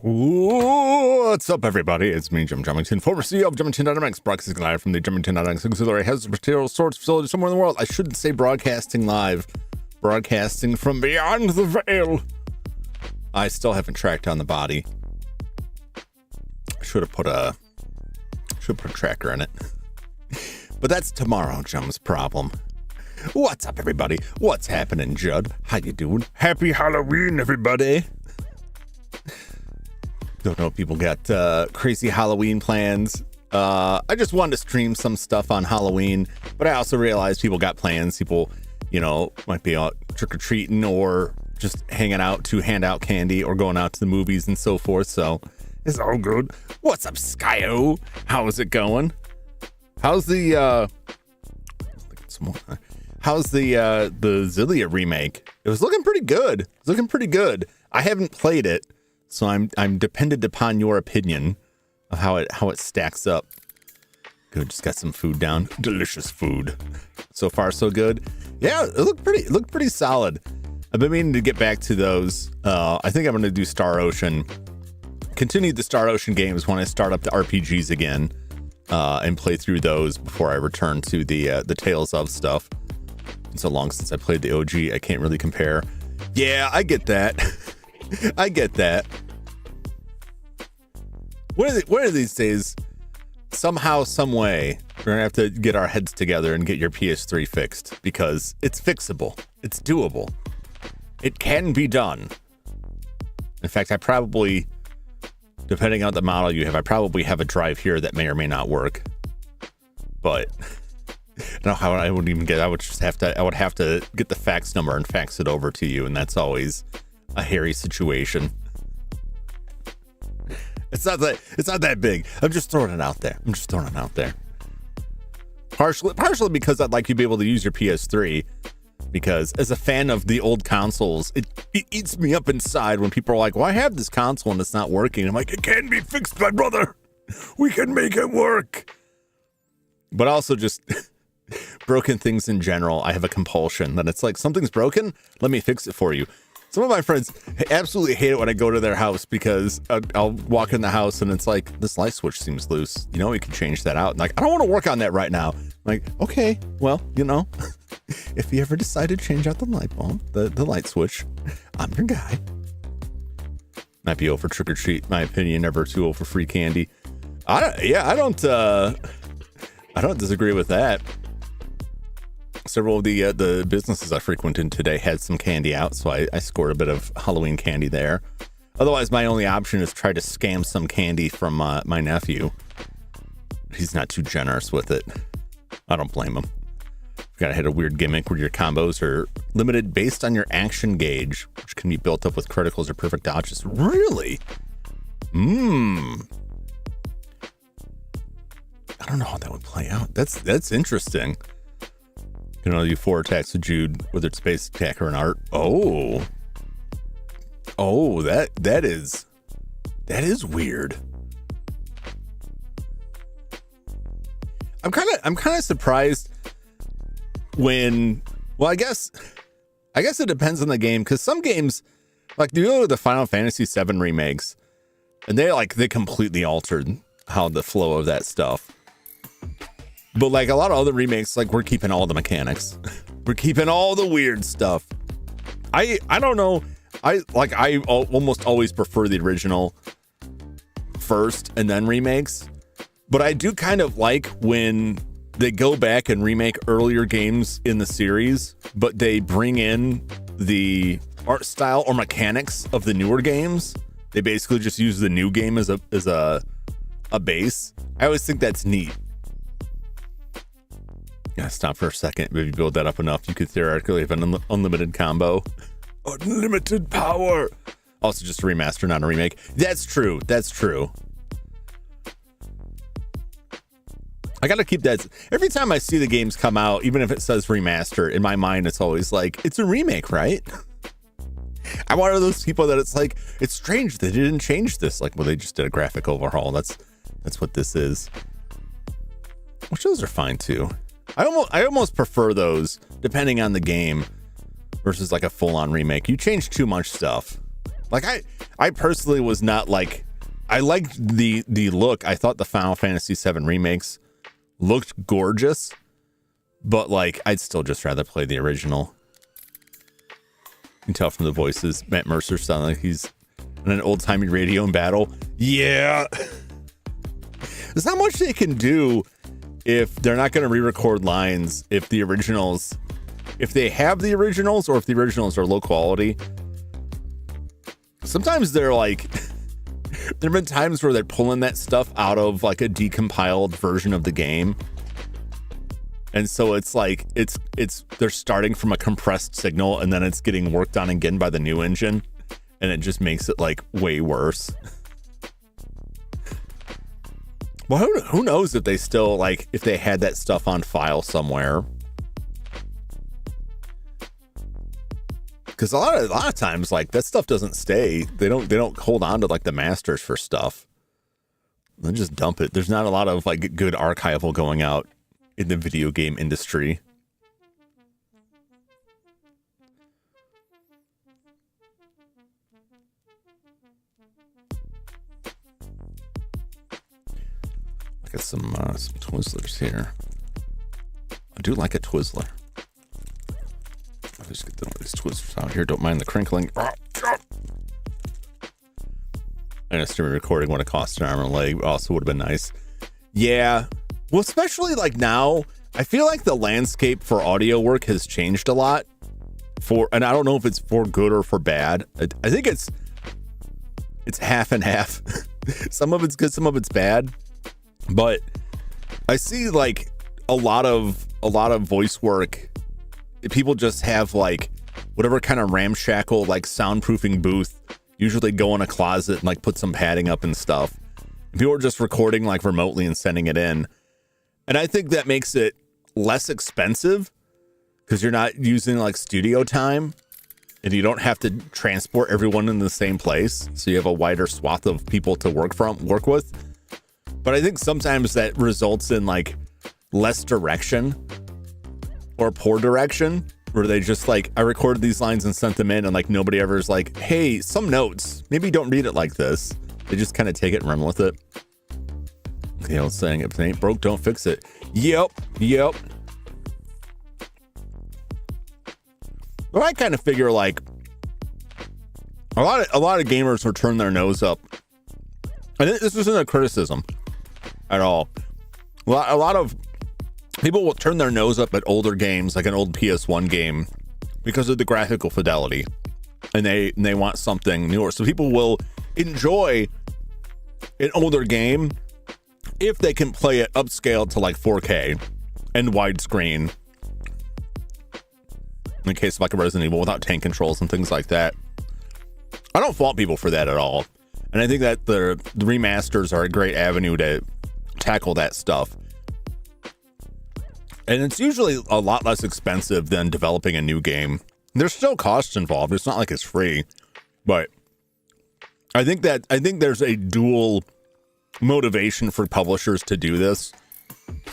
What's up, everybody? It's me, Jum Jumington, former CEO of Jumington Dynamics, broadcasting live from the Jumington Dynamics auxiliary hazardous materials storage facility somewhere in the world. I shouldn't say broadcasting live, broadcasting from beyond the veil. I still haven't tracked down the body. Should have put a tracker in it. But that's tomorrow, Jum's problem. What's up, everybody? What's happening, Judd? How you doing? Happy Halloween, everybody. Don't know if people got crazy Halloween plans. I just wanted to stream some stuff on Halloween, but I also realized people got plans. People, might be out trick-or-treating or just hanging out to hand out candy or going out to the movies and so forth, so it's all good. What's up, Skyo? How is it going? How's the Zillia remake? It was looking pretty good. I haven't played it, so I'm dependent upon your opinion of how it stacks up. Good, just got some food down. Delicious food. So far, so good. Yeah, it looked pretty solid. I've been meaning to get back to those. I think I'm going to do Star Ocean. Continue the Star Ocean games when I start up the RPGs again, and play through those before I return to the Tales of stuff. It's so long since I played the OG, I can't really compare. Yeah, I get that. I get that. One of these days, somehow, some way, we're gonna have to get our heads together and get your PS3 fixed, because it's fixable. It's doable. It can be done. In fact, I probably, depending on the model you have, I probably have a drive here that may or may not work. But I don't know how I would even get. I would have to get the fax number and fax it over to you, and that's always a hairy situation. It's not that big. I'm just throwing it out there. Partially because I'd like you to be able to use your PS3. Because as a fan of the old consoles, it eats me up inside when people are like, well, I have this console and it's not working. I'm like, it can be fixed, my brother. We can make it work. But also just broken things in general. I have a compulsion that it's like, something's broken, let me fix it for you. Some of my friends absolutely hate it when I go to their house, because I'll walk in the house and it's like, this light switch seems loose. We can change that out. And like, I don't want to work on that right now. I'm like, okay, well, if you ever decide to change out the light bulb, the light switch, I'm your guy. Might be old for trick or treat, my opinion. Never too old for free candy. I don't disagree with that. Several of the businesses I frequented today had some candy out, so I scored a bit of Halloween candy there. Otherwise, my only option is try to scam some candy from my nephew. He's not too generous with it. I don't blame him. You gotta hit a weird gimmick where your combos are limited based on your action gauge, which can be built up with criticals or perfect dodges. Really? I don't know how that would play out. That's interesting. You can only do 4 attacks with Jude, whether it's base attack or an art. Oh, that is weird. I'm kind of surprised when. Well, I guess it depends on the game, because some games, like you go to the Final Fantasy VII remakes, and they completely altered how the flow of that stuff. But like a lot of other remakes, like we're keeping all the mechanics. We're keeping all the weird stuff. I don't know. I almost always prefer the original first and then remakes. But I do kind of like when they go back and remake earlier games in the series, but they bring in the art style or mechanics of the newer games. They basically just use the new game as a base. I always think that's neat. Yeah, stop for a second. Maybe build that up enough, you could theoretically have an unlimited combo. Unlimited power. Also just a remaster, not a remake. That's true. I gotta keep that. Every time I see the games come out, even if it says remaster, in my mind it's always like, it's a remake, right? I'm one of those people that it's like, it's strange they didn't change this. Like, well, they just did a graphic overhaul. That's what this is. Which those are fine too. I almost prefer those, depending on the game, versus like a full-on remake. You change too much stuff. Like I personally was not like, I liked the look. I thought the Final Fantasy VII remakes looked gorgeous, but like I'd still just rather play the original. You can tell from the voices, Matt Mercer sounds like he's on an old-timey radio in battle. Yeah. There's not much they can do if they're not going to re-record lines, if the originals, if they have the originals or if the originals are low quality. Sometimes they're like, there have been times where they're pulling that stuff out of like a decompiled version of the game. And so it's like, they're starting from a compressed signal and then it's getting worked on again by the new engine. And it just makes it like way worse. Well, who knows if they still like, if they had that stuff on file somewhere. Because a lot of times, like that stuff doesn't stay. They don't hold on to like the masters for stuff. They just dump it. There's not a lot of like good archival going out in the video game industry. Look at some Twizzlers here. I do like a Twizzler. I'll just get these Twizzlers out here. Don't mind the crinkling. And I started recording what it cost an arm and a leg. Also would have been nice. Yeah. Well, especially like now, I feel like the landscape for audio work has changed a lot. And I don't know if it's for good or for bad. I think it's half and half. Some of it's good, some of it's bad. But I see like a lot of voice work. People just have like whatever kind of ramshackle like soundproofing booth, usually go in a closet and like put some padding up and stuff. And people are just recording like remotely and sending it in. And I think that makes it less expensive because you're not using like studio time and you don't have to transport everyone in the same place. So you have a wider swath of people to work with. But I think sometimes that results in like less direction or poor direction where they just like, I recorded these lines and sent them in and like nobody ever is like, hey, some notes, maybe don't read it like this. They just kind of take it and run with it. The old saying, if it ain't broke, don't fix it. Yep. But I kind of figure like a lot of gamers will turn their nose up. And this isn't a criticism at all. A lot of people will turn their nose up at older games, like an old PS1 game, because of the graphical fidelity, and they want something newer. So people will enjoy an older game if they can play it upscaled to like 4K and widescreen. In the case of like a Resident Evil without tank controls and things like that. I don't fault people for that at all. And I think that the remasters are a great avenue to tackle that stuff. And it's usually a lot less expensive than developing a new game. There's still costs involved. It's not like it's free. But I think there's a dual motivation for publishers to do this.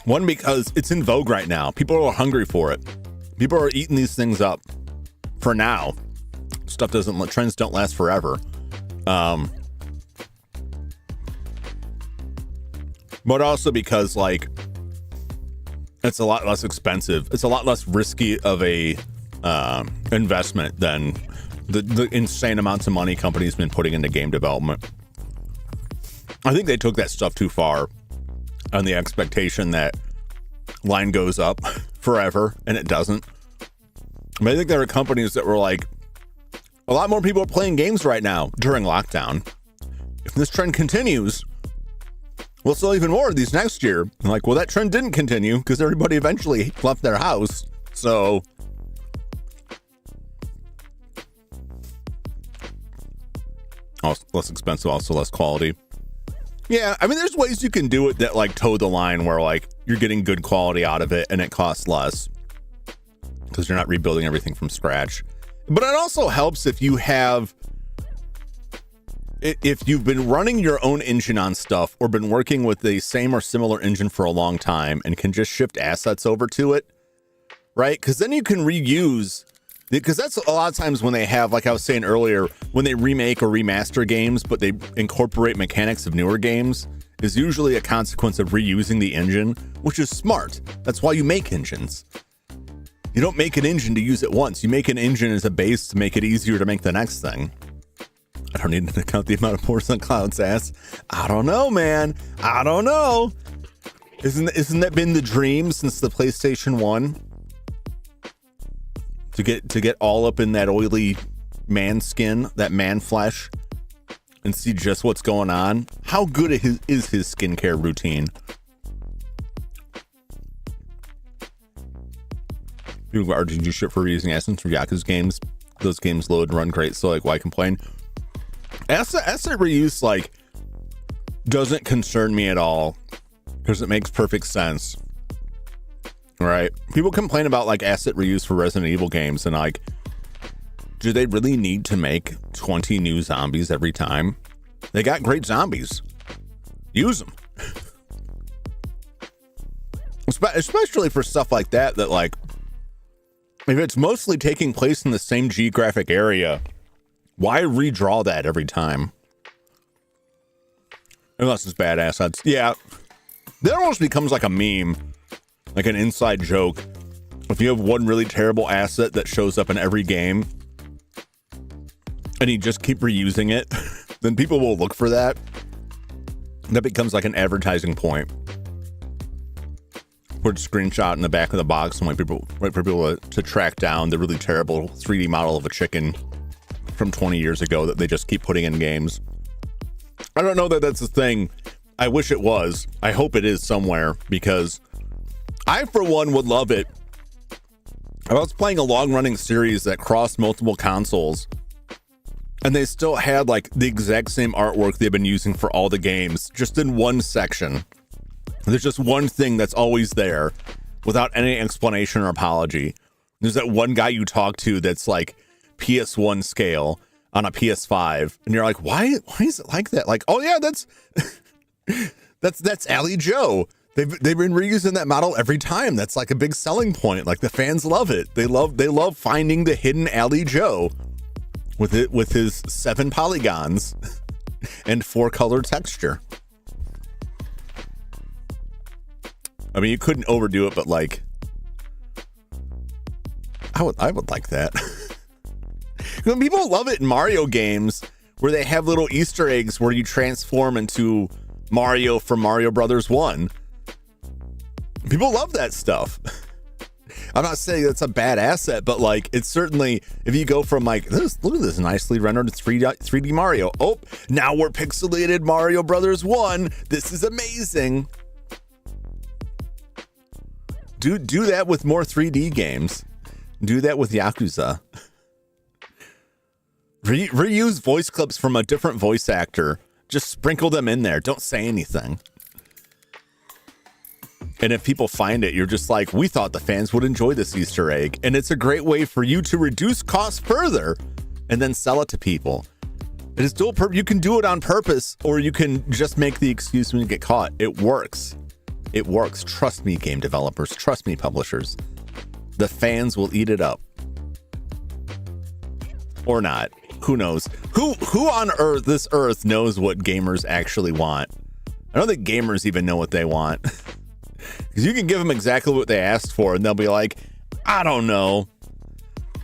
One, because it's in vogue right now. People are hungry for it. People are eating these things up for now. Trends don't last forever. But also because like it's a lot less expensive. It's a lot less risky of a investment than the insane amounts of money companies been putting into game development. I think they took that stuff too far on the expectation that line goes up forever, and it doesn't. I mean, I think there are companies that were like, a lot more people are playing games right now during lockdown. If this trend continues, we'll sell even more of these next year. I'm like, well, that trend didn't continue because everybody eventually left their house. So also less expensive, also less quality. Yeah, I mean, there's ways you can do it that like toe the line where like you're getting good quality out of it and it costs less because you're not rebuilding everything from scratch. But it also helps if you've been running your own engine on stuff or been working with the same or similar engine for a long time and can just shift assets over to it, right? Because then you can reuse Because that's a lot of times when they have, like I was saying earlier, when they remake or remaster games, but they incorporate mechanics of newer games, is usually a consequence of reusing the engine, which is smart. That's why you make engines. You don't make an engine to use it once. You make an engine as a base to make it easier to make the next thing. I don't need to count the amount of pores on Cloud's ass. I don't know, man. I don't know. Isn't that been the dream since the PlayStation 1? To get all up in that oily man skin, that man flesh, and see just what's going on. How good is his skincare routine? People go RGG shit for reusing assets from Yakuza games. Those games load and run great, so like, why complain? Asset reuse, like, doesn't concern me at all because it makes perfect sense. Right? People complain about like asset reuse for Resident Evil games, and like, do they really need to make 20 new zombies every time? They got great zombies. Use them. Especially for stuff like that, like, if it's mostly taking place in the same geographic area, why redraw that every time? Unless it's bad assets. Yeah. That almost becomes like a meme. Like an inside joke. If you have one really terrible asset that shows up in every game and you just keep reusing it, then people will look for that. That becomes like an advertising point. Put a screenshot in the back of the box and wait for people to track down the really terrible 3D model of a chicken from 20 years ago that they just keep putting in games. I don't know that that's a thing. I wish it was. I hope it is somewhere, because I, for one, would love it. I was playing a long-running series that crossed multiple consoles, and they still had like the exact same artwork they've been using for all the games, just in one section. There's just one thing that's always there without any explanation or apology. There's that one guy you talk to that's like PS1 scale on a PS5, and you're like, why is it like that? Like, oh yeah, that's Alley Joe. They've been reusing that model every time. That's like a big selling point. Like, the fans love it. They love finding the hidden Alley Joe with his 7 polygons and 4-color texture. I mean, you couldn't overdo it, but like, I would like that. When people love it in Mario games where they have little Easter eggs where you transform into Mario from Mario Brothers 1. People love that stuff. I'm not saying that's a bad asset, but like, it's certainly, if you go from like, look at this nicely rendered 3D Mario. Oh, now we're pixelated Mario Brothers 1. This is amazing. Do that with more 3D games. Do that with Yakuza. Reuse voice clips from a different voice actor. Just sprinkle them in there. Don't say anything. And if people find it, you're just like, we thought the fans would enjoy this Easter egg. And it's a great way for you to reduce costs further and then sell it to people. It is dual purpose. You can do it on purpose, or you can just make the excuse when you get caught. It works. It works. Trust me, game developers. Trust me, publishers. The fans will eat it up. Or not. Who knows? Who on earth, this earth, knows what gamers actually want? I don't think gamers even know what they want. Because you can give them exactly what they asked for, and they'll be like, I don't know.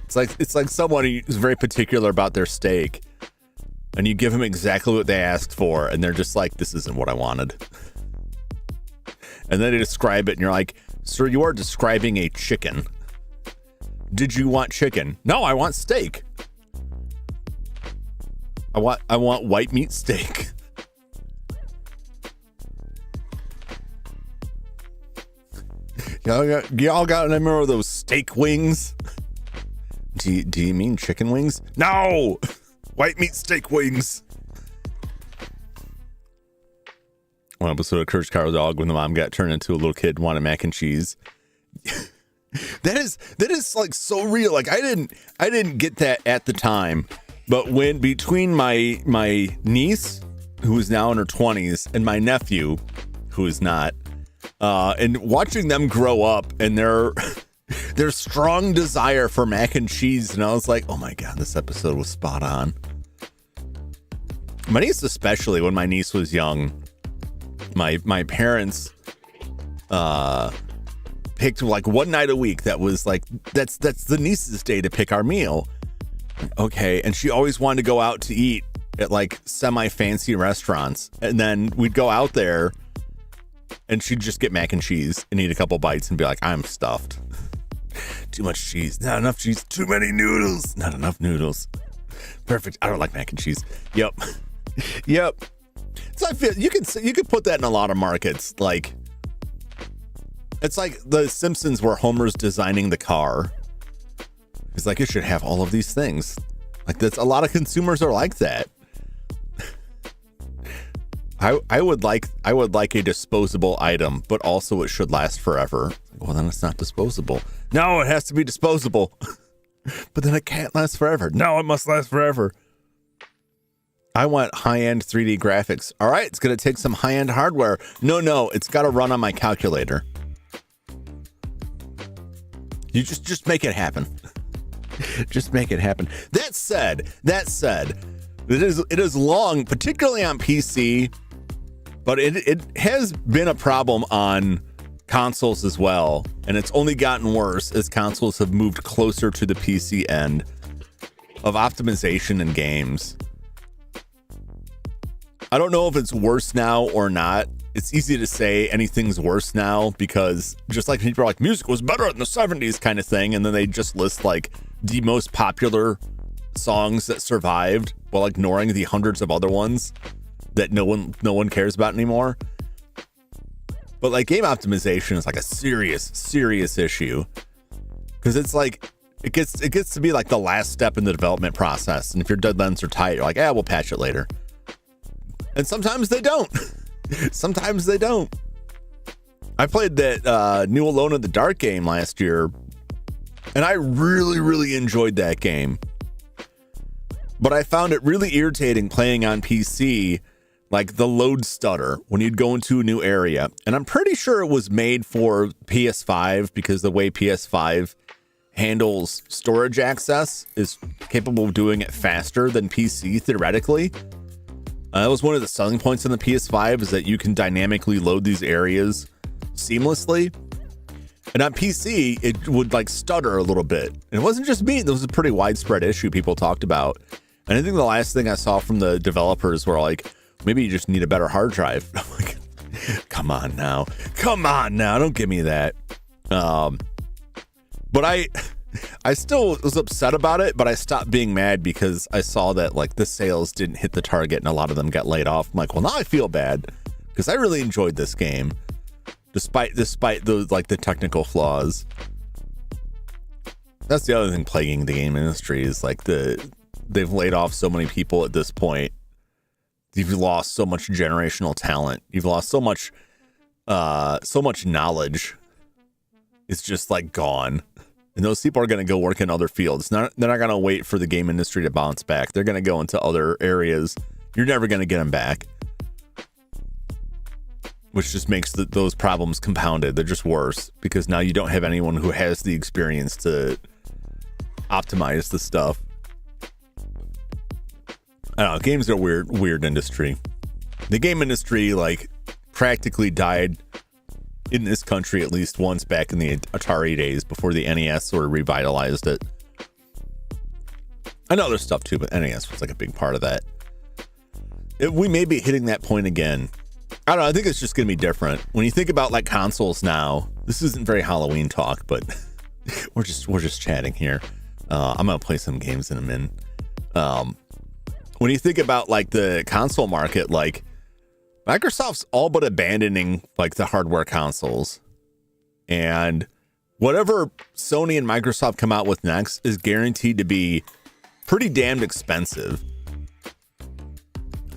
It's like someone who's very particular about their steak, and you give them exactly what they asked for, and they're just like, this isn't what I wanted. And then they describe it, and you're like, sir, you are describing a chicken. Did you want chicken? No, I want steak. I want white meat steak. Y'all got any more of those steak wings? Do you mean chicken wings? No! White meat steak wings. One episode of Courage Carl Dog when the mom got turned into a little kid and wanted mac and cheese. That is like so real. Like, I didn't get that at the time, but when between my niece, who is now in her 20s, and my nephew, who is not, and watching them grow up, and their strong desire for mac and cheese. And I was like, oh my God, this episode was spot on. My niece, especially when my niece was young, my parents picked like one night a week that was like, that's the niece's day to pick our meal. Okay. And she always wanted to go out to eat at like semi-fancy restaurants. And then we'd go out there and she'd just get mac and cheese and eat a couple bites and be like, I'm stuffed. Too much cheese, not enough cheese, too many noodles, not enough noodles. Perfect. I don't like mac and cheese. Yep. Yep. So I feel you could put that in a lot of markets. Like, it's like the Simpsons where Homer's designing the car. He's like, it should have all of these things. Like, that's a lot of consumers are like that. I would like a disposable item, but also it should last forever. Well, then it's not disposable. No, it has to be disposable. But then it can't last forever. No, it must last forever. I want high-end 3D graphics. All right, it's going to take some high-end hardware. No, it's got to run on my calculator. You just make it happen. Just make it happen. That said, it is long, particularly on PC, but it has been a problem on consoles as well, and it's only gotten worse as consoles have moved closer to the PC end of optimization in games. I don't know if it's worse now or not. It's easy to say anything's worse now because just like people are like, music was better in the 70s kind of thing, and then they just list like the most popular songs that survived while ignoring the hundreds of other ones that no one cares about anymore. But like game optimization is like a serious issue because it's like it gets to be like the last step in the development process, and if your deadlines are tight, you're like, we'll patch it later. And sometimes they don't. Sometimes they don't. I played that new Alone in the Dark game last year, and I really enjoyed that game. But I found it really irritating playing on PC, like the load stutter when you'd go into a new area. And I'm pretty sure it was made for PS5 because the way PS5 handles storage access is capable of doing it faster than PC theoretically. That was one of the selling points on the PS5 is that you can dynamically load these areas seamlessly. And on PC, it would like stutter a little bit. And it wasn't just me. There was a pretty widespread issue people talked about. And I think the last thing I saw from the developers were like, maybe you just need a better hard drive. I'm like, come on now. Don't give me that. But I still was upset about it, but I stopped being mad because I saw that like the sales didn't hit the target and a lot of them got laid off. I'm like, well, now I feel bad because I really enjoyed this game despite the like the technical flaws. That's the other thing plaguing the game industry is like they've laid off so many people at this point. You've lost so much generational talent. You've lost so much knowledge. It's just like gone. And those people are going to go work in other fields. They're not going to wait for the game industry to bounce back. They're going to go into other areas. You're never going to get them back. Which just makes those problems compounded. They're just worse because now you don't have anyone who has the experience to optimize the stuff. I don't know. Games are a weird industry. The game industry like practically died in this country at least once back in the Atari days before the NES sort of revitalized it. I know there's stuff too, but NES was like a big part of that. We may be hitting that point again. I don't know. I think it's just going to be different. When you think about like consoles now, this isn't very Halloween talk, but we're just chatting here. I'm going to play some games in a minute. When you think about like the console market, like Microsoft's all but abandoning like the hardware consoles, and whatever Sony and Microsoft come out with next is guaranteed to be pretty damned expensive.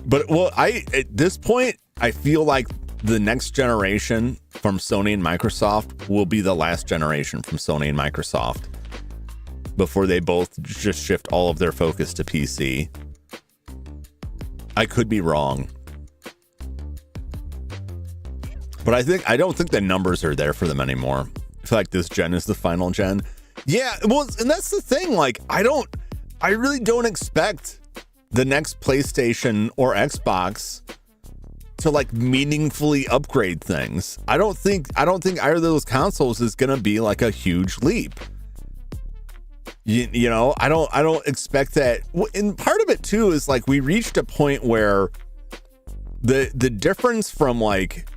But at this point, I feel like the next generation from Sony and Microsoft will be the last generation from Sony and Microsoft before they both just shift all of their focus to PC. I could be wrong. But I don't think the numbers are there for them anymore. like this gen is the final gen. Yeah, well, and that's the thing. Like, I really don't expect the next PlayStation or Xbox to like meaningfully upgrade things. I don't think either of those consoles is gonna be like a huge leap. You know, I don't expect that. And part of it too is like we reached a point where the difference from like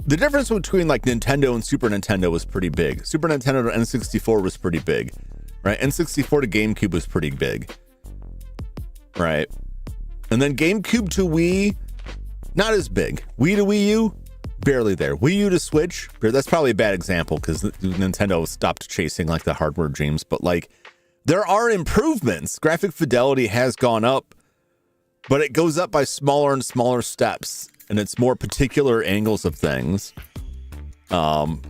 the difference between like Nintendo and Super Nintendo was pretty big. Super Nintendo to N64 was pretty big, right? N64 to GameCube was pretty big, right? And then GameCube to Wii, not as big. Wii to Wii U, barely there. Wii U to Switch, that's probably a bad example because Nintendo stopped chasing like the hardware dreams. But like, there are improvements. Graphic fidelity has gone up, but it goes up by smaller and smaller steps, and it's more particular angles of things. And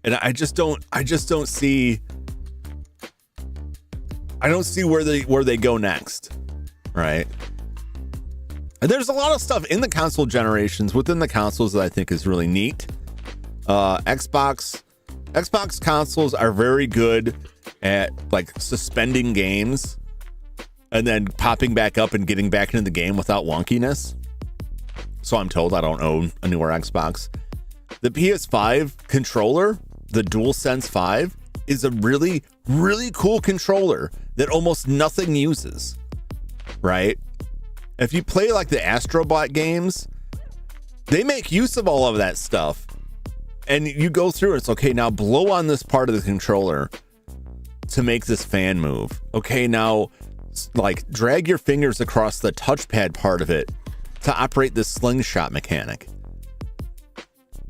I don't see where they go next, right? And there's a lot of stuff in the console generations within the consoles that I think is really neat. Xbox consoles are very good at like suspending games and then popping back up and getting back into the game without wonkiness. So I'm told. I don't own a newer Xbox. The PS5 controller, the DualSense 5, is a really, really cool controller that almost nothing uses, right? If you play like the Astrobot games, they make use of all of that stuff. And you go through, it's okay, now blow on this part of the controller to make this fan move. Okay, now like drag your fingers across the touchpad part of it to operate this slingshot mechanic,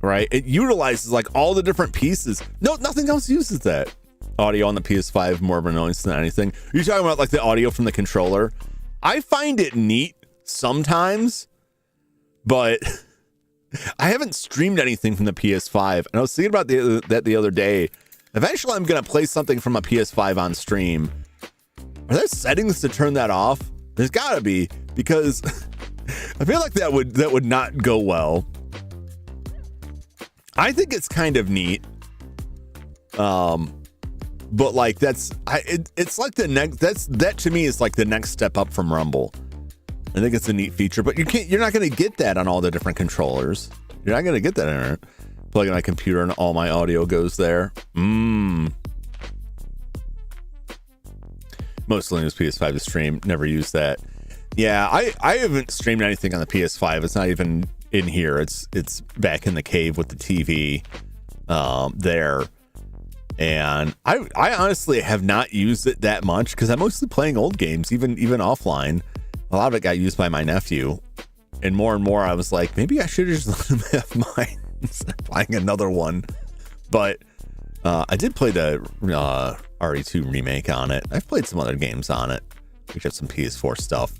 right? It utilizes like all the different pieces. No, nothing else uses that. Audio on the PS5 more of a noise than anything. You're talking about like the audio from the controller. I find it neat sometimes, but I haven't streamed anything from the PS5. And I was thinking about that the other day. Eventually I'm going to play something from a PS5 on stream. Are there settings to turn that off? There's gotta be, because I feel like that would not go well. I think it's kind of neat. But like it's like the next, that to me is like the next step up from Rumble. I think it's a neat feature, but you're not going to get that on all the different controllers. You're not going to get that in it. Plug in my computer and all my audio goes there. Mostly use PS5 to stream. Never use that. Yeah, I haven't streamed anything on the PS5. It's not even in here. It's back in the cave with the TV there. And I honestly have not used it that much because I'm mostly playing old games, even offline. A lot of it got used by my nephew. And more I was like, maybe I should have just let him have mine instead of buying another one. But I did play the RE2 remake on it. I've played some other games on it. We got some PS4 stuff.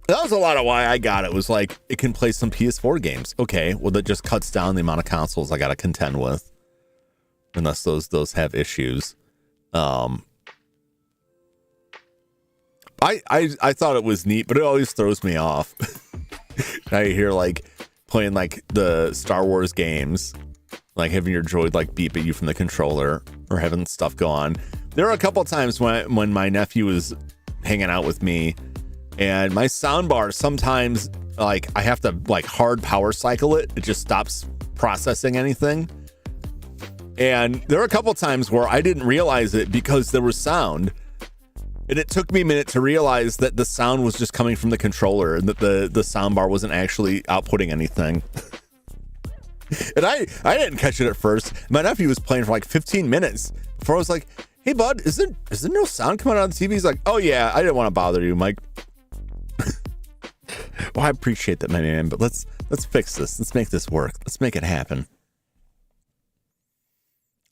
That was a lot of why I got it. Was like, it can play some PS4 games. Okay, well, that just cuts down the amount of consoles I got to contend with. Unless those have issues. I thought it was neat, but it always throws me off. I hear like playing like the Star Wars games, like having your droid like beep at you from the controller or having stuff go on. There were a couple times when my nephew was hanging out with me and my soundbar sometimes like I have to like hard power cycle it. It just stops processing anything. And there were a couple times where I didn't realize it because there was sound. And it took me a minute to realize that the sound was just coming from the controller and that the soundbar wasn't actually outputting anything. And I didn't catch it at first. My nephew was playing for like 15 minutes before I was like, hey, bud, is there no sound coming out on the TV? He's like, oh, yeah, I didn't want to bother you, Mike. Well, I appreciate that, my man, but let's fix this. Let's make this work. Let's make it happen.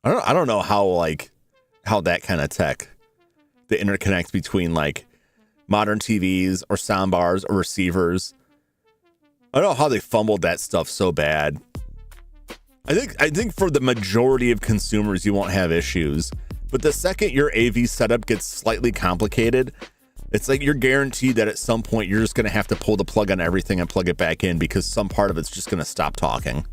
I don't know how that kind of tech, the interconnect between like modern TVs or soundbars or receivers. I don't know how they fumbled that stuff so bad. I think for the majority of consumers, you won't have issues. But the second your AV setup gets slightly complicated, it's like you're guaranteed that at some point you're just going to have to pull the plug on everything and plug it back in because some part of it's just going to stop talking.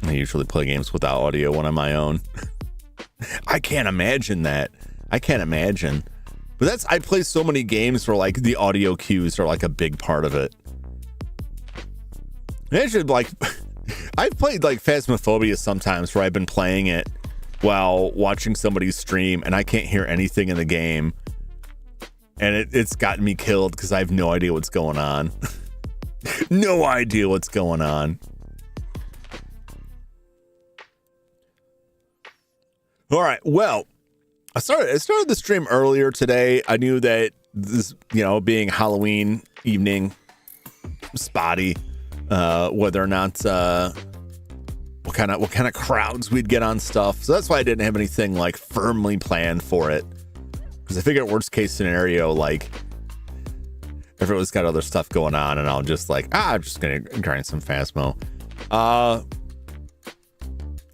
I usually play games without audio when I'm my own. I can't imagine that. I can't imagine. But I play so many games where like the audio cues are like a big part of it. Actually, like I've played like Phasmophobia sometimes where I've been playing it while watching somebody stream and I can't hear anything in the game. And it's gotten me killed because I have no idea what's going on. No idea what's going on. All right. Well, I started the stream earlier today. I knew that this, being Halloween evening, spotty, whether or not what kind of crowds we'd get on stuff. So that's why I didn't have anything like firmly planned for it. Because I figured worst case scenario, like everyone's got other stuff going on, and I'll just like, I'm just gonna grind some Phasmo. I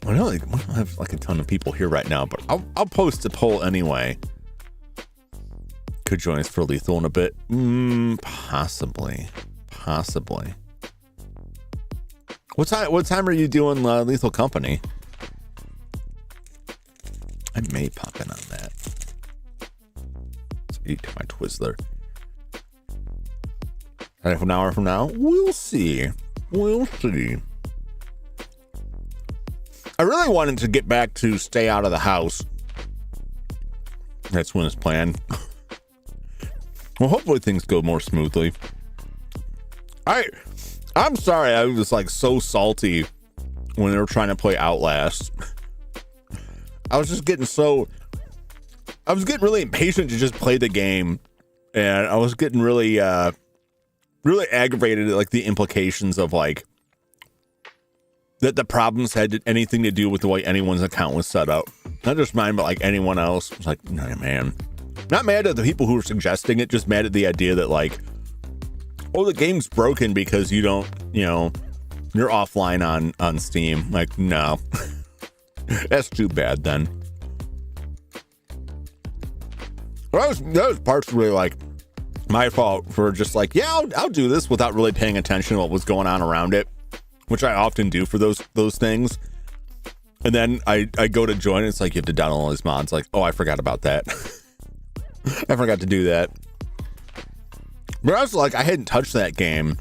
don't have like a ton of people here right now, but I'll post a poll anyway. Could join us for Lethal in a bit, possibly. What time are you doing Lethal Company? I may pop in on that. Eat my Twizzler. Half an hour from now, we'll see. I really wanted to get back to stay out of the house. That's when it's planned. Well, hopefully things go more smoothly. I'm sorry, I was like so salty when they were trying to play Outlast. I was getting really impatient to just play the game, and I was getting really aggravated at like the implications of like that the problems had anything to do with the way anyone's account was set up. Not just mine, but like anyone else. I was like, nah, man. Not mad at the people who were suggesting it, just mad at the idea that like, oh, the game's broken because you don't, you're offline on Steam. Like, no. That's too bad then. That was partially like my fault for just like, yeah, I'll do this without really paying attention to what was going on around it, which I often do for those things. And then I go to join, and it's like you have to download all these mods. Like, oh, I forgot about that. I forgot to do that. But I was like, I hadn't touched that game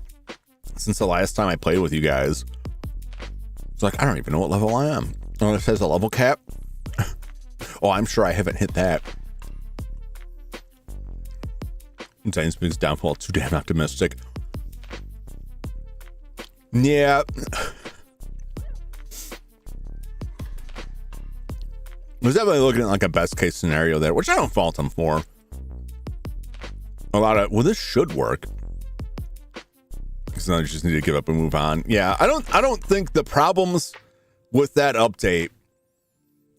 since the last time I played with you guys. It's like, I don't even know what level I am. Oh, it says a level cap. Oh, I'm sure I haven't hit that. Dynasty's downfall, too damn optimistic. Yeah. I was definitely looking at like a best case scenario there, which I don't fault him for. This should work. So I just need to give up and move on. Yeah, I don't think the problems with that update,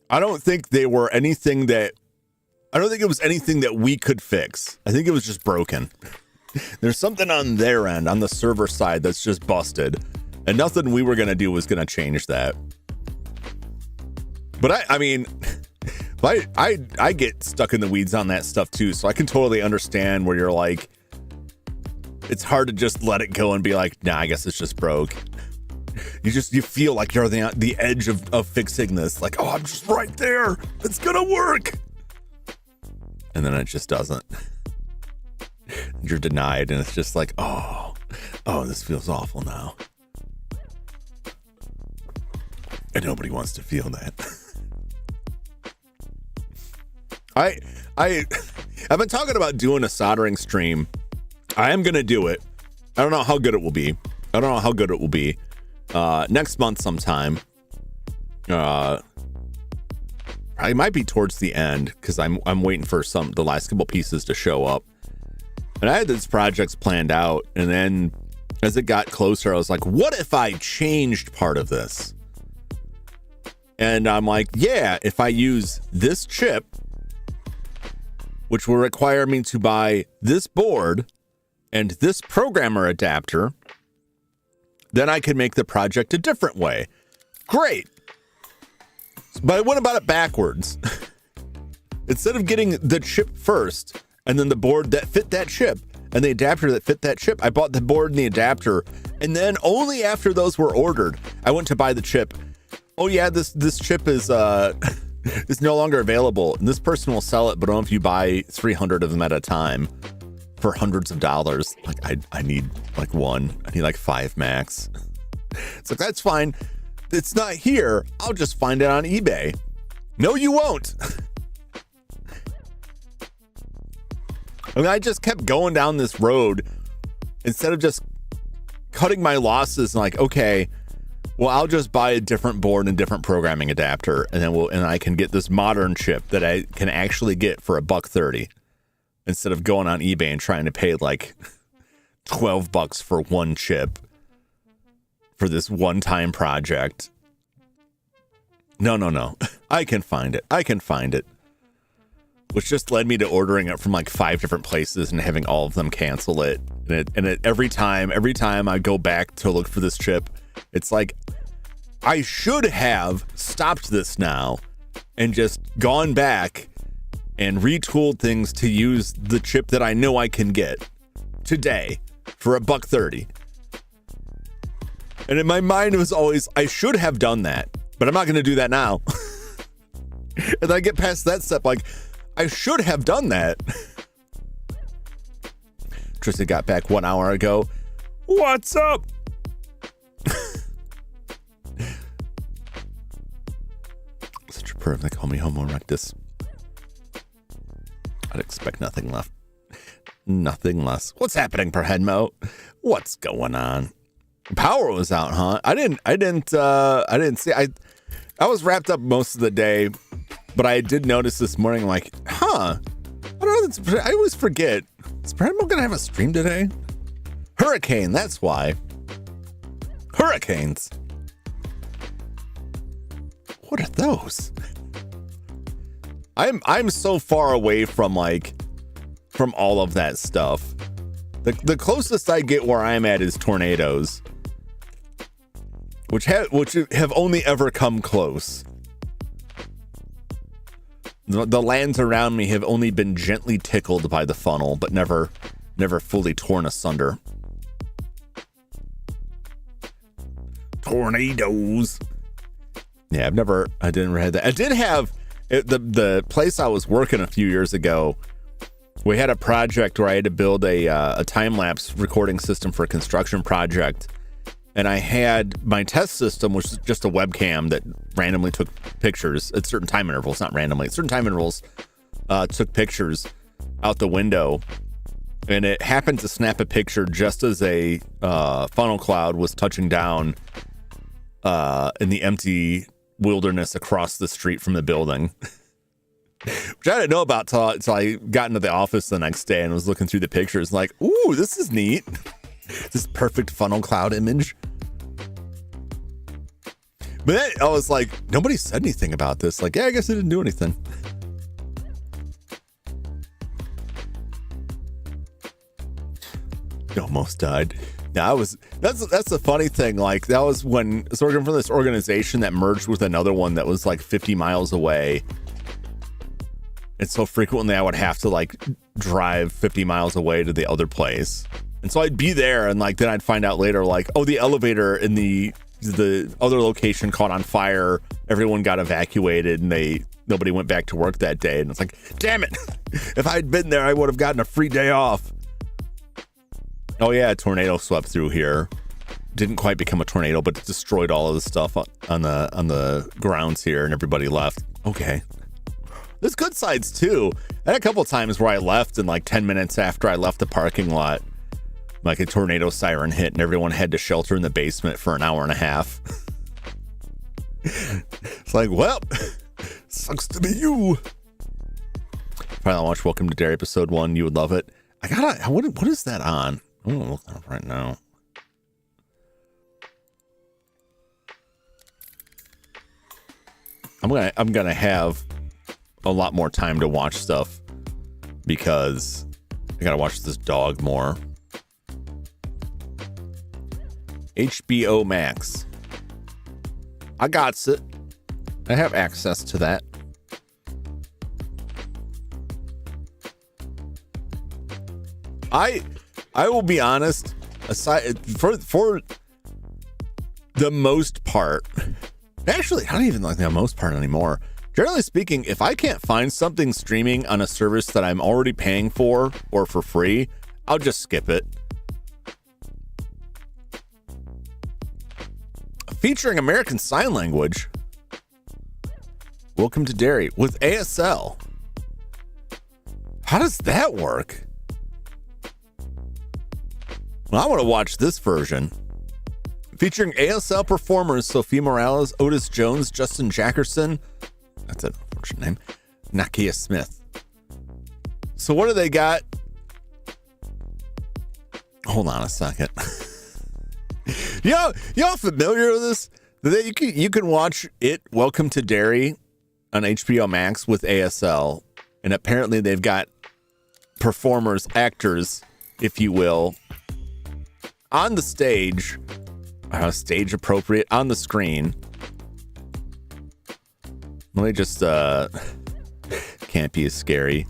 I don't think it was anything that we could fix. I think it was just broken. There's something on their end, on the server side, that's just busted. And nothing we were going to do was going to change that. But I mean, I get stuck in the weeds on that stuff too. So I can totally understand where you're like, it's hard to just let it go and be like, nah, I guess it's just broke. You feel like you're on the edge of fixing this. Like, oh, I'm just right there. It's going to work. And then it just doesn't. You're denied, and it's just like, oh, this feels awful now. And nobody wants to feel that. I've been talking about doing a soldering stream. I am gonna do it. I don't know how good it will be. Next month sometime. I might be towards the end because I'm waiting for the last couple pieces to show up. And I had these projects planned out, and then as it got closer, I was like, what if I changed part of this? And I'm like, yeah, if I use this chip, which will require me to buy this board and this programmer adapter, then I could make the project a different way. Great. But I went about it backwards. Instead of getting the chip first and then the board that fit that chip and the adapter that fit that chip, I bought the board and the adapter. And then only after those were ordered, I went to buy the chip. oh yeah, this chip is is no longer available, and this person will sell it, but only if you buy 300 of them at a time for hundreds of dollars. Like I need like one. I need like 5 max. It's like, that's fine. It's not here. I'll just find it on eBay. No, you won't. I mean, I just kept going down this road instead of just cutting my losses and like, okay, well, I'll just buy a different board and a different programming adapter, and then I can get this modern chip that I can actually get for $1.30 instead of going on eBay and trying to pay like $12 for one chip for this one-time project. No. I can find it. Which just led me to ordering it from like 5 different places and having all of them cancel it. And it every time I go back to look for this chip, it's like, I should have stopped this now and just gone back and retooled things to use the chip that I know I can get today for $1.30. And in my mind, it was always, I should have done that, but I'm not going to do that now. And then I get past that step, like, I should have done that. Tristan got back 1 hour ago. What's up? Such a perv. They call me Homo erectus. I'd expect nothing left. Nothing less. What's happening, Perheadmo? What's going on? Power was out, huh? I didn't see. I was wrapped up most of the day, but I did notice this morning, like, I don't know. I always forget. Is Perheadmo gonna have a stream today? Hurricane. That's why. Hurricanes. What are those? I'm so far away from all of that stuff. The closest I get where I'm at is tornadoes, which have only ever come close. The lands around me have only been gently tickled by the funnel, but never fully torn asunder. Tornadoes. Yeah, I didn't have that. I did have the place I was working a few years ago. We had a project where I had to build a time-lapse recording system for a construction project. And I had my test system, which was just a webcam that randomly took pictures at certain time intervals, not randomly, at certain time intervals, took pictures out the window. And it happened to snap a picture just as a funnel cloud was touching down in the empty wilderness across the street from the building. Which I didn't know about till I got into the office the next day and was looking through the pictures like, ooh, this is neat. This perfect funnel cloud image. But then I was like, nobody said anything about this. Like, yeah, I guess it didn't do anything. It almost died. Now that's the funny thing. Like, that was when I was working for this organization that merged with another one that was like 50 miles away. And so frequently I would have to like drive 50 miles away to the other place. And so I'd be there, and like then I'd find out later, like, oh, the elevator in the other location caught on fire. Everyone got evacuated, and nobody went back to work that day. And it's like, damn it! If I'd been there, I would have gotten a free day off. Oh yeah, a tornado swept through here. Didn't quite become a tornado, but it destroyed all of the stuff on the grounds here, and everybody left. Okay. There's good sides too. I had a couple times where I left, and like 10 minutes after I left the parking lot, like a tornado siren hit and everyone had to shelter in the basement for an hour and a half. It's like, well, sucks to be you. Finally watch Welcome to Dairy episode 1. You would love it. What is that on? I'm gonna look it up right now. I'm gonna have a lot more time to watch stuff because I gotta watch this dog more. HBO Max. I got it. I have access to that. I will be honest, aside for the most part, Actually, I don't even like the most part anymore. Generally speaking, if I can't find something streaming on a service that I'm already paying for or for free, I'll just skip it. Featuring American Sign Language. Welcome to Dairy with ASL. How does that work? Well, I want to watch this version. Featuring ASL performers Sophie Morales, Otis Jones, Justin Jackerson. That's an unfortunate name. Nakia Smith. So what do they got? Hold on a second. Y'all familiar with this? You can watch it, Welcome to Dairy, on HBO Max with ASL. And apparently they've got performers, actors, if you will, on the stage. Stage appropriate on the screen. Let me just can't be as scary.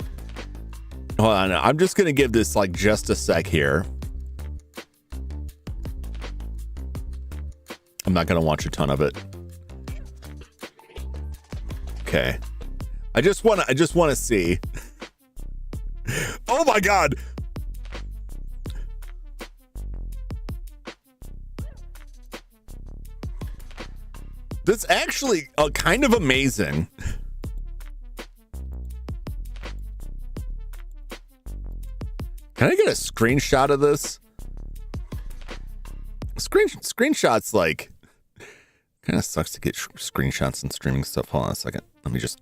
Hold on, I'm just gonna give this like just a sec here. I'm not gonna watch a ton of it. Okay. I just wanna see. Oh my god! That's actually kind of amazing. Can I get a screenshot of this? Screenshots like kind of sucks to get screenshots and streaming stuff. Hold on a second. Let me just.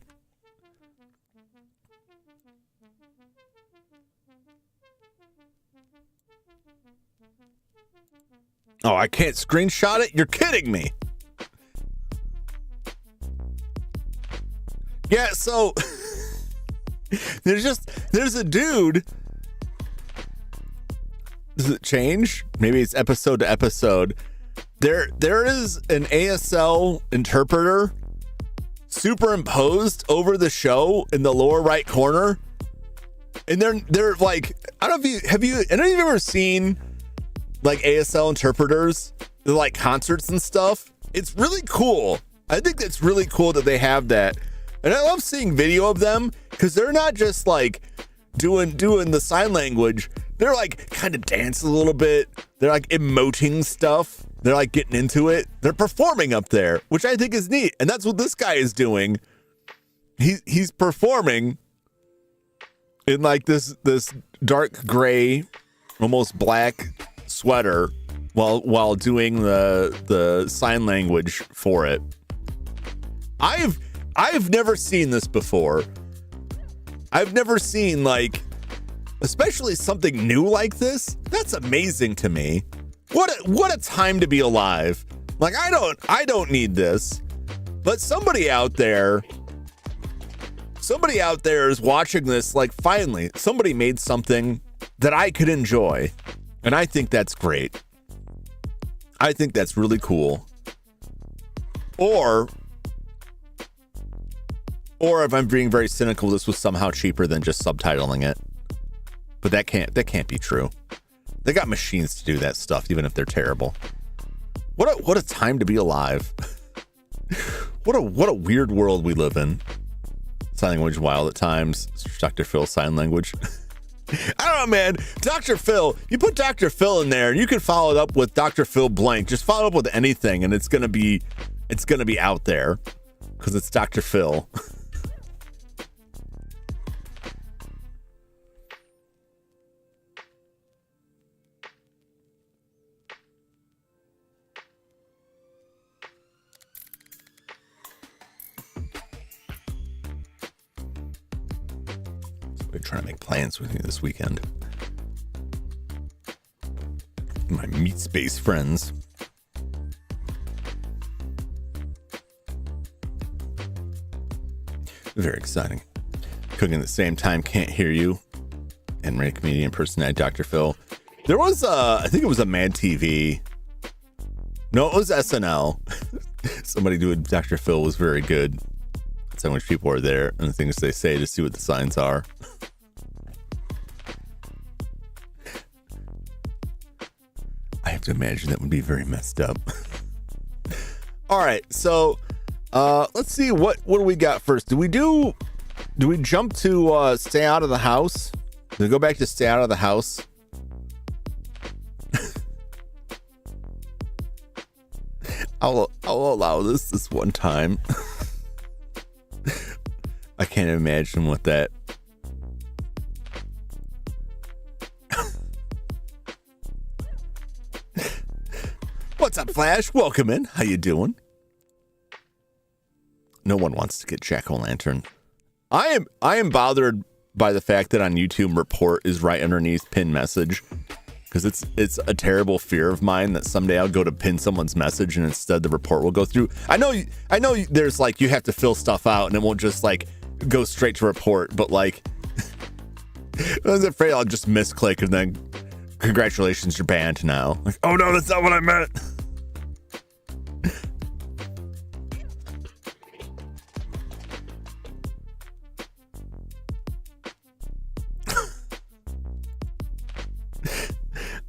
Oh, I can't screenshot it? You're kidding me. Yeah, so there's a dude. Does it change? Maybe it's episode to episode. There is an ASL interpreter superimposed over the show in the lower right corner. And they're like, I don't know if you ever seen like ASL interpreters, they're like concerts and stuff? It's really cool. I think it's really cool that they have that. And I love seeing video of them because they're not just like doing the sign language. They're like kind of dancing a little bit. They're like emoting stuff. They're like getting into it. They're performing up there, which I think is neat. And that's what this guy is doing. He's performing in like this dark gray, almost black sweater while doing the sign language for it. I've never seen this before. I've never seen like, especially something new like this. That's amazing to me. What a time to be alive. Like I don't need this, but somebody out there is watching this. Like finally, somebody made something that I could enjoy, and I think that's great. I think that's really cool. Or if I'm being very cynical, this was somehow cheaper than just subtitling it. But that can't be true. They got machines to do that stuff, even if they're terrible. What a time to be alive. What a weird world we live in. Sign language wild at times. Dr. Phil sign language. I don't know, man. Dr. Phil, you put Dr. Phil in there and you can follow it up with Dr. Phil blank. Just follow up with anything and it's gonna be out there because it's Dr. Phil. We're trying to make plans with me this weekend. My meat space friends. Very exciting. Cooking at the same time, can't hear you. And radio comedian personality Dr. Phil. There was I think it was a Mad TV. No, it was SNL. Somebody doing Dr. Phil was very good. That's how much people are there and the things they say to see what the signs are. I have to imagine that would be very messed up. All right, so Let's see what do we got first. Do we jump to stay out of the house? Do we go back to stay out of the house? I'll allow this one time. I can't imagine what that. What's up, Flash? Welcome in. How you doing? No one wants to get jack-o'-lantern. I am bothered by the fact that on YouTube report is right underneath pin message, because it's a terrible fear of mine that someday I'll go to pin someone's message and instead the report will go through. I know there's like you have to fill stuff out and it won't just like go straight to report, but like I was afraid I'll just misclick and then congratulations, you're banned now. Like, oh no, that's not what I meant.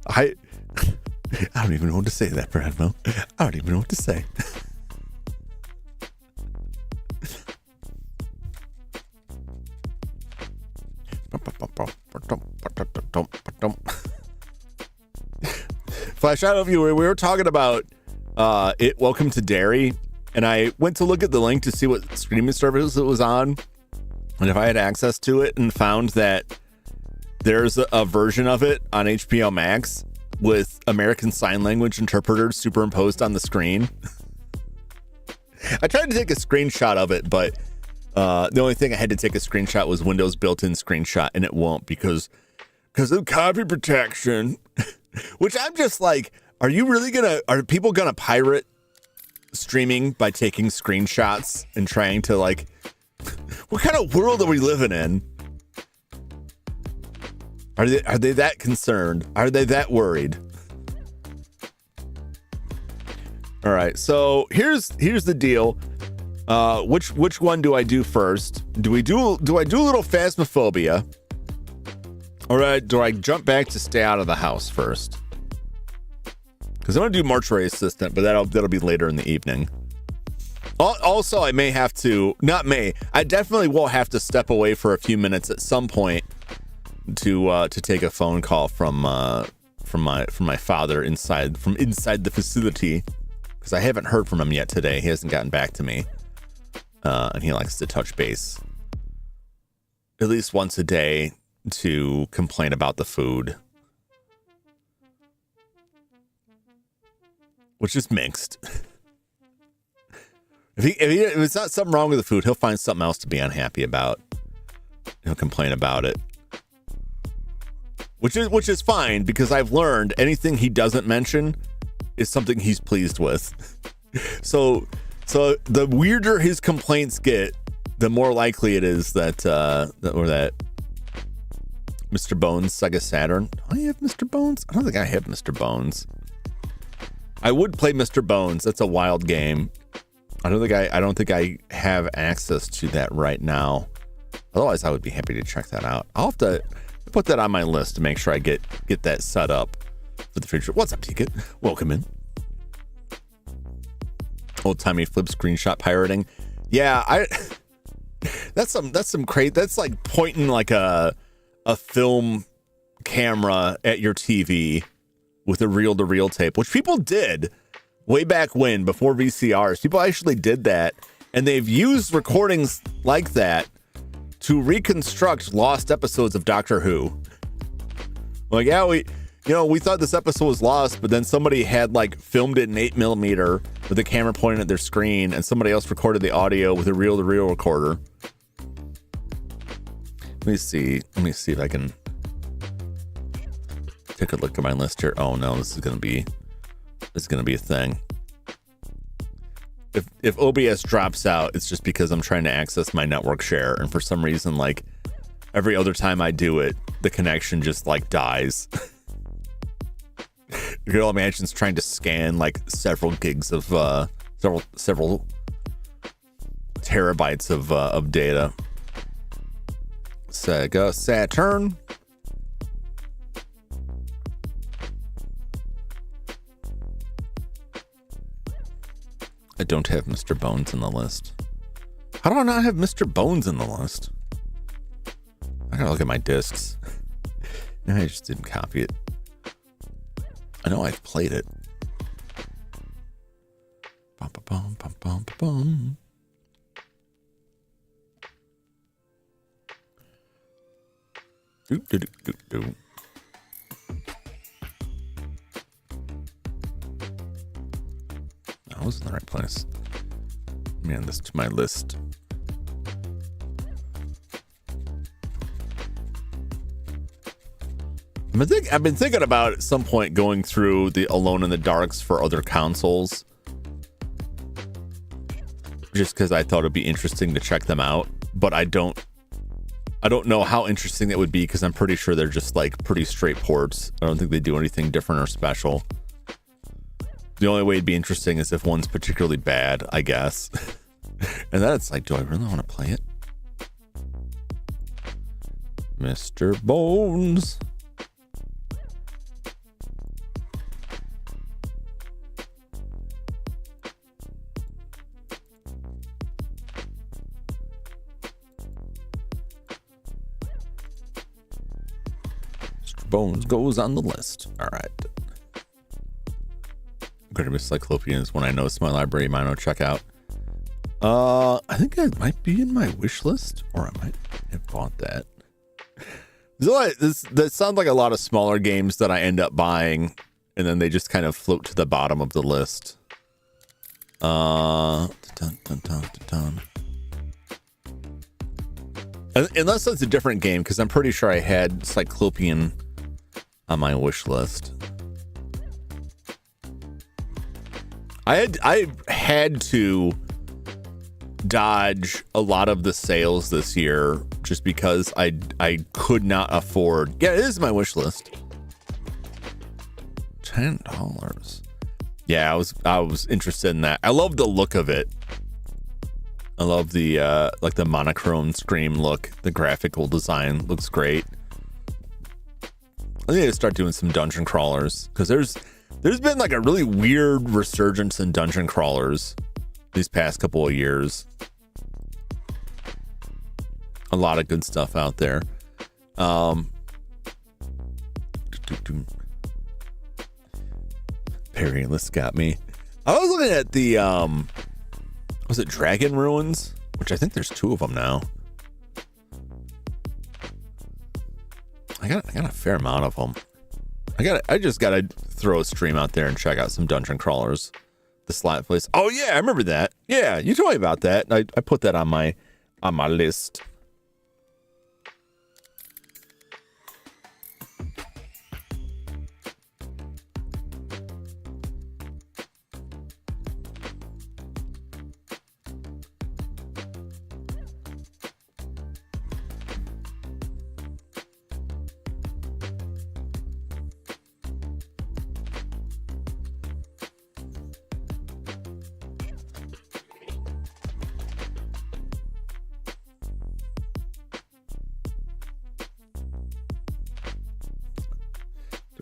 I don't even know what to say to that, Bradmo. I don't even know what to say. Flash, I don't know if you were, we were talking about Welcome to Dairy, and I went to look at the link to see what streaming service it was on, and if I had access to it, and found that there's a version of it on HBO Max with American Sign Language interpreters superimposed on the screen. I tried to take a screenshot of it, but the only thing I had to take a screenshot was Windows built-in screenshot, and it won't because of copy protection. Which I'm just like, are people gonna pirate streaming by taking screenshots and trying to like, what kind of world are we living in? Are they that concerned? Are they that worried? All right, so here's the deal. Which one do I do first? Do I do a little Phasmophobia? Or do I jump back to stay out of the house first? Because I'm gonna do Mortuary Assistant, but that'll be later in the evening. Also, I may have to, I definitely will have to step away for a few minutes at some point to take a phone call from my father inside the facility, because I haven't heard from him yet today. He hasn't gotten back to me, and he likes to touch base at least once a day to complain about the food, which is mixed. If it's not something wrong with the food, he'll find something else to be unhappy about. He'll complain about it. Which is fine, because I've learned anything he doesn't mention is something he's pleased with. So the weirder his complaints get, the more likely it is that Mr. Bones Sega Saturn. Do I have Mr. Bones? I don't think I have Mr. Bones. I would play Mr. Bones. That's a wild game. I don't think I have access to that right now. Otherwise, I would be happy to check that out. I'll have to put that on my list to make sure I get that set up for the future. What's up, Ticket? Welcome in. Old timey flip screenshot pirating. Yeah, that's some crazy. That's like pointing like a film camera at your TV with a reel-to-reel tape, which people did way back when, before VCRs. People actually did that, and they've used recordings like that to reconstruct lost episodes of Doctor Who. Like, yeah, we thought this episode was lost, but then somebody had like filmed it in 8mm with the camera pointing at their screen, and somebody else recorded the audio with a reel-to-reel recorder. Let me see if I can take a look at my list here. Oh no, this is gonna be a thing. If OBS drops out, it's just because I'm trying to access my network share, and for some reason, like every other time I do it, the connection just like dies. You can all imagine it's trying to scan like several gigs of several terabytes of data. Sega Saturn. don't have Mr. Bones in the list. How do I not have Mr. Bones in the list? I gotta look at my discs. No, I just didn't copy it. I know I've played it. Bum, bum, bum, bum, bum, bum. Do, do, do, do, do. I was in the right place. Man, this to my list. I've been thinking about at some point going through the Alone in the Darks for other consoles. Just because I thought it'd be interesting to check them out. But I don't know how interesting it would be because I'm pretty sure they're just like pretty straight ports. I don't think they do anything different or special. The only way it'd be interesting is if one's particularly bad, I guess. And then it's like, do I really want to play it? Mr. Bones. Mr. Bones goes on the list. All right. Greater Cyclopean is one I know. It's my library. Might want to check out. I think it might be in my wish list, or I might have bought that. That sounds like a lot of smaller games that I end up buying, and then they just kind of float to the bottom of the list. Unless that's a different game, because I'm pretty sure I had Cyclopean on my wish list. I had to dodge a lot of the sales this year just because I could not afford. Yeah, it is my wish list. $10. Yeah, I was interested in that. I love the look of it. I love the like the monochrome screen look. The graphical design looks great. I need to start doing some dungeon crawlers because there's been like a really weird resurgence in dungeon crawlers these past couple of years. A lot of good stuff out there. Perry List got me. I was looking at the was it Dragon Ruins, which I think there's 2 of them now. I got a fair amount of them. I just gotta throw a stream out there and check out some dungeon crawlers. The slot place. Oh yeah, I remember that. Yeah, you told me about that. I put that on my list.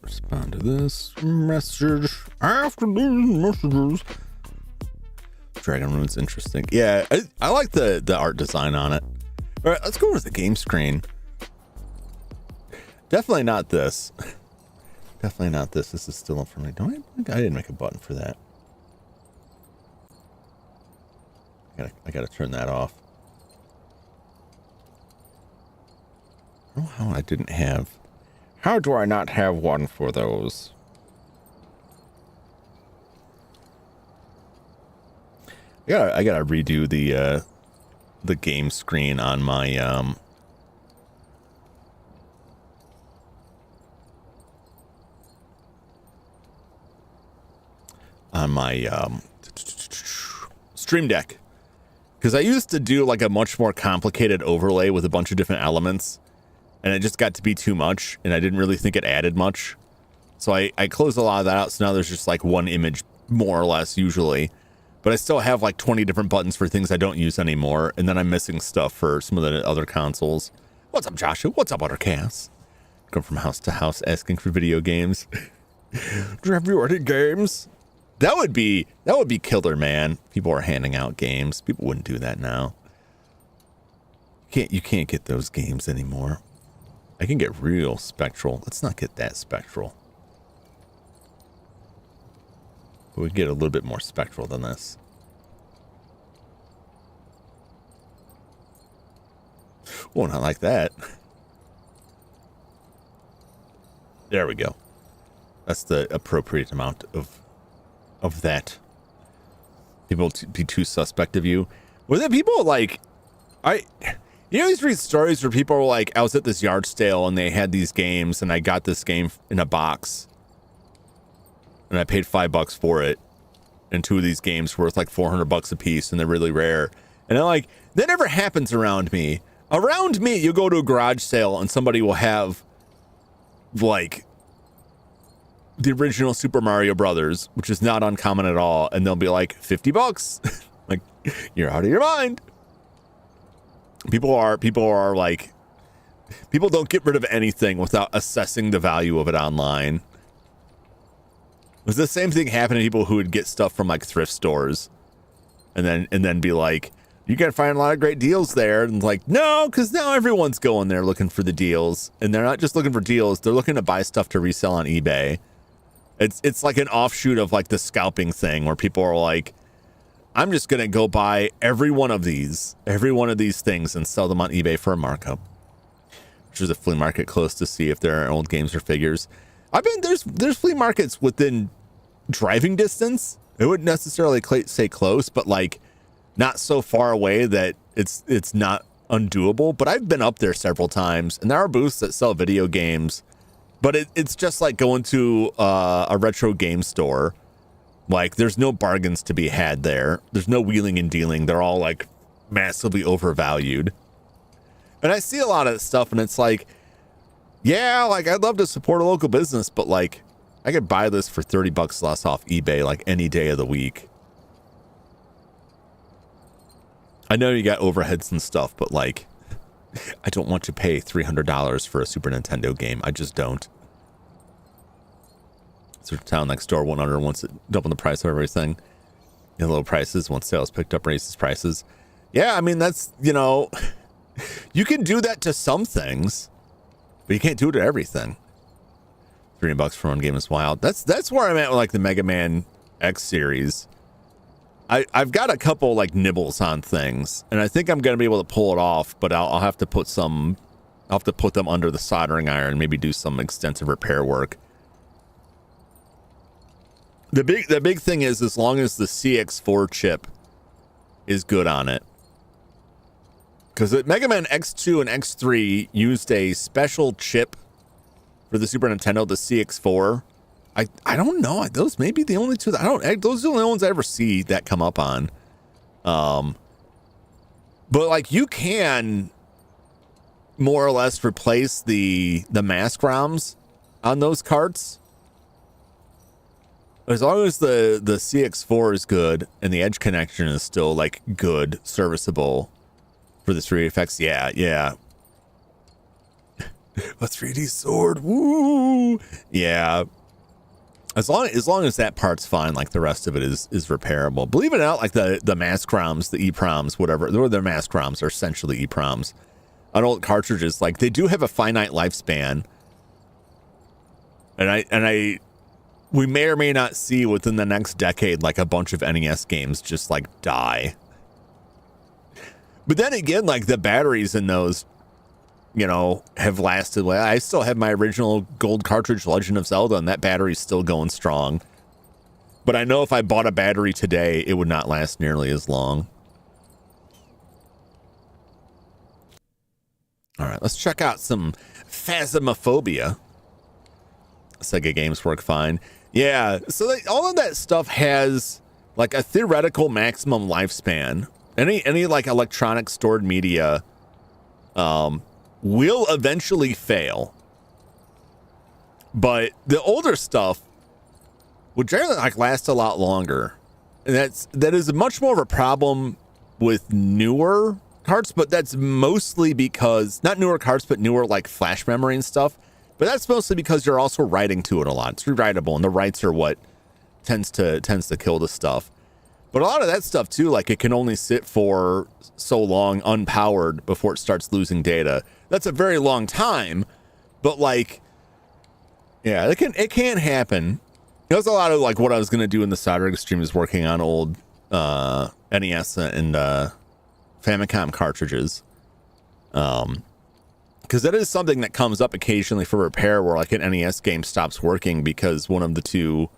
Respond to this message after these messages. Dragon Rune's interesting. Yeah, I like the art design on it. All right, let's go with the game screen. Definitely not this. Definitely not this. This is still up for me. I didn't make a button for that. I gotta turn that off. I don't know how I didn't have. How do I not have one for those? I gotta redo the game screen on my Stream Deck, because I used to do like a much more complicated overlay with a bunch of different elements. And it just got to be too much, and I didn't really think it added much. So I closed a lot of that out, so now there's just like one image, more or less, usually. But I still have like 20 different buttons for things I don't use anymore, and then I'm missing stuff for some of the other consoles. What's up, Joshua? What's up, Buttercast? Going from house to house asking for video games. Do you have any games? That would be killer, man. People are handing out games. People wouldn't do that now. You can't get those games anymore. I can get real spectral. Let's not get that spectral. We can get a little bit more spectral than this. Oh, not like that. There we go. That's the appropriate amount of that. People be too suspect of you. Were there people like you know, these read stories where people were like, I was at this yard sale and they had these games and I got this game in a box and I paid $5 for it. And 2 of these games were worth like $400 a piece and they're really rare. And I'm like, that never happens around me. Around me, you go to a garage sale and somebody will have like the original Super Mario Brothers, which is not uncommon at all. And they'll be like $50. Like, you're out of your mind. People are like, people don't get rid of anything without assessing the value of it online. Was the same thing happening to people who would get stuff from like thrift stores and then be like, you can find a lot of great deals there. And like, no, because now everyone's going there looking for the deals. And they're not just looking for deals. They're looking to buy stuff to resell on eBay. It's like an offshoot of like the scalping thing where people are like, I'm just going to go buy every one of these things and sell them on eBay for a markup. Which is a flea market close to see if there are old games or figures. I've been, there's flea markets within driving distance. It wouldn't necessarily say close, but like not so far away that it's not undoable. But I've been up there several times and there are booths that sell video games, but it's just like going to a retro game store. Like, there's no bargains to be had there. There's no wheeling and dealing. They're all, like, massively overvalued. And I see a lot of that stuff, and it's like, yeah, like, I'd love to support a local business, but, like, I could buy this for $30 less off eBay, like, any day of the week. I know you got overheads and stuff, but, like, I don't want to pay $300 for a Super Nintendo game. I just don't. So town next door went under once it doubled the price of everything. You know, low prices once sales picked up, raises prices. Yeah, I mean, that's, you know, you can do that to some things, but you can't do it to everything. $3 for one game is wild. That's where I'm at with like the Mega Man X series. I've got a couple like nibbles on things, and I think I'm gonna be able to pull it off, but I'll have to put them under the soldering iron, maybe do some extensive repair work. The big thing is, as long as the CX4 chip is good on it, because Mega Man X2 and X3 used a special chip for the Super Nintendo, the CX4. I don't know. Those may be the only two. Those are the only ones I ever see that come up on. But like you can more or less replace the mask ROMs on those carts. As long as the CX4 is good and the edge connection is still like good, serviceable for the 3D effects, yeah. A 3D sword, woo! Yeah. As long as that part's fine, like the rest of it is repairable. Believe it or not, like the mask ROMs, the EEPROMs, whatever, their mask ROMs are essentially EEPROMs. On old cartridges, like they do have a finite lifespan. And we may or may not see within the next decade, like a bunch of NES games just like die. But then again, like the batteries in those, you know, have lasted. I still have my original gold cartridge Legend of Zelda, and that battery's still going strong. But I know if I bought a battery today, it would not last nearly as long. All right, let's check out some Phasmophobia. Sega games work fine. Yeah, so all of that stuff has like a theoretical maximum lifespan. Any like electronic stored media will eventually fail. But the older stuff would generally like last a lot longer. And that is much more of a problem with newer carts, but that's mostly because, not newer carts, but newer like flash memory and stuff. But that's mostly because you're also writing to it a lot. It's rewritable, and the writes are what tends to kill the stuff. But a lot of that stuff too, like it can only sit for so long unpowered before it starts losing data. That's a very long time, but like, yeah, it can happen. It was a lot of like what I was gonna do in the soldering stream is working on old NES and Famicom cartridges, because that is something that comes up occasionally for repair, where like an NES game stops working because one of the two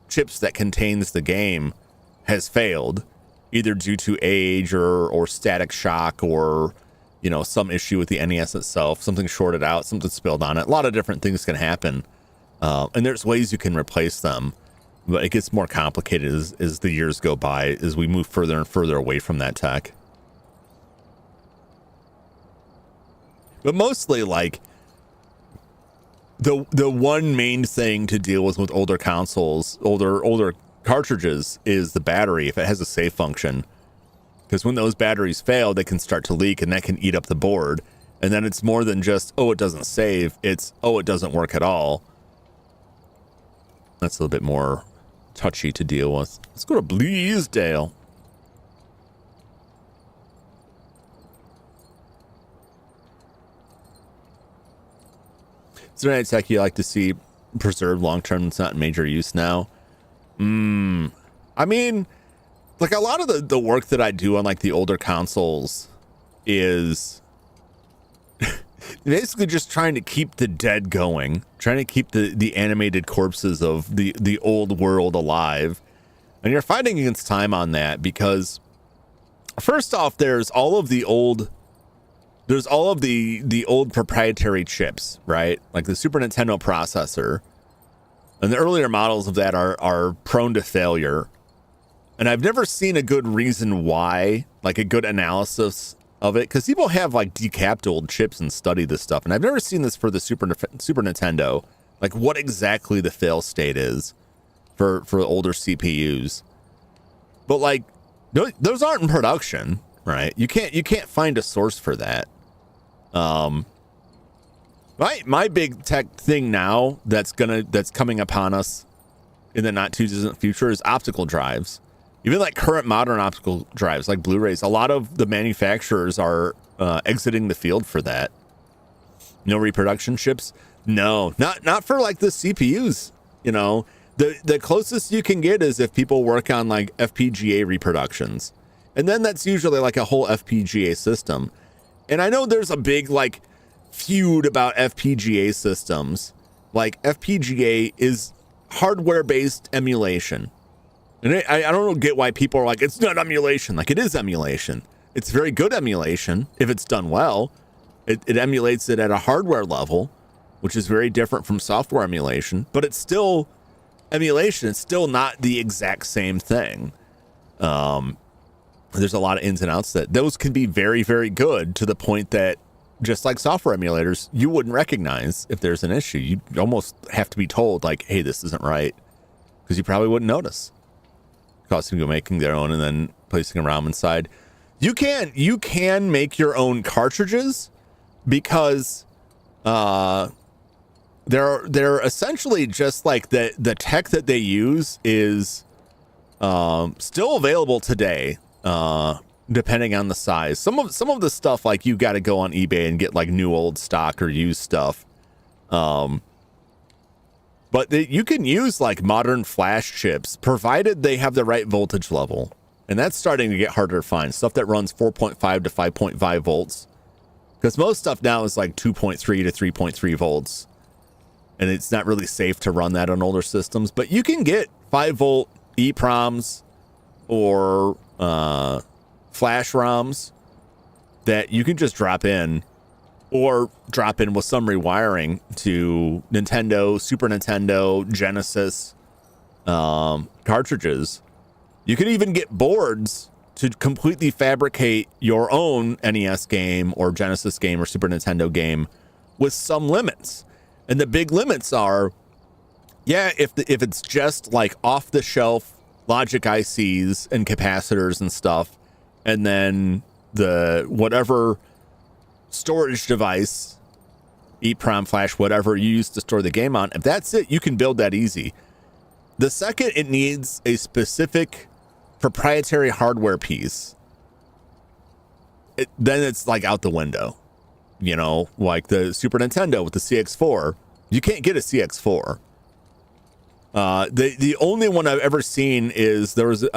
chips that contains the game has failed, either due to age or static shock, or you know, some issue with the NES itself, something shorted out, something spilled on it. A lot of different things can happen, and there's ways you can replace them, but it gets more complicated as the years go by, as we move further and further away from that tech. But mostly, like, the one main thing to deal with older consoles, older cartridges, is the battery, if it has a save function. Because when those batteries fail, they can start to leak, and that can eat up the board. And then it's more than just, oh, it doesn't save. It's, oh, it doesn't work at all. That's a little bit more touchy to deal with. Let's go to Bleasdale. Is there any tech you like to see preserved long-term that's not in major use now? I mean, like a lot of the work that I do on like the older consoles is basically just trying to keep the dead going, trying to keep the animated corpses of the old world alive. And you're fighting against time on that, because first off, there's all of the old proprietary chips, right? Like the Super Nintendo processor. And the earlier models of that are prone to failure. And I've never seen a good reason why, like a good analysis of it, because people have like decapped old chips and study this stuff. And I've never seen this for the Super Nintendo, like what exactly the fail state is for older CPUs. But like, those aren't in production, right? You can't find a source for that. My big tech thing now that's coming upon us in the not too distant future is optical drives. Even like current modern optical drives, like Blu-rays, a lot of the manufacturers are exiting the field for that. No reproduction chips. No, not for like the CPUs. You know, the closest you can get is if people work on like FPGA reproductions, and then that's usually like a whole FPGA system. And I know there's a big like feud about FPGA systems. Like FPGA is hardware-based emulation. And I don't get why people are like, it's not emulation. Like, it is emulation. It's very good emulation if it's done well. It emulates it at a hardware level, which is very different from software emulation. But it's still emulation. It's still not the exact same thing. There's a lot of ins and outs that those can be very, very good, to the point that, just like software emulators, you wouldn't recognize if there's an issue. You almost have to be told, like, hey, this isn't right, because you probably wouldn't notice. Cost people making their own and then placing a ROM inside. You can make your own cartridges, because they're essentially just like the tech that they use is still available today, depending on the size. Some of the stuff, like, you got to go on eBay and get like new old stock or used stuff. But you can use like modern flash chips, provided they have the right voltage level. And that's starting to get harder to find. Stuff that runs 4.5 to 5.5 volts. Because most stuff now is like 2.3 to 3.3 volts. And it's not really safe to run that on older systems. But you can get 5-volt EEPROMs or flash ROMs that you can just drop in. Or drop in with some rewiring to Nintendo, Super Nintendo, Genesis cartridges. You can even get boards to completely fabricate your own NES game or Genesis game or Super Nintendo game, with some limits. And the big limits are, yeah, if it's just like off the shelf logic ICs and capacitors and stuff, and then the whatever storage device, EEPROM, flash, whatever you use to store the game on, if that's it, you can build that easy. The second it needs a specific proprietary hardware piece, then it's like out the window. You know, like the Super Nintendo with the CX4. You can't get a CX4. The only one I've ever seen is there was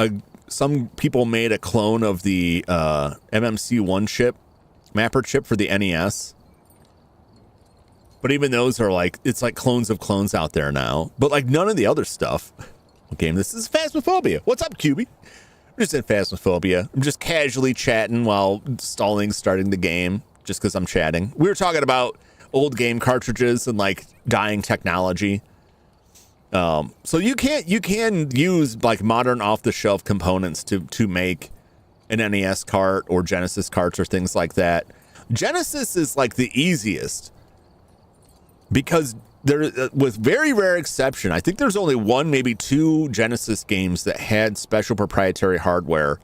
some people made a clone of the MMC1 chip, mapper chip for the NES. But even those are like, it's like clones of clones out there now. But like none of the other stuff. What game? This is Phasmophobia. What's up, QB? I'm just in Phasmophobia. I'm just casually chatting while starting the game, just because I'm chatting. We were talking about old game cartridges and like dying technology. So you can use like modern off-the-shelf components to make an NES cart or Genesis carts or things like that. Genesis is like the easiest because there, with very rare exception, I think there's only one, maybe two Genesis games that had special proprietary hardware.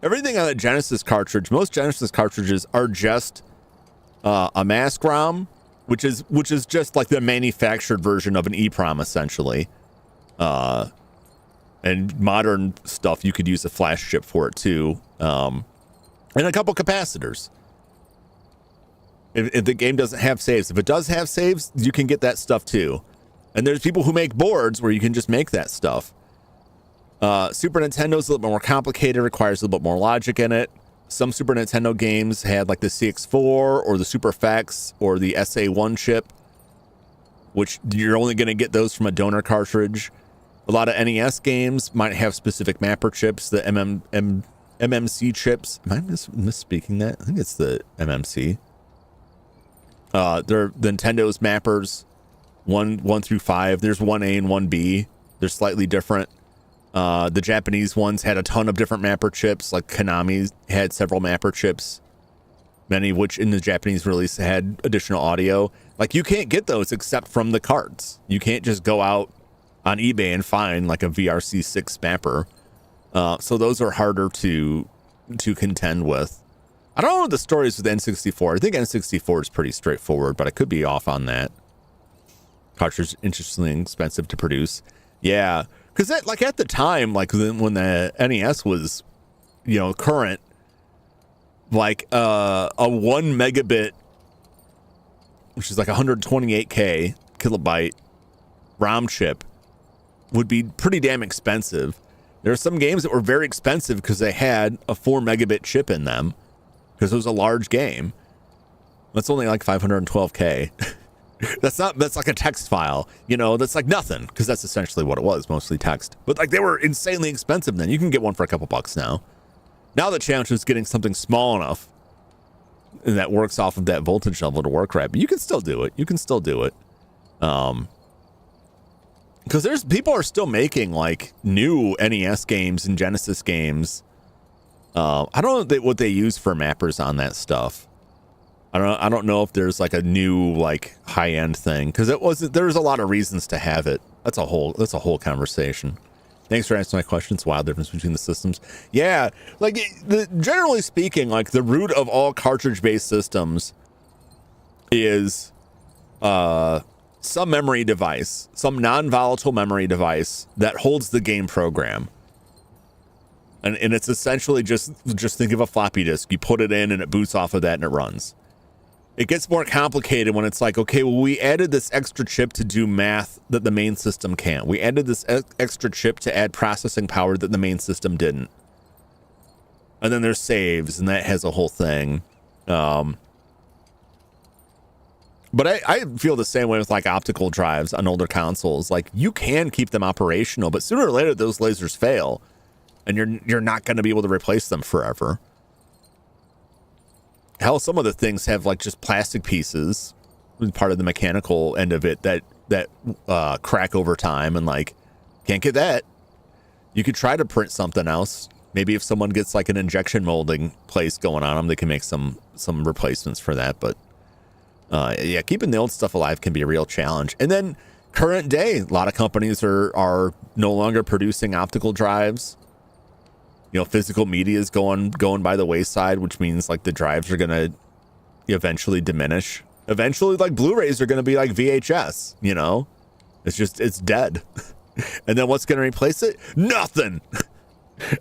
Everything on a Genesis cartridge, most Genesis cartridges are just a mask ROM, which is just like the manufactured version of an EEPROM essentially. And modern stuff, you could use a flash chip for it too. And a couple capacitors. If the game doesn't have saves. If it does have saves, you can get that stuff too. And there's people who make boards where you can just make that stuff. Super Nintendo's a little bit more complicated, requires a little bit more logic in it. Some Super Nintendo games had like the CX4 or the Super FX or the SA1 chip, which you're only going to get those from a donor cartridge. A lot of NES games might have specific mapper chips, the MMC chips. Am I misspeaking that? I think it's the MMC. They're Nintendo's mappers, 1 through 5. There's 1A and 1B. They're slightly different. The Japanese ones had a ton of different mapper chips, like Konami had several mapper chips, many of which in the Japanese release had additional audio. Like you can't get those except from the carts. You can't just go out on eBay and find like a VRC6 mapper. So those are harder to contend with. I don't know what the story is with N64. I think N64 is pretty straightforward, but I could be off on that. Cartridge interestingly expensive to produce. Yeah. Because like at the time, like when the NES was, you know, current, like a 1 megabit, which is like 128K kilobyte ROM chip would be pretty damn expensive. There are some games that were very expensive because they had a 4 megabit chip in them because it was a large game. That's only like 512K. That's like a text file, you know, that's like nothing because that's essentially what it was, mostly text. But like they were insanely expensive then. You can get one for a couple bucks now. Now the challenge is getting something small enough and that works off of that voltage level to work right. But you can still do it. Because there's people are still making like new NES games and Genesis games. I don't know what they use for mappers on that stuff. I don't know if there's like a new like high end thing because there's a lot of reasons to have it. That's a whole conversation. Thanks for answering my questions. Wild difference between the systems. Yeah, like generally speaking, like the root of all cartridge based systems is some memory device, some non-volatile memory device that holds the game program. And it's essentially just think of a floppy disk. You put it in and it boots off of that and it runs. It gets more complicated when it's like, okay, well, we added this extra chip to do math that the main system can't. We added this extra chip to add processing power that the main system didn't. And then there's saves, and that has a whole thing. But I feel the same way with like optical drives on older consoles. Like you can keep them operational, but sooner or later those lasers fail, and you're not going to be able to replace them forever. Hell, some of the things have like just plastic pieces, part of the mechanical end of it that crack over time, and like can't get that. You could try to print something else. Maybe if someone gets like an injection molding place going on them, they can make some replacements for that. But yeah, keeping the old stuff alive can be a real challenge. And then current day, a lot of companies are no longer producing optical drives. You know, physical media is going by the wayside, which means like the drives are going to eventually diminish. Eventually, like Blu-rays are going to be like VHS, you know? It's dead. And then what's going to replace it? Nothing.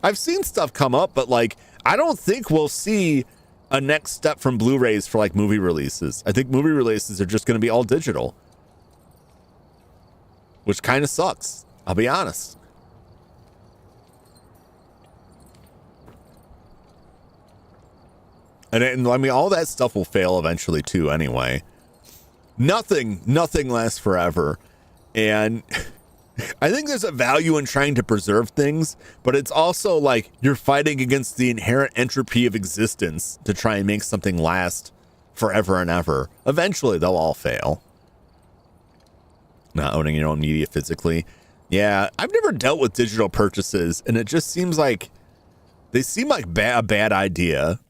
I've seen stuff come up, but like, I don't think we'll see a next step from Blu-rays for like movie releases. I think movie releases are just going to be all digital, which kind of sucks. I'll be honest. And I mean, all that stuff will fail eventually too anyway. Nothing lasts forever. And I think there's a value in trying to preserve things, but it's also like you're fighting against the inherent entropy of existence to try and make something last forever and ever. Eventually, they'll all fail. Not owning your own media physically. Yeah, I've never dealt with digital purchases, and it just seems like they seem like a bad idea.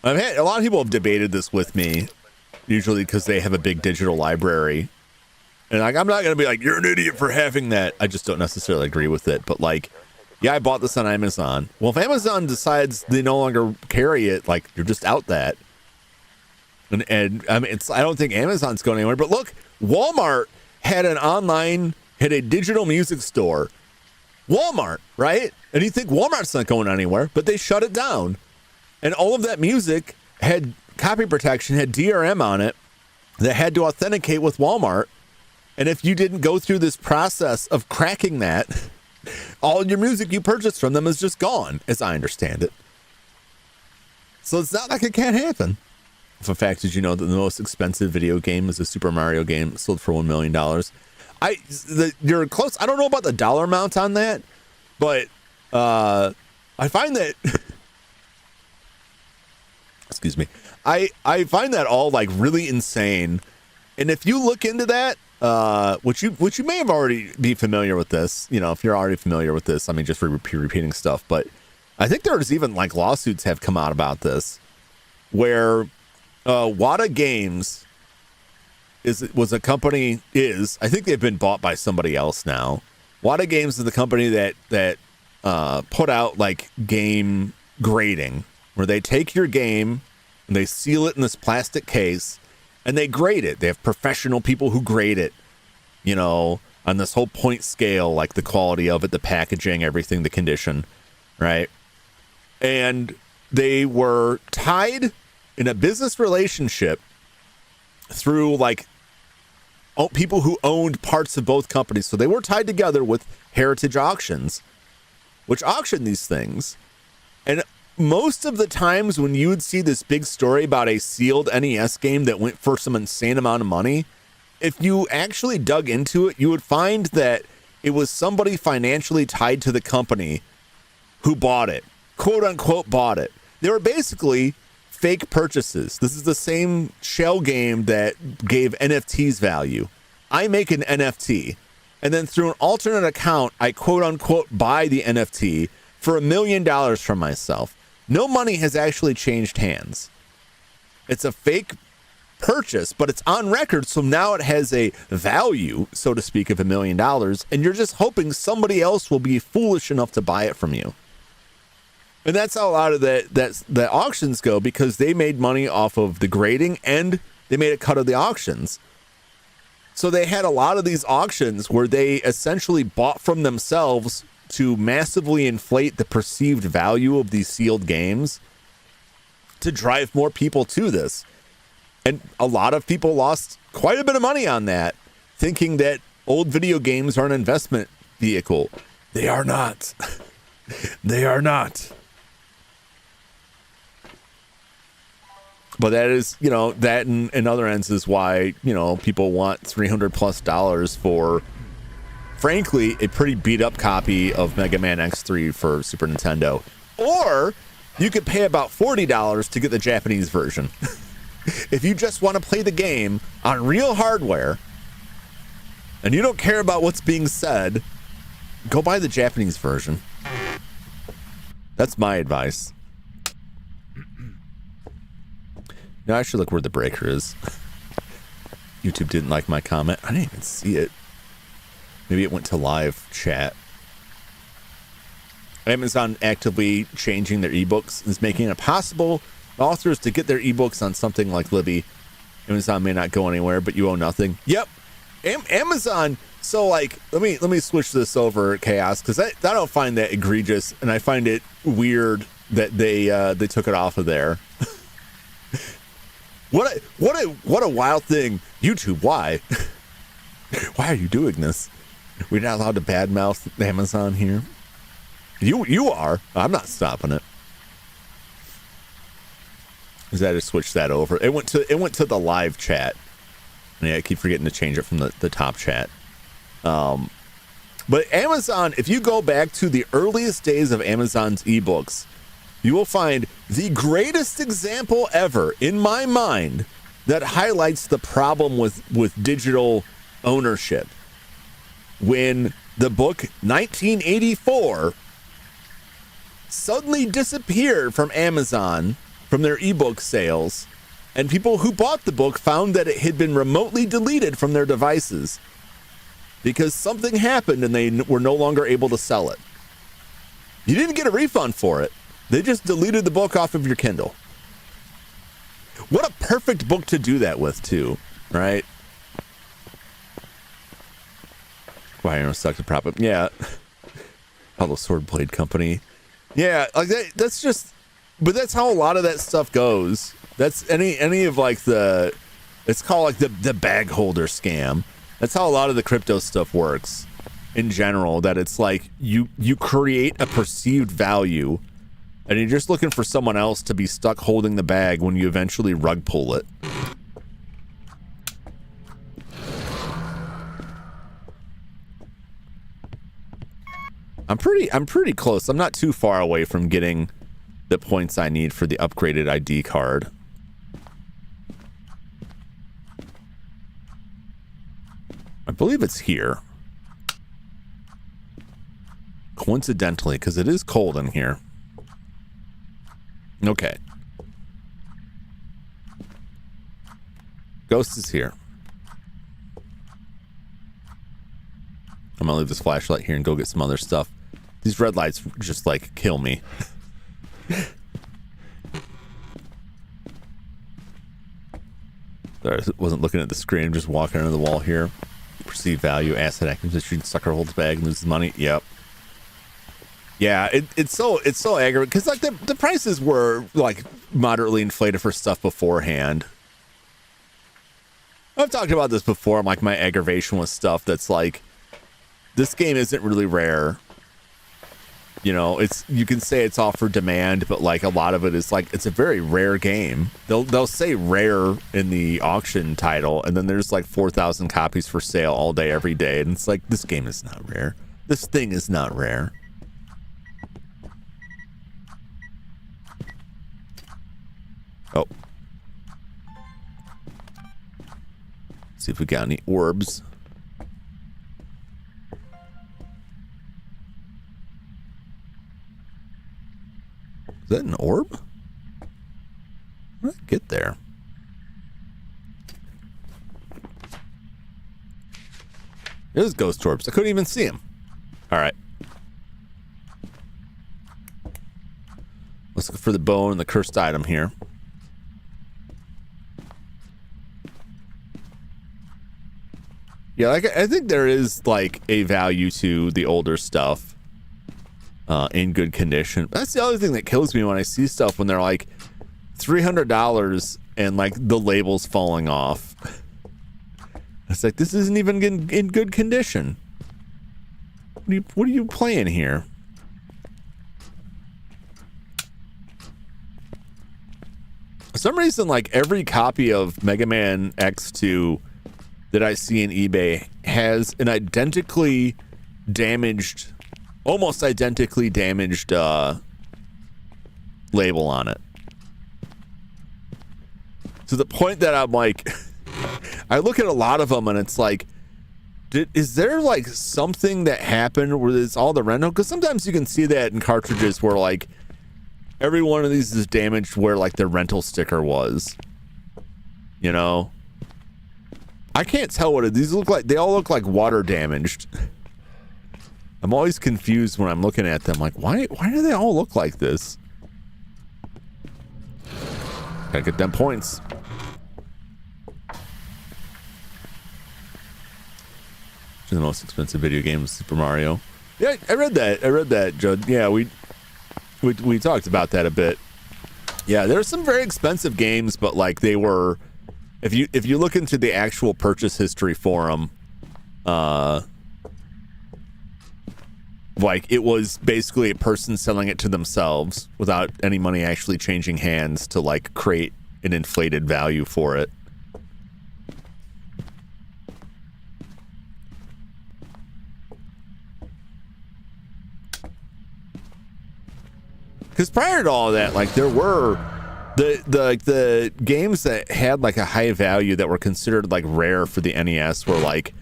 I've had a lot of people have debated this with me, usually because they have a big digital library. And like, I'm not going to be like, you're an idiot for having that. I just don't necessarily agree with it. But like, yeah, I bought this on Amazon. Well, if Amazon decides they no longer carry it, like, you're just out that. And I mean, I don't think Amazon's going anywhere. But look, Walmart had a digital music store. Walmart, right? And you think Walmart's not going anywhere, but they shut it down. And all of that music had copy protection, had DRM on it that had to authenticate with Walmart. And if you didn't go through this process of cracking that, all your music you purchased from them is just gone, as I understand it. So it's not like it can't happen. In fact, did you know that the most expensive video game is a Super Mario game sold for $1 million? You're close. I don't know about the dollar amount on that, but I find that... Excuse me. I find that all like really insane. And if you look into that, which you may have already be familiar with this, you know, if you're already familiar with this, I mean, just repeating stuff, but I think there's even like lawsuits have come out about this where Wata Games I think they've been bought by somebody else now. Wata Games is the company that put out like game grading, where they take your game and they seal it in this plastic case and they grade it. They have professional people who grade it, you know, on this whole point scale, like the quality of it, the packaging, everything, the condition, right? And they were tied in a business relationship through like people who owned parts of both companies. So they were tied together with Heritage Auctions, which auctioned these things. And most of the times when you would see this big story about a sealed NES game that went for some insane amount of money, if you actually dug into it, you would find that it was somebody financially tied to the company who bought it, quote unquote bought it. They were basically fake purchases. This is the same shell game that gave NFTs value. I make an NFT, and then through an alternate account, I quote unquote buy the NFT for $1 million from myself. No money has actually changed hands. It's a fake purchase, but it's on record, so now it has a value, so to speak, of $1 million, and you're just hoping somebody else will be foolish enough to buy it from you. And that's how a lot of the auctions go, because they made money off of the grading and they made a cut of the auctions. So they had a lot of these auctions where they essentially bought from themselves to massively inflate the perceived value of these sealed games to drive more people to this. And a lot of people lost quite a bit of money on that, thinking that old video games are an investment vehicle. They are not. They are not. But that is, you know, that and other ends is why, you know, people want $300+ for, frankly, a pretty beat up copy of Mega Man X3 for Super Nintendo. Or you could pay about $40 to get the Japanese version. If you just want to play the game on real hardware and you don't care about what's being said, go buy the Japanese version. That's my advice. Now I should look where the breaker is. YouTube didn't like my comment. I didn't even see it. Maybe it went to live chat. Amazon actively changing their ebooks is making it possible for authors to get their ebooks on something like Libby. Amazon may not go anywhere, but you owe nothing. Yep. Amazon So like, let me switch this over, Chaos, because I don't find that egregious, and I find it weird that they took it off of there. What a wild thing, YouTube. Why? Why are you doing this? We're not allowed to badmouth Amazon here. You are. I'm not stopping it. Is that to switch that over? It went to the live chat. Yeah, I keep forgetting to change it from the top chat. But Amazon, if you go back to the earliest days of Amazon's ebooks, you will find the greatest example ever in my mind that highlights the problem with digital ownership. When the book 1984 suddenly disappeared from Amazon, from their ebook sales, and people who bought the book found that it had been remotely deleted from their devices because something happened and they were no longer able to sell it. You didn't get a refund for it. They just deleted the book off of your Kindle. What a perfect book to do that with, too, right? Why are you stuck to prop up? Yeah. Hollow Sword Blade Company. Yeah, like that's just, but that's how a lot of that stuff goes. That's any of like it's called like the bag holder scam. That's how a lot of the crypto stuff works in general, that it's like you create a perceived value and you're just looking for someone else to be stuck holding the bag when you eventually rug pull it. I'm pretty close. I'm not too far away from getting the points I need for the upgraded ID card. I believe it's here. Coincidentally, because it is cold in here. Okay. Ghost is here. I'm gonna leave this flashlight here and go get some other stuff. These red lights just like kill me. Sorry, I wasn't looking at the screen, just walking under the wall here. Perceived value, asset acquisition, sucker holds bag, loses money. Yep. Yeah, it's so aggravating because like the prices were like moderately inflated for stuff beforehand. I've talked about this before. Like my aggravation with stuff that's like, this game isn't really rare. You know, you can say it's all for demand, but like a lot of it is like, it's a very rare game. They'll say rare in the auction title, and then there's like 4,000 copies for sale all day, every day. And it's like, this game is not rare. This thing is not rare. Oh. See if we got any orbs. Is that an orb? How did I get there? There's ghost orbs. I couldn't even see him. All right. Let's look for the bone and the cursed item here. Yeah, like I think there is like a value to the older stuff. In good condition. That's the other thing that kills me when I see stuff when they're like $300 and like the label's falling off. It's like, this isn't even in good condition. What are you playing here? For some reason, like every copy of Mega Man X2 that I see in eBay has an almost identically damaged label on it. To the point that I'm like, I look at a lot of them and it's like, is there like something that happened where it's all the rental? Because sometimes you can see that in cartridges where like every one of these is damaged where like the rental sticker was. You know? I can't tell what these look like. They all look like water damaged. I'm always confused when I'm looking at them. Like, why do they all look like this? Gotta get them points. The most expensive video game was Super Mario. Yeah, I read that, Judd. Yeah, we talked about that a bit. Yeah, there's some very expensive games, but like they were, if you look into the actual purchase history for them, like it was basically a person selling it to themselves without any money actually changing hands to like create an inflated value for it. Because prior to all that, like there were the games that had like a high value that were considered like rare for the NES were like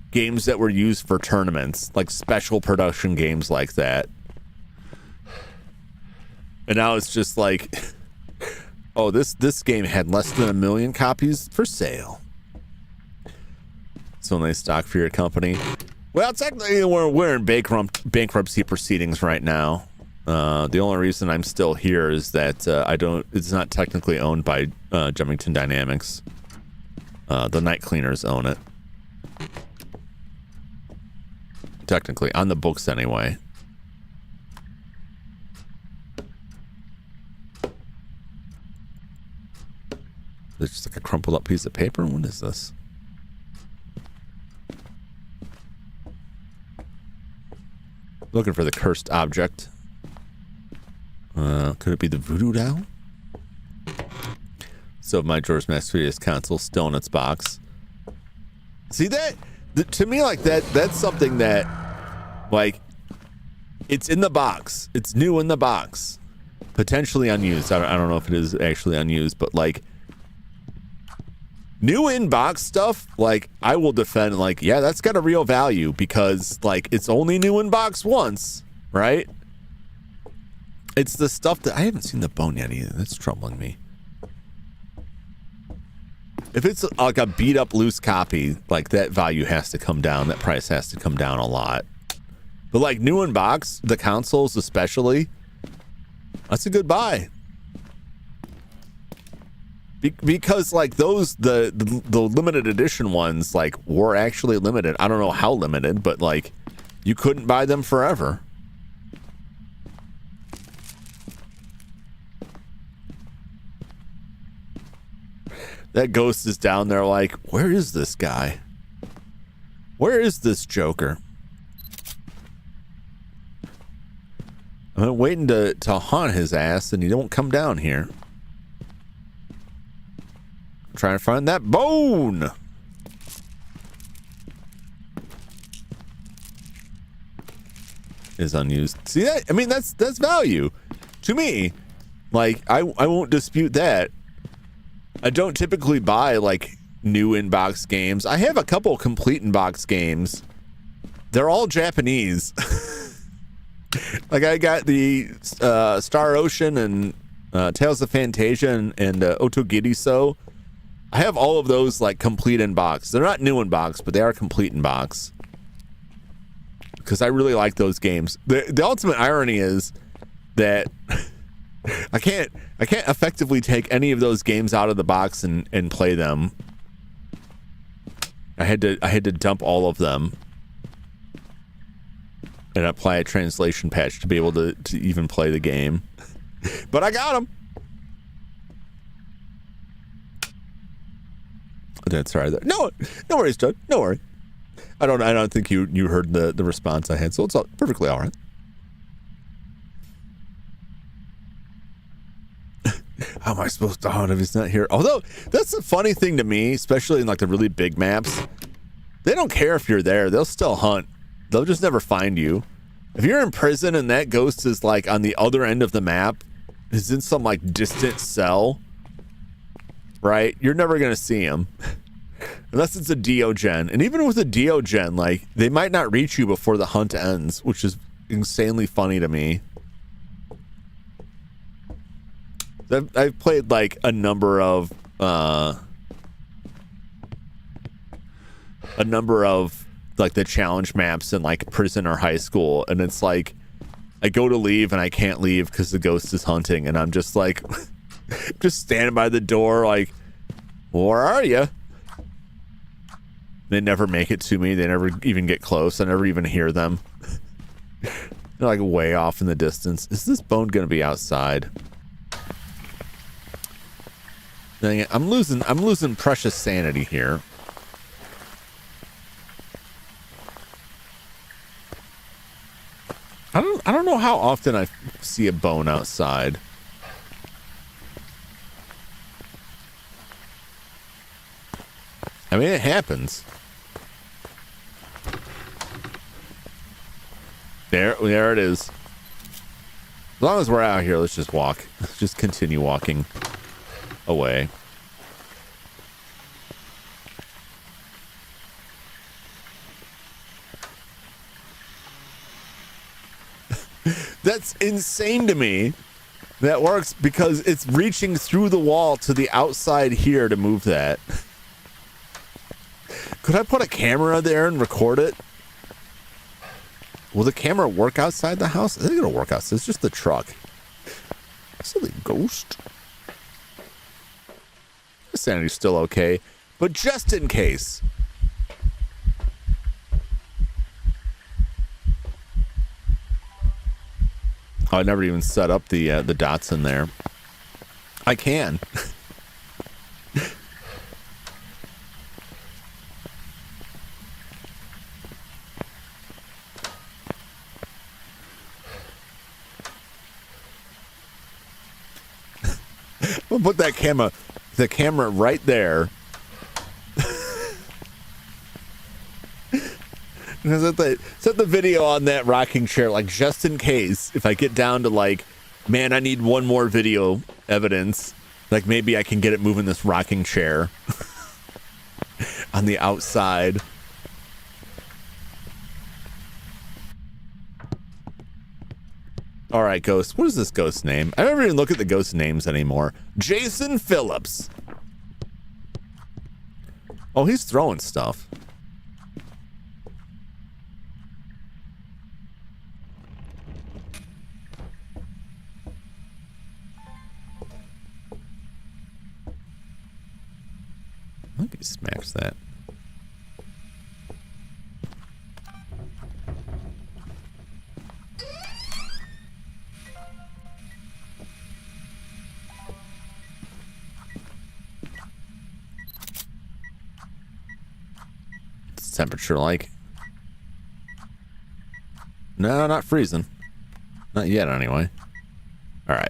games that were used for tournaments, like special production games like that. And now it's just like, oh, this game had less than 1 million copies for sale. So when they stock for your company, well, technically we're in bankruptcy proceedings right now. The only reason I'm still here is that it's not technically owned by Jumington Dynamics. The night cleaners own it. Technically, on the books anyway. It's just like a crumpled up piece of paper. What is this? Looking for the cursed object. Could it be the voodoo doll? So my George Master Studios console still in its box. See that? To me, like that's something that, like, it's in the box. It's new in the box. Potentially unused. I don't know if it is actually unused, but like new in box stuff, like I will defend, like, yeah, that's got a real value because like it's only new in box once, right? It's the stuff that I haven't seen the bone yet either. That's troubling me. If it's like a beat up loose copy, like that value has to come down. That price has to come down a lot. But like new in box, the consoles especially, that's a good buy. Because like those, the limited edition ones, like were actually limited. I don't know how limited, but like you couldn't buy them forever. That ghost is down there like, where is this guy? Where is this Joker? I'm waiting to haunt his ass and he don't come down here. I'm trying to find that bone. Is unused. See that? I mean, that's value. To me, like, I won't dispute that. I don't typically buy like new in-box games. I have a couple complete in-box games. They're all Japanese. Like I got the Star Ocean and Tales of Fantasia and Otogiriso. I have all of those like complete in-box. They're not new in-box, but they are complete in-box. Because I really like those games. The ultimate irony is that I can't effectively take any of those games out of the box and play them. I had to dump all of them and apply a translation patch to be able to even play the game. But I got them. That's right. No worries, Judd. No worry. I don't think you heard the response I had, so it's all perfectly all right. How am I supposed to hunt if he's not here? Although that's the funny thing to me, especially in like the really big maps. They don't care if you're there. They'll still hunt. They'll just never find you. If you're in prison and that ghost is like on the other end of the map, is in some like distant cell, right? You're never gonna see him. Unless it's a Diogen. And even with a Diogen, like they might not reach you before the hunt ends, which is insanely funny to me. I've played like a number of like the challenge maps in like prison or high school, and it's like I go to leave and I can't leave because the ghost is hunting, and I'm just like just standing by the door like, where are you? They never make it to me. They never even get close. I never even hear them. They're like way off in the distance. Is this bone gonna be outside? Dang it, I'm losing precious sanity here. I don't know how often I see a bone outside. I mean, it happens. There it is. As long as we're out here, let's just walk. Let's just continue walking away. That's insane to me. That works because it's reaching through the wall to the outside here to move that. Could I put a camera there and record it? Will the camera work outside the house? I think it'll work outside. It's just the truck. Silly ghost. The sanity's still okay, but just in case. Oh, I never even set up the dots in there. I can. We'll put that the camera right there. Set the video on that rocking chair, like, just in case, if I get down to, like, man, I need one more video evidence, like, maybe I can get it moving this rocking chair on the outside. All right, ghost. What is this ghost's name? I never even look at the ghost names anymore. Jason Phillips. Oh, he's throwing stuff. I think he smacks that. What's the temperature like? No, not freezing. Not yet, anyway. All right.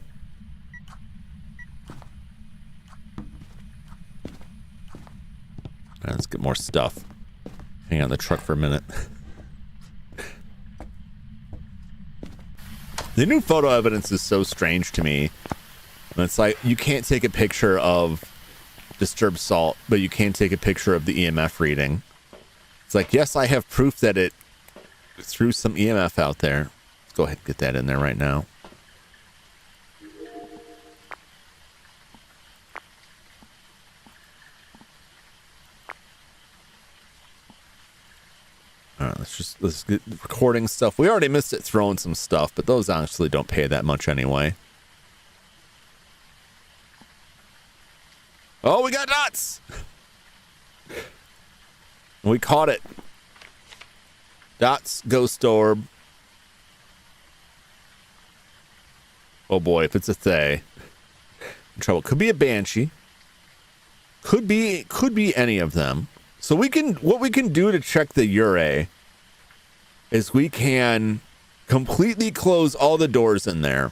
Let's get more stuff. Hang on the truck for a minute. The new photo evidence is so strange to me. It's like you can't take a picture of disturbed salt, but you can take a picture of the EMF reading. It's like, yes, I have proof that it threw some EMF out there. Let's go ahead and get that in there right now. All right, let's get recording stuff. We already missed it throwing some stuff, but those honestly don't pay that much anyway. Oh, we got dots! We caught it. Dots, ghost orb. Oh boy, if it's a Thay. In trouble. Could be a banshee. Could be any of them. So what we can do to check the Ure is we can completely close all the doors in there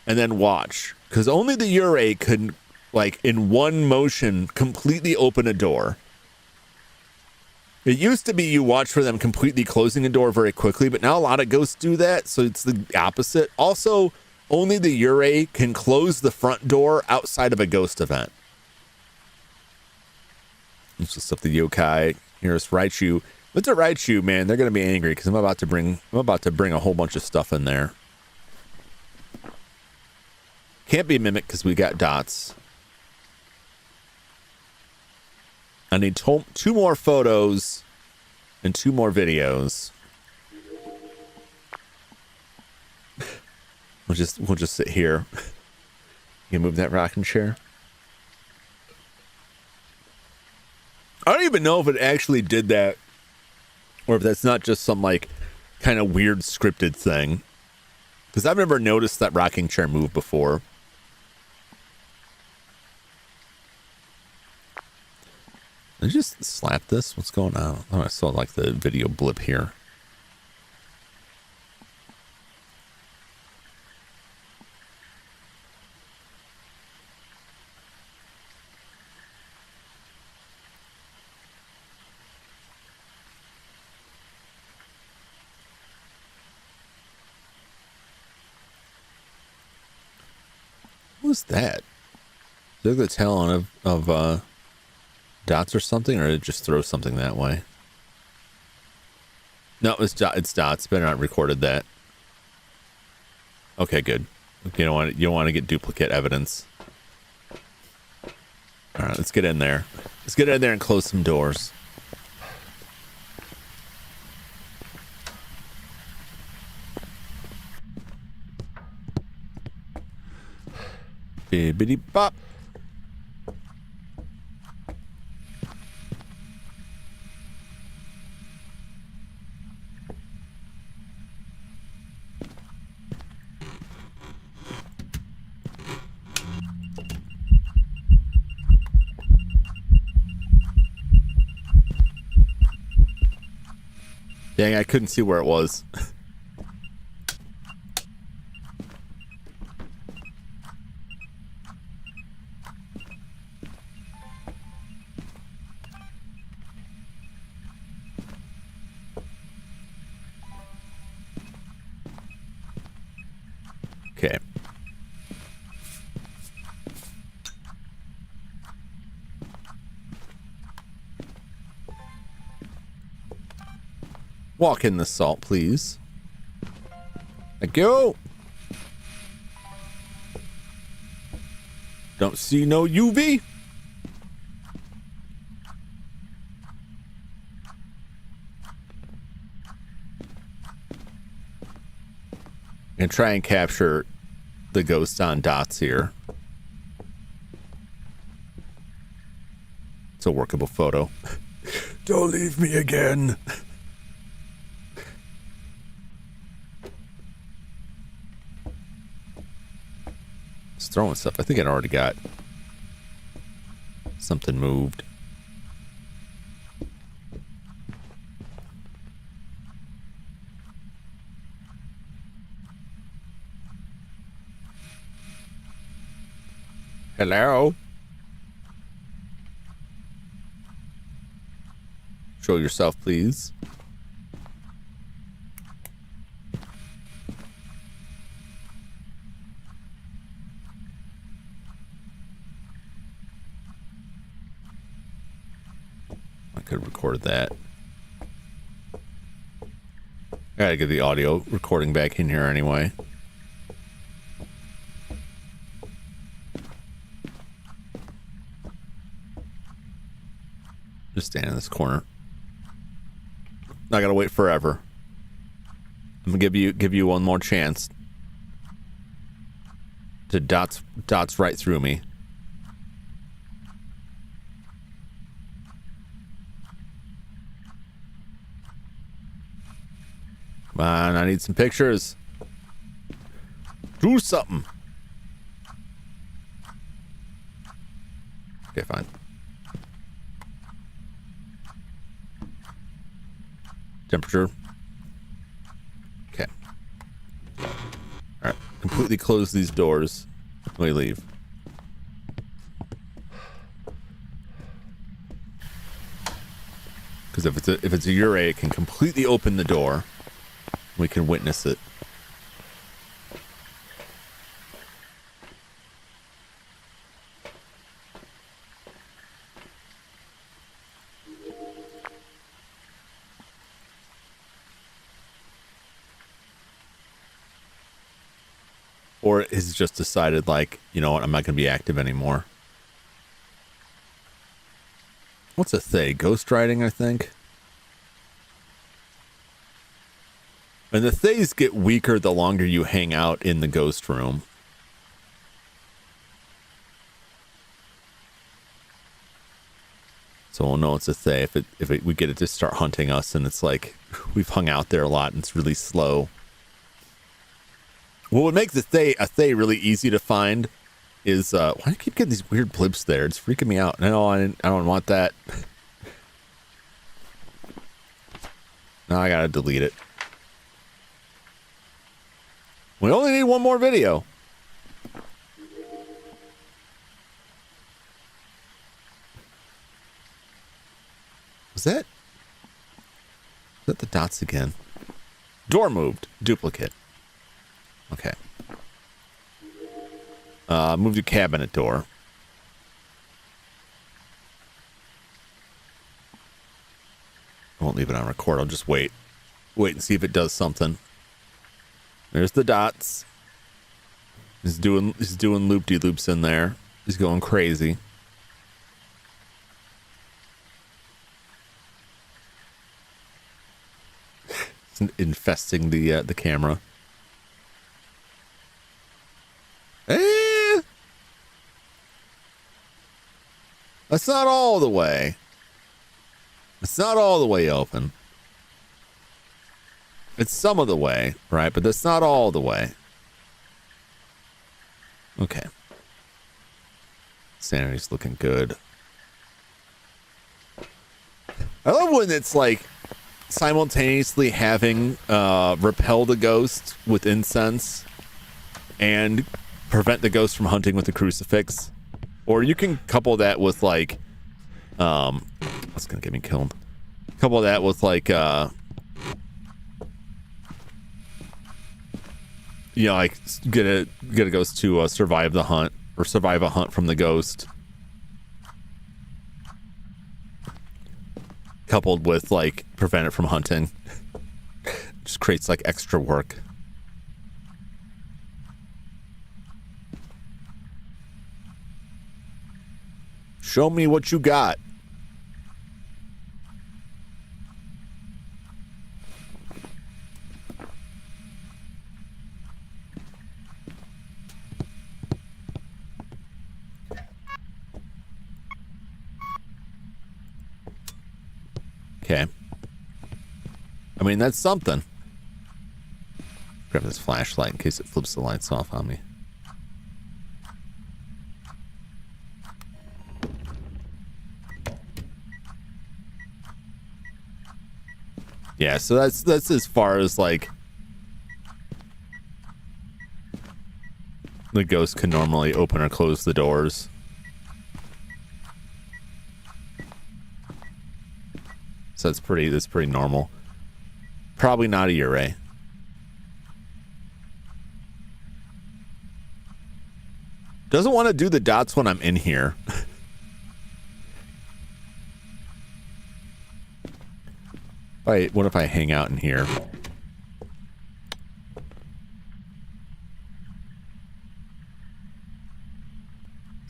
and then watch. Because only the Ure can, like, in one motion, completely open a door. It used to be you watch for them completely closing a door very quickly, but now a lot of ghosts do that, so it's the opposite. Also, only the Ure can close the front door outside of a ghost event. It's just stuff the yokai hear us Raichu. What's a Raichu, man? They're gonna be angry because I'm about to bring a whole bunch of stuff in there. Can't be mimic because we got dots. I need two more photos and 2 more videos. We'll just sit here. You can move that rocking chair. I don't even know if it actually did that, or if that's not just some like kind of weird scripted thing. Because I've never noticed that rocking chair move before. Did I just slap this? What's going on? Oh, I saw like the video blip here. What was that? Is that the tail end of dots or something, or did it just throw something that way? No, it's dots. Better not recorded that. Okay, good. You don't want to get duplicate evidence. All right, let's get in there. Let's get in there and close some doors. Bibbidi bop. Dang, I couldn't see where it was. Okay. Walk in the salt, please. Thank you. Don't see no UV. And try and capture the ghost on dots here. It's a workable photo. Don't leave me again. It's throwing stuff. I think it already got something moved. Hello? Show yourself, please. I could have recorded that. I gotta get the audio recording back in here anyway. Just stand in this corner. Not gotta wait forever. I'm gonna give you one more chance to dots right through me. Come on, I need some pictures. Do something. Okay, fine. Temperature. Okay. All right. Completely close these doors when we leave. Because if it's a Uray, it can completely open the door. We can witness it. Or has just decided, like, you know what, I'm not going to be active anymore. What's a Thay? Ghost riding, I think. And the Thays get weaker the longer you hang out in the ghost room. So we'll know it's a Thay if we get it to start hunting us, and it's like we've hung out there a lot and it's really slow. What would make a Thay really easy to find is why do I keep getting these weird blips there? It's freaking me out. No, I don't want that. No, I gotta delete it. We only need one more video. Was that the dots again? Door moved. Duplicate. Okay. Move your cabinet door. I won't leave it on record. I'll just wait. Wait and see if it does something. There's the dots. He's doing loop-de-loops in there. He's going crazy. It's infesting the camera. That's not all the way. It's not all the way open. It's some of the way, right? But that's not all the way. Okay. Sanity's looking good. I love when it's like simultaneously having repel the ghost with incense and prevent the ghost from hunting with the crucifix. Or you can couple that with like what's gonna get me killed? Couple that with like you know, like get a ghost to survive the hunt or survive a hunt from the ghost, coupled with like prevent it from hunting. Just creates like extra work. Show me what you got. Okay. I mean, that's something. Grab this flashlight in case it flips the lights off on me. Yeah, so that's as far as like the ghost can normally open or close the doors. So that's pretty normal. Probably not a Ure. Doesn't want to do the dots when I'm in here. What if I hang out in here?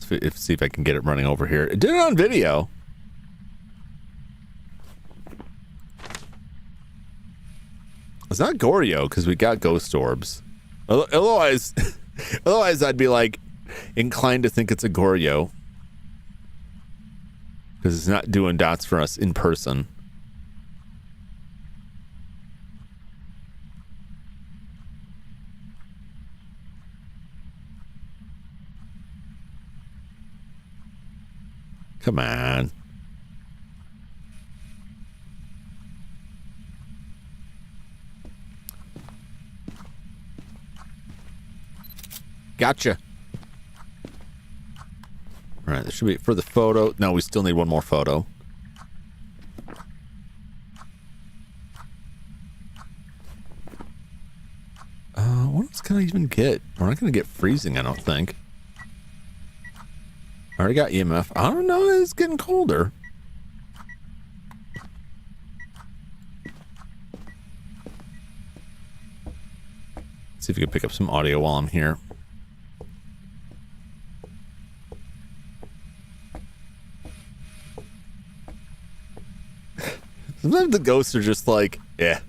Let's see if I can get it running over here. It did it on video. It's not Goryo because we got ghost orbs. Otherwise, I'd be like inclined to think it's a Goryo because it's not doing dots for us in person. Come on. Gotcha. All right, this should be for the photo. No, we still need one more photo. What else can I even get? We're not going to get freezing, I don't think. I already got EMF. I don't know. It's getting colder. See if we can pick up some audio while I'm here. Sometimes the ghosts are just like, yeah,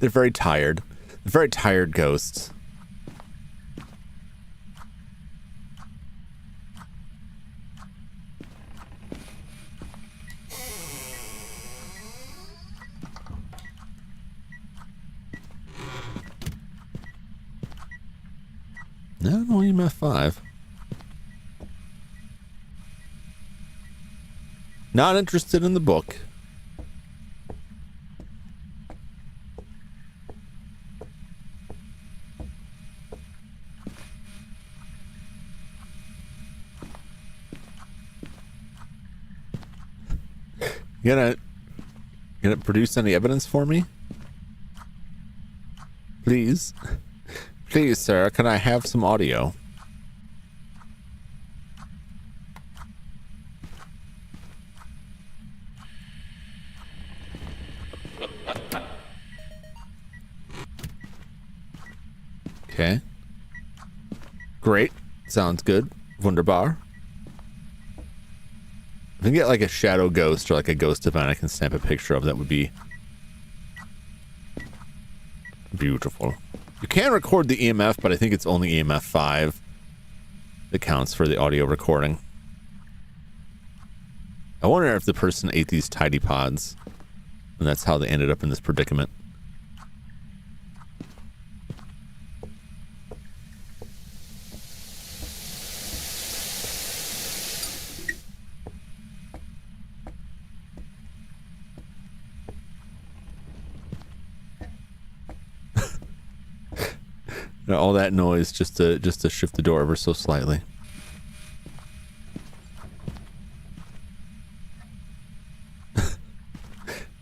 they're very tired. They're very tired ghosts. No, no EMF 5. Not interested in the book. You gonna produce any evidence for me? Please. Please, sir, can I have some audio? Okay. Great. Sounds good. Wunderbar. If I can get like a shadow ghost or like a ghost event I can snap a picture of, that would be beautiful. You can record the EMF, but I think it's only EMF 5 that counts for the audio recording. I wonder if the person ate these tidy pods and that's how they ended up in this predicament. All that noise just to shift the door ever so slightly.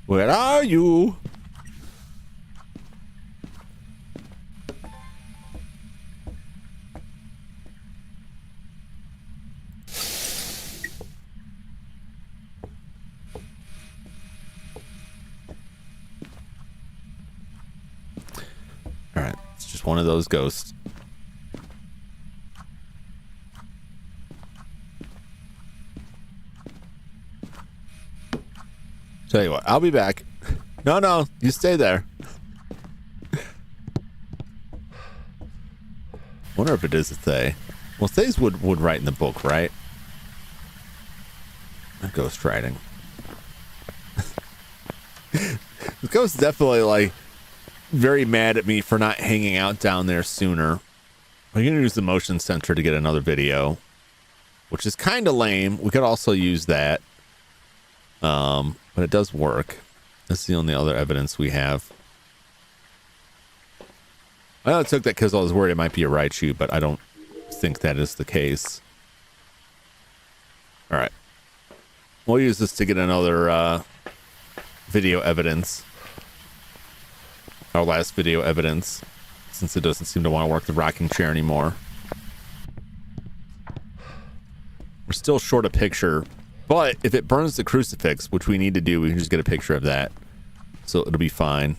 Where are you? All right, it's just one of those ghosts. Tell you what, I'll be back. No, you stay there. Wonder if it is a Thay. Well, Thays would write in the book, right? Ghost writing. The ghost definitely like very mad at me for not hanging out down there sooner. I'm gonna use the motion sensor to get another video, which is kind of lame. We could also use that, but it does work. That's the only other evidence we have. I know I took that because I was worried it might be a Raichu, but I don't think that is the case. All right, we'll use this to get another video evidence. Our last video evidence, since it doesn't seem to want to work the rocking chair anymore. We're still short a picture, but if it burns the crucifix, which we need to do, we can just get a picture of that. So it'll be fine.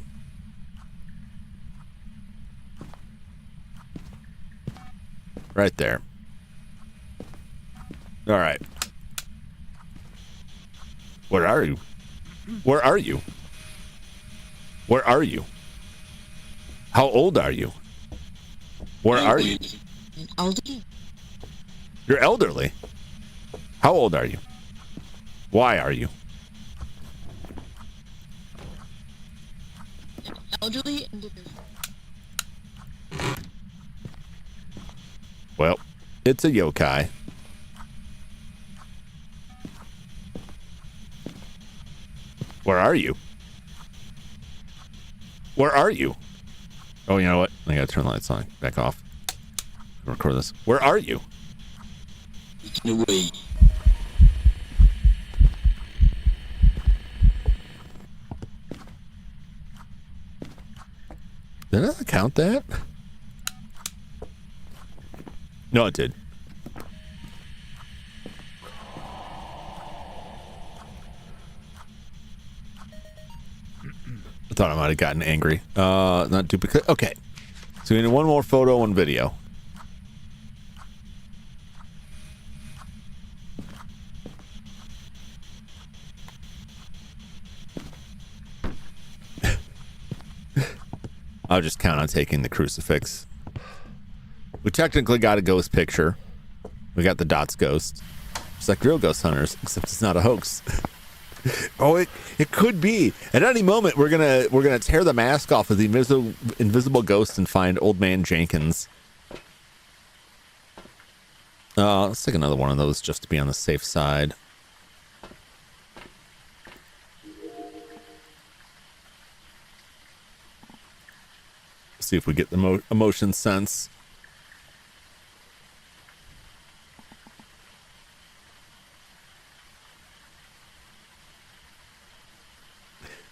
Right there. All right. Where are you? Where are you? Where are you? How old are you? Where are you? Elderly. You're elderly. How old are you? Why are you? Elderly individual. Well, it's a yokai. Where are you? Where are you? Oh, you know what? I gotta turn the lights on. Back off. Record this. Where are you? No way. Did I count that? No, it did. I thought I might have gotten angry. Not duplicate. Okay. So we need one more photo, one video. I'll just count on taking the crucifix. We technically got a ghost picture. We got the Dots ghost. It's like real ghost hunters, except it's not a hoax. Oh, it could be. At any moment, we're gonna tear the mask off of the invisible ghost and find Old Man Jenkins. Let's take another one of those just to be on the safe side. See if we get the emotion sense.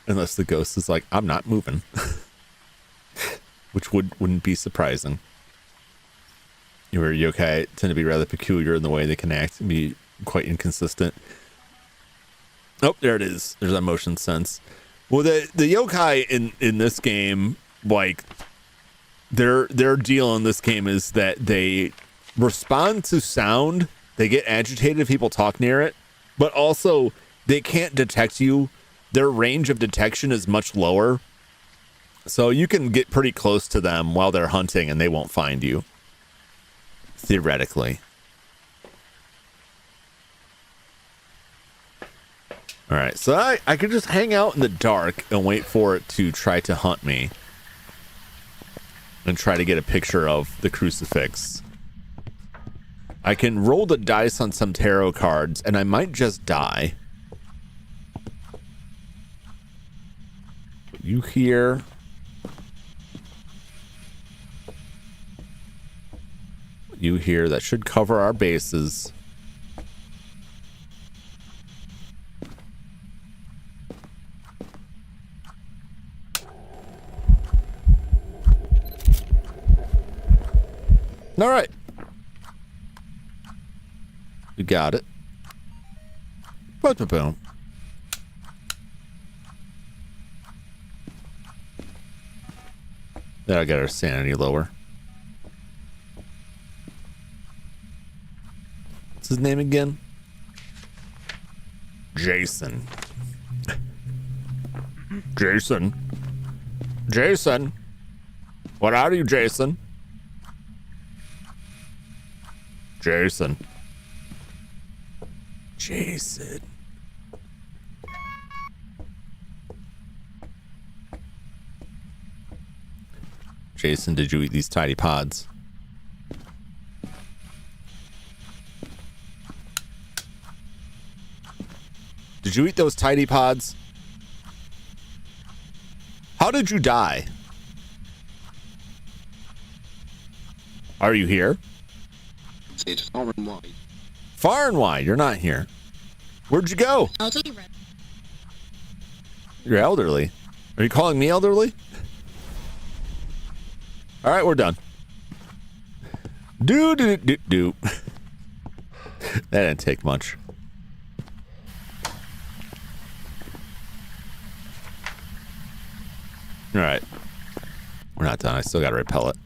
Unless the ghost is like, I'm not moving. Which wouldn't be surprising. Your yokai tend to be rather peculiar in the way they can act and be quite inconsistent. Oh, there it is. There's that motion sense. Well, the yokai in this game, like, their deal in this game is that they respond to sound. They get agitated if people talk near it, but also they can't detect you. Their range of detection is much lower. So you can get pretty close to them while they're hunting and they won't find you. Theoretically. All right, so I could just hang out in the dark and wait for it to try to hunt me. And try to get a picture of the crucifix. I can roll the dice on some tarot cards and I might just die. You here. You here. That should cover our bases. All right. You got it. Boom, boom, boom. That'll get our sanity lower. What's his name again? Jason. Jason. Jason. What are you, Jason? Jason. Jason. Jason, did you eat these tiny pods? Did you eat those tiny pods? How did you die? Are you here? It's far and wide. Far and wide. You're not here. Where'd you go? Elderly. You're elderly. Are you calling me elderly? All right, we're done. Do. That didn't take much. All right. We're not done. I still got to repel it.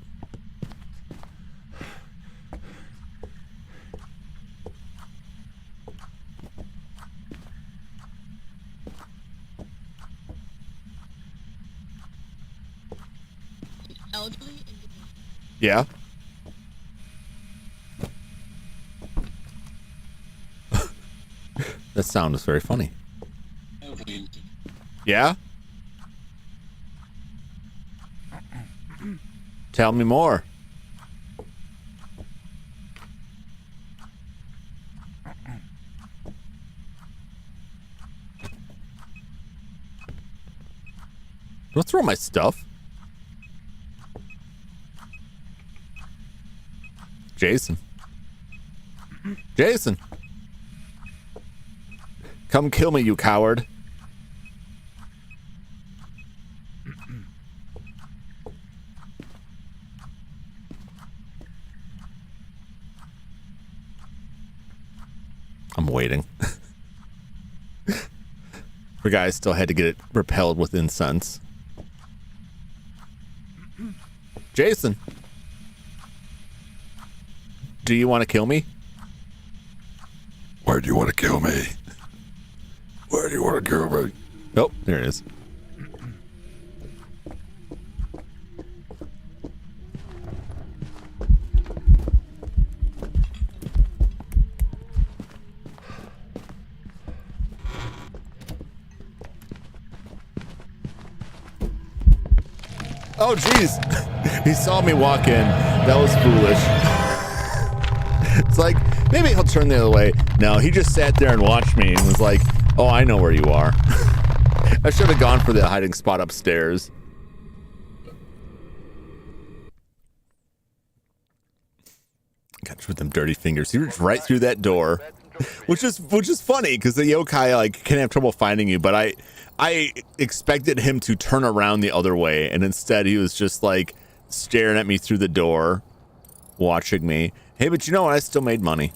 Elderly. Yeah. That sound is very funny. Elderly. Yeah? Tell me more. Don't throw my stuff. Jason. Jason. Come kill me, you coward. I'm waiting. The guy still had to get it repelled with incense. Jason. Do you want to kill me? Where do you want to kill me? Where do you want to kill me? Oh, there it is. Oh, jeez. He saw me walk in. That was foolish. It's like Maybe he'll turn the other way. No, he just sat there and watched me and was like, oh, I know where you are. I should have gone for the hiding spot upstairs. Got with them dirty fingers. He reached right through that door, which is funny because the yokai like can have trouble finding you. But I expected him to turn around the other way, and instead he was just like staring at me through the door, watching me. Hey, but you know what? I still made money.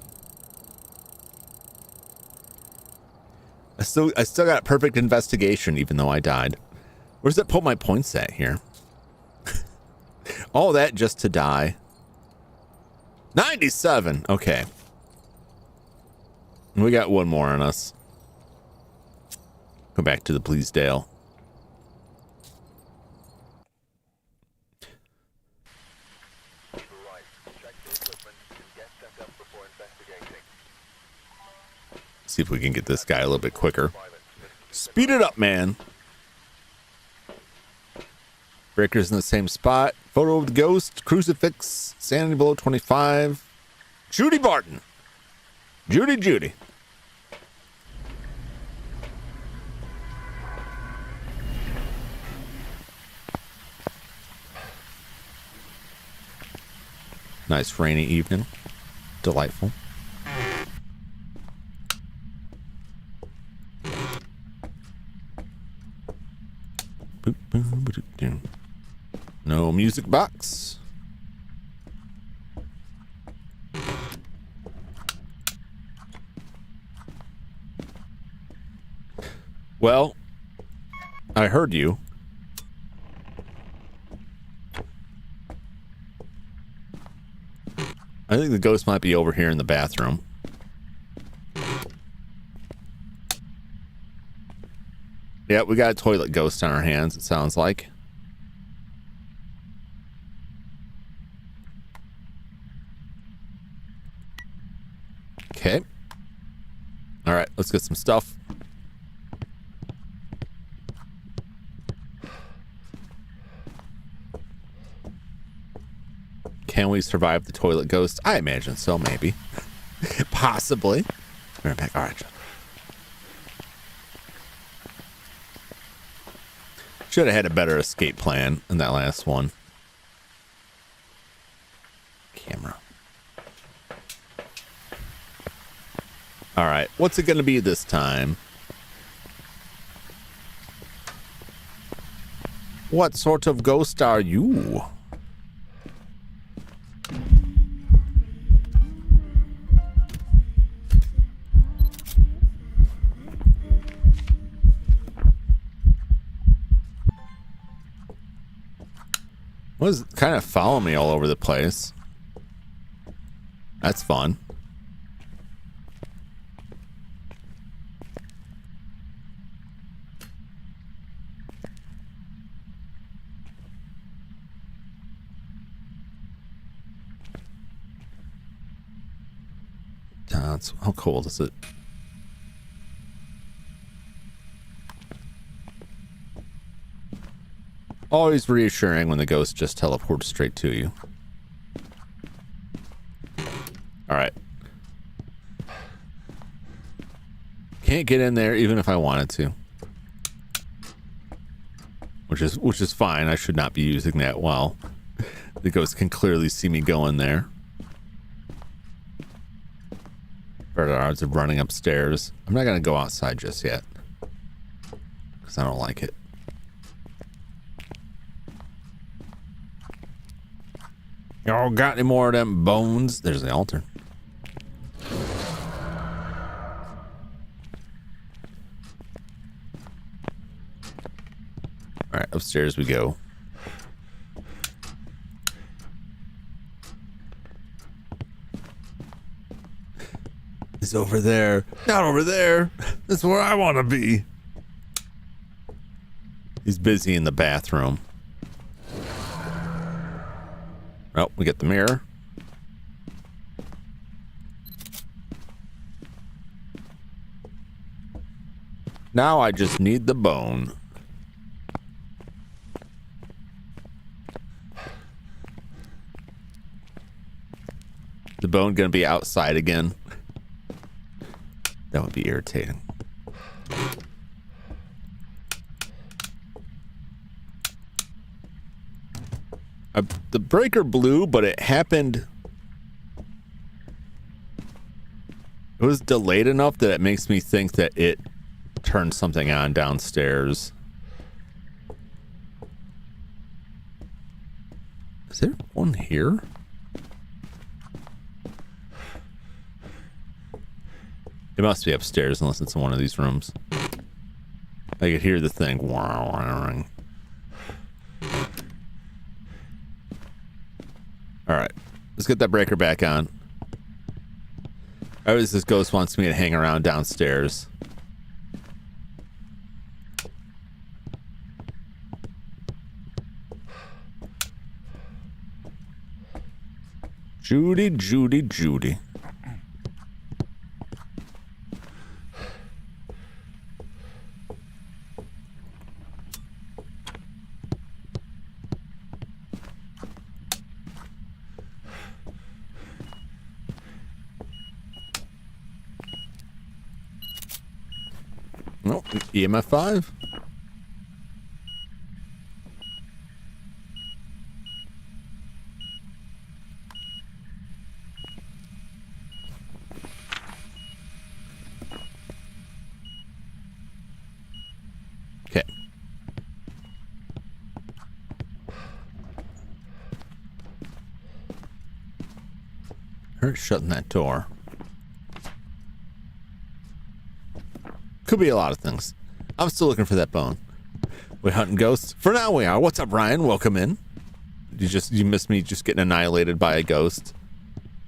I still got perfect investigation, even though I died. Where's that put my points at here? All that just to die. 97. Okay. We got one more on us. Go back to the Bleasdale. See if we can get this guy a little bit quicker. Speed it up, man. Breaker's in the same spot. Photo of the ghost. Crucifix. Sanity below 25. Judy Barton. Judy. Nice rainy evening. Delightful. No music box. Well, I heard you. I think the ghost might be over here in the bathroom. Yeah, we got a toilet ghost on our hands, it sounds like. Okay. All right, let's get some stuff. Can we survive the toilet ghost? I imagine so, maybe. Possibly. We're back. All right. Should have had a better escape plan in that last one. Camera. All right. What's it going to be this time? What sort of ghost are you? Was kind of following me all over the place. That's fun. How cold is it? Always reassuring when the ghost just teleports straight to you. All right. Can't get in there even if I wanted to. Which is fine. I should not be using that while the ghost can clearly see me going there. Better odds of running upstairs. I'm not gonna go outside just yet because I don't like it. Y'all got any more of them bones? There's the altar. All right, upstairs we go. He's over there. Not over there. That's where I want to be. He's busy in the bathroom. Oh, we get the mirror. Now I just need the bone. The bone gonna be outside again. That would be irritating. The breaker blew, but it happened. It was delayed enough that it makes me think that it turned something on downstairs. Is there one here? It must be upstairs unless it's in one of these rooms. I could hear the thing. All right, let's get that breaker back on. Always this ghost wants me to hang around downstairs. Judy, Judy, Judy. Nope, EMF 5. Okay. Hurt shutting that door. Could be a lot of things. I'm still looking for that bone. We hunting ghosts? For now we are. What's up, Ryan? Welcome in. You missed me just getting annihilated by a ghost.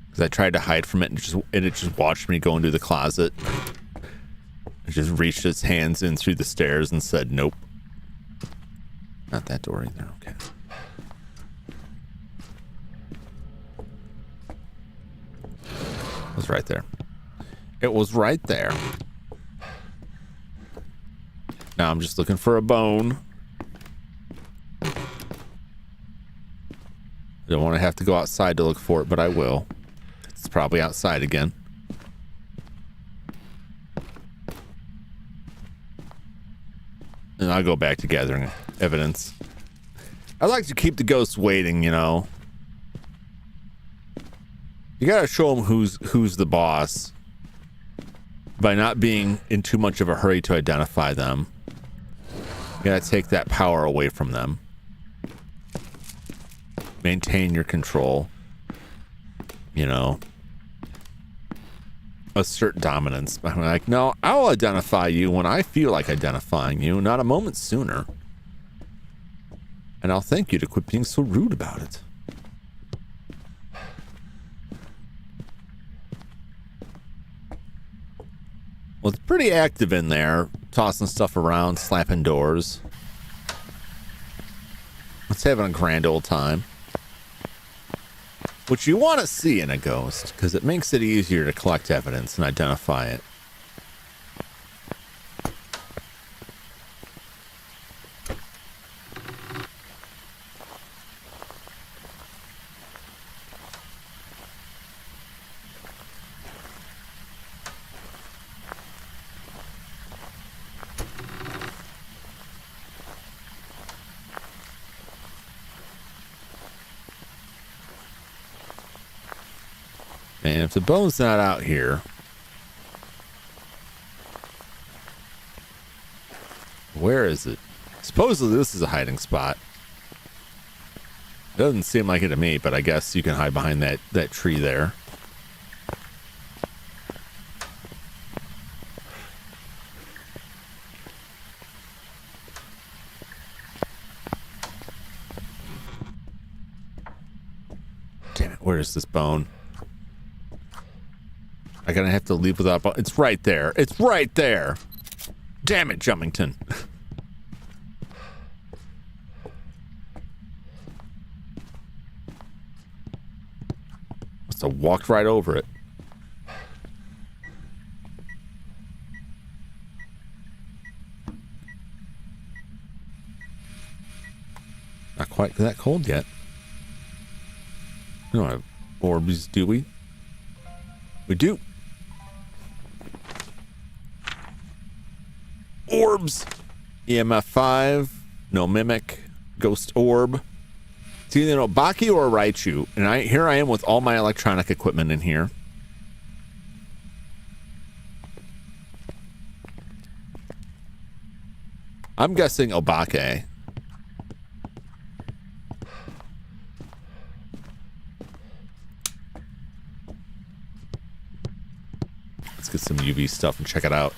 Because I tried to hide from it and it just watched me go into the closet. It just reached its hands in through the stairs and said, nope. Not that door either. Okay. It was right there. It was right there. Now I'm just looking for a bone. I don't want to have to go outside to look for it, but I will. It's probably outside again. And I'll go back to gathering evidence. I like to keep the ghosts waiting, you know. You gotta show them who's the boss by not being in too much of a hurry to identify them. You gotta take that power away from them. Maintain your control. You know. Assert dominance. I'm like, no, I'll identify you when I feel like identifying you, not a moment sooner. And I'll thank you to quit being so rude about it. Well, it's pretty active in there, tossing stuff around, slapping doors. It's having a grand old time. Which you want to see in a ghost, because it makes it easier to collect evidence and identify it. And if the bone's not out here, where is it? Supposedly this is a hiding spot. Doesn't seem like it to me, but I guess you can hide behind that tree there. Damn it, where is this bone? I'm gonna have to leave without bone. It's right there. It's right there. Damn it, Jumington. Must have walked right over it. Not quite that cold yet. We don't have orbs, do we? We do. orbs. EMF 5, no mimic, ghost orb. It's either an Obake or a Raichu. And here I am with all my electronic equipment in here. I'm guessing Obake. Let's get some UV stuff and check it out.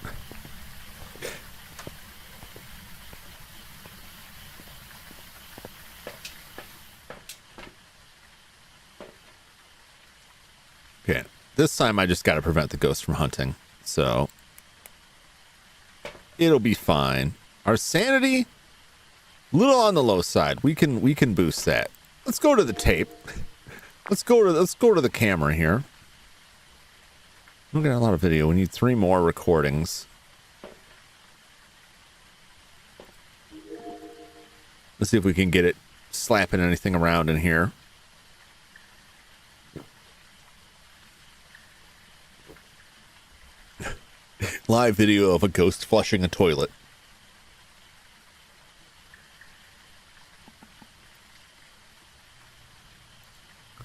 Okay, this time I just got to prevent the ghost from hunting, so it'll be fine. Our sanity, a little on the low side. We can boost that. Let's go to the tape. Let's go to the camera here. We got a lot of video. We need 3 more recordings. Let's see if we can get it slapping anything around in here. Live video of a ghost flushing a toilet.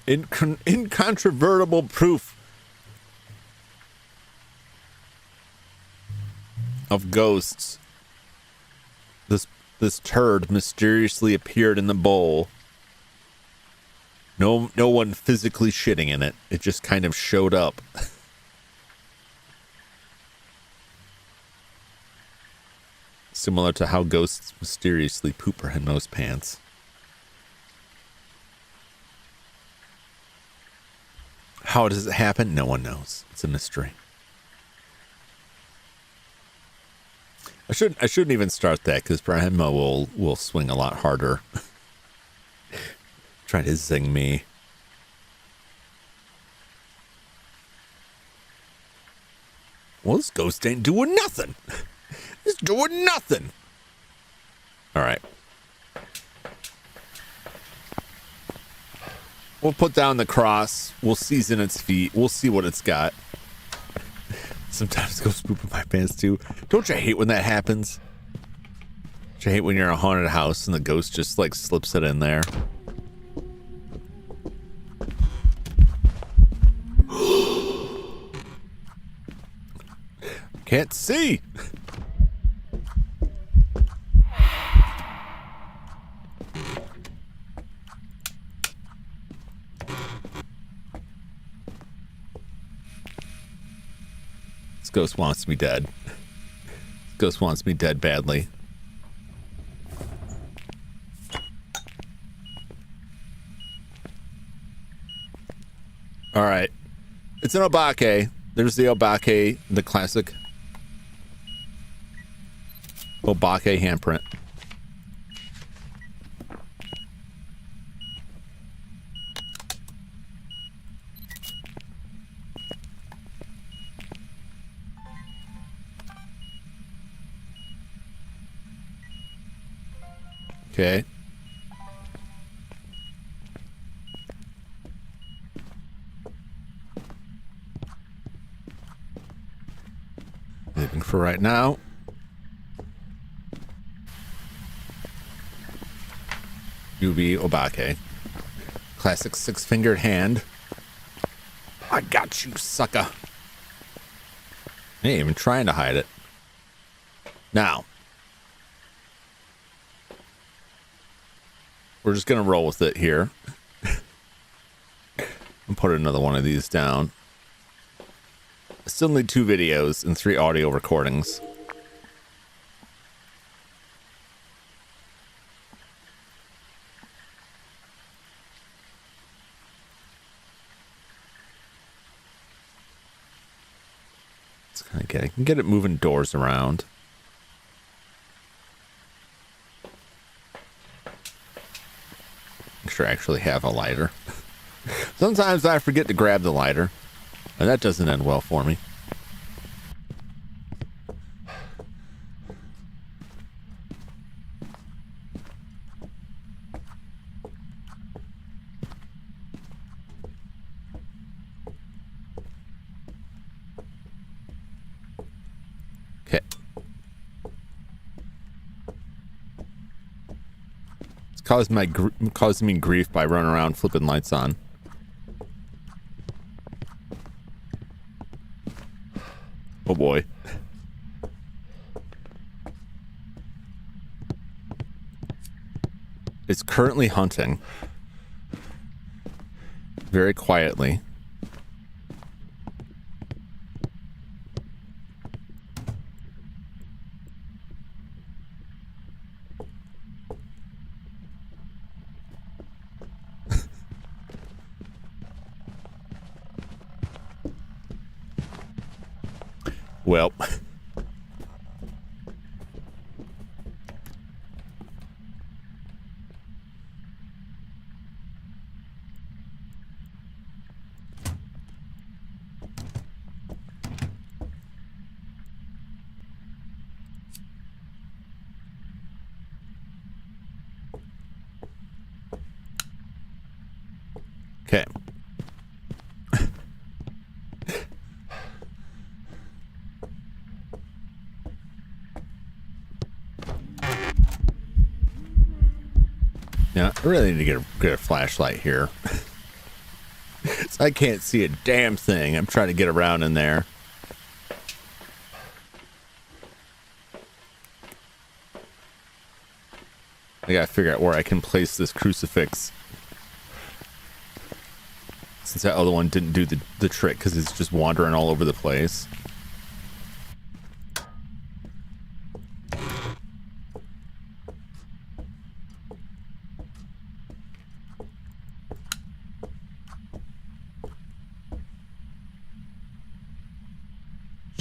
Incontrovertible proof of ghosts. This turd mysteriously appeared in the bowl. No one physically shitting in it. It just kind of showed up. Similar to how ghosts mysteriously poop her in those pants. How does it happen? No one knows. It's a mystery. I shouldn't even start that because Brahma will swing a lot harder. Try to zing me. Well, this ghost ain't doing nothing. It's doing nothing. All right. We'll put down the cross. We'll season its feet. We'll see what it's got. Sometimes ghosts poop in my pants too. Don't you hate when that happens? Don't you hate when you're in a haunted house and the ghost just like slips it in there? Can't see. This ghost wants me dead. This ghost wants me dead badly. All right. It's an Obake. There's the Obake, the classic Obake handprint. Okay. Leaving for right now. UV Obake. Classic 6-fingered hand. I got you, sucker. Ain't even trying to hide it. Now. We're just going to roll with it here. And put another one of these down. I still need 2 videos and 3 audio recordings. Let's kind of I can get it moving doors around. Make sure I actually have a lighter. Sometimes I forget to grab the lighter, and that doesn't end well for me. Okay. causing me grief by running around flipping lights on. Oh boy. It's currently hunting. Very quietly. Well, okay. Yeah, I really need to get a flashlight here. So I can't see a damn thing. I'm trying to get around in there. I gotta figure out where I can place this crucifix. Since that other one didn't do the trick because it's just wandering all over the place.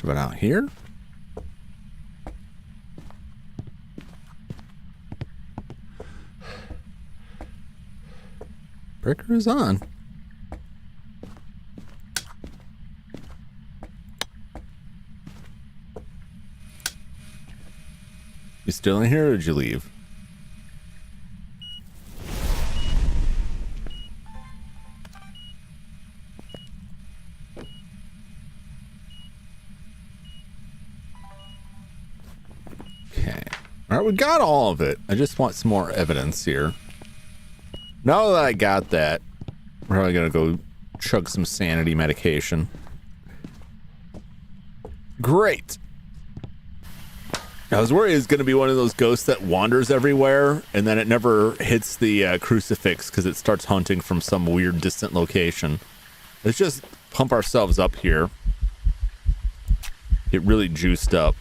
Shove it out here. Breaker is on. You still in here or did you leave? Okay. All right, we got all of it. I just want some more evidence here. Now that I got that, we're probably gonna go chug some sanity medication. Great. I was worried it was going to be one of those ghosts that wanders everywhere and then it never hits the crucifix because it starts hunting from some weird distant location. Let's just pump ourselves up here. Get really juiced up.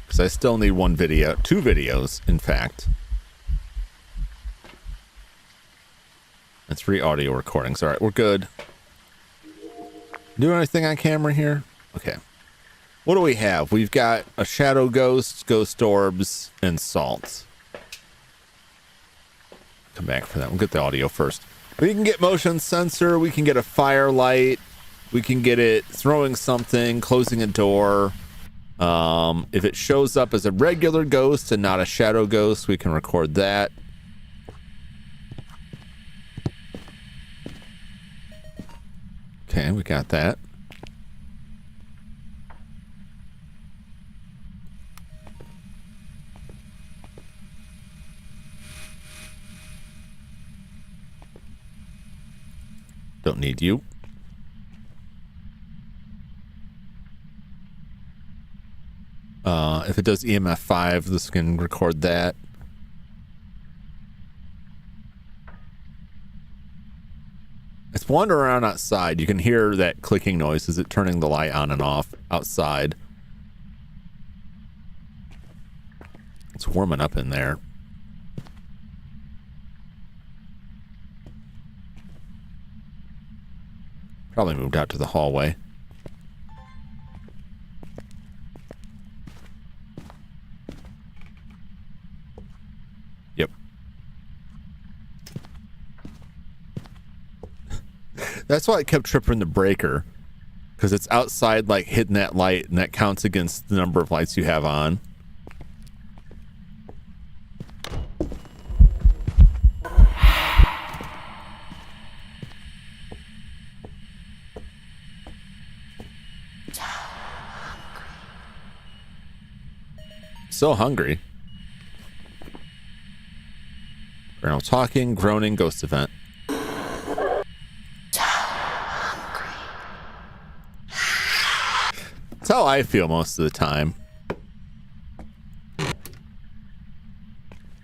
Because I still need one video, 2 videos, in fact. And 3 audio recordings. All right, we're good. Doing anything on camera here? Okay. What do we have? We've got a shadow ghost, ghost orbs, and salt. Come back for that. We'll get the audio first. We can get motion sensor. We can get a firelight. We can get it throwing something, closing a door. If it shows up as a regular ghost and not a shadow ghost, we can record that. Okay, we got that. Don't need you. If it does EMF 5, this can record that. It's wandering around outside. You can hear that clicking noise. Is it turning the light on and off outside? It's warming up in there. Probably moved out to the hallway. Yep. That's why I kept tripping the breaker. Because it's outside, like, hitting that light, and that counts against the number of lights you have on. So hungry. Journal talking, groaning, ghost event. That's how I feel most of the time.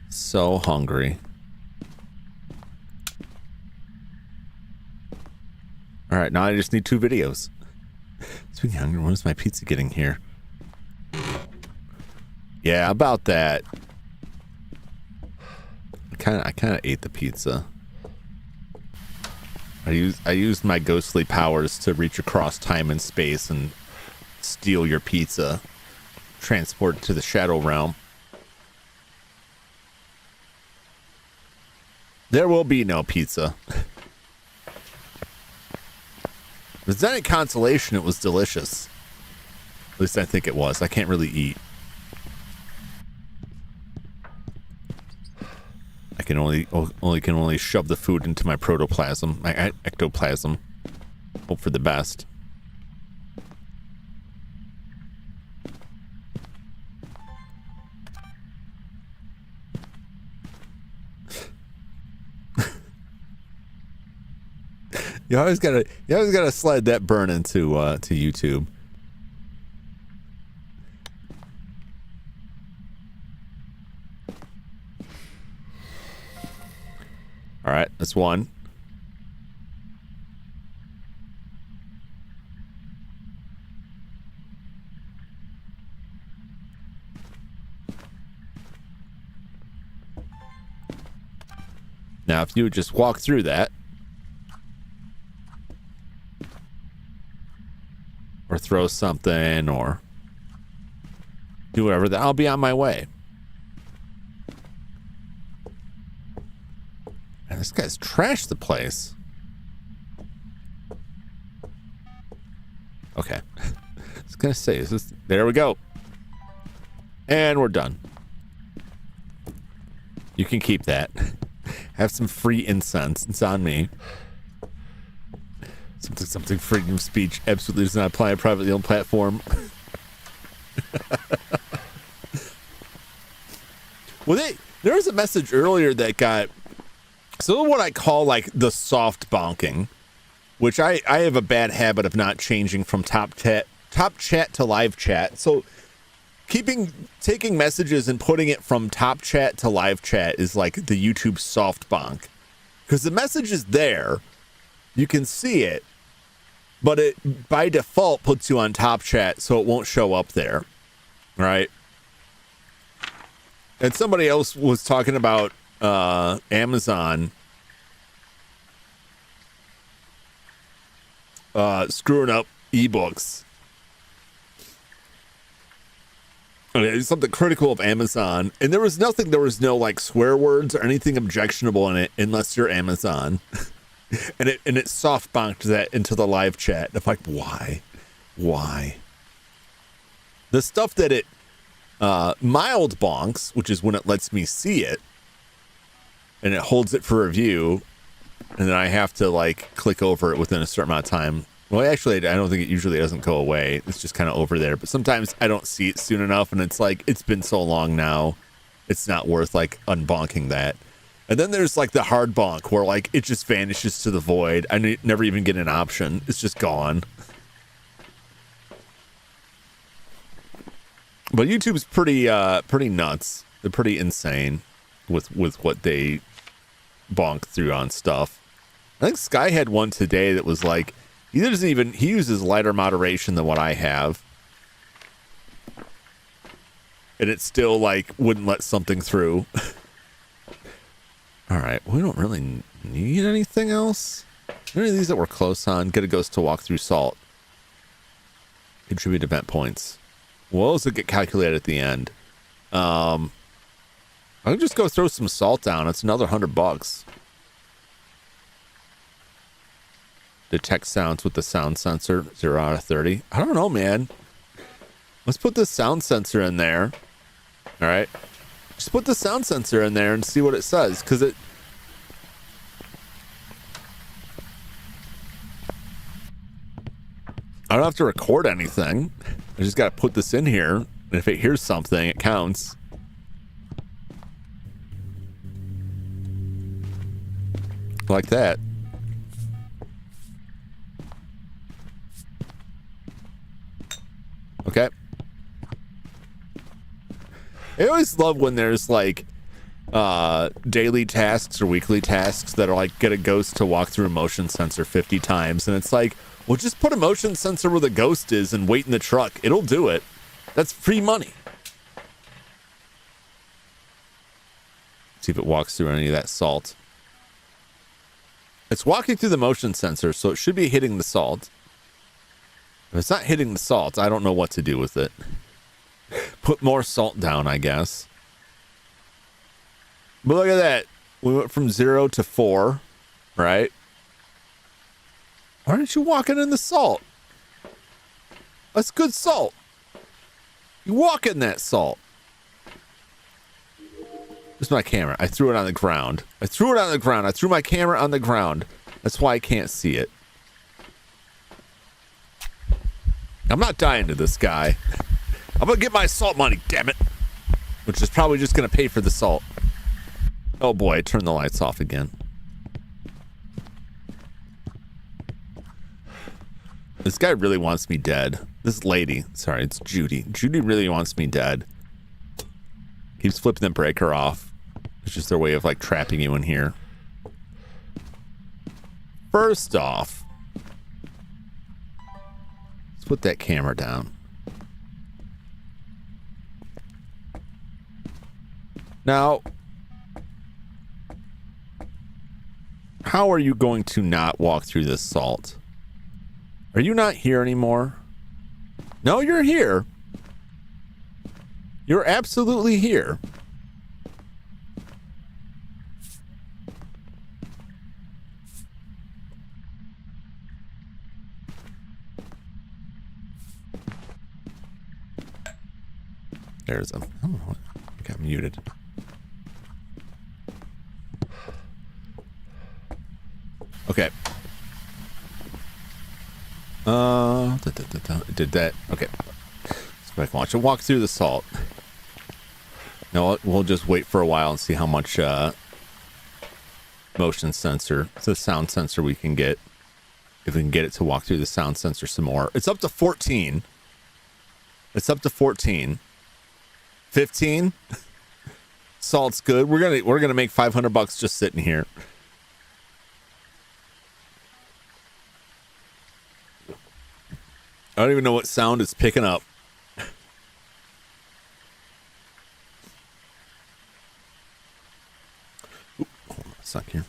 So hungry. All right, now I just need 2 videos. Speaking of hungry, when is my pizza getting here? Yeah, about that. I kind of ate the pizza. I used my ghostly powers to reach across time and space and steal your pizza, transport it to the shadow realm. There will be no pizza. If it's any consolation, it was delicious. At least I think it was. I can't really eat. I can only shove the food into my protoplasm, my ectoplasm. Hope for the best. You always gotta slide that burn into to YouTube. All right, that's one. Now, if you would just walk through that, or throw something, or do whatever, then I'll be on my way. Man, this guy's trashed the place. Okay. I was gonna say, is this... There we go. And we're done. You can keep that. Have some free incense. It's on me. Something freedom of speech absolutely does not apply on a privately owned platform. Well, there was a message earlier that got... So what I call like the soft bonking, which I have a bad habit of not changing from top chat to live chat. So taking messages and putting it from top chat to live chat is like the YouTube soft bonk, because the message is there, you can see it, but it by default puts you on top chat, so it won't show up there, right? And somebody else was talking about Amazon screwing up ebooks. It's something critical of Amazon, and there was no like swear words or anything objectionable in it, unless you're Amazon. and it soft bonked that into the live chat. I'm like, why? The stuff that it mild bonks, which is when it lets me see it and it holds it for review, and then I have to like click over it within a certain amount of time. Well, actually, I don't think it usually doesn't go away. It's just kind of over there. But sometimes I don't see it soon enough, and it's like, it's been so long now, it's not worth like unbonking that. And then there's like the hard bonk where like it just vanishes to the void. I never even get an option. It's just gone. But YouTube's pretty nuts. They're pretty insane with what they bonk through on stuff. I think Sky had one today that was like, he uses lighter moderation than what I have, and it still like wouldn't let something through. All right, we don't really need anything else. Any of these that we're close on? Get a ghost to walk through salt. Contribute event points. Well, does it get calculated at the end? I'll just go throw some salt down. It's another $100. Detect sounds with the sound sensor, 0 out of 30. I don't know, man. Let's put the sound sensor in there. All right. Just put the sound sensor in there and see what it says, because I don't have to record anything. I just got to put this in here, and if it hears something, it counts. like that. Okay. I always love when there's like daily tasks or weekly tasks that are like get a ghost to walk through a motion sensor 50 times, and it's like, well, just put a motion sensor where the ghost is and wait in the truck. It'll do it. That's free money. See if it walks through any of that salt. It's walking through the motion sensor, so it should be hitting the salt. If it's not hitting the salt, I don't know what to do with it. Put more salt down, I guess. But look at that. We went from 0 to 4, right? Why aren't you walking in the salt? That's good salt. You walk in that salt. This is my camera. I threw it on the ground. I threw my camera on the ground. That's why I can't see it. I'm not dying to this guy. I'm gonna get my salt money, damn it. Which is probably just gonna pay for the salt. Oh boy, I turned the lights off again. This guy really wants me dead. This lady, sorry, it's Judy. Judy really wants me dead. Keeps flipping the breaker off. It's just their way of like trapping you in here. First off, let's put that camera down. Now, how are you going to not walk through this salt? Are you not here anymore? No, you're here. You're absolutely here. There's a... Oh, I got muted. Okay. Did that. Okay. Let's go back and watch it walk through the salt. No, we'll just wait for a while and see how much motion sensor, the sound sensor we can get. If we can get it to walk through the sound sensor some more. It's up to 14. It's up to 14. 15. Salt's good. We're gonna make $500 just sitting here. I don't even know what sound it's picking up. Ooh, hold on a sec here.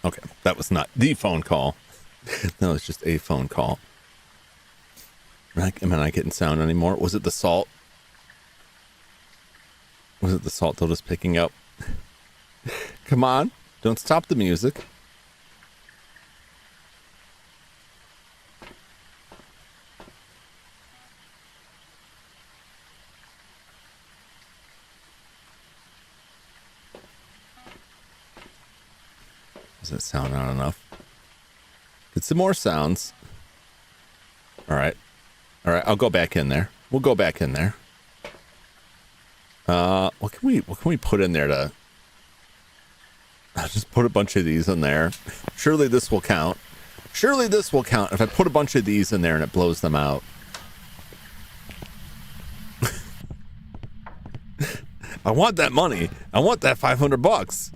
Okay, that was not the phone call. That was just a phone call. Am I not getting sound anymore? Was it the salt? Was it the salt that was picking up? Come on, don't stop the music. Doesn't sound not enough. Get some more sounds. All right. I'll go back in there. We'll go back in there. What can we put in there to? I'll just put a bunch of these in there. Surely this will count. Surely this will count if I put a bunch of these in there and it blows them out. I want that money. I want that $500.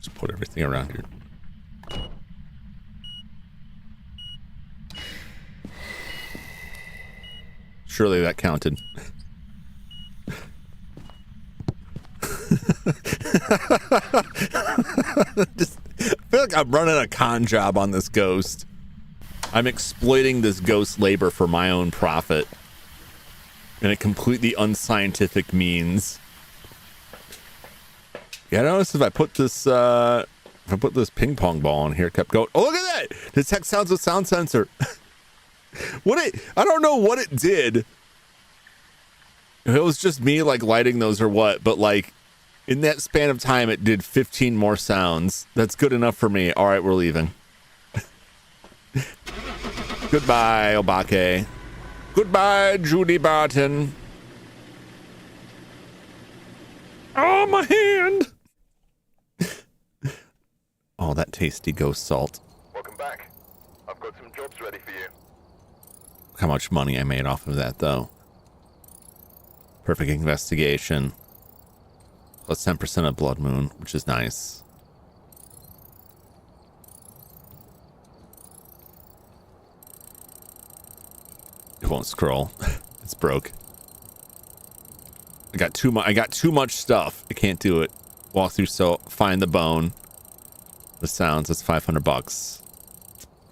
Just put everything around here. Surely that counted. Just, I feel like I'm running a con job on this ghost. I'm exploiting this ghost labor for my own profit in a completely unscientific means. Yeah, I notice if I put this ping pong ball in here, it kept going. Oh, look at that! Detect sounds with sound sensor. I don't know what it did. If it was just me like lighting those or what, but like in that span of time, it did 15 more sounds. That's good enough for me. All right, we're leaving. Goodbye, Obake. Goodbye, Judy Barton. Oh, my hand. Oh, that tasty ghost salt. Welcome back. I've got some jobs ready for you. Look how much money I made off of that, though. Perfect investigation. Plus 10% of Blood Moon, which is nice. It won't scroll. It's broke. I got too much stuff. I can't do it. Walk through, so find the bone. The sounds. That's $500.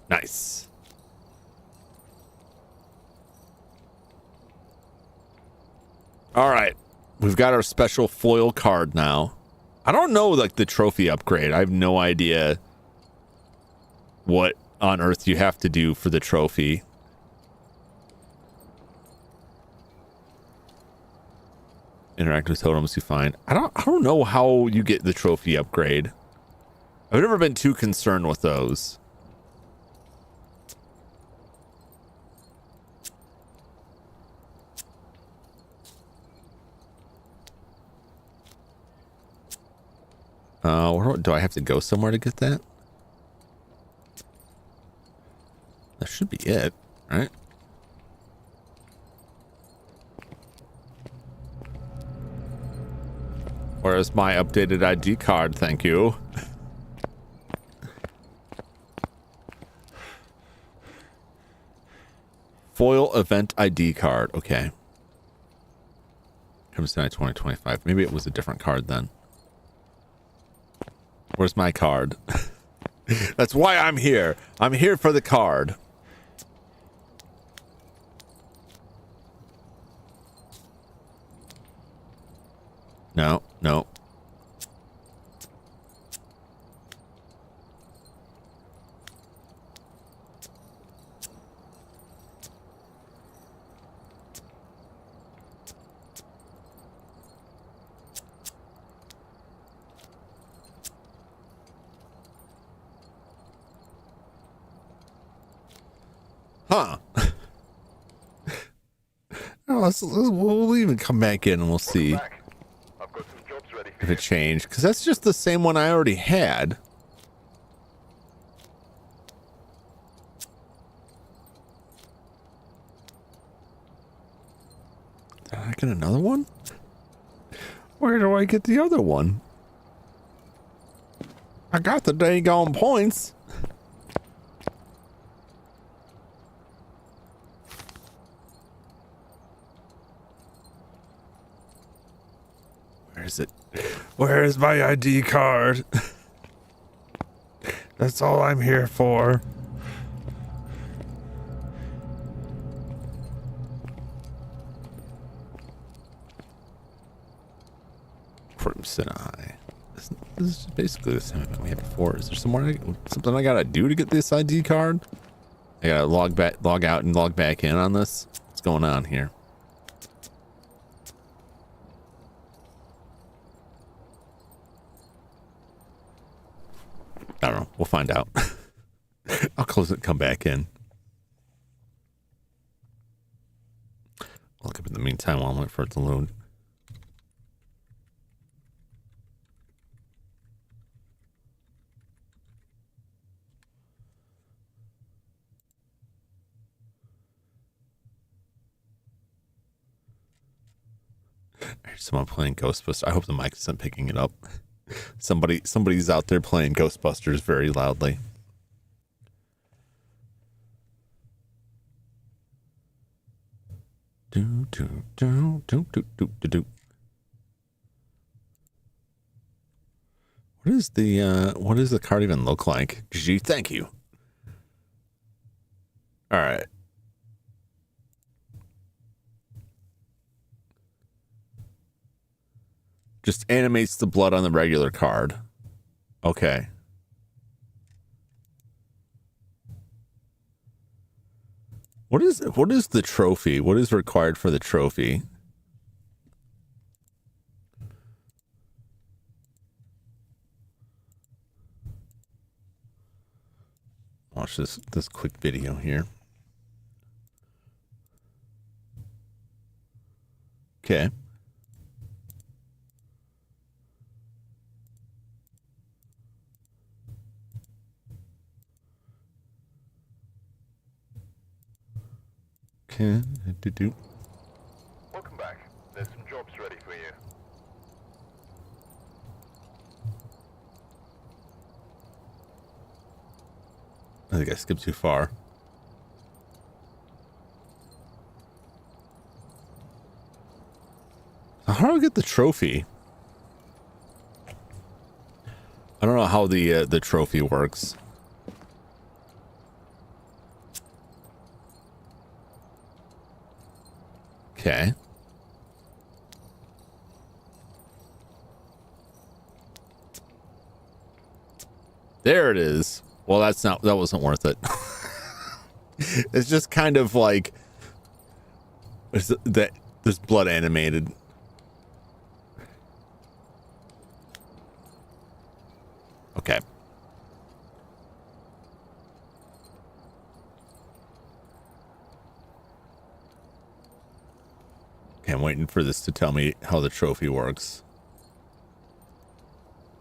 Nice. All right. We've got our special foil card now. I don't know, like, the trophy upgrade. I have no idea what on earth you have to do for the trophy. Interact with totems you find. I don't know how you get the trophy upgrade. I've never been too concerned with those. Do I have to go somewhere to get that? That should be it, right? Where's my updated ID card? Thank you. Foil event ID card. Okay. Comes tonight 2025. Maybe it was a different card then. Where's my card? That's why I'm here. I'm here for the card. No, no. Huh. No, we'll even come back in and we'll see if it changed, because that's just the same one I already had. Did I get another one? Where do I get the other one? I got the daggone points. Where is it? Where is my ID card? That's all I'm here for. Crimson Eye. This is basically the same event we had before. Is there something I gotta do to get this ID card? I gotta log out and log back in on this? What's going on here? I don't know. We'll find out. I'll close it and come back in. I'll look up in the meantime while I'm waiting for it to load. There's someone playing Ghostbusters. I hope the mic isn't picking it up. Somebody's out there playing Ghostbusters very loudly. Do do do do do do do do. What does the card even look like? Gee, thank you. All right. Just animates the blood on the regular card. Okay. What is the trophy? What is required for the trophy? Watch this quick video here. Okay. Okay. Welcome back. There's some jobs ready for you. I think I skipped too far. How do I get the trophy? I don't know how the trophy works. Okay. There it is. Well, that wasn't worth it. It's just kind of like there's blood animated. Okay. Okay, I'm waiting for this to tell me how the trophy works.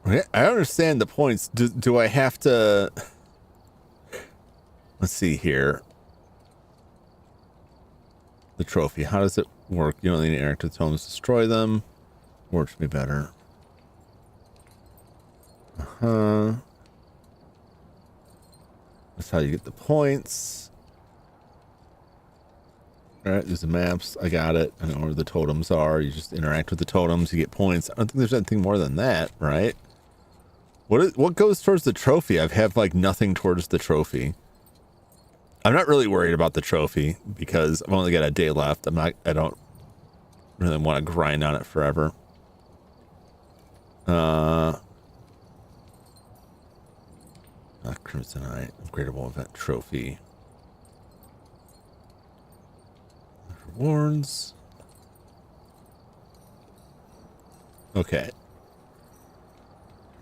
Okay, I understand the points. Do I have to... Let's see here. The trophy. How does it work? You don't need to interact with totems to destroy them. Works me better. Uh-huh. That's how you get the points. Alright, there's the maps. I got it. I know where the totems are. You just interact with the totems, you get points. I don't think there's anything more than that, right? What goes towards the trophy? I have like nothing towards the trophy. I'm not really worried about the trophy because I've only got a day left. I don't really want to grind on it forever. Crimsonite, upgradable event trophy. Rewards. Okay.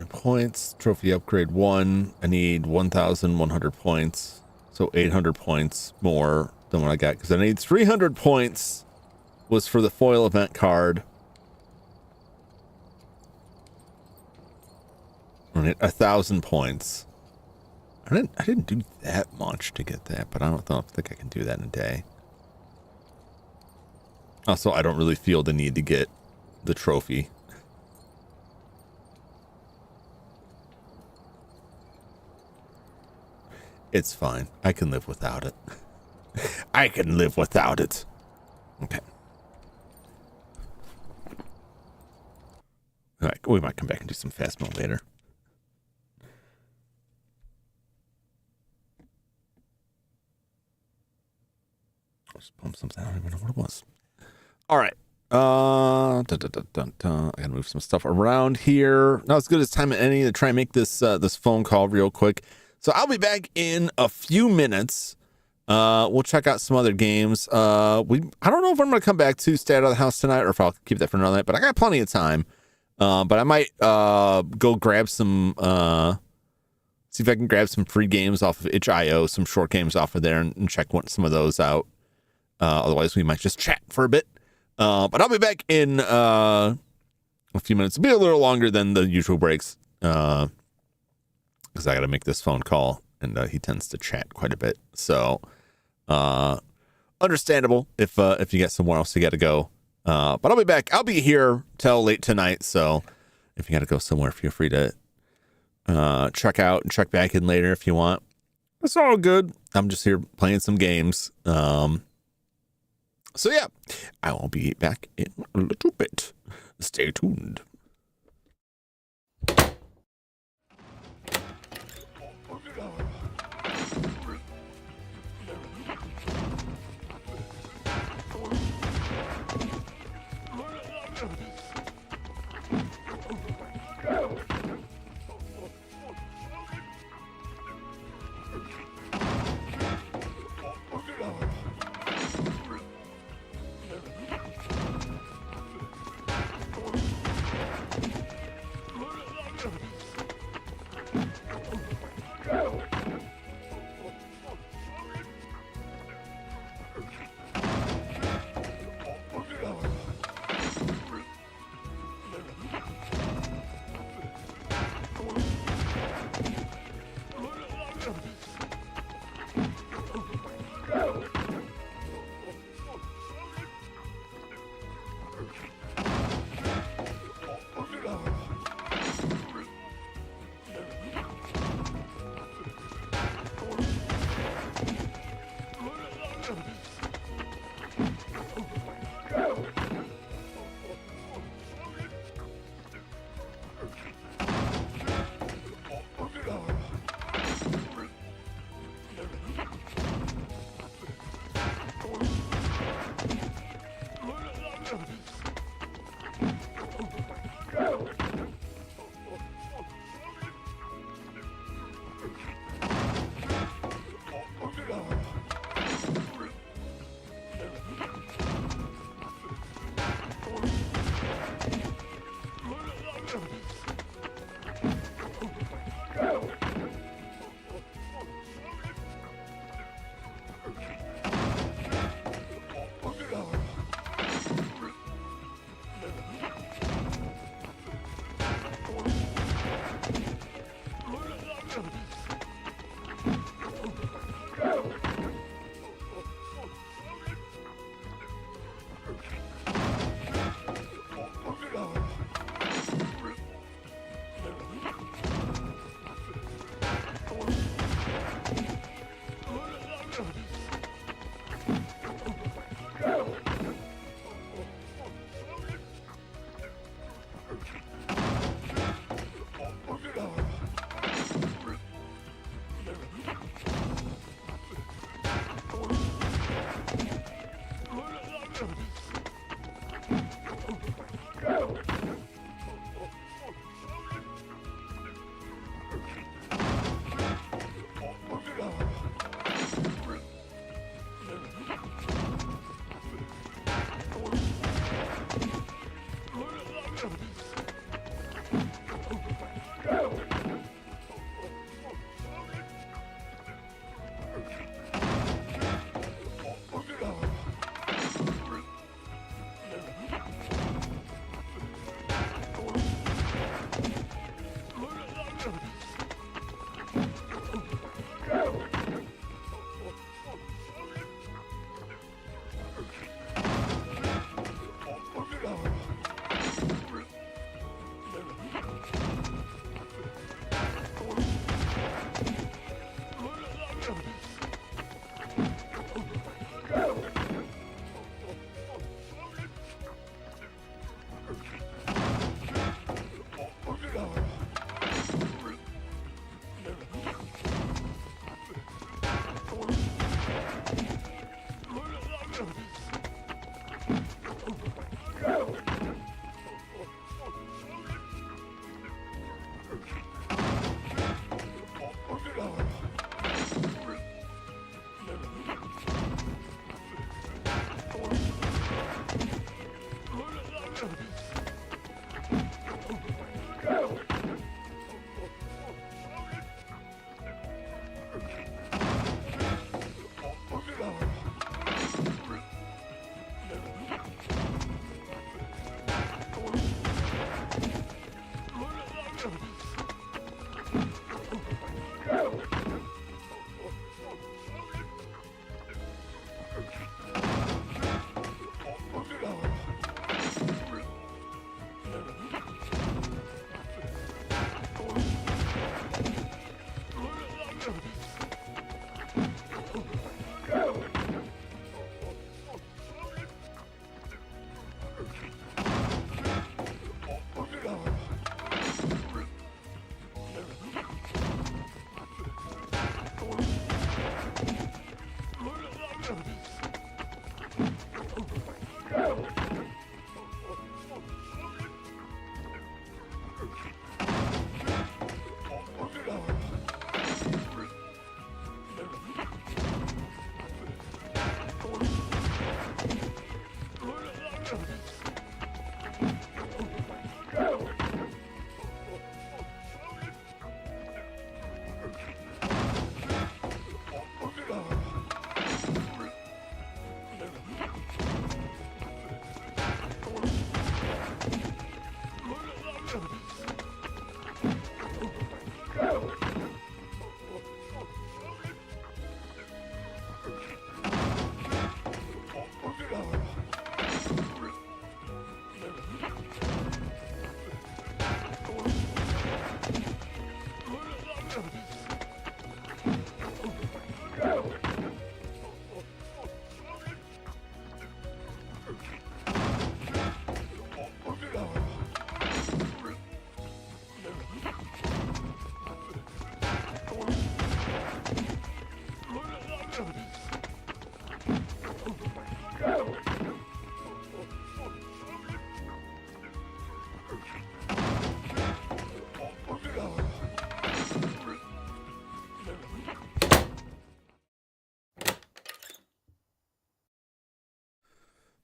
Points, trophy upgrade 1. I need 1,100 points. So 800 points more than what I got because I need 300 points was for the foil event card. I need 1,000 points. I didn't do that much to get that, but I don't think I can do that in a day. Also, I don't really feel the need to get the trophy. It's fine. I can live without it. I can live without it. Okay. All right, we might come back and do some fast mode later. Just pump something. I don't even know what it was. All right. I gotta move some stuff around here. Not as good as time as any to try and make this this phone call real quick. So I'll be back in a few minutes. We'll check out some other games. I don't know if I'm gonna come back to Stay Out of the House tonight or if I'll keep that for another night, but I got plenty of time. But I might go grab some see if I can grab some free games off of itch.io, some short games off of there and check some of those out. Otherwise we might just chat for a bit. But I'll be back in a few minutes. It'll be a little longer than the usual breaks. Because I got to make this phone call, and he tends to chat quite a bit. So, understandable if you get somewhere else you got to go. But I'll be back. I'll be here till late tonight. So, if you got to go somewhere, feel free to check out and check back in later if you want. It's all good. I'm just here playing some games. So yeah, I will be back in a little bit. Stay tuned.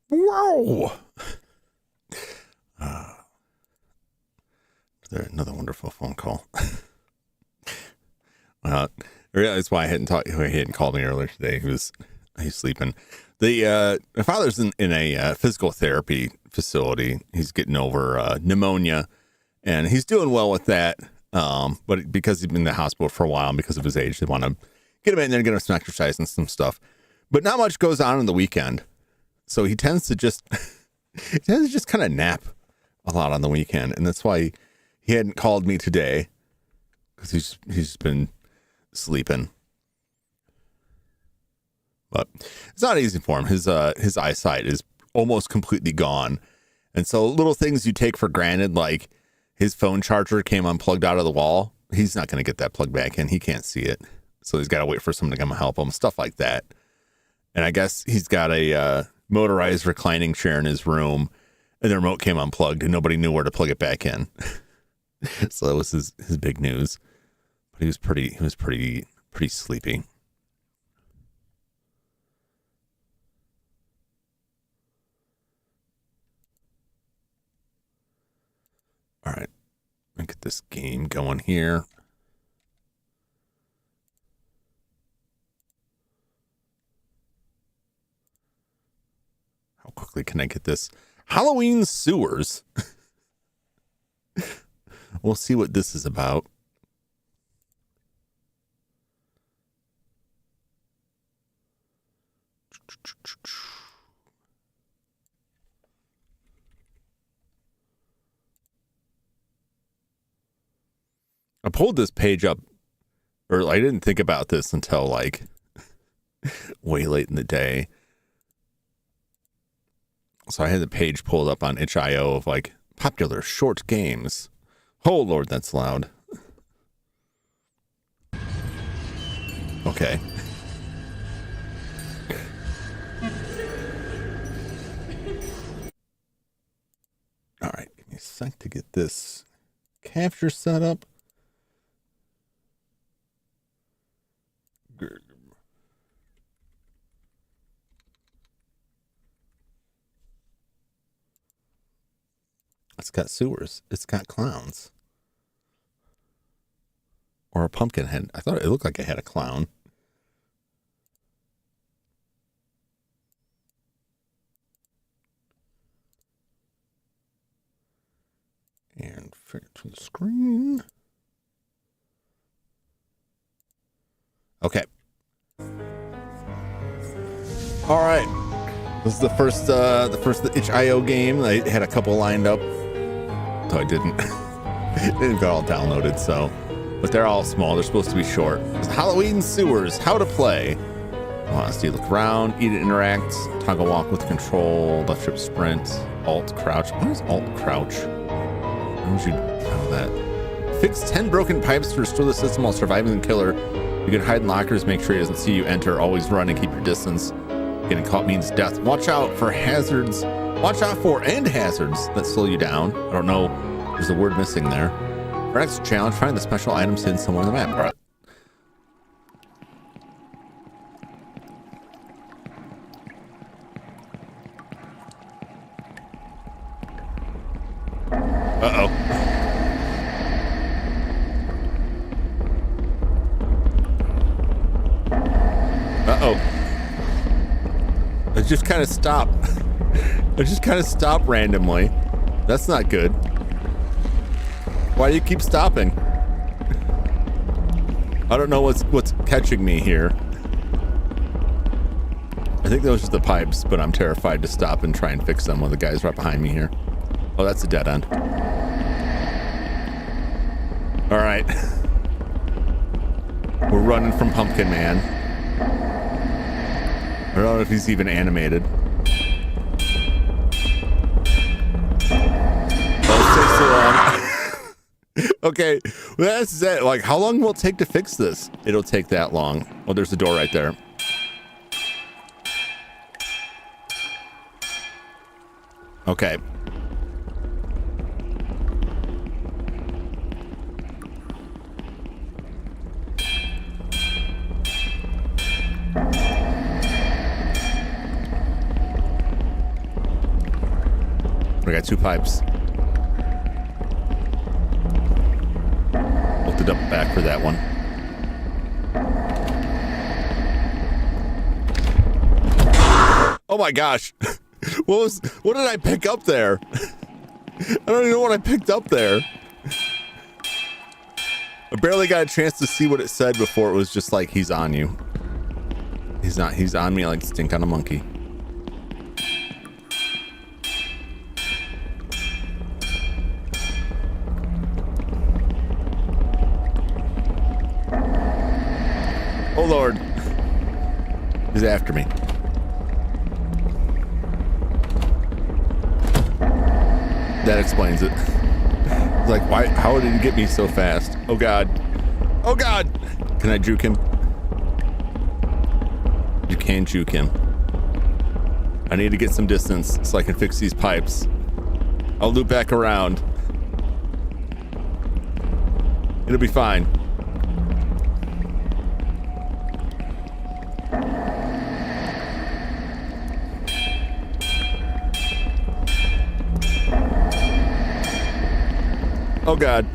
Whoa! Another wonderful phone call. I realized why he hadn't called me earlier today. He's sleeping. My father's in a physical therapy facility. He's getting over pneumonia, and he's doing well with that. But because he's been in the hospital for a while and because of his age, they want to get him in there and get him some exercise and some stuff. But not much goes on the weekend. So he tends to just kind of nap a lot on the weekend. And that's why he hadn't called me today, because he's been sleeping. But it's not easy for him. His eyesight is almost completely gone. And so little things you take for granted, like his phone charger came unplugged out of the wall. He's not going to get that plugged back in. He can't see it. So he's got to wait for someone to come and help him, stuff like that. And I guess he's got a motorized reclining chair in his room, and the remote came unplugged and nobody knew where to plug it back in. So that was his big news. But he was pretty sleepy. All right, let me get this game going here. How quickly can I get this? Halloween sewers. We'll see what this is about. I pulled this page up, or I didn't think about this until like way late in the day. So I had the page pulled up on itch.io of like popular short games. Oh Lord, that's loud. Okay. All right, give me a sec to get this capture set up. It's got sewers. It's got clowns. Or a pumpkin head. I thought it looked like it had a clown. And fit to the screen. Okay. All right. This is the first itch.io game. I had a couple lined up. So I didn't get all downloaded, so. But they're all small. They're supposed to be short. It's Halloween Sewers, how to play. So you look around, eat and interact, toggle walk with control, left shift sprint, alt crouch. What is alt crouch? How would you know that? Fix 10 broken pipes to restore the system while surviving the killer. You can hide in lockers, make sure he doesn't see you enter, always run and keep your distance. Getting caught means death. Watch out for hazards. Watch out for and hazards that slow you down. I don't know. There's a word missing there. For next challenge, find the special items hidden somewhere on the map. All right. Uh-oh. Uh-oh. It just kind of stopped. It just kind of stopped randomly. That's not good. Why do you keep stopping? I don't know what's catching me here. I think those are the pipes, but I'm terrified to stop and try and fix them when the guy's right behind me here. Oh, that's a dead end. All right. We're running from Pumpkin Man. I don't know if he's even animated. Okay, well, that's it. Like, how long will it take to fix this? It'll take that long. Oh, there's the door right there. Okay. got 2 pipes. Hold the double back for that one. Oh my gosh. What did I pick up there? I don't even know what I picked up there. I barely got a chance to see what it said before it was just like, he's on you. He's not, he's on me like stink on a monkey. Oh Lord. He's after me. That explains it. It's like, why? How did he get me so fast? Oh God. Oh God. Can I juke him? You can juke him. I need to get some distance so I can fix these pipes. I'll loop back around. It'll be fine. Oh God.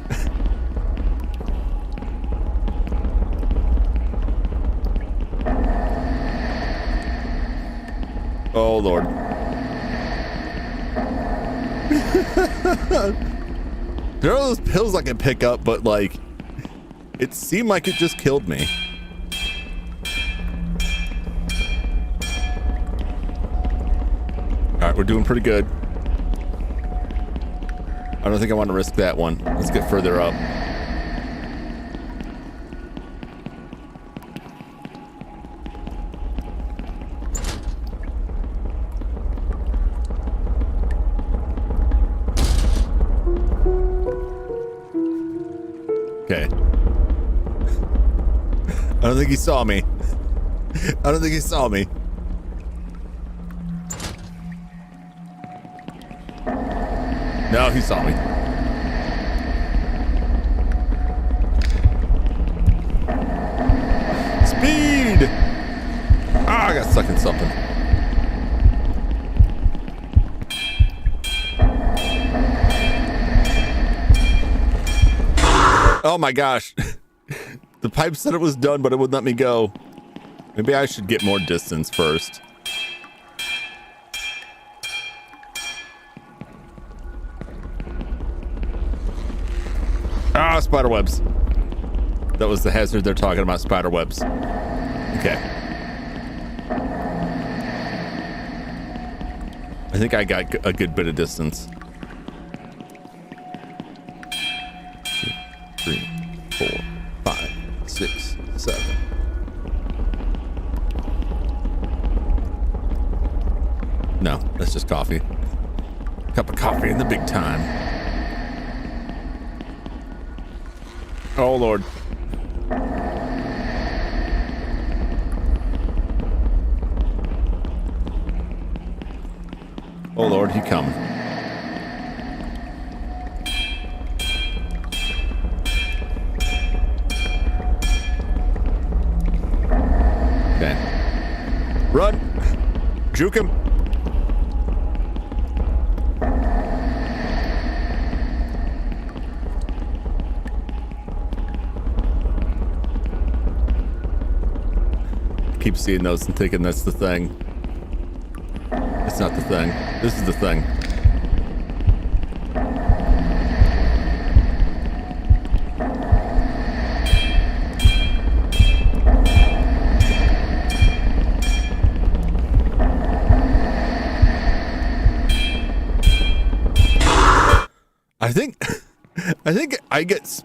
Oh Lord. There are those pills I can pick up, but like, it seemed like it just killed me. All right, we're doing pretty good. I don't think I want to risk that one. Let's get further up. Okay. I don't think he saw me. I don't think he saw me. No, he saw me. Speed! Ah, I got stuck in something. Oh my gosh. The pipe said it was done, but it wouldn't let me go. Maybe I should get more distance first. Ah, spider webs. That was the hazard they're talking about, spider webs. Okay. I think I got a good bit of distance. 2, 3, 4, 5, 6, 7. No, that's just coffee. Cup of coffee in the big time. Oh Lord. Oh Lord, he coming. Okay. Run! Juke him! Keep seeing those and thinking that's the thing. It's not the thing. This is the thing.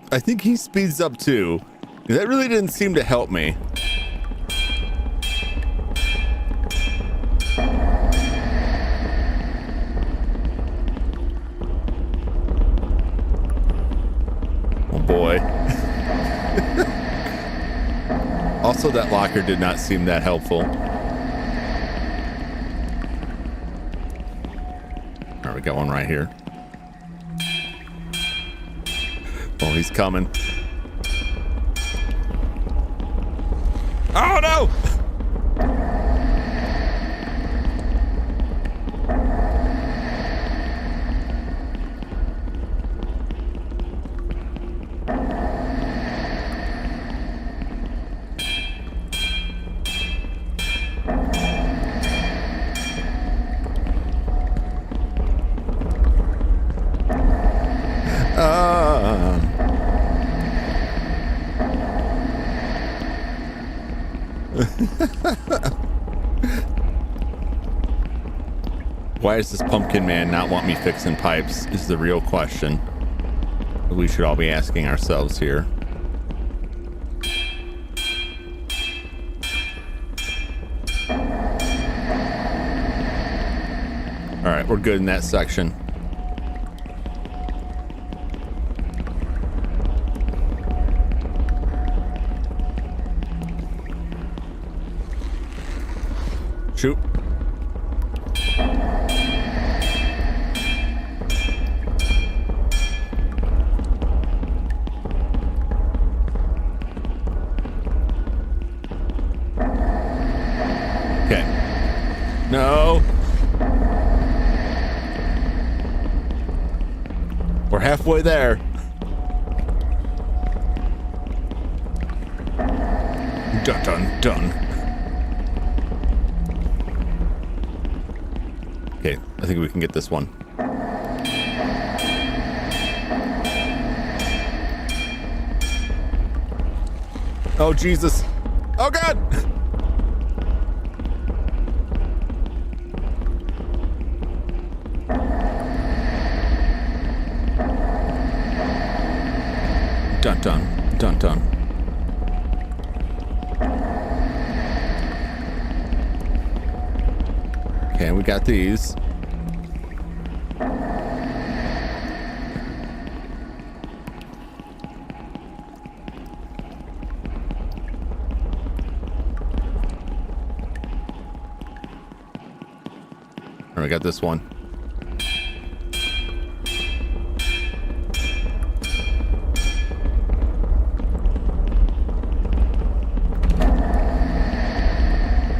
I think he speeds up too. That really didn't seem to help me. Boy. Also, that locker did not seem that helpful. All right, we got one right here. Oh, he's coming. Oh no! Why does this pumpkin man not want me fixing pipes is the real question we should all be asking ourselves here. All right, we're good in that section. Shoot. Okay. No. We're halfway there. Dun dun dun. Okay, I think we can get this one. Oh, Jesus. Oh, God. Dun dun dun dun. Okay, we got these. All right, we got this one.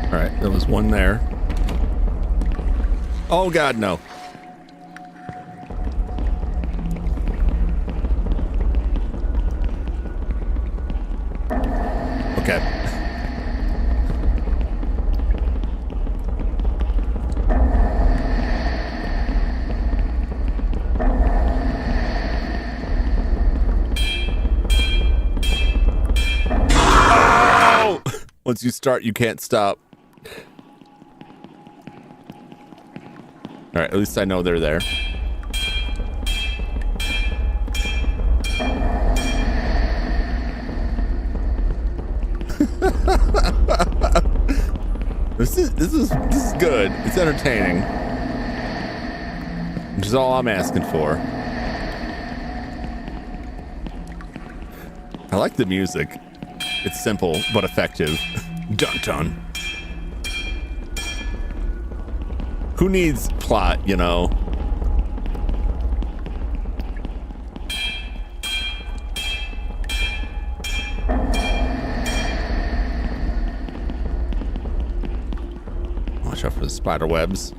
All right, there was one there. Oh God, no. Okay. Oh! Once you start, you can't stop. All right, at least I know they're there. This is good. It's entertaining. Which is all I'm asking for. I like the music. It's simple but effective. Dun dun. Who needs plot, you know? Watch out for the spider webs.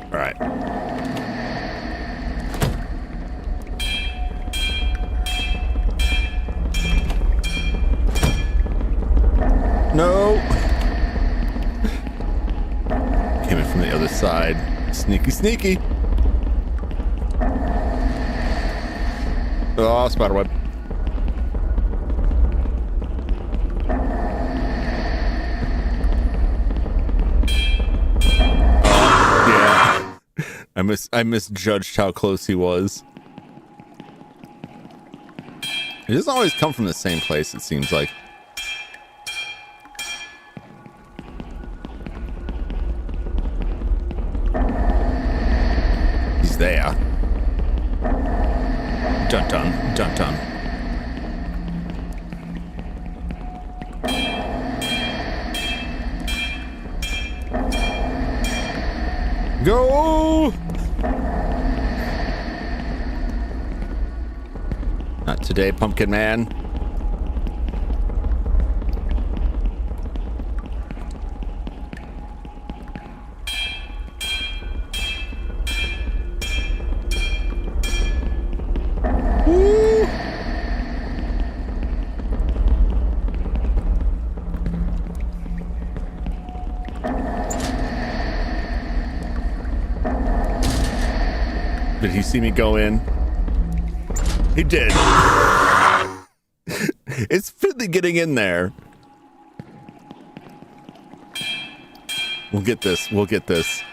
All right. No. Came in from the other side. Sneaky, sneaky. Oh, spiderweb. Oh, yeah. I misjudged how close he was. He doesn't always come from the same place, it seems like. There. Dun dun dun dun. Go! Not today, Pumpkin Man. Did he see me go in? He did. It's finally getting in there. We'll get this. We'll get this.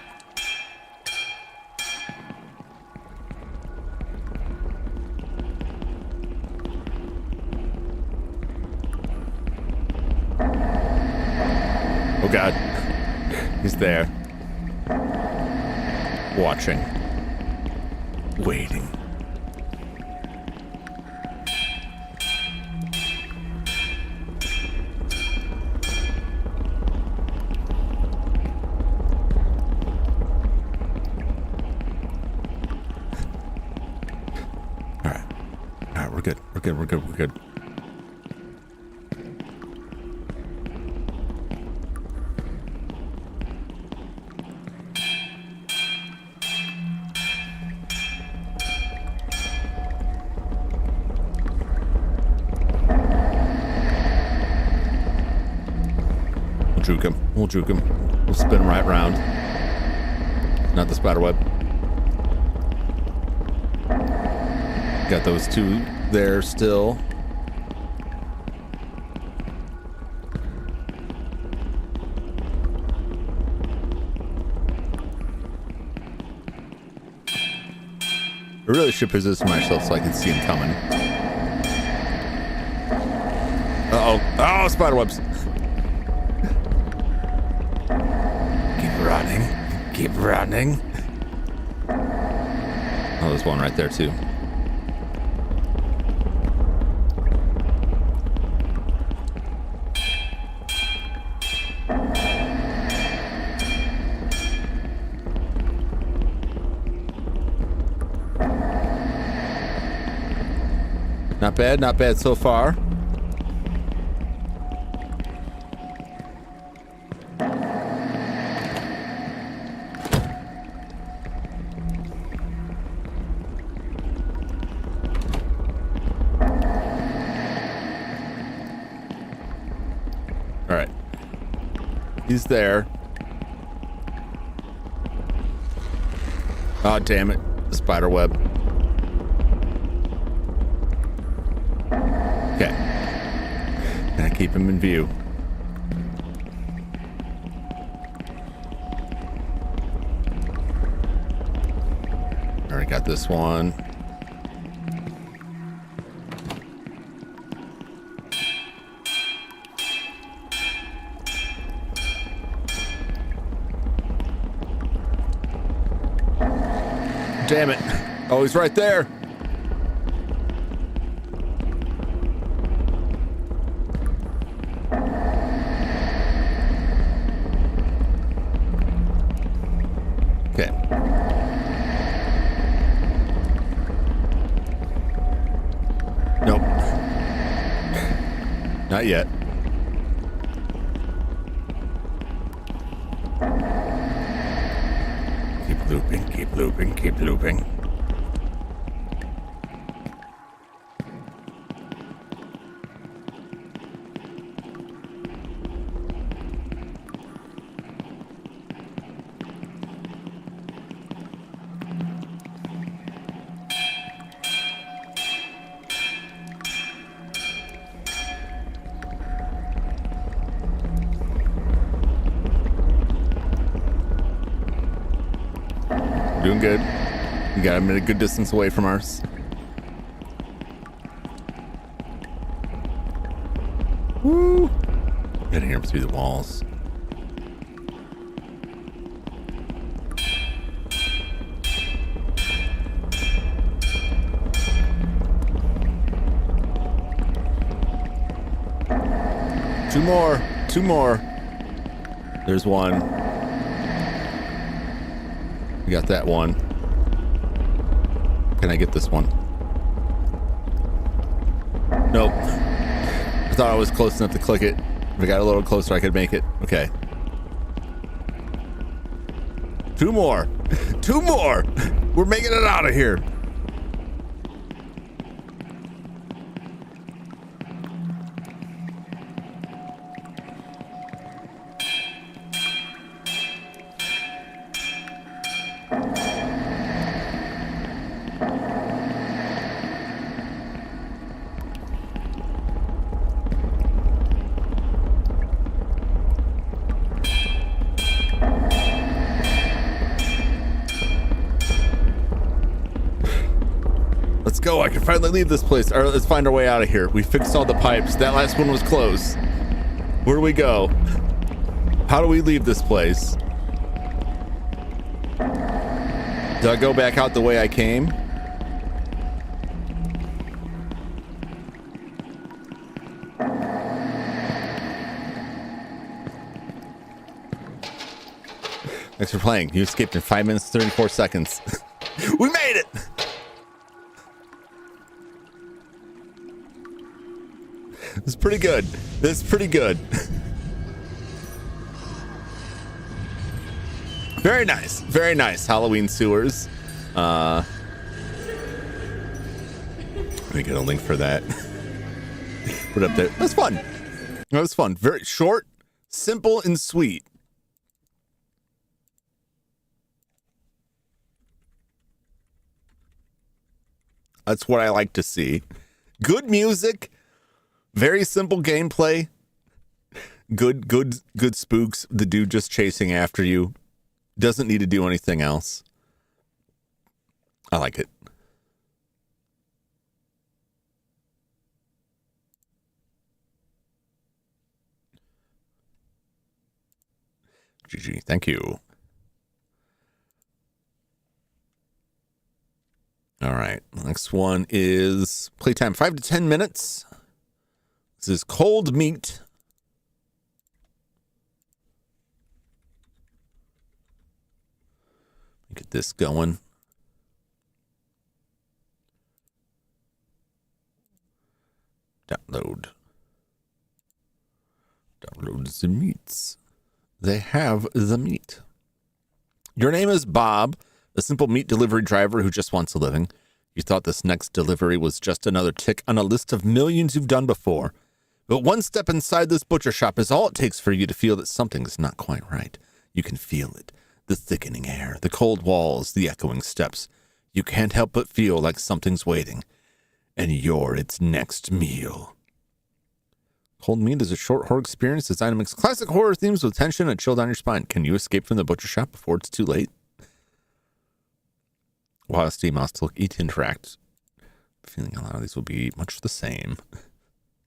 Oh, God. He's there. Watching. Waiting. All right, we're good. We're good. We're good. We're good. Juke him. We'll juke him. We'll spin him right round. Not the spider web. Got those two there still. I really should position myself so I can see him coming. Uh-oh. Oh, spider webs. Keep running. Oh, there's one right there too. Not bad so far. He's there. Oh, damn it. The spider web. Okay. Gotta keep him in view. Already got this one. Damn it. Oh, he's right there. Okay. Nope. Not yet. Keep looping. Doing good. We got him at a good distance away from ours. Woo! Gotta hear him through the walls. Two more. There's one. We got that one. Can I get this one? Nope. I thought I was close enough to click it. If I got a little closer, I could make it. Okay. Two more. We're making it out of here. Let's go. I can finally leave this place. All right, let's find our way out of here. We fixed all the pipes. That last one was close. Where do we go? How do we leave this place? Do I go back out the way I came? Thanks for playing. You escaped in 5 minutes, 34 seconds. We made it! This is pretty good. This is pretty good. Very nice. Very nice. Halloween sewers. Let me get a link for that. Put it up there. That was fun. That was fun. Very short, simple, and sweet. That's what I like to see. Good music. Very simple gameplay. Good spooks. The dude just chasing after you. Doesn't need to do anything else. I like it. GG. Thank you. All right. Next one is playtime 5 to 10 minutes. This is Cold Meat. Get this going. Download. Download the meats. They have the meat. Your name is Bob, a simple meat delivery driver who just wants a living. You thought this next delivery was just another tick on a list of millions you've done before. But one step inside this butcher shop is all it takes for you to feel that something's not quite right. You can feel it. The thickening air, the cold walls, the echoing steps. You can't help but feel like something's waiting. And you're its next meal. Cold Meat is a short horror experience designed to mix classic horror themes with tension and chill down your spine. Can you escape from the butcher shop before it's too late? Wow, Steam Mouse to look, eat, interact. Feeling a lot of these will be much the same.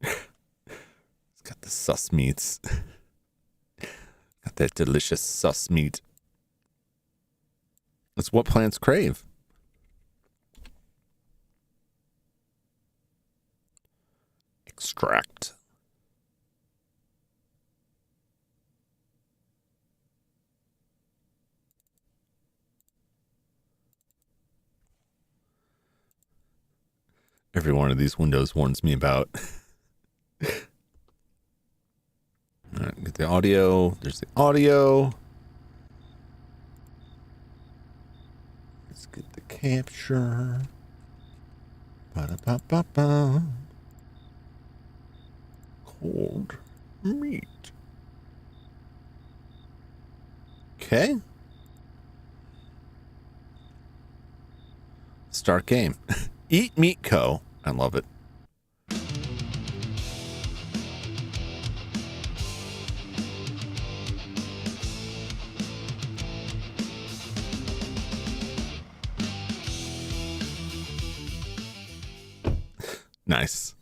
It's got the sus meats. Got that delicious sus meat. It's what plants crave. Extract. Every one of these windows warns me about. All right, get the audio. There's the audio. Let's get the capture. Ba-da-ba-ba-ba. Cold meat. Okay. Start game. Eat Meat Co. I love it. Nice.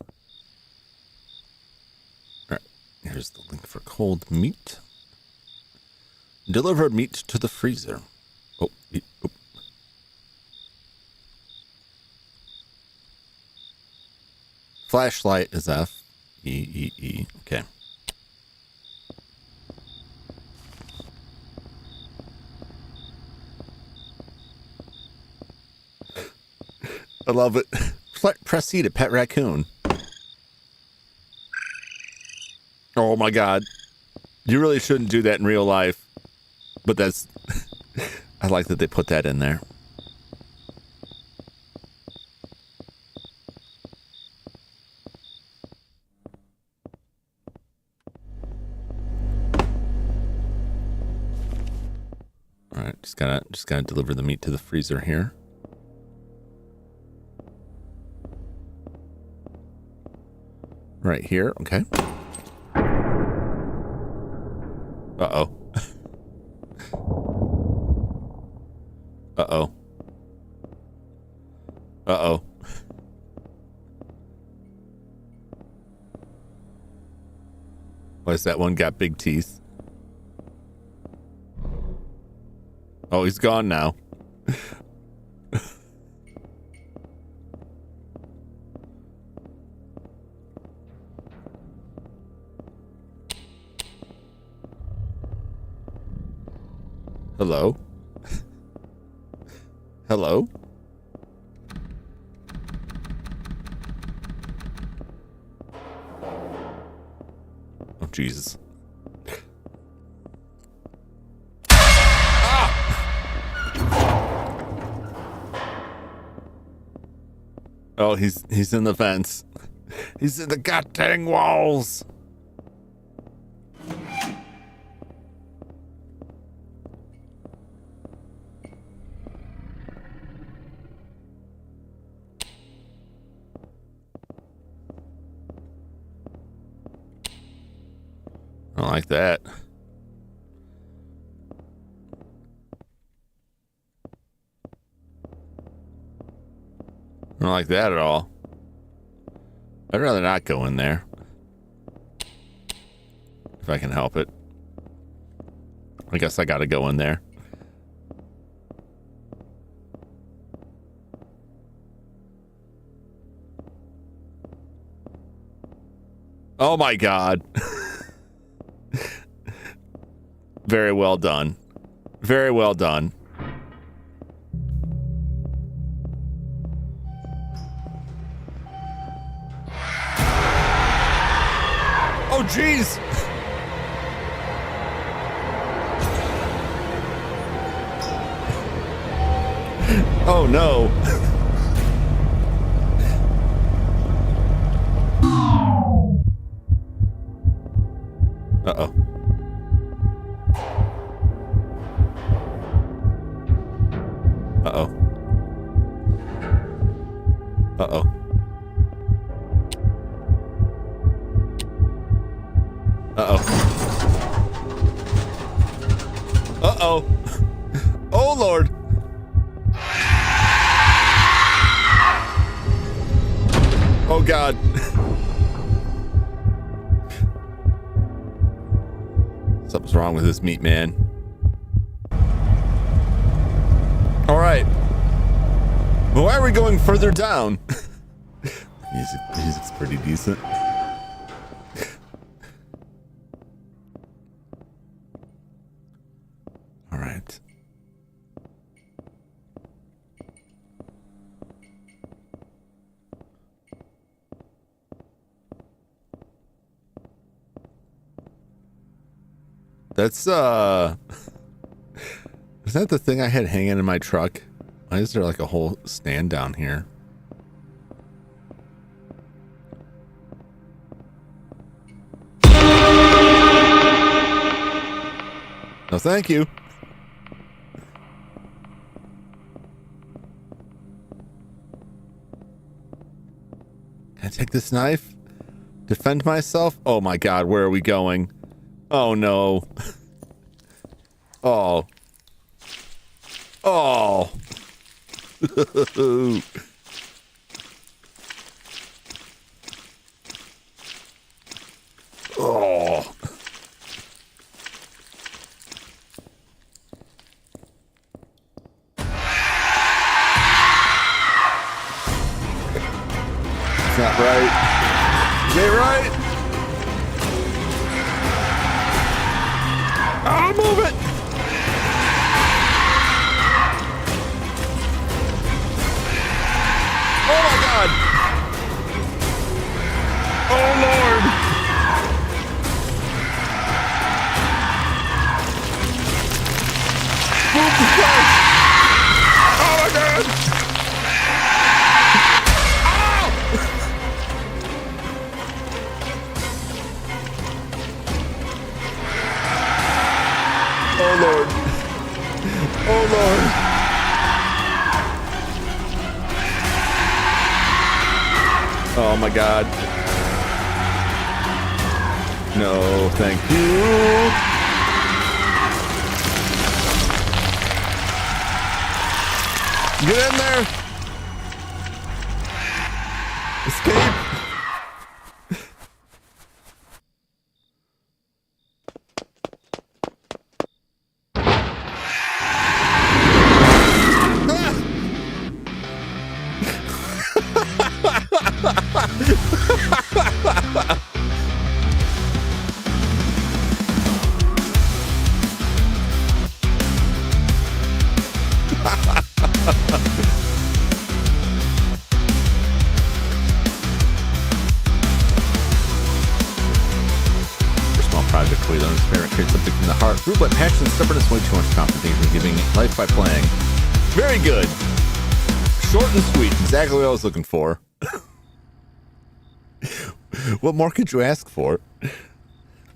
All right. Here's the link for Cold Meat. Deliver meat to the freezer. Oh. Flashlight is F. E. Okay. I love it. Press C to pet raccoon. Oh my God. You really shouldn't do that in real life. But that's... I like that they put that in there. All right, just gotta deliver the meat to the freezer here. Right here, okay. Uh-oh. Uh-oh. Uh-oh. Why is that one got big teeth? Oh, he's gone now. Hello? Hello? Oh, Jesus. Oh, he's in the fence. He's in the goddamn walls. I don't like that. I don't like that at all. I'd rather not go in there. If I can help it. I guess I gotta go in there. Oh my God. Very well done. Very well done. Oh, jeez. Oh, no. Uh-oh. Uh-oh. Uh-oh. Uh-oh. Uh-oh. Oh, Lord. Oh, God. Something's wrong with this meat man. All right. Well, why are we going further down? Music's pretty decent. All right. That's, is that the thing I had hanging in my truck? Why is there like a whole stand down here? No, thank you. Can I take this knife? Defend myself? Oh my God, where are we going? Oh no. Oh. Oh. Oh. It's not right. Is it right? I'll move it. Oh my God. Oh Lord. Move the flesh. Oh my God. Oh Lord. Oh Lord. Oh my God. No, thank you. Get in there. Escape. Project where you learn to experiment, create something from the heart. Root by passion, stubbornness, way too much confidence, giving life by playing. Very good. Short and sweet. Exactly what I was looking for. What more could you ask for? It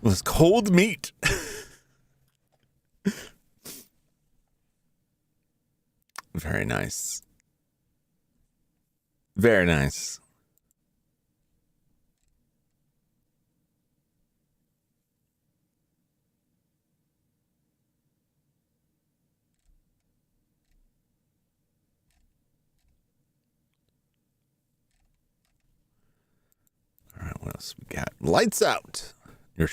was cold meat. Very nice. Very nice. All right, what else we got? Lights out. You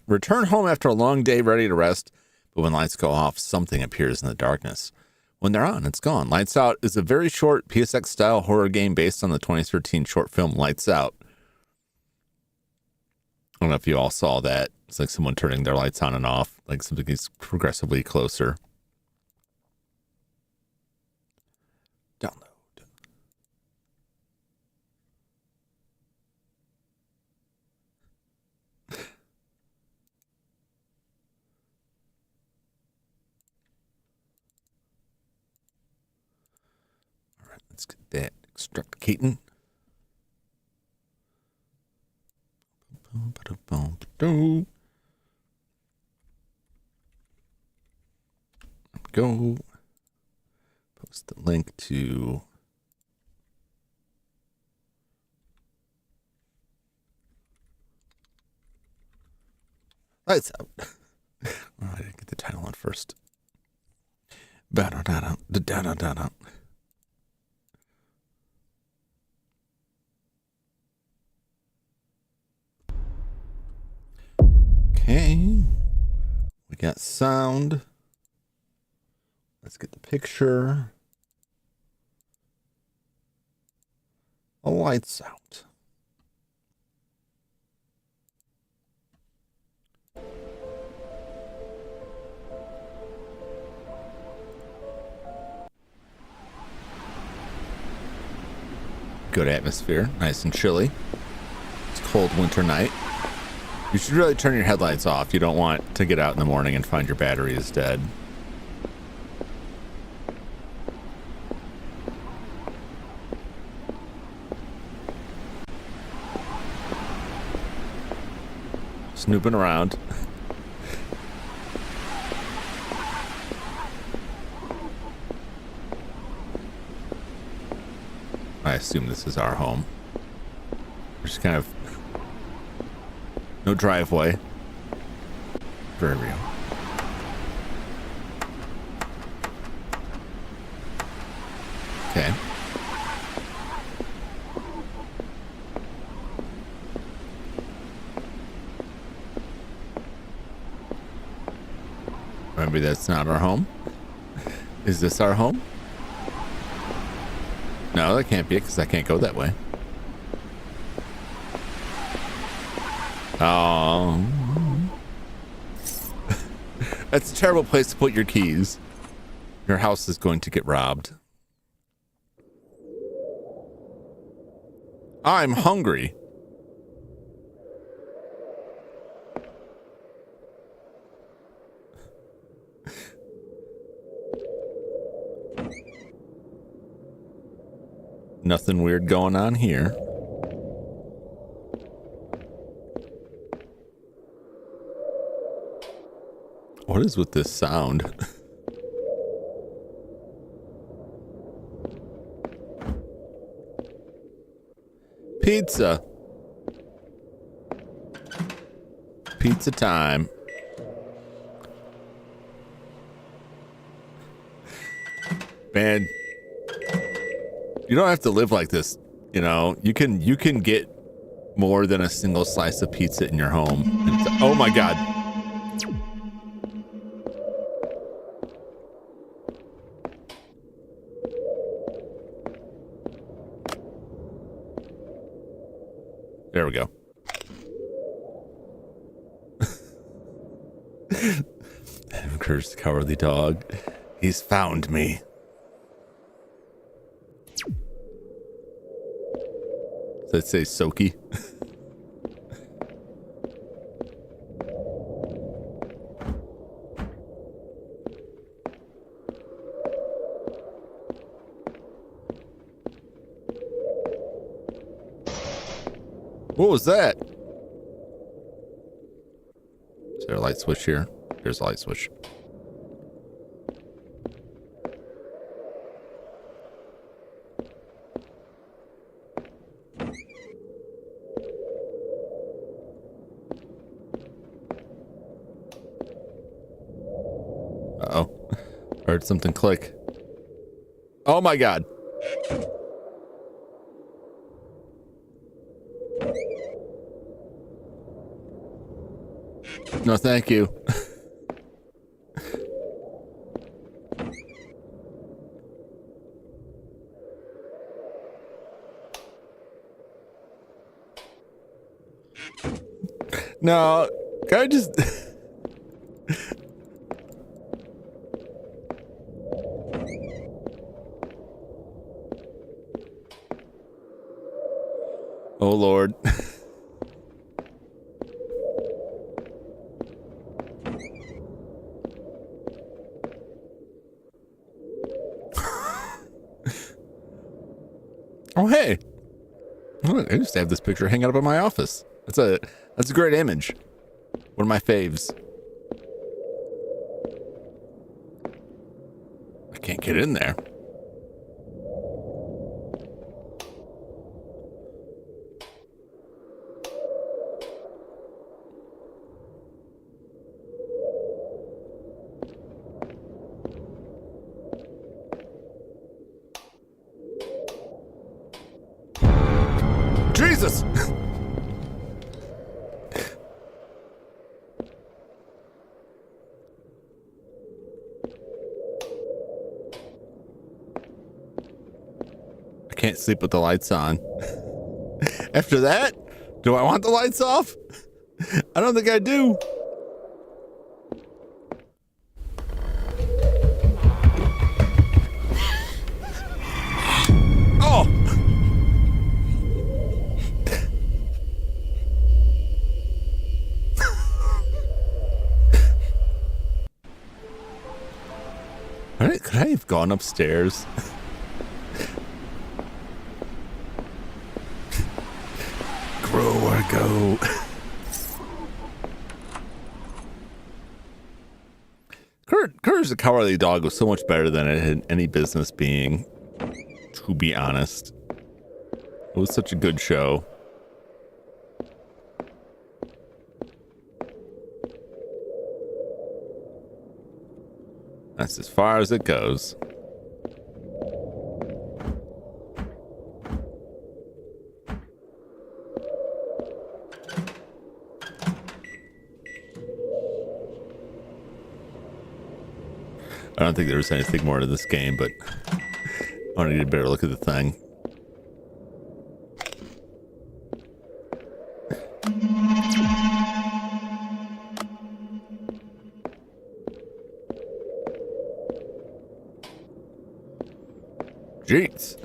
return home after a long day, ready to rest. But when lights go off, something appears in the darkness. When they're on, it's gone. Lights Out is a very short PSX-style horror game based on the 2013 short film Lights Out. I don't know if you all saw that. It's like someone turning their lights on and off, like something gets progressively closer. Download. All right, let's get that. Extract Keaton. Go. Post the link to Lights Out. Oh, I didn't get the title on first. Da-da-da-da-da-da-da-da. Okay. We got sound. Let's get the picture. Lights Out. Good atmosphere, nice and chilly. It's a cold winter night. You should really turn your headlights off. You don't want to get out in the morning and find your battery is dead. Snooping around. I assume this is our home. Just kind of no driveway. Very real. Okay. Maybe that's not our home. Is this our home? No, that can't be it because I can't go that way. Oh. That's a terrible place to put your keys. Your house is going to get robbed. I'm hungry. Nothing weird going on here. What is with this sound? Pizza. Pizza time. Man, you don't have to live like this, you know. You can get more than a single slice of pizza in your home. Oh my god. There we go. Cursed cowardly dog. He's found me. Does it say Soki? What was that? Is there a light switch here? There's a light switch. Uh-oh. Heard something click. Oh my god. No, thank you. No, can I just... Oh, Lord. Oh, hey. I used to have this picture hanging up in my office. That's a great image. One of my faves. I can't get in there. Jesus! I can't sleep with the lights on. After that, do I want the lights off? I don't think I do. Oh! Could I have gone upstairs? Grow or go. Courage the Cowardly Dog was so much better than it had any business being, to be honest. It was such a good show. That's as far as it goes. I don't think there was anything more to this game, but I want to get a better look at the thing. Jeez.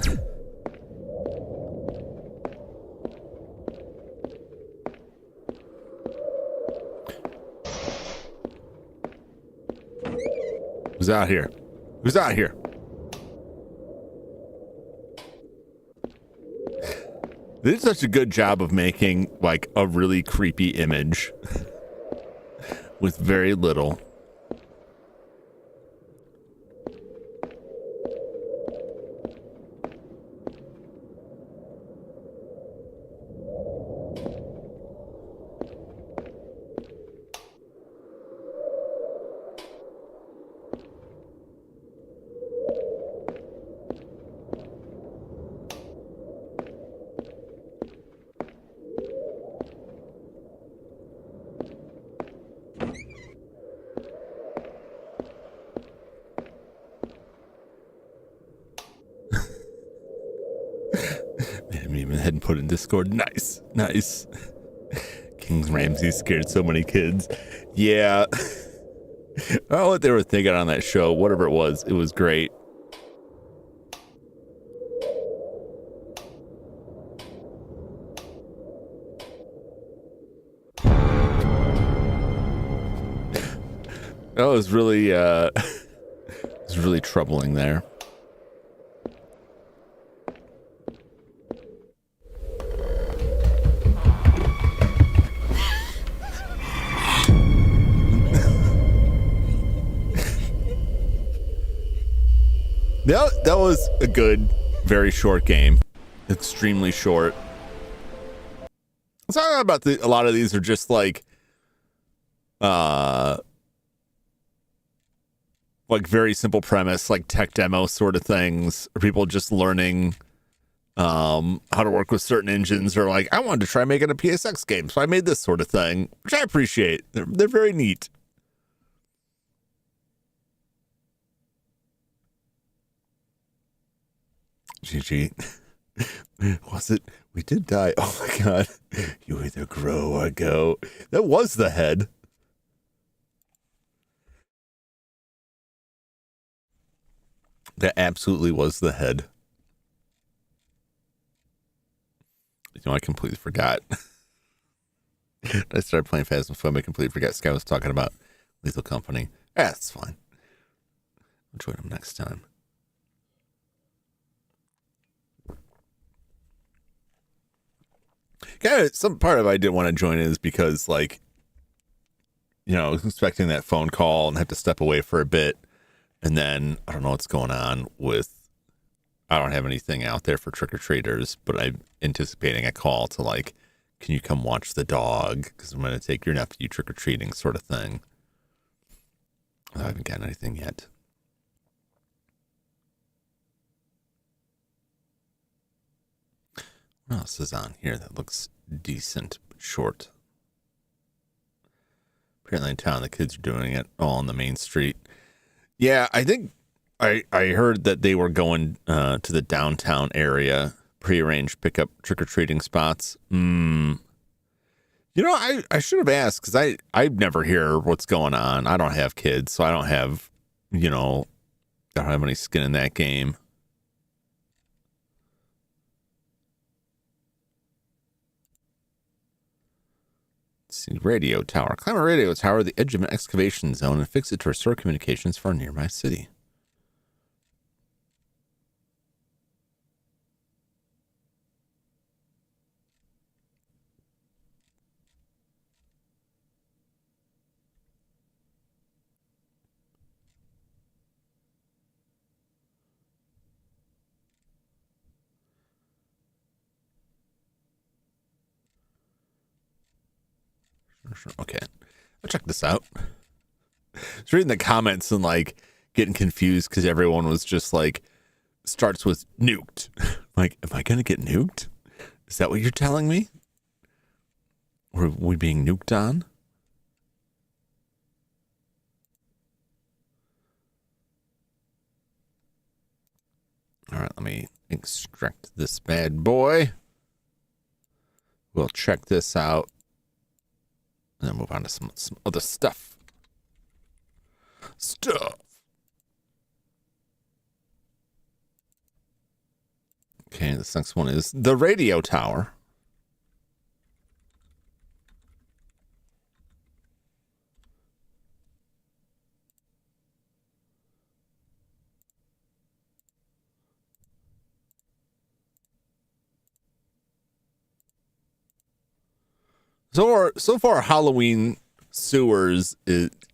Who's out here? Who's out here? They did such a good job of making like a really creepy image with very little. Ahead and put in Discord. Nice, nice. King Ramsey scared so many kids. Yeah. I don't know what they were thinking on that show. Whatever it was great. That was really, it was really troubling there. That was a good, very short game. Extremely short. It's not about a lot of these are just like very simple premise, like tech demo sort of things, or people just learning how to work with certain engines, or like, I wanted to try making a PSX game, so I made this sort of thing, which I appreciate. They're very neat. GG. Was it? We did die. Oh my god. You either grow or go. That was the head. That absolutely was the head. You know, I completely forgot. I started playing Phasmophobia. I completely forgot Sky was talking about Lethal Company. That's fine. I'll join him next time. Kind of, some part of I didn't want to join is because, like, you know, I was expecting that phone call and have to step away for a bit. And then I don't know what's going on with, I don't have anything out there for trick-or-treaters, but I'm anticipating a call to, like, can you come watch the dog? Because I'm going to take your nephew trick-or-treating sort of thing. I haven't gotten anything yet. What else is on here that looks decent but short? Apparently in town the kids are doing it all on the main street. Yeah, I think I heard that they were going to the downtown area, prearranged pickup trick-or-treating spots. You know, I should have asked, because I never hear what's going on. I don't have kids, so I don't have, you know, I don't have any skin in that game. See, radio tower. Climb a radio tower at the edge of an excavation zone and fix it to restore communications for a nearby city. Okay, I'll check this out. I was reading the comments and like getting confused because everyone was just like, starts with nuked. Like, am I gonna get nuked? Is that what you're telling me? Or are we being nuked on? All right, let me extract this bad boy. We'll check this out. And then move on to some other stuff. Okay, this next one is the radio tower. So far, Halloween Sewers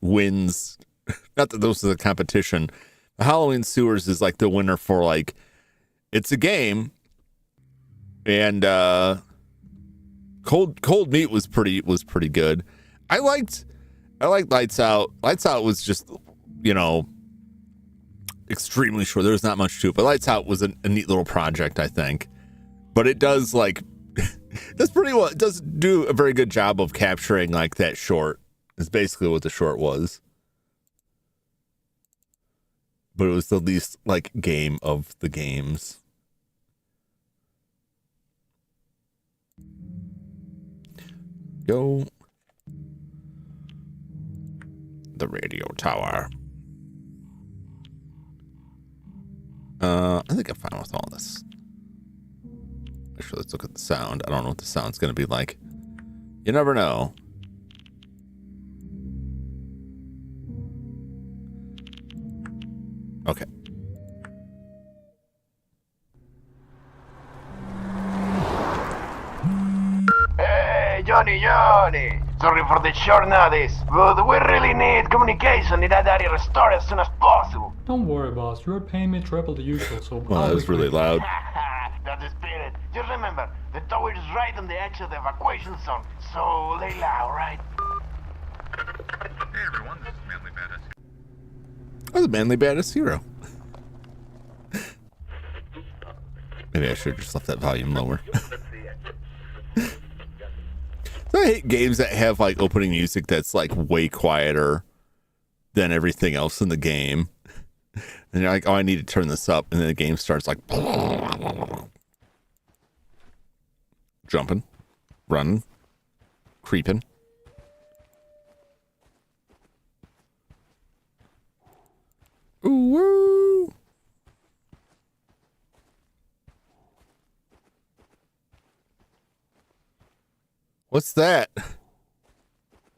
wins. Not that those are the competition. Halloween Sewers is like the winner for like, it's a game, and Cold Meat was pretty good. I liked Lights Out. Lights Out was just, you know, extremely short. There was not much to it, but Lights Out was a neat little project, I think. But it does like. That's pretty well. It does do a very good job of capturing like that short. Is basically what the short was. But it was the least like game of the games. Go. the radio tower. I think I'm fine with all this. Actually, let's look at the sound. I don't know what the sound's going to be like. You never know. Okay. Hey, Johnny! Sorry for the short notice, but we really need communication in that area restored as soon as possible. Don't worry, boss. You're paying me triple the usual, so Well, that was really loud. That's the spirit. Just remember, the tower is right on the edge of the evacuation zone, so lay low, right? Hey everyone, this is Manly Badass. I was a manly badass hero. Maybe I should have just left that volume lower. So I hate games that have like opening music that's like way quieter than everything else in the game. And you're like, oh, I need to turn this up. And then the game starts like jumping, running, creeping. Ooh, woo. What's that?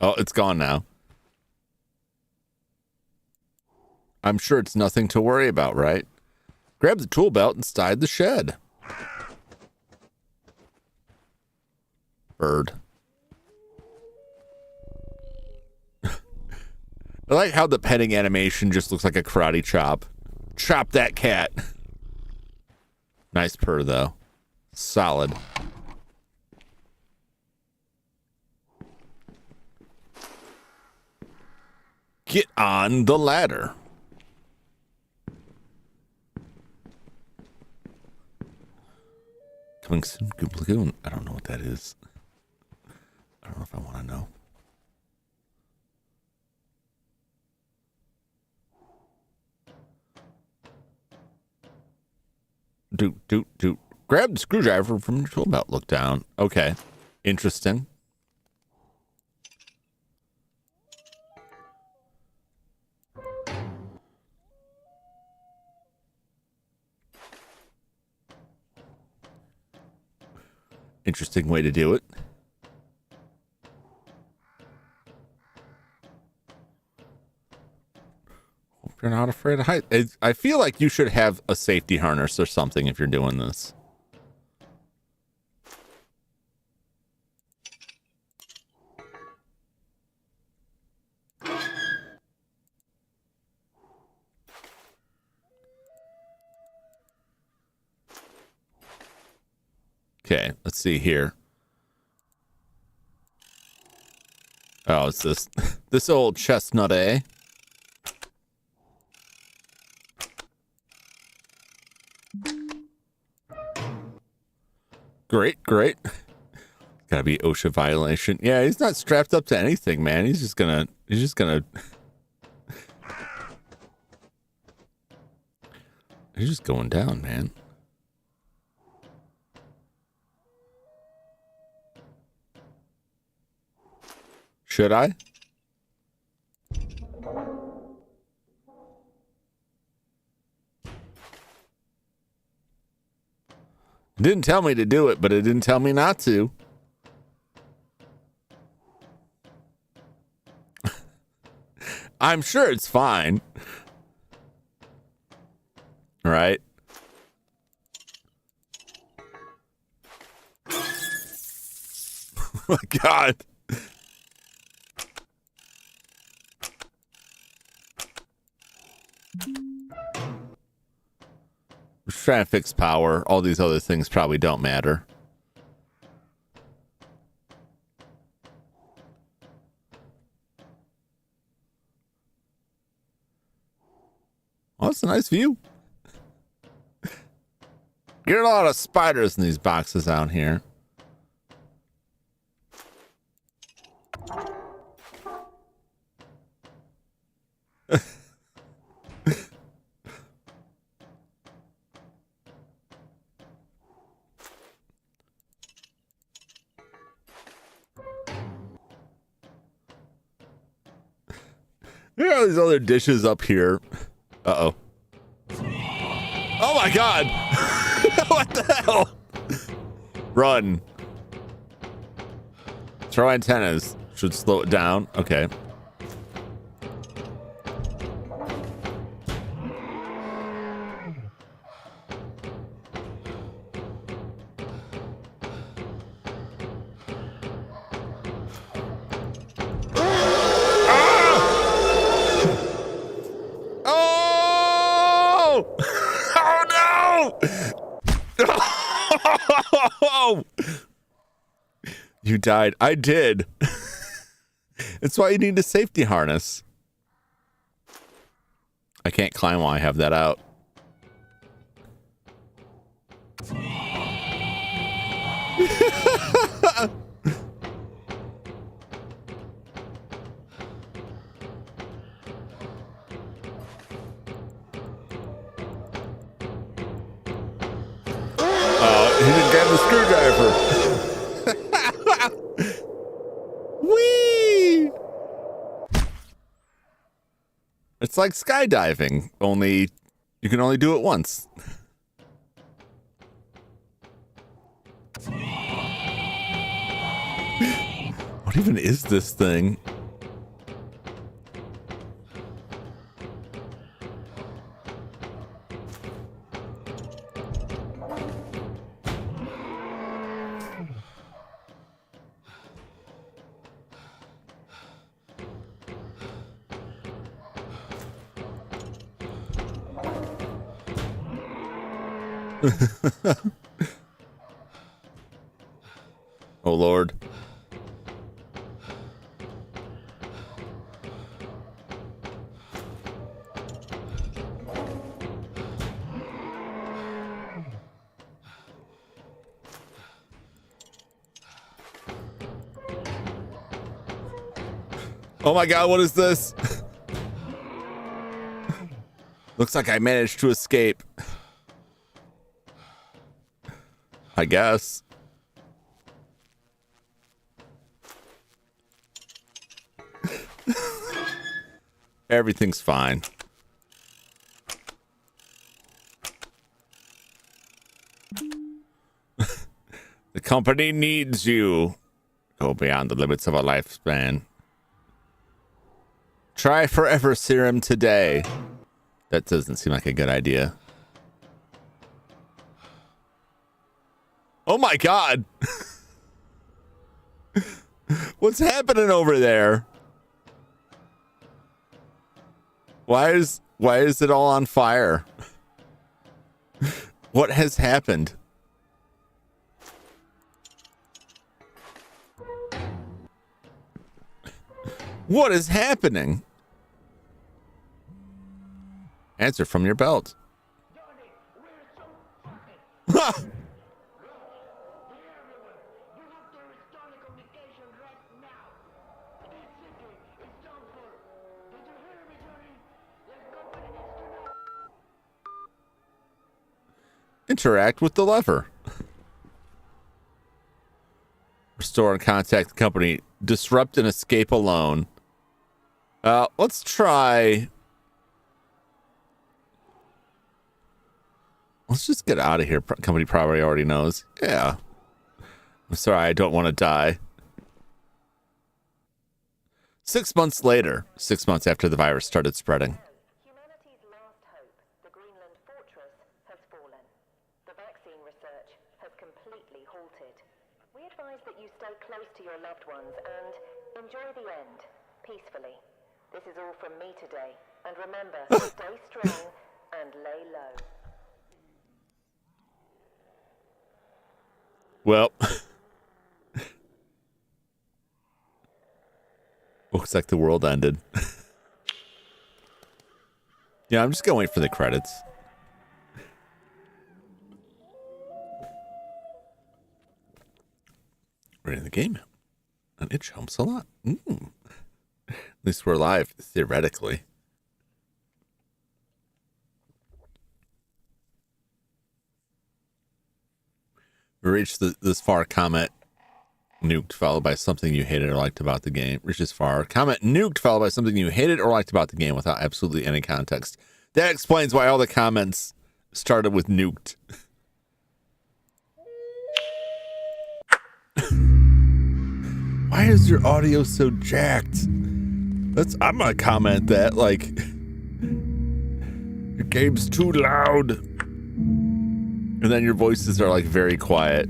Oh, it's gone now. I'm sure it's nothing to worry about, right? Grab the tool belt inside the shed. Bird. I like how the petting animation just looks like a karate chop. Chop that cat. Nice purr, though. Solid. Get on the ladder. Coming soon, Goop Lagoon. I don't know what that is. I don't know if I want to know. Doot. Grab the screwdriver from your tool belt. Look down. Okay. Interesting. Interesting way to do it. Hope you're not afraid of heights. I feel like you should have a safety harness or something if you're doing this. Okay, let's see here. Oh, it's this old chestnut, eh? Great. Gotta be OSHA violation. Yeah, he's not strapped up to anything, man. He's just gonna he's just going down, man. Should I? It didn't tell me to do it, but it didn't tell me not to. I'm sure it's fine. All right. Oh my God. Just trying to fix power. All these other things probably don't matter. Well, that's a nice view. Get a lot of spiders in these boxes out here. There are these other dishes up here. Uh-oh. Oh my god! What the hell? Run. Throw antennas. Should slow it down. Okay. Oh! You died. I did. It's why you need a safety harness. I can't climb while I have that out. He didn't get the screwdriver. Whee! It's like skydiving, only you can only do it once. What even is this thing? Oh Lord. Oh my god, what is this? Looks like I managed to escape. I guess. Everything's fine. The company needs you. Go beyond the limits of a lifespan. Try forever serum today. That doesn't seem like a good idea. Oh my god. What's happening over there? Why is it all on fire? What has happened? What is happening? Answer from your belt. Interact with the lever. Restore and contact the company. Disrupt and escape alone. Let's try. Let's just get out of here. Company probably already knows. Yeah. I'm sorry, I don't want to die. 6 months later, 6 months after the virus started spreading. Humanity's last hope, the Greenland fortress, has fallen. The vaccine research has completely halted. We advise that you stay close to your loved ones and enjoy the end, peacefully. This is all from me today. And remember, stay strong and lay low. Well, looks like the world ended. Yeah, I'm just gonna wait for the credits. We're in the game, and it jumps a lot. At least we're live, theoretically. We reached this far comment Nuked followed by something you hated or liked about the game. Rich is far. Comment nuked followed by something you hated or liked about the game without absolutely any context. That explains why all the comments started with nuked. Why is your audio so jacked? I'm gonna comment that, like, your game's too loud. And then your voices are like very quiet.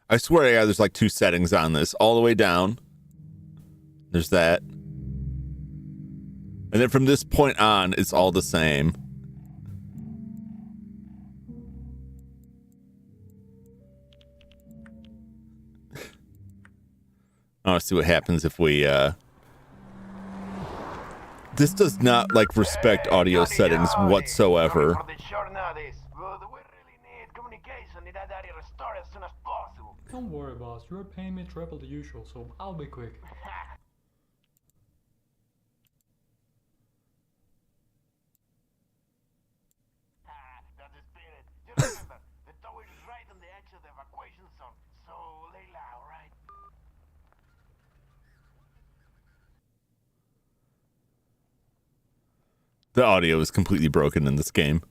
I swear to God, there's like 2 settings on this. All the way down. There's that. And then from this point on, it's all the same. I want to see what happens if we, This does not, like, respect audio settings whatsoever. For the short notice, but we really need communication in that area restored as soon as possible. Don't worry, boss. You're paying me triple the usual, so I'll be quick. That's the spirit. Just remember, the tower is right on the edge of the evacuation zone, so lay low, right? The audio is completely broken in this game.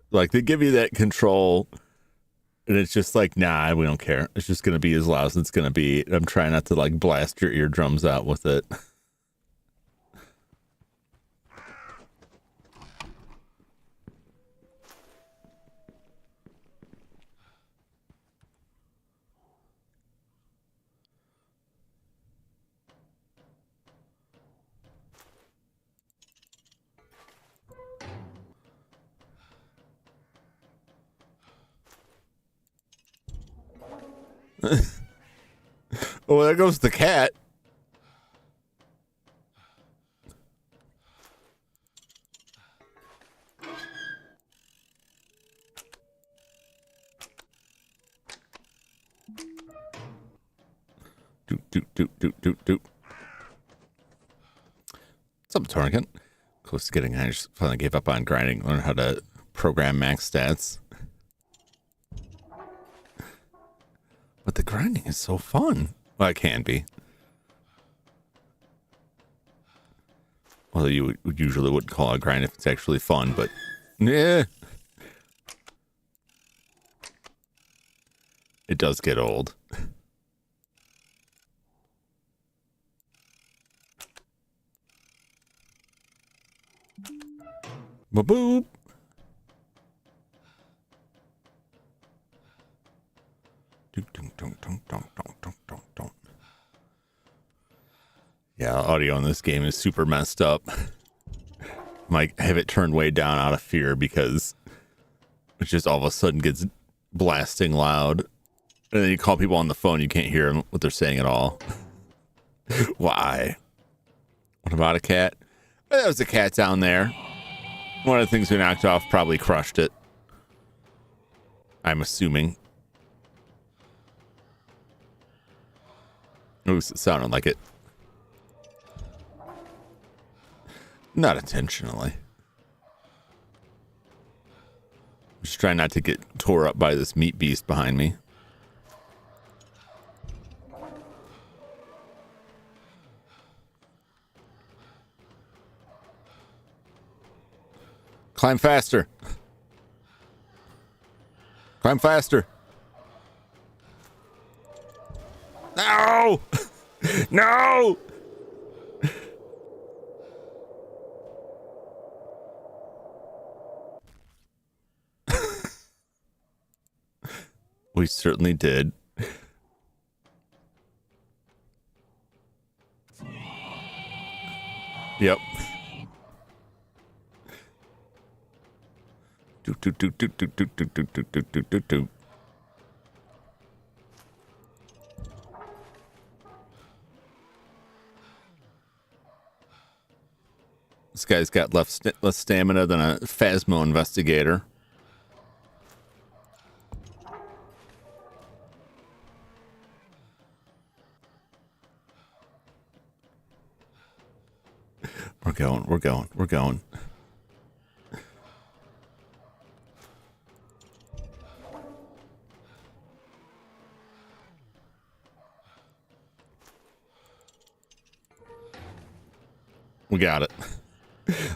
Like, they give you that control, and it's just like, nah, we don't care. It's just going to be as loud as it's going to be. I'm trying not to, like, blast your eardrums out with it. Oh, there goes the cat. Doot. What's up, Tourniquet? Close to getting, I just finally gave up on grinding, learn how to program max stats. But the grinding is so fun. Well, it can be. Although you usually wouldn't call it a grind if it's actually fun, but yeah. It does get old. Ba-boop. Yeah, audio in this game is super messed up. Might have it turned way down out of fear because it just all of a sudden gets blasting loud. And then you call people on the phone, you can't hear what they're saying at all. Why? What about a cat? Well, there was a cat down there. One of the things we knocked off probably crushed it. I'm assuming. At least it sounded like it. Not intentionally. Just trying not to get tore up by this meat beast behind me. Climb faster. Climb faster. No! No! We certainly did. Yep. Do. This guy's got less stamina than a Phasmo investigator. We're going. We got it.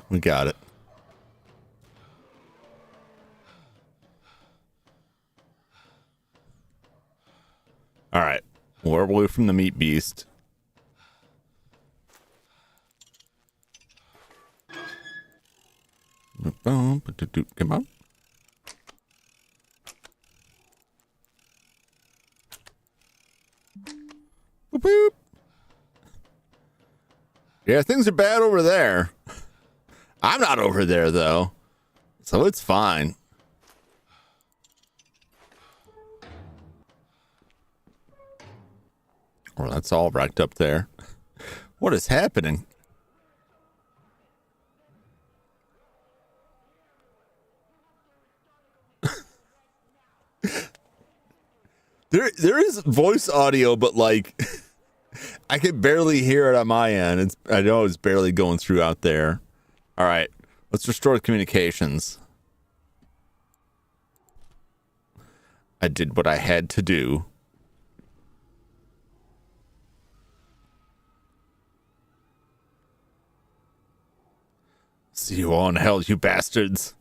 We got it. All right. We're away from the meat beast. Come on. Boop, boop. Yeah, things are bad over there. I'm not over there, though. So it's fine. Well, that's all wrecked up there. What is happening? There is voice audio, but like I can barely hear it on my end. I know it's barely going through out there. All right, let's restore communications. I did what I had to do. See you all in hell, you bastards.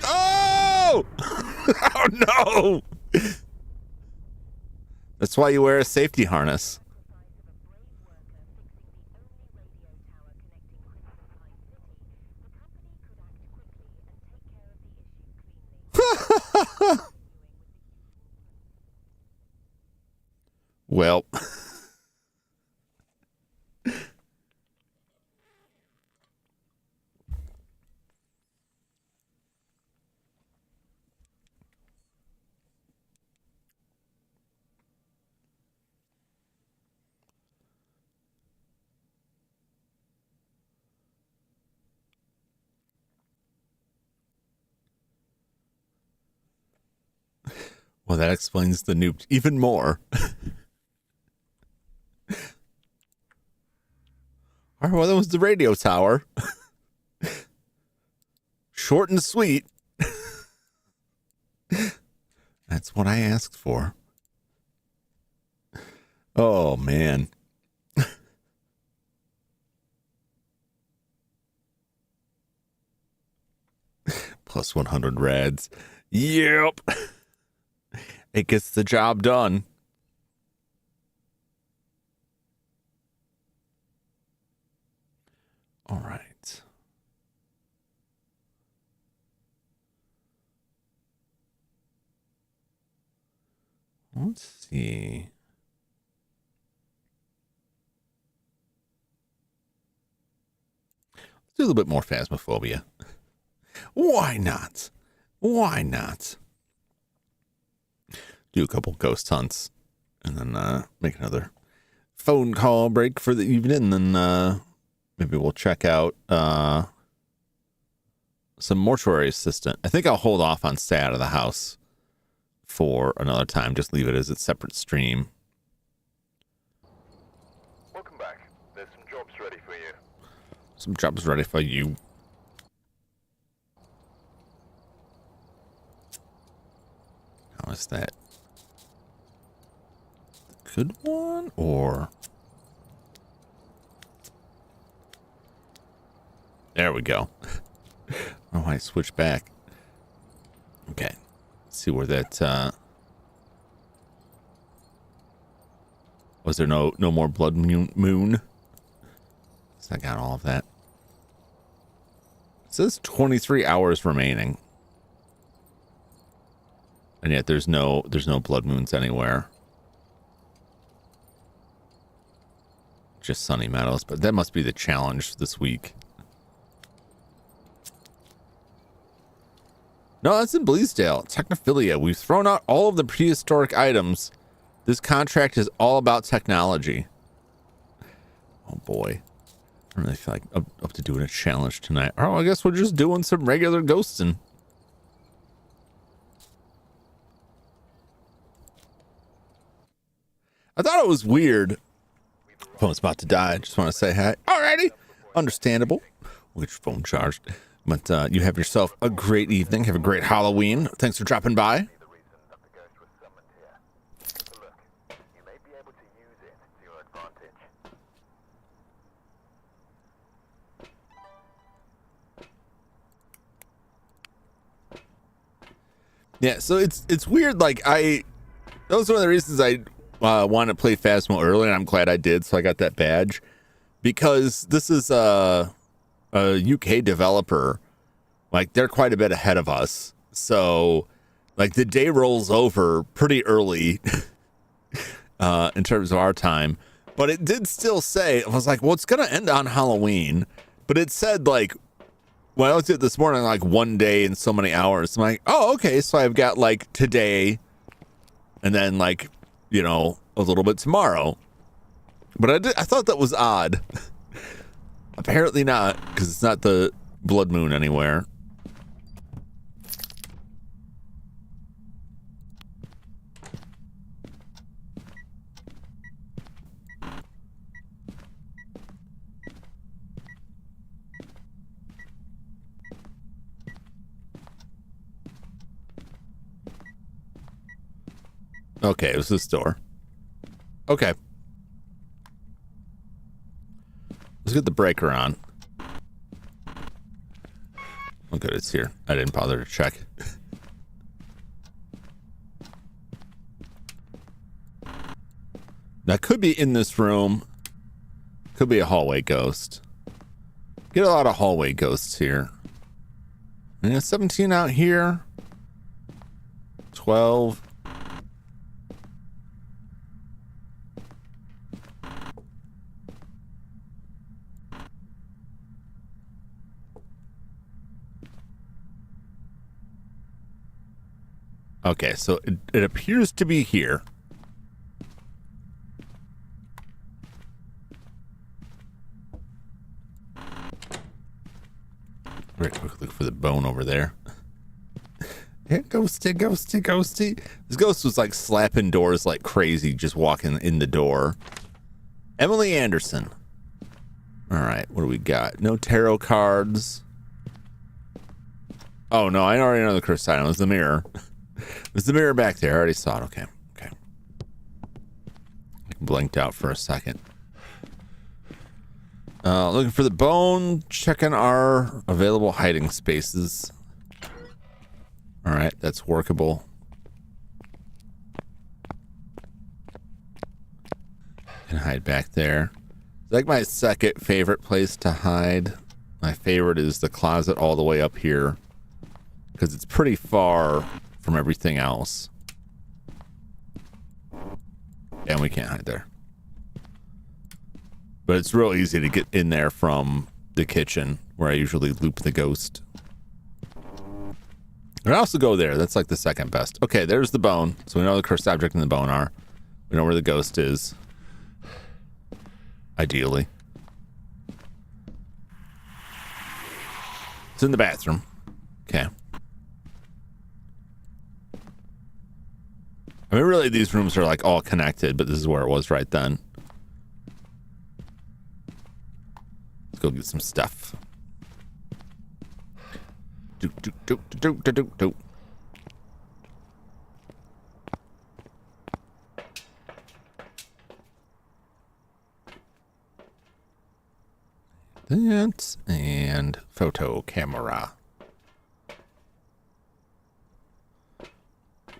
Oh! Oh no! That's why you wear a safety harness. Well. Well, that explains the noob even more. All right, well, that was the radio tower. Short and sweet. That's what I asked for. Oh, man. Plus 100 rads. Yep. It gets the job done. All right. Let's see. Let's do a little bit more Phasmophobia. Why not? Why not? Do a couple ghost hunts and then make another phone call break for the evening, and then maybe we'll check out some mortuary assistant. I think I'll hold off on Stay Out of the House for another time. Just leave it as a separate stream. Welcome back. There's some jobs ready for you. Some jobs ready for you. How is that? Good one, or there we go. Oh, I switched back. Okay, let's see where that was. There no more blood moon? So I got all of that. It says 23 hours remaining, and yet there's no blood moons anywhere. Just Sunny Meadows, but that must be the challenge this week. No, that's in Bleasdale. Technophilia. We've thrown out all of the prehistoric items. This contract is all about technology. Oh boy. I don't really feel like up to doing a challenge tonight. Oh, I guess we're just doing some regular ghosting. I thought it was weird. Phone's about to die. I just want to say hi. Alrighty. Understandable. Which phone charged. But you have yourself a great evening. Have a great Halloween. Thanks for dropping by. Yeah, so it's weird. Like that was one of the reasons I wanted to play Phasmo early, and I'm glad I did. So I got that badge because this is a UK developer. Like they're quite a bit ahead of us. So like the day rolls over pretty early in terms of our time. But it did still say, I was like, well, it's gonna end on Halloween. But it said like, when I looked at it this morning, like 1 day and so many hours. I'm like, oh, okay. So I've got like today and then like, you know, a little bit tomorrow. But I thought that was odd. Apparently not, because it's not the blood moon anywhere. Okay, it was the store. Okay. Let's get the breaker on. Oh, good, it's here. I didn't bother to check. That could be in this room. Could be a hallway ghost. Get a lot of hallway ghosts here. And 17 out here. 12. Okay, so it appears to be here. Very quick look for the bone over there. Yeah, ghosty, ghosty, ghosty. This ghost was like slapping doors like crazy, just walking in the door. Emily Anderson. All right, what do we got? No tarot cards. Oh, no, I already know the cursed item. It was the mirror. There's the mirror back there. I already saw it. Okay. Okay. I blinked out for a second. Looking for the bone. Checking our available hiding spaces. All right. That's workable. Can hide back there. It's like my second favorite place to hide. My favorite is the closet all the way up here, because it's pretty far from everything else. And we can't hide there. But it's real easy to get in there from the kitchen, where I usually loop the ghost. And I also go there. That's like the second best. Okay, there's the bone. So we know the cursed object and the bone are. We know where the ghost is. Ideally. It's in the bathroom. Okay. I mean, really, these rooms are like all connected, but this is where it was right then. Let's go get some stuff. Do, do, do, do, do, do, do. That and photo camera.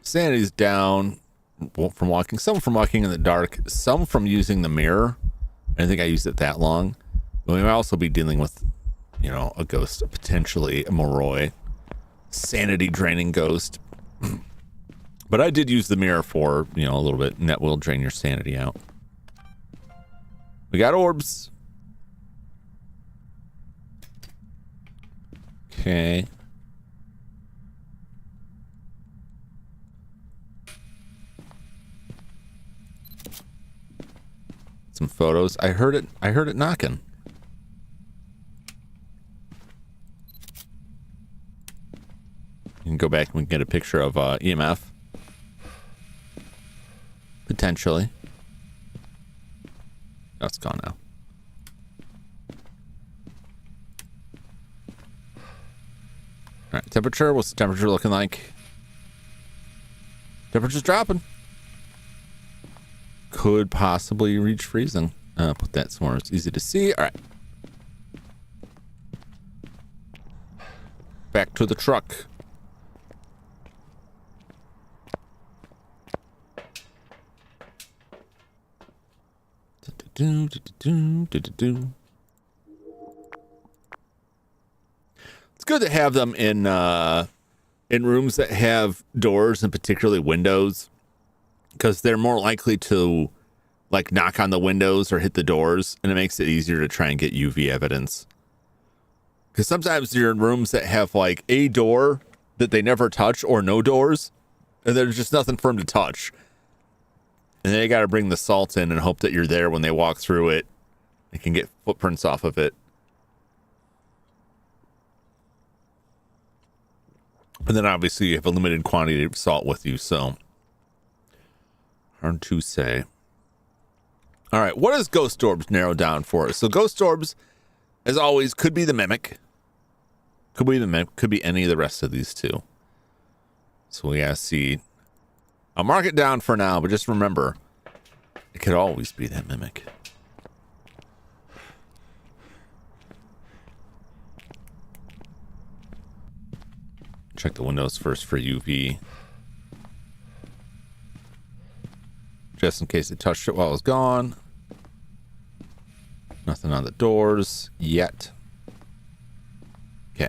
Sanity's down from walking. Some from walking in the dark. Some from using the mirror. I think I used it that long. But we might also be dealing with, you know, a ghost, potentially a Moroi. Sanity draining ghost. But I did use the mirror for, you know, a little bit. And that will drain your sanity out. We got orbs. Okay. Some photos. I heard it knocking. can go back and we can get a picture of EMF. Potentially. Oh, it's gone now. All right, temperature. What's the temperature looking like? Temperature's dropping. Could possibly reach freezing. Put that somewhere it's easy to see. All right. Back to the truck. It's good to have them in rooms that have doors and particularly windows, because they're more likely to like knock on the windows or hit the doors, and it makes it easier to try and get UV evidence. Because sometimes you're in rooms that have like a door that they never touch or no doors, and there's just nothing for them to touch. And they got to bring the salt in and hope that you're there when they walk through it. They can get footprints off of it. And then obviously you have a limited quantity of salt with you, so hard to say. All right, what does ghost orbs narrow down for us? So ghost orbs, as always, could be the mimic. Could be the mimic. Could be any of the rest of these two. So we gotta see. I'll mark it down for now, but just remember, it could always be that mimic. Check the windows first for UV. Just in case it touched it while it was gone. Nothing on the doors yet. Okay.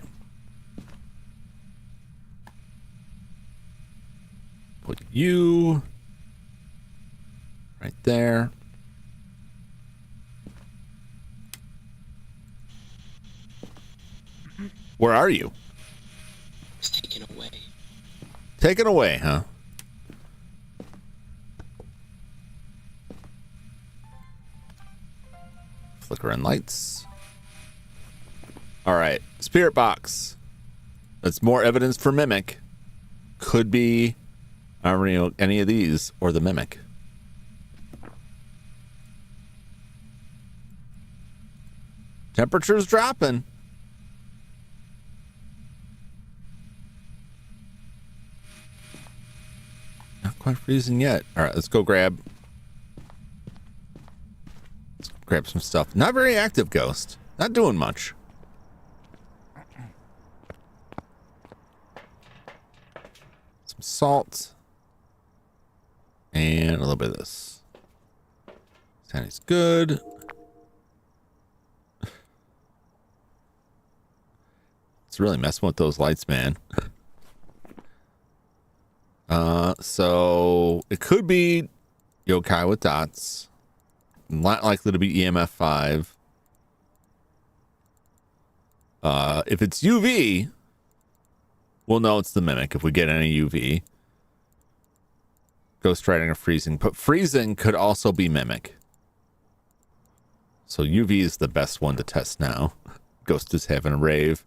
Put you right there. Where are you? It's taken away. Taken away, huh? Flickering lights. All right, spirit box. That's more evidence for mimic. Could be, I don't know, any of these or the mimic. Temperature's dropping. Not quite freezing yet. All right, let's go grab some stuff. Not very active ghost. Not doing much. Some salt. And a little bit of this. Sandy's good. It's really messing with those lights, man. So it could be yokai with dots. Not likely to be EMF 5. If it's UV, we'll know it's the mimic if we get any UV. Ghost riding or freezing. But freezing could also be mimic. So UV is the best one to test now. Ghost is having a rave.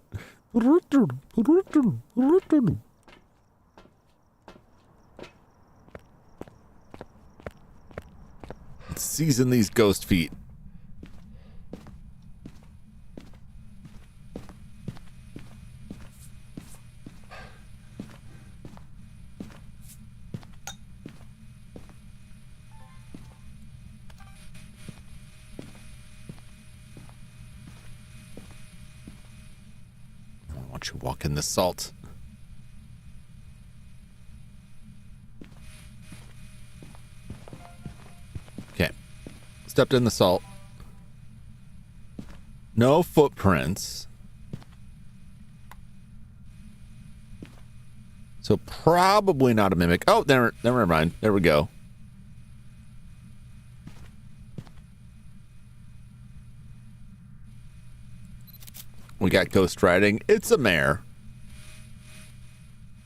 Let's season these ghost feet. I want you to walk in the salt. Okay. Stepped in the salt. No footprints. So probably not a mimic. Oh, never mind. There we go. We got ghost riding. It's a mare.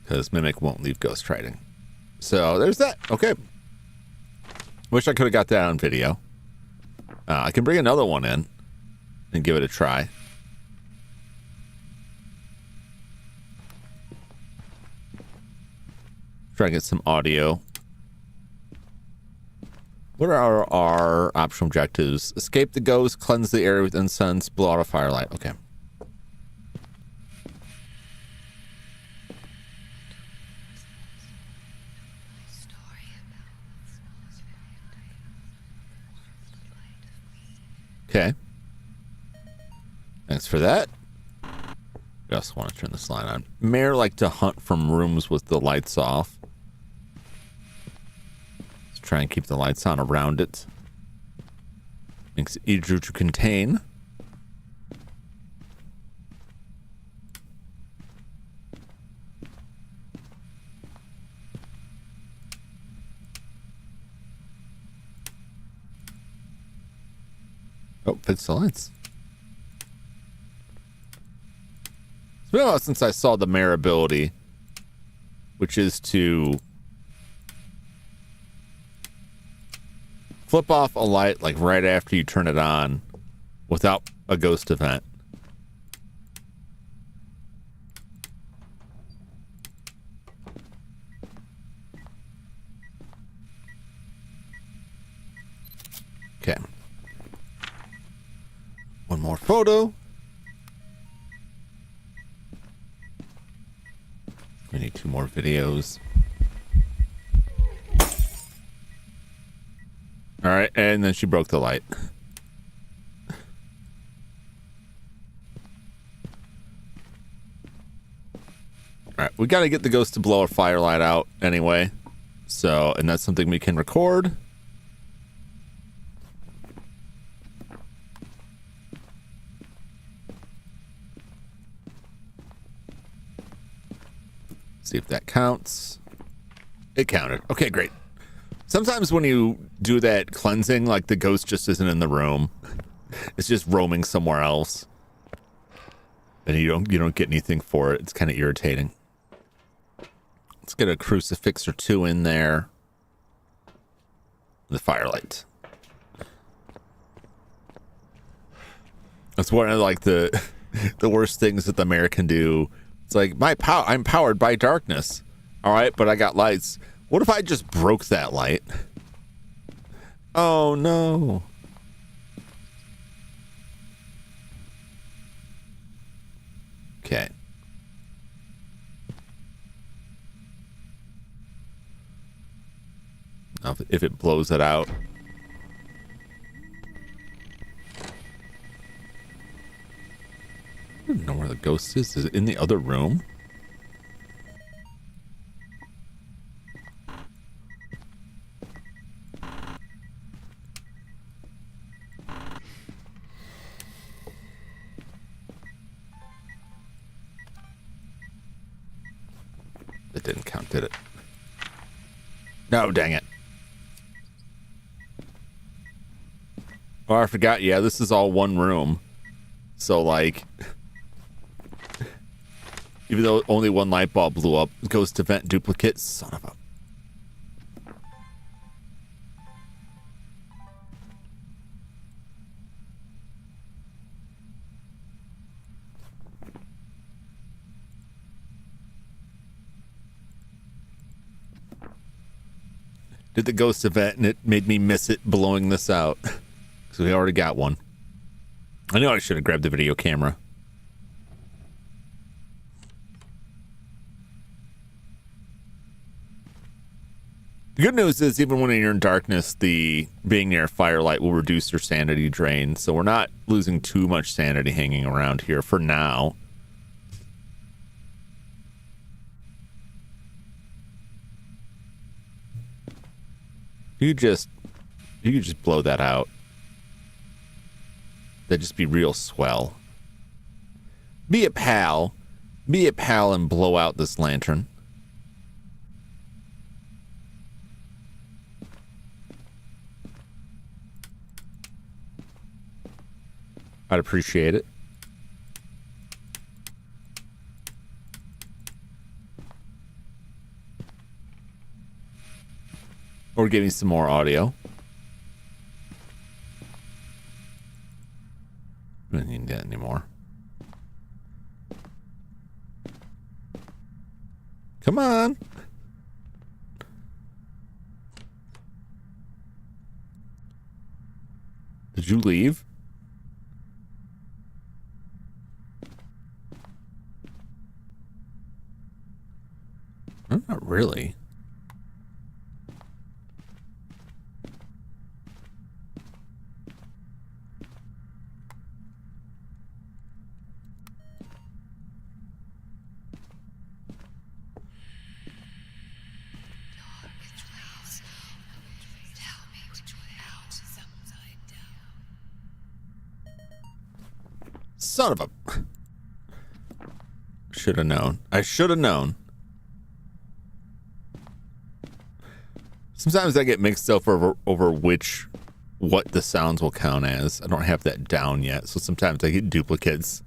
Because mimic won't leave ghost riding. So there's that. Okay. Wish I could have got that on video. I can bring another one in and give it a try. Try to get some audio. What are our optional objectives? Escape the ghost, cleanse the area with incense, blow out a firelight. Okay. Okay. Thanks for that. I also want to turn this light on. Mayor like to hunt from rooms with the lights off. Let's try and keep the lights on around it. Makes it easier to contain. Oh, fits the lights. It's been a while since I saw the mayor ability, which is to flip off a light like right after you turn it on without a ghost event. Okay. One more photo. We need 2 more videos. All right, and then she broke the light. All right, we got to get the ghost to blow a firelight out anyway. So, and that's something we can record. See if that counts. It counted. Okay, great. Sometimes when you do that cleansing, like the ghost just isn't in the room. It's just roaming somewhere else. And you don't get anything for it. It's kind of irritating. Let's get a crucifix or 2 in there. The firelight. That's one of like the worst things that the mayor can do. It's like I'm powered by darkness. All right, but I got lights. What if I just broke that light? Oh no. Okay. Now if it blows it out. I don't know where the ghost is. Is it in the other room? It didn't count, did it? No, dang it. Oh, I forgot. Yeah, this is all one room. So, like, even though only one light bulb blew up, ghost event duplicate. Son of a... Did the ghost event and it made me miss it blowing this out. So we already got one. I know I should have grabbed the video camera. The good news is even when you're in darkness, the being near a firelight will reduce your sanity drain. So we're not losing too much sanity hanging around here for now. You could just blow that out. That'd just be real swell. Be a pal. Be a pal and blow out this lantern. I'd appreciate it. Or give me some more audio. I don't need that anymore. Come on. Did you leave? Not really. Son of a... Should have known. I should have known. Sometimes I get mixed up over what the sounds will count as. I don't have that down yet, so sometimes I get duplicates.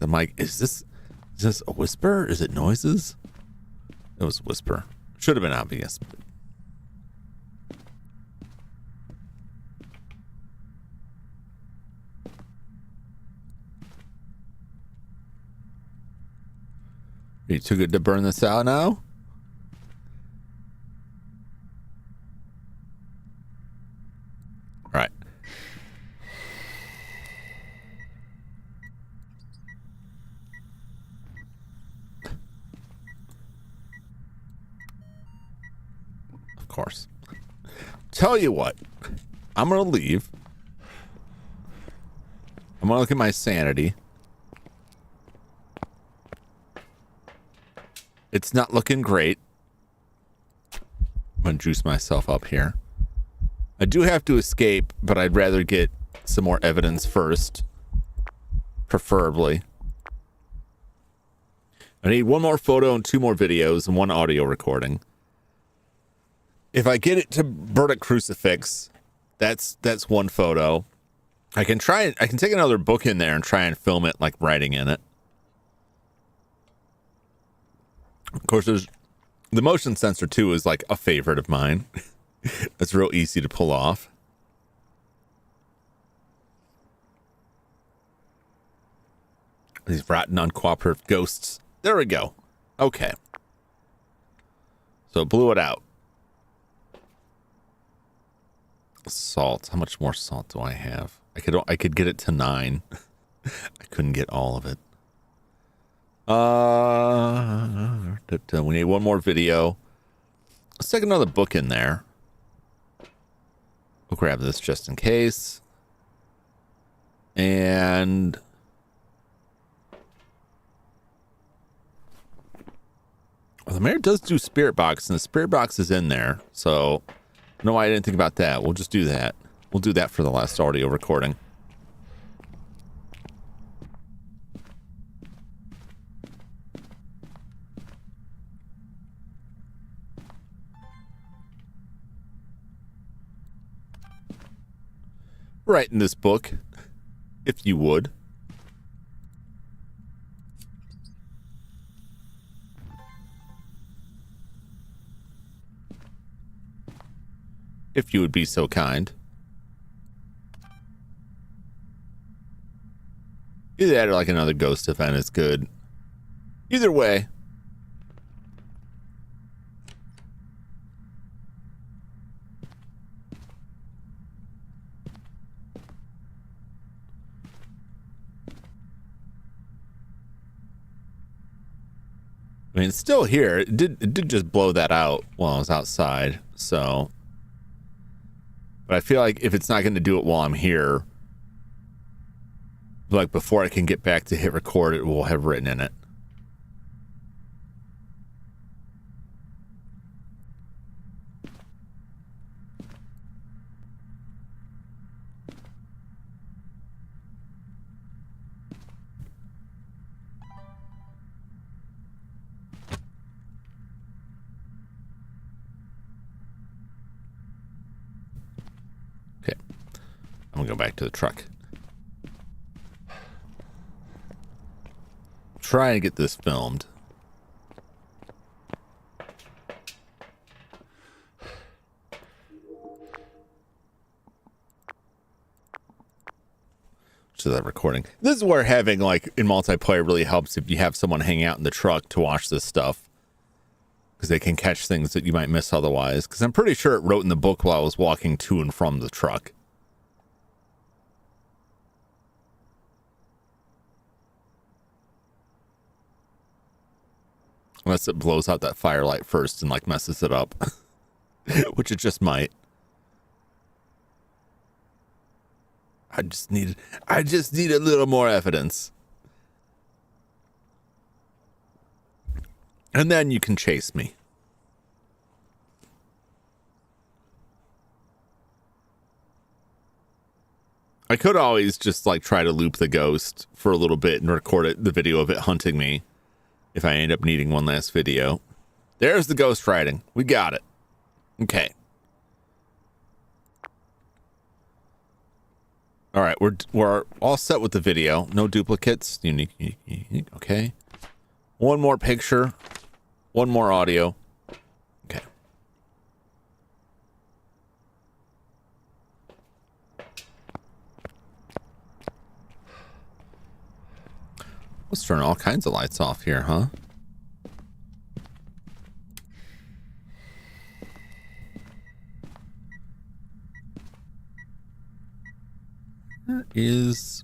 I'm like, is this a whisper? Is it noises? It was a whisper. Should have been obvious. Are you too good to burn this out now? All right. Of course. Tell you what, I'm going to leave. I'm going to look at my sanity. It's not looking great. I'm going to juice myself up here. I do have to escape, but I'd rather get some more evidence first. Preferably. I need one more photo and 2 more videos and 1 audio recording. If I get it to burn a crucifix, that's 1 photo. I can take another book in there and try and film it like writing in it. Of course, there's the motion sensor too is like a favorite of mine. It's real easy to pull off. These rotten, uncooperative ghosts. There we go. Okay. So it blew it out. Salt. How much more salt do I have? I could get it to 9. I couldn't get all of it. We need 1 more video. Let's take another book in there. We'll grab this just in case. And well, the mayor does do spirit box, and the spirit box is in there. So no, I didn't think about that. We'll just do that. We'll do that for the last audio recording. Write in this book, if you would. If you would be so kind. Either that or like another ghost event is good. Either way. I mean, it's still here. It did just blow that out while I was outside. So, but I feel like if it's not going to do it while I'm here, like before I can get back to hit record, it will have written in it. I'm gonna go back to the truck. Try and get this filmed. So that recording. This is where having like in multiplayer really helps if you have someone hang out in the truck to watch this stuff. Because they can catch things that you might miss otherwise. Because I'm pretty sure it wrote in the book while I was walking to and from the truck. Unless it blows out that firelight first and like messes it up. Which it just might. I just need a little more evidence. And then you can chase me. I could always just like try to loop the ghost for a little bit and record the video of it hunting me if I end up needing one last video. There's the ghost riding. We got it. Okay. All right, we're all set with the video. No duplicates. Unique. Okay. One more picture. One more audio. Okay. Let's turn all kinds of lights off here, huh? Where is...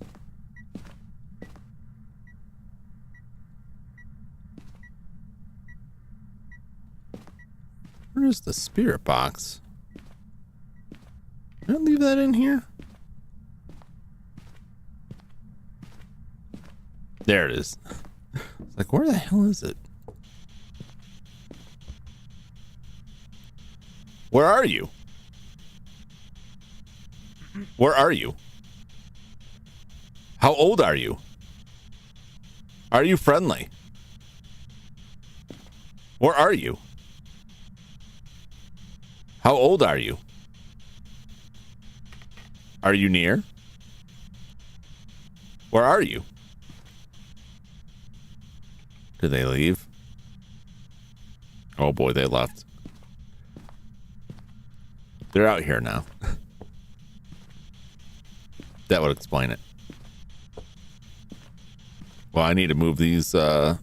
Where's the spirit box? Did I leave that in here? There it is. It's like, where the hell is it? Where are you? Where are you? How old are you? Are you friendly? Where are you? How old are you? Are you near? Where are you? Did they leave? Oh boy, they left. They're out here now. That would explain it. Well, I need to move these some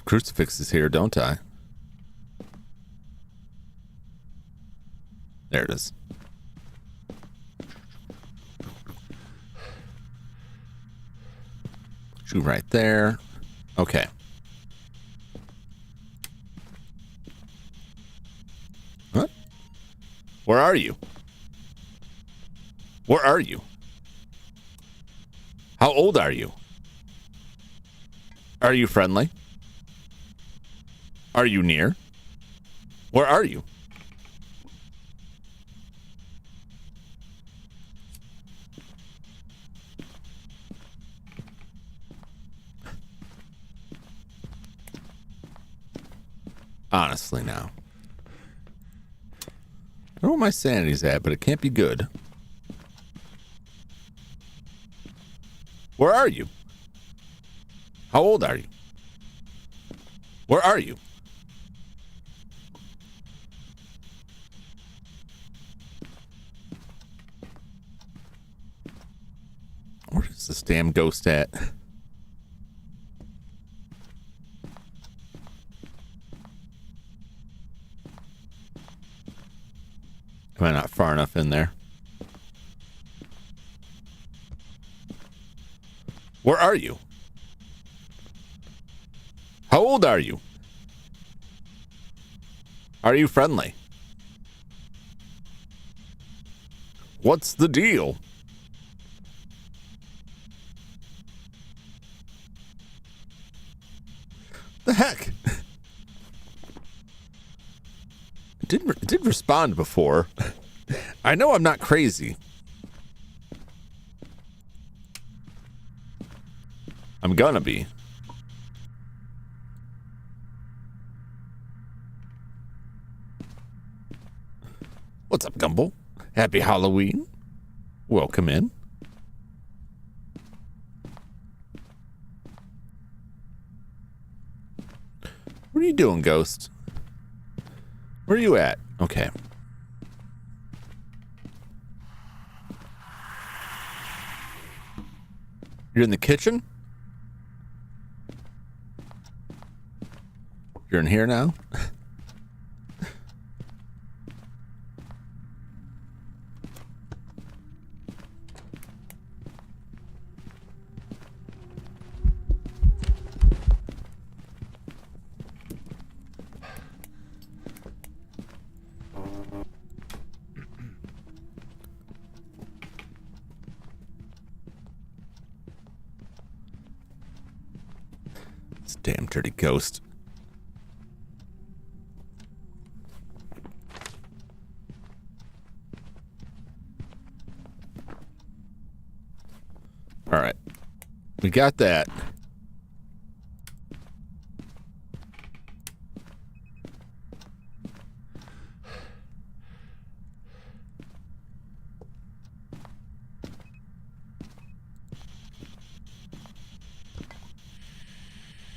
crucifixes here, don't I? There it is. Shoot right there. Okay. What? Where are you? Where are you? How old are you? Are you friendly? Are you near? Where are you? Honestly now. I don't know where my sanity's at, but it can't be good. Where are you? How old are you? Where are you? Where is this damn ghost at? Am I not far enough in there? Where are you? How old are you? Are you friendly? What's the deal? The heck? It did respond before. I know I'm not crazy. I'm gonna be. What's up, Gumble? Happy Halloween. Welcome in. What are you doing, Ghost? Where are you at? Okay. You're in the kitchen? You're in here now? Damn dirty ghost. All right. We got that.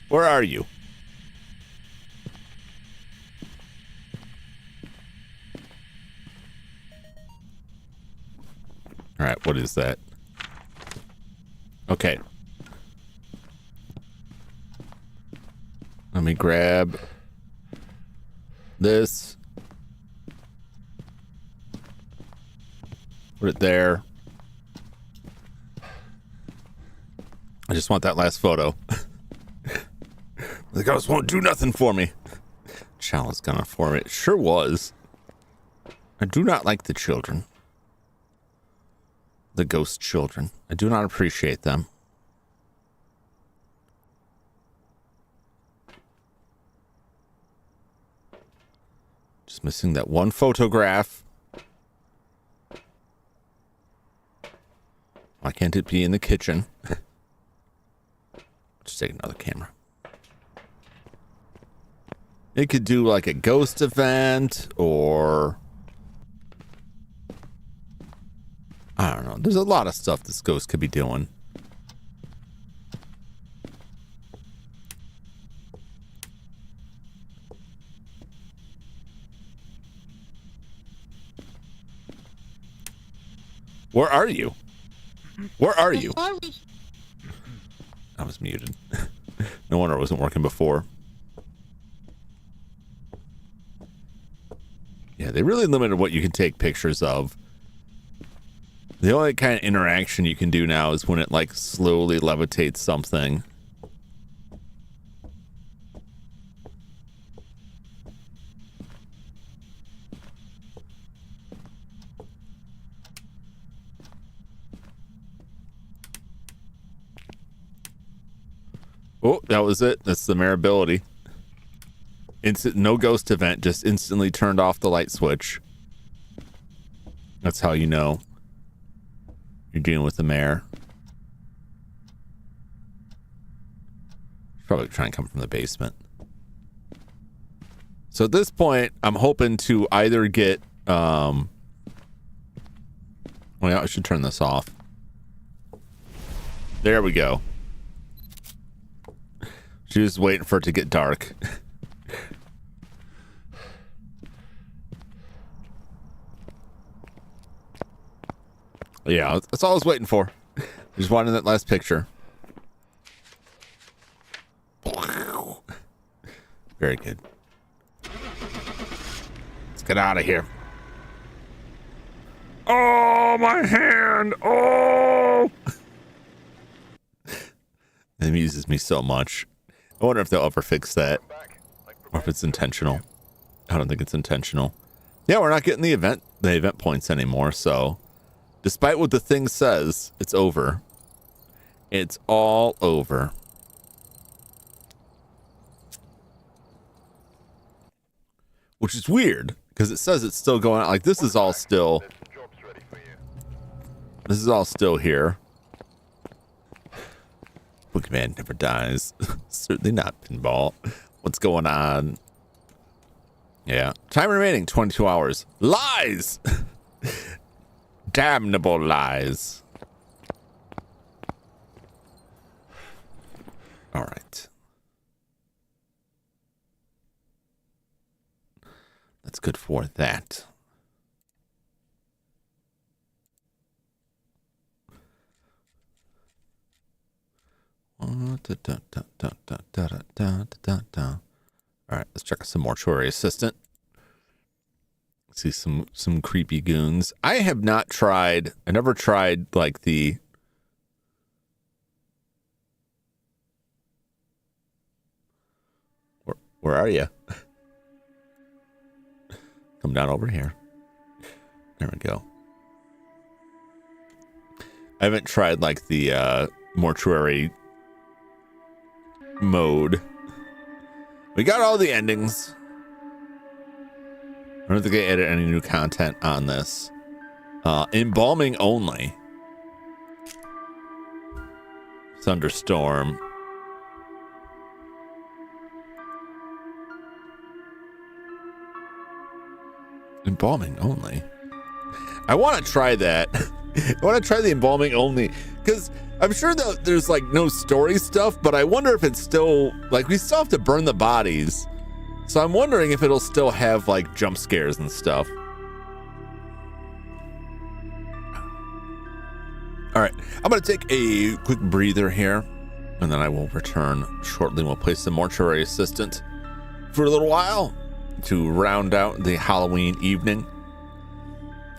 Where are you? All right, what is that? Okay. Let me grab this. Put it there. I just want that last photo. The ghost won't do nothing for me. Child was gonna for it. Sure was. I do not like the children. The ghost children. I do not appreciate them. Just missing that one photograph. Why can't it be in the kitchen? Just take another camera. It could do like a ghost event or I don't know. There's a lot of stuff this ghost could be doing. Where are you? Where are you? I was muted. No wonder it wasn't working before. Yeah, they really limited what you can take pictures of. The only kind of interaction you can do now is when it like slowly levitates something. Oh, that was it. That's the mayor ability. Instant, no ghost event, just instantly turned off the light switch. That's how you know you're dealing with the mayor. Probably try and come from the basement. So at this point, I'm hoping to either get well, I should turn this off. There we go. She was waiting for it to get dark. Yeah, that's all I was waiting for. Just wanted that last picture. Very good. Let's get out of here. Oh, my hand. Oh. It amuses me so much. I wonder if they'll ever fix that. Or if it's intentional. I don't think it's intentional. Yeah, we're not getting the event points anymore, so despite what the thing says, it's over. It's all over. Which is weird, because it says it's still going on. Like, this is all still... This is all still here. Boogeyman never dies. Certainly not pinball. What's going on? Yeah. Time remaining, 22 hours. Lies! Damnable lies. All right. That's good for that. All right, let's check out some mortuary assistant. See some creepy goons. I have not tried. I never tried like the. Where are you? Come down over here. There we go. I haven't tried like the mortuary mode We got all the endings. I don't think they added any new content on this. Embalming only. Thunderstorm. Embalming only. I want to try that. I want to try the embalming only because I'm sure that there's like no story stuff, but I wonder if it's still like we still have to burn the bodies. So I'm wondering if it'll still have like jump scares and stuff. All right, I'm going to take a quick breather here and then I will return shortly. We'll play some mortuary assistant for a little while to round out the Halloween evening.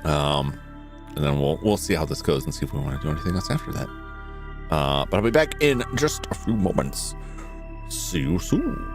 And then we'll see how this goes and see if we want to do anything else after that. But I'll be back in just a few moments. See you soon.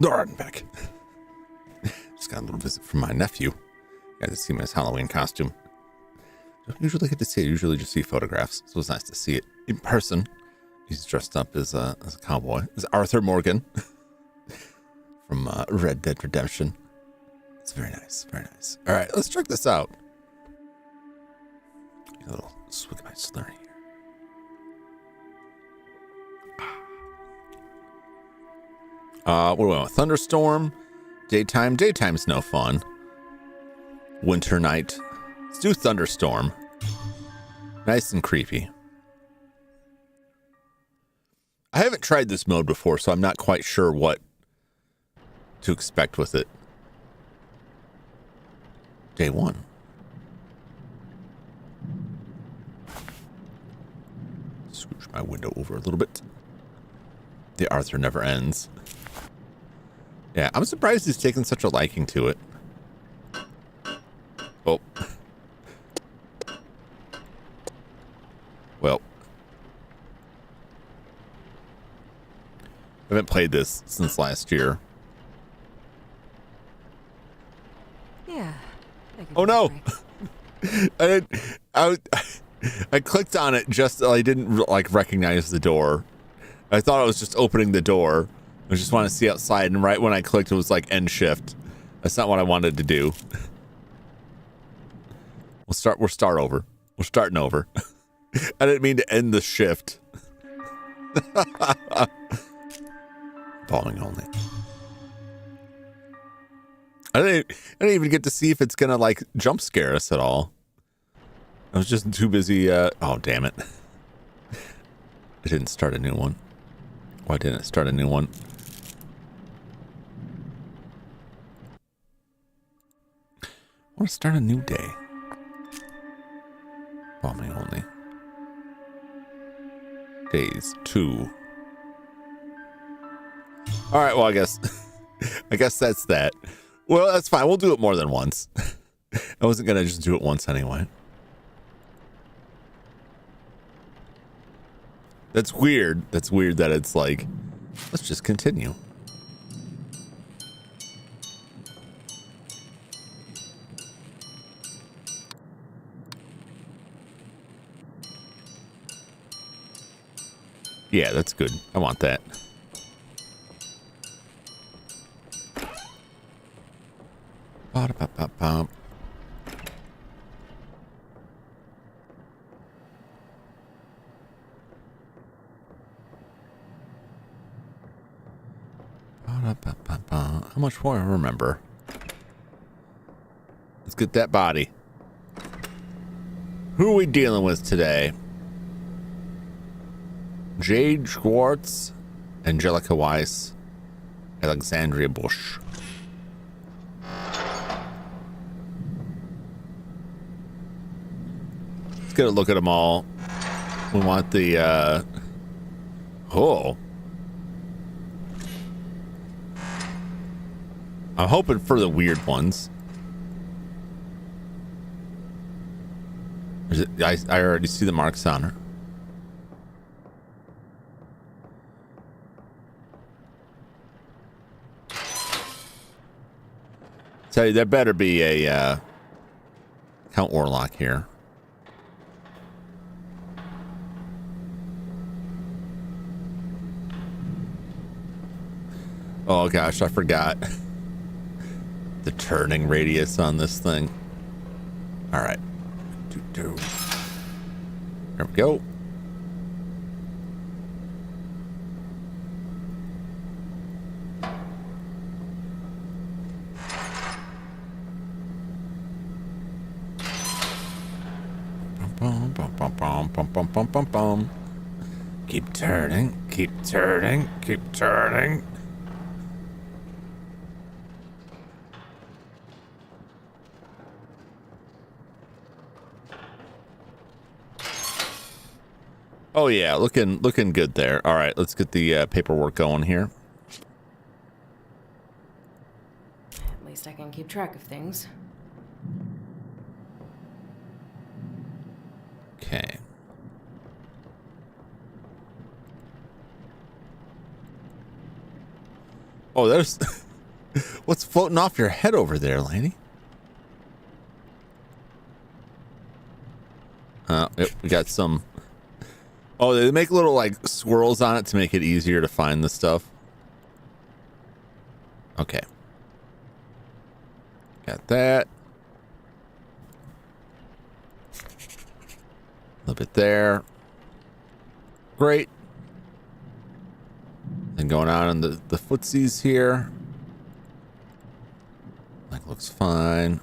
All right, I'm back. Just got a little visit from my nephew. Got to see him in his Halloween costume. Don't usually get to see it. I usually just see photographs. So it's nice to see it in person. He's dressed up as a cowboy. It's Arthur Morgan from Red Dead Redemption. It's very nice. Very nice. All right, let's check this out. A little swig of my slurry here. What do we want? Thunderstorm. Daytime. Daytime's no fun. Winter night. Let's do thunderstorm. Nice and creepy. I haven't tried this mode before, so I'm not quite sure what to expect with it. Day one. Scooch my window over a little bit. The Arthur never ends. Yeah, I'm surprised he's taken such a liking to it. Oh. Well. I haven't played this since last year. Yeah. Oh no! I clicked on it just I didn't like recognize the door. I thought I was just opening the door. I just want to see outside, and right when I clicked, it was like end shift. That's not what I wanted to do. We'll start over. We're starting over. I didn't mean to end the shift. Following only. I didn't even get to see if it's gonna like jump scare us at all. I was just too busy. Oh damn it! I didn't start a new one. Why didn't it start a new one? I want to start a new day. Bombing only. Days 2. All right. Well, I guess that's that. Well, that's fine. We'll do it more than once. I wasn't gonna just do it once anyway. That's weird. That's weird that it's like, let's just continue. Yeah, that's good. I want that. Ba-da-ba-ba-bum. How much more I remember? Let's get that body. Who are we dealing with today? Jade Schwartz, Angelica Weiss, Alexandria Bush. Let's get a look at them all. We want the oh. I'm hoping for the weird ones. Is it, I already see the marks on her. Tell you, there better be a Count Warlock here. Oh gosh, I forgot the turning radius on this thing. All right. There we go. Keep turning, keep turning, keep turning. Oh yeah, looking good there. All right, let's get the paperwork going here. At least I can keep track of things. Okay. Oh, there's what's floating off your head over there, lady? Yep, we got some. Oh, they make little like swirls on it to make it easier to find the stuff. Okay. Got that. A little bit there. Great. And going on in the footsies here. Like looks fine.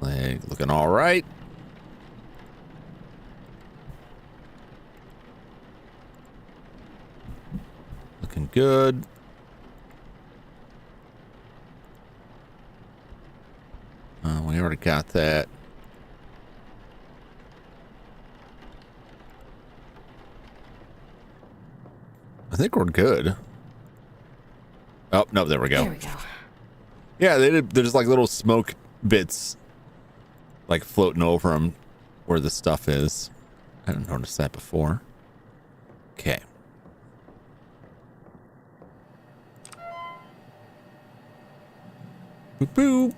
Leg looking all right. Looking good. We already got that. I think we're good. Oh, no, there we go. There we go. Yeah, there's like little smoke bits like floating over them where the stuff is. I didn't notice that before. Okay. Boop, boop.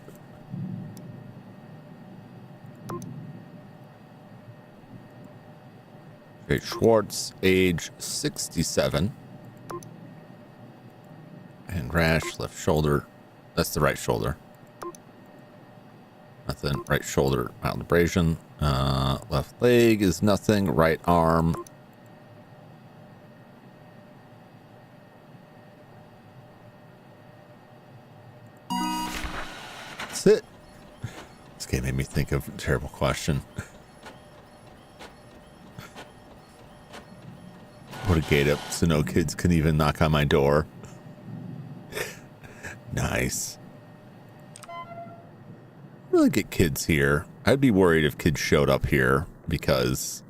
Okay, Schwartz, age 67. And rash, left shoulder. That's the right shoulder. Nothing. Right shoulder, mild abrasion. Left leg is nothing. Right arm. That's it. This game made me think of a terrible question. Put a gate up so no kids can even knock on my door. Nice. Really get kids here. I'd be worried if kids showed up here because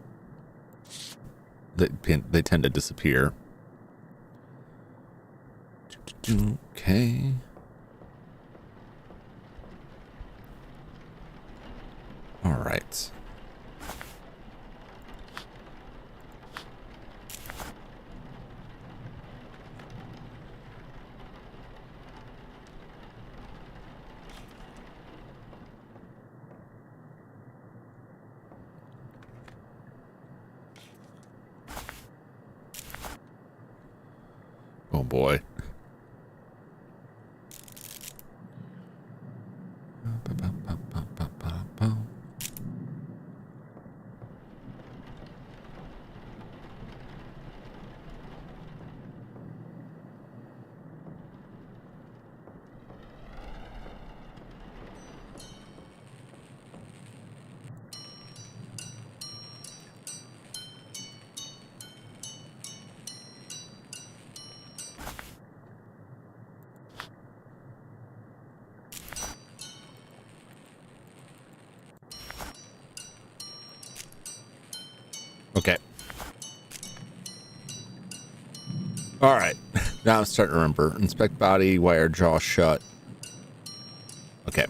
they tend to disappear. Okay. All right. Oh boy. Okay. All right. Now I'm starting to remember. Inspect body, wire jaw shut. Okay.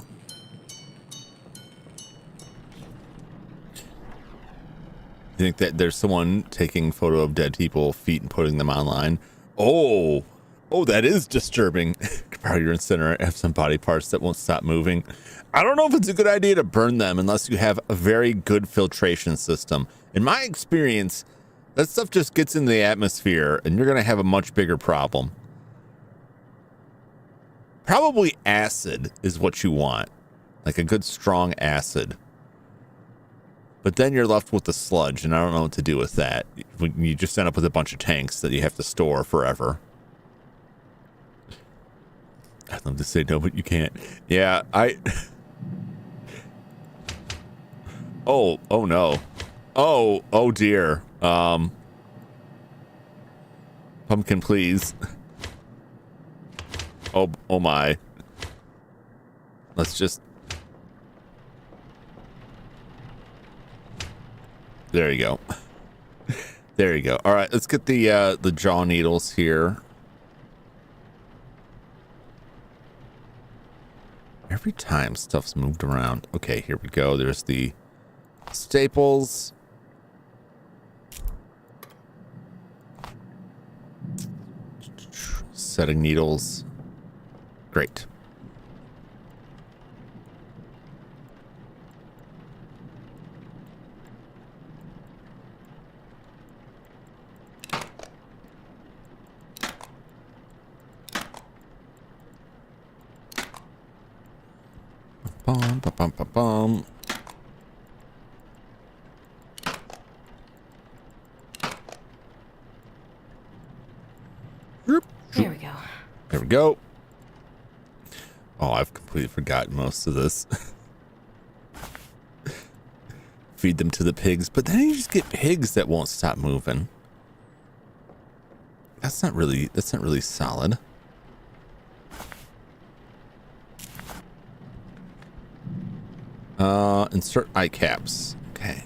You think that there's someone taking photo of dead people, feet, and putting them online? Oh, that is disturbing. Probably your incinerate have some body parts that won't stop moving. I don't know if it's a good idea to burn them unless you have a very good filtration system. In my experience, that stuff just gets in the atmosphere and you're going to have a much bigger problem. Probably acid is what you want. Like a good strong acid. But then you're left with the sludge, and I don't know what to do with that. You just end up with a bunch of tanks that you have to store forever. I'd love to say no, but you can't. Yeah, Oh no. Oh dear. Pumpkin, please. Oh my. Let's just. There you go. There you go. All right, let's get the jaw needles here. Every time stuff's moved around. Okay, here we go. There's the staples. Setting needles. Great. Bum, ba, bum, ba, bum. There we go. There we go. Oh, I've completely forgotten most of this. Feed them to the pigs, but then you just get pigs that won't stop moving. That's not really solid. Insert eye caps. Okay.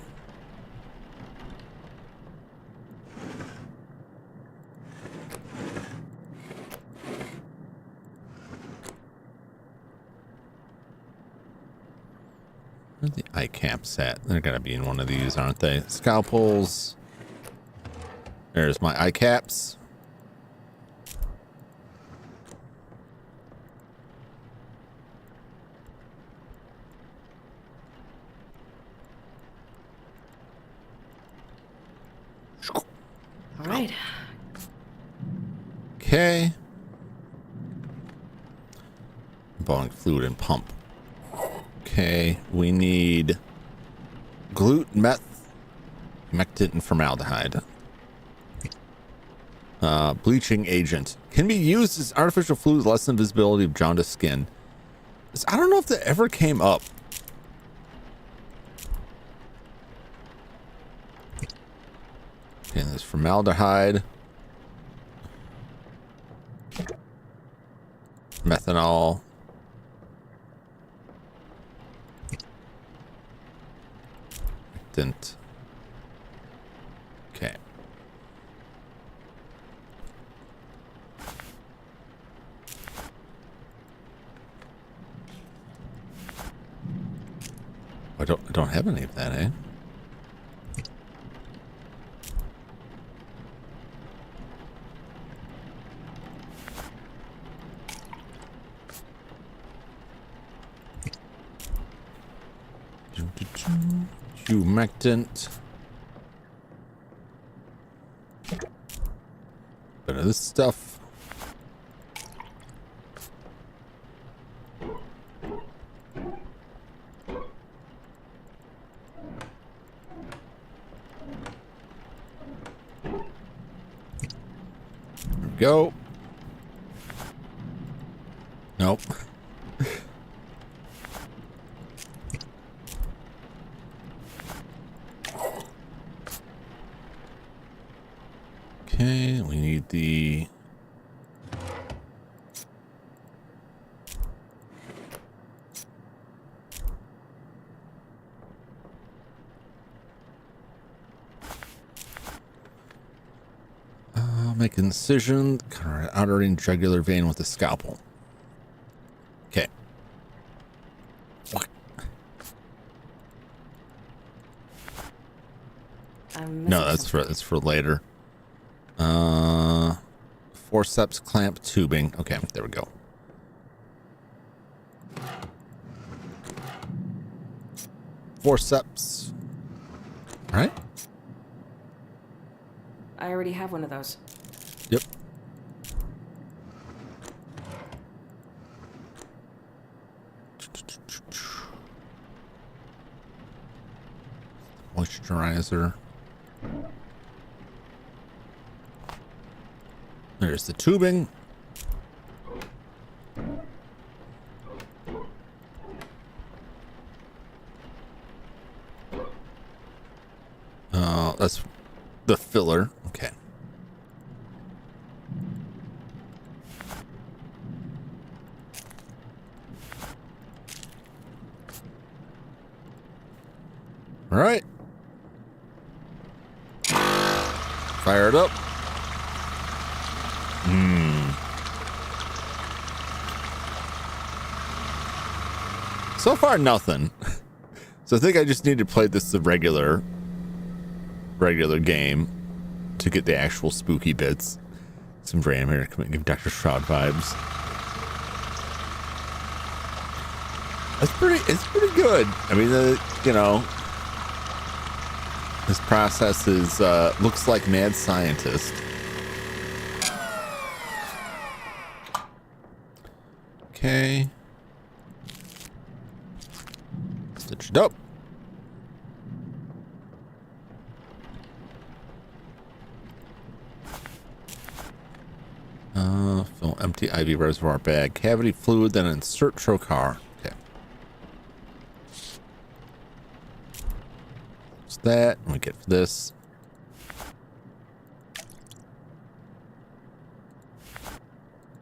Where's the eye caps at? They're gotta be in one of these, aren't they? Scalpels. There's my eye caps. All right. Okay. Boiling fluid and pump. Okay, we need glute, mectin, and formaldehyde. Bleaching agent can be used as artificial fluid to lessen visibility of jaundiced skin. I don't know if that ever came up. Okay, there's formaldehyde, methanol. Didn't. Okay. I don't have any of that, eh? Humectant. Bit of this stuff. There we go. Nope. Okay, we need the make an incision, cut our outer and jugular vein with a scalpel. Okay. No, that's for later. Forceps clamp tubing. Okay, there we go. Forceps. All right. I already have one of those. Yep. Moisturizer. There's the tubing. That's the filler. Okay. All right. Fire it up. So far, nothing. So I think I just need to play this the regular game to get the actual spooky bits. Some random here. Come and give Dr. Shroud vibes. It's pretty good. I mean, this process is looks like mad scientist. Charged up. Fill empty IV reservoir bag. Cavity fluid, then insert trocar. Okay. What's that? We get this.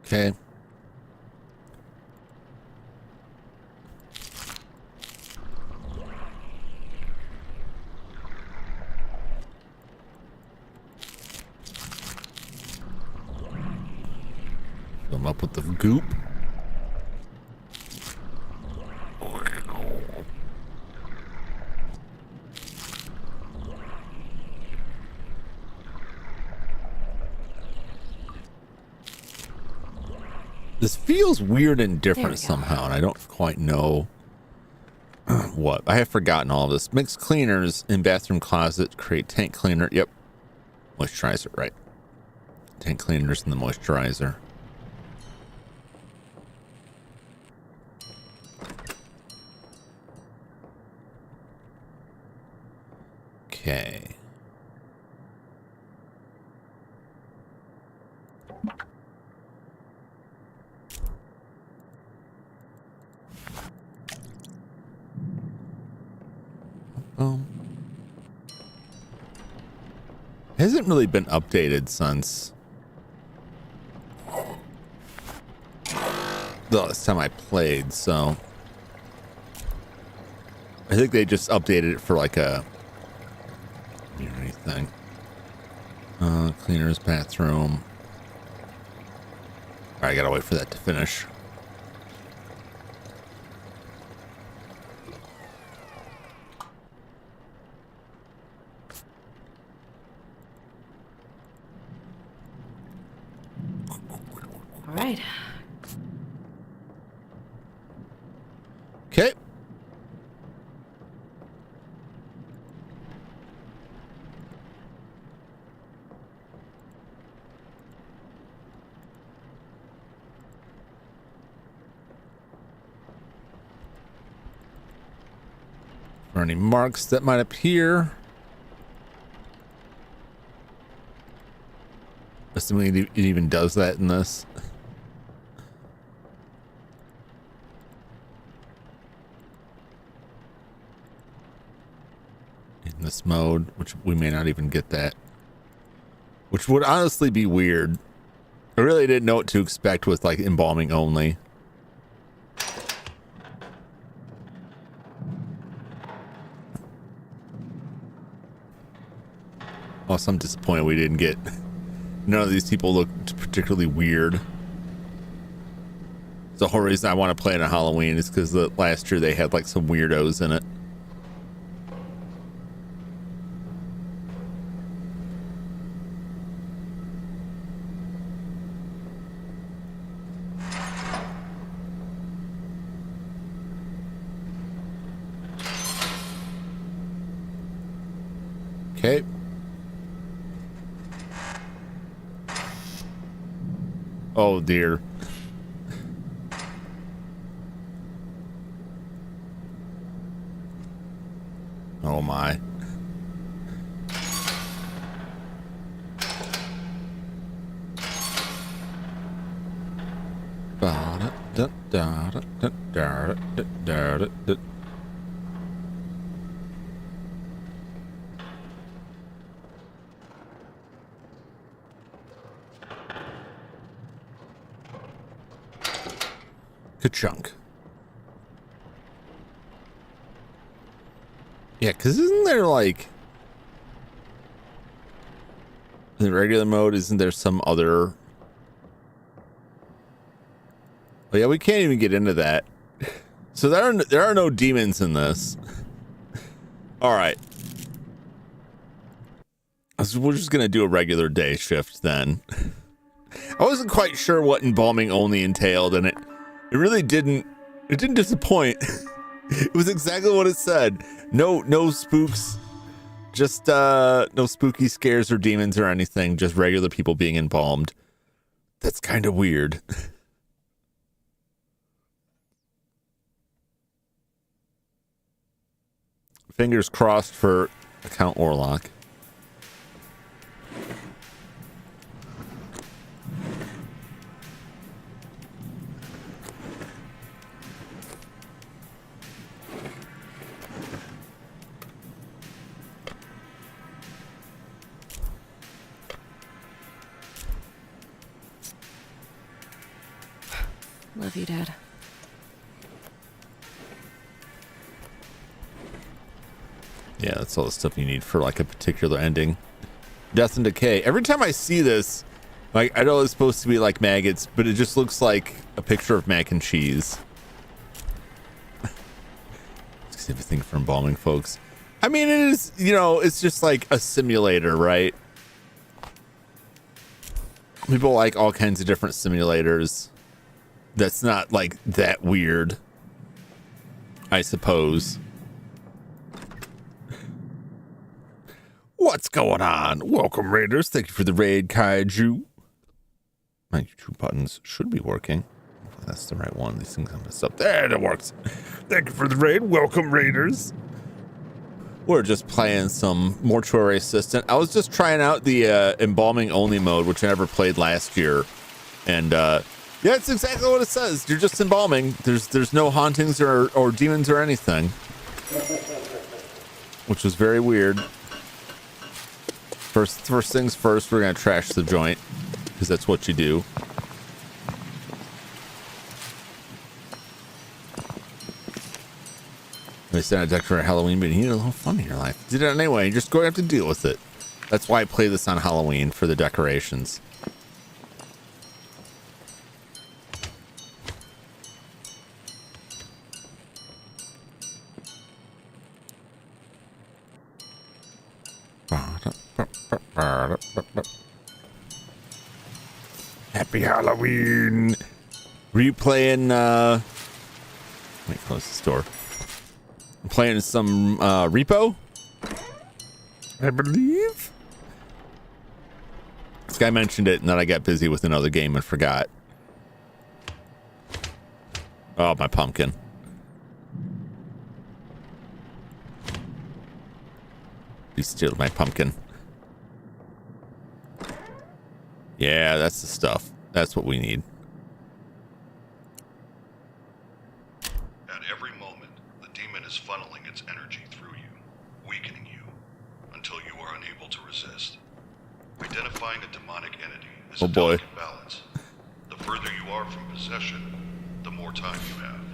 Okay. Fill them up with the goop. This feels weird and different somehow, and I don't quite know what. I have forgotten all of this. Mix cleaners in bathroom closet. Create tank cleaner. Yep. Moisturizer, right. Tank cleaners in the moisturizer. Okay. Hasn't really been updated since the last time I played, so I think they just updated it for like a anything. Cleaner's bathroom. All right, I gotta wait for that to finish. All right. Okay. For any marks that might appear. Assuming it even does that in this. In this mode, which we may not even get that. Which would honestly be weird. I really didn't know what to expect with like embalming only. Also, I'm disappointed we didn't get... None of these people look particularly weird. The whole reason I want to play it on Halloween is because last year they had like some weirdos in it. Okay. Oh dear. Oh my. Ka-chunk. Yeah, because isn't there like... In the regular mode, isn't there some other... Oh yeah, we can't even get into that. So there are no demons in this. All right. So we're just going to do a regular day shift then. I wasn't quite sure what embalming only entailed, and it really didn't disappoint. It was exactly what it said. No spooks, just no spooky scares or demons or anything, just regular people being embalmed. That's kind of weird. Fingers crossed for account Orlock. Love you, Dad. Yeah, that's all the stuff you need for like a particular ending. Death and Decay. Every time I see this, like I know it's supposed to be like maggots, but it just looks like a picture of mac and cheese. Everything for embalming, folks. I mean, it is, you know, it's just like a simulator, right? People like all kinds of different simulators. That's not like that weird, I suppose. What's going on? Welcome, Raiders. Thank you for the raid, Kaiju. My YouTube buttons should be working. Hopefully that's the right one. These things are messed up. There, it works. Thank you for the raid. Welcome, Raiders. We're just playing some Mortuary Assistant. I was just trying out the embalming only mode, which I never played last year. And yeah, it's exactly what it says. You're just embalming. There's no hauntings or demons or anything. Which was very weird. First things first, we're gonna trash the joint because that's what you do. They said I decorate Halloween, but you need a little fun in your life. Did it anyway. You're just going to have to deal with it. That's why I play this on Halloween, for the decorations. Happy Halloween. Were you playing let me close this door. I'm playing some repo, I believe. This guy mentioned it and then I got busy with another game and forgot. Oh, my pumpkin. You steal my pumpkin. Yeah, that's the stuff. That's what we need. At every moment, the demon is funneling its energy through you, weakening you, until you are unable to resist. Identifying a demonic entity is a delicate balance. The further you are from possession, the more time you have.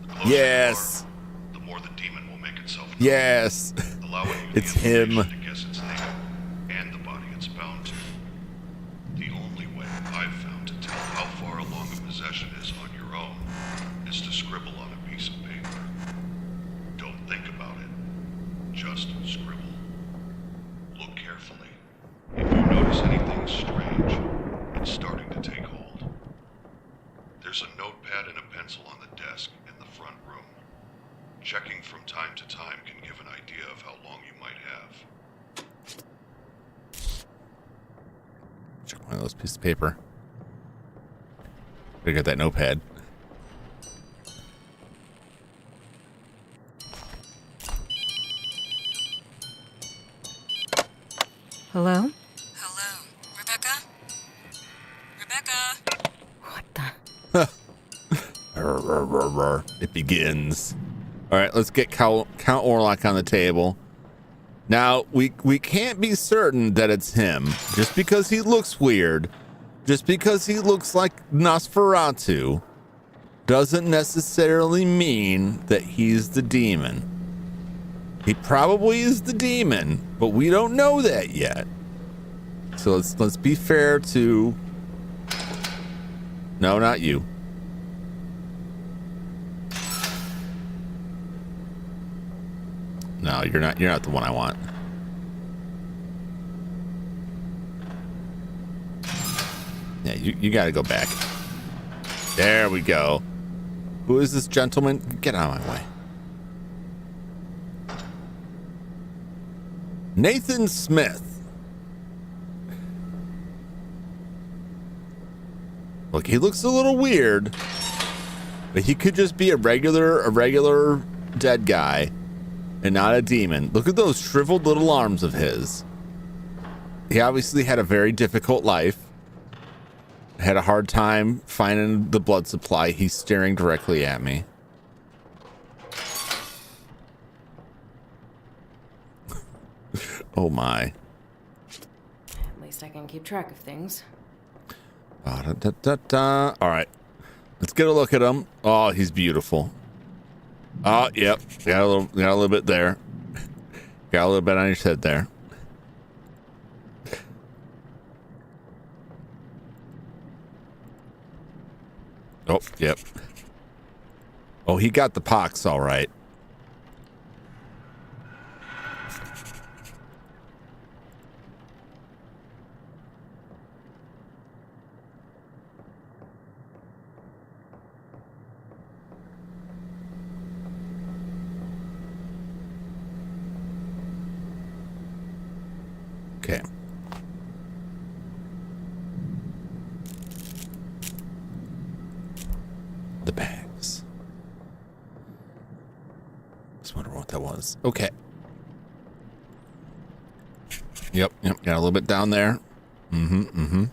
The closer you are, the more the demon will make itself known. Yes. Allowing you It's him. to guess its name and the body it's bound to. The only way I've found to tell how far along a possession is on your own is to scribble on a piece of paper. Don't think about it. Just scribble. Look carefully. If you notice anything strange, it's starting to take hold. There's a notepad and a pencil on the desk in the front room. Checking from time to time can give an idea of how long you might have. Check one of those pieces of paper. Gotta get that notepad. Hello? Hello, Rebecca? Rebecca? What the? It begins. All right, let's get Count Orlock on the table. Now, we can't be certain that it's him. Just because he looks weird, just because he looks like Nosferatu, doesn't necessarily mean that he's the demon. He probably is the demon, but we don't know that yet. So let's be fair to... No, not you. No, you're not the one I want. Yeah, you gotta go back. There we go. Who is this gentleman? Get out of my way. Nathan Smith. Look, he looks a little weird, but he could just be a regular dead guy. and not a demon. Look at those shriveled little arms of his. He obviously had a very difficult life. Had a hard time finding the blood supply. He's staring directly at me. Oh my. At least I can keep track of things. All right. Let's get a look at him. Oh, he's beautiful. Oh, yep. Got a little bit there. Got a little bit on his head there. Oh, yep. Oh, he got the pox all right. Okay. The bags. Just wonder what that was. Okay. Yep. Got a little bit down there. Man,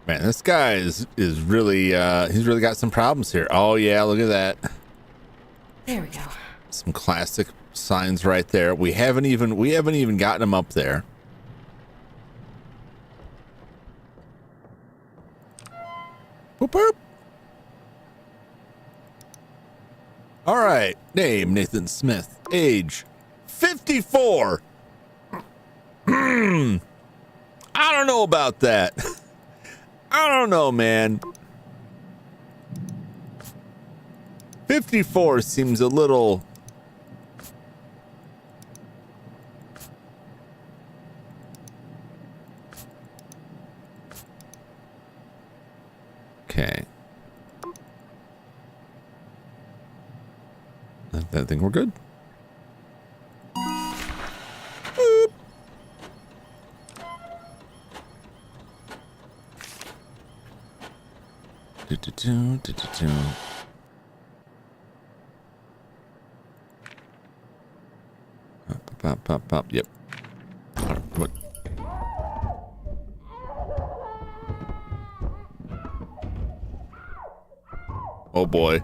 this guy is really he's really got some problems here. Oh yeah, look at that. There we go. Some classic signs right there. We haven't even gotten him up there. Whoop whoop. All right. Name Nathan Smith. Age 54. I don't know about that. I don't know, man. 54 seems a little. Okay. I think we're good. Boop. Do. Pop. Yep. All right, what? Oh boy.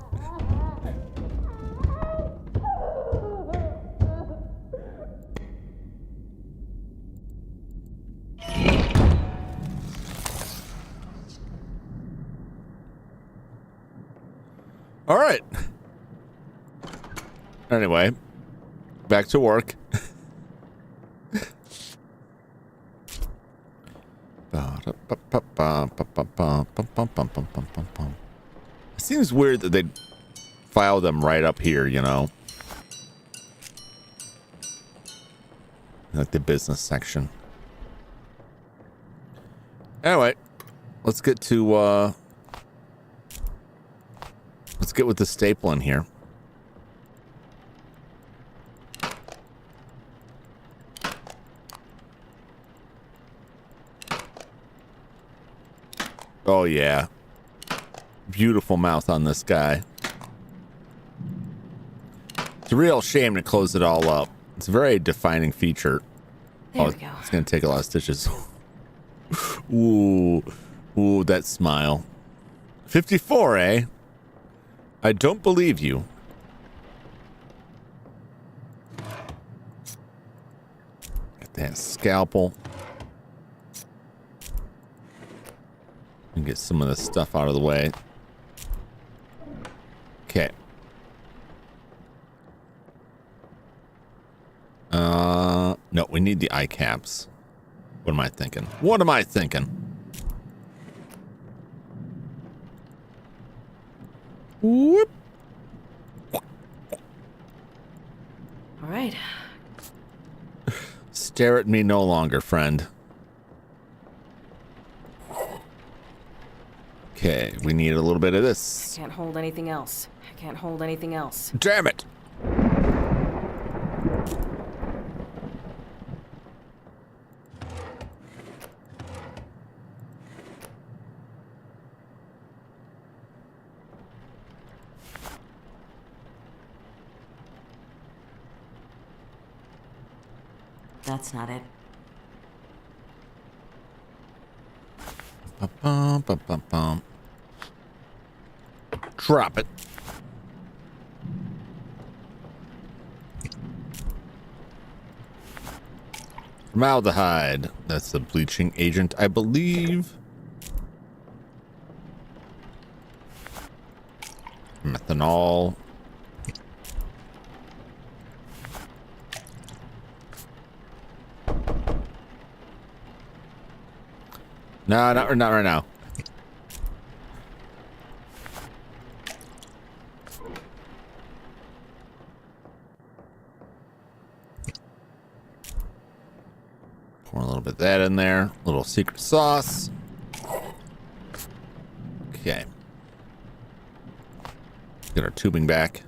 All right. Anyway, back to work. It seems weird that they file them right up here, you know, like the business section. Anyway, let's get to let's get with the stapling here. Oh yeah, beautiful mouth on this guy. It's a real shame to close it all up. It's a very defining feature. There we go. It's gonna take a lot of stitches. Ooh, that smile. 54, eh? I don't believe you. Get that scalpel. And get some of this stuff out of the way. Okay. No, we need the eye caps. What am I thinking? What am I thinking? Whoop. All right. Stare at me no longer, friend. Okay, we need a little bit of this. Can't hold anything else. I can't hold anything else. Damn it! that's not it. Bum, bum, bum, bum. Drop it. Formaldehyde. That's the bleaching agent, I believe. Methanol. No, not right now. Pour a little bit of that in there. A little secret sauce. Okay. Get our tubing back.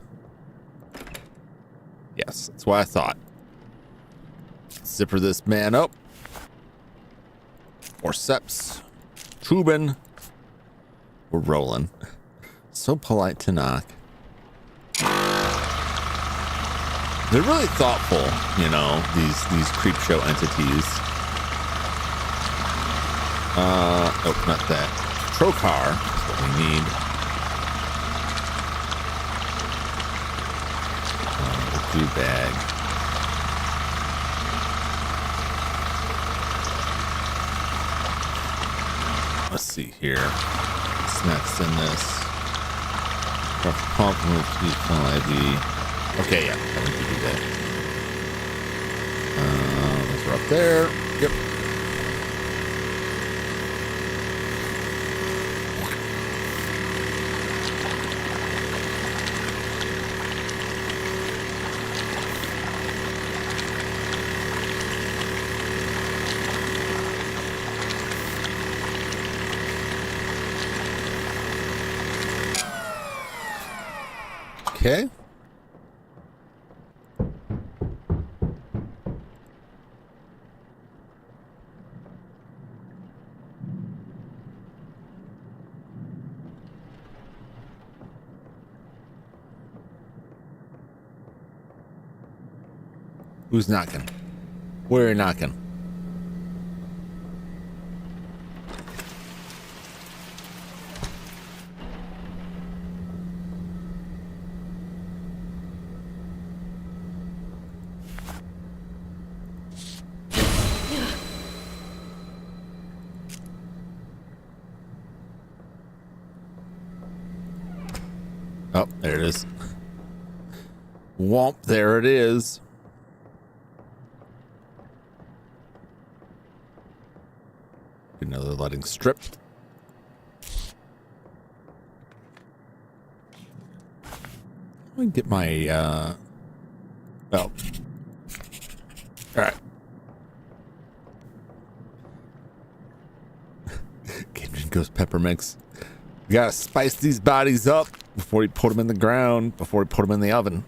Yes, that's what I thought. Zipper this man up. Forceps. Tubing. We're rolling. So polite to knock. They're really thoughtful, you know, these creep show entities. Oh, not that. Trocar is what we need. The do bag. Let's see here. What's next in this? Pump with IV. Okay, yeah, I think we do that. Those are up there. Yep. Okay. Who's knocking? We're knocking. Oh, there it is. Womp, there it is. Another letting strip. Let me get my oh. All right. Cajun Ghost Pepper Mix. We gotta spice these bodies up before we put them in the ground, before we put them in the oven.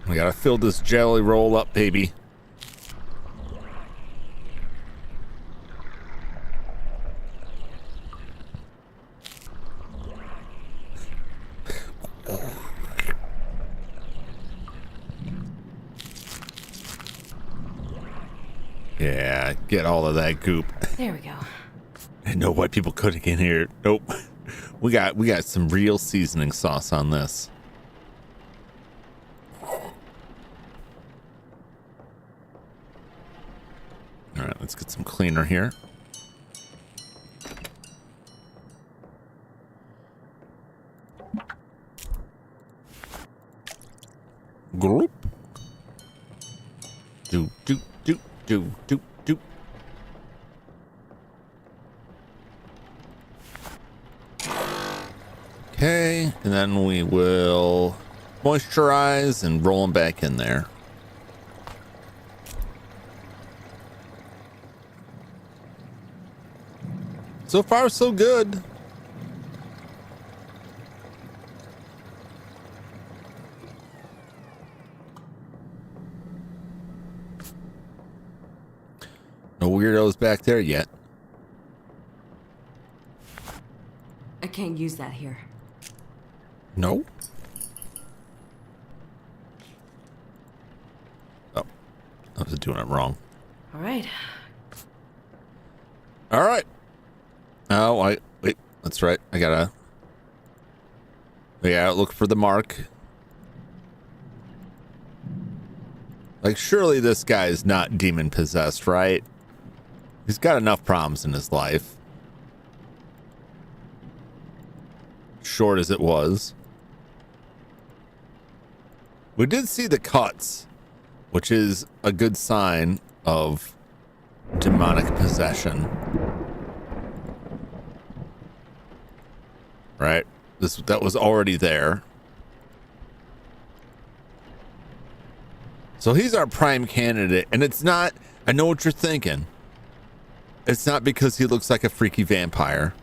We gotta fill this jelly roll up, baby. Yeah, get all of that goop. There we go. And no white people cooking in here. Nope. We got some real seasoning sauce on this. All right, let's get some cleaner here. Group. Do. Okay, and then we will moisturize and roll them back in there. So far, so good. No weirdos back there yet. I can't use that here. No. Oh, I was doing it wrong. All right. All right. Oh, wait. That's right. I gotta look for the mark. Like, surely this guy is not demon possessed, right? He's got enough problems in his life. Short as it was. We did see the cuts, which is a good sign of demonic possession. Right? That was already there. So he's our prime candidate, and it's not, I know what you're thinking. It's not because he looks like a freaky vampire.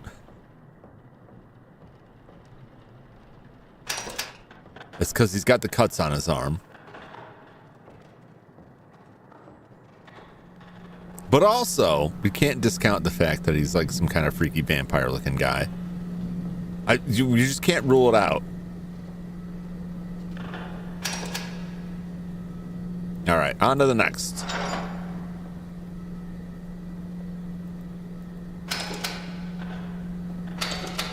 It's because he's got the cuts on his arm. But also, we can't discount the fact that he's like some kind of freaky vampire looking guy. You just can't rule it out. All right, on to the next.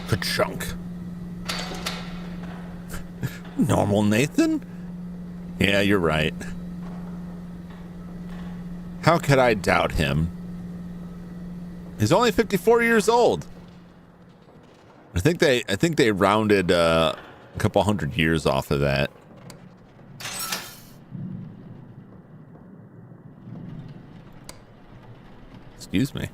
Ka-chunk. Normal Nathan? Yeah, you're right. How could I doubt him? He's only 54 years old. I think they rounded a couple hundred years off of that. Excuse me.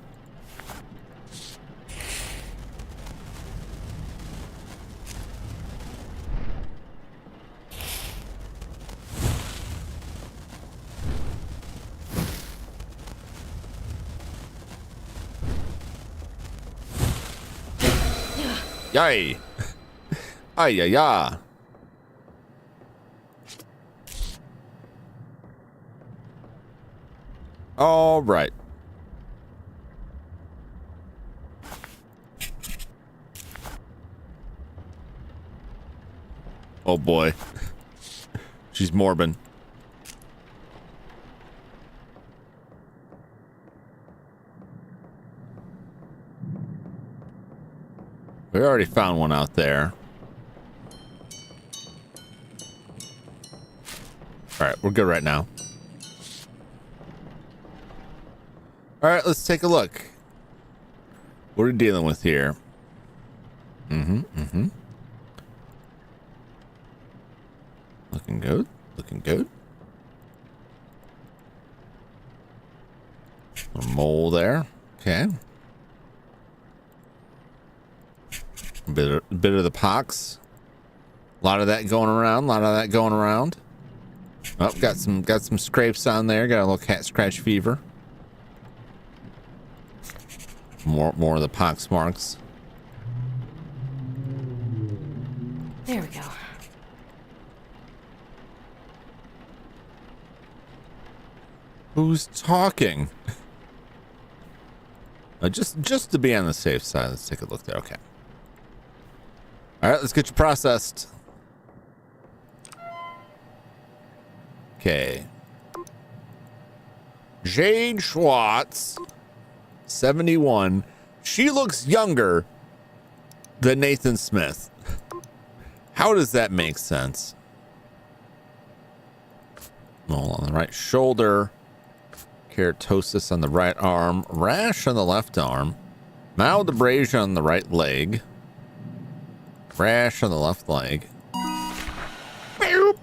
Yay! Ay, ay, ay. All right. Oh boy. She's morbid. We already found one out there. All right, we're good right now. All right, let's take a look. What are we dealing with here? Looking good. Looking good. A mole there. Okay. A bit of the pox. A lot of that going around. Oh, got some scrapes on there. Got a little cat scratch fever. More of the pox marks. There we go. Who's talking? Just to be on the safe side, let's take a look there. Okay. All right, let's get you processed. Okay. Jade Schwartz, 71. She looks younger than Nathan Smith. How does that make sense? Mole on the right shoulder. Keratosis on the right arm. Rash on the left arm. Mild abrasion on the right leg. Rash on the left leg. Boop.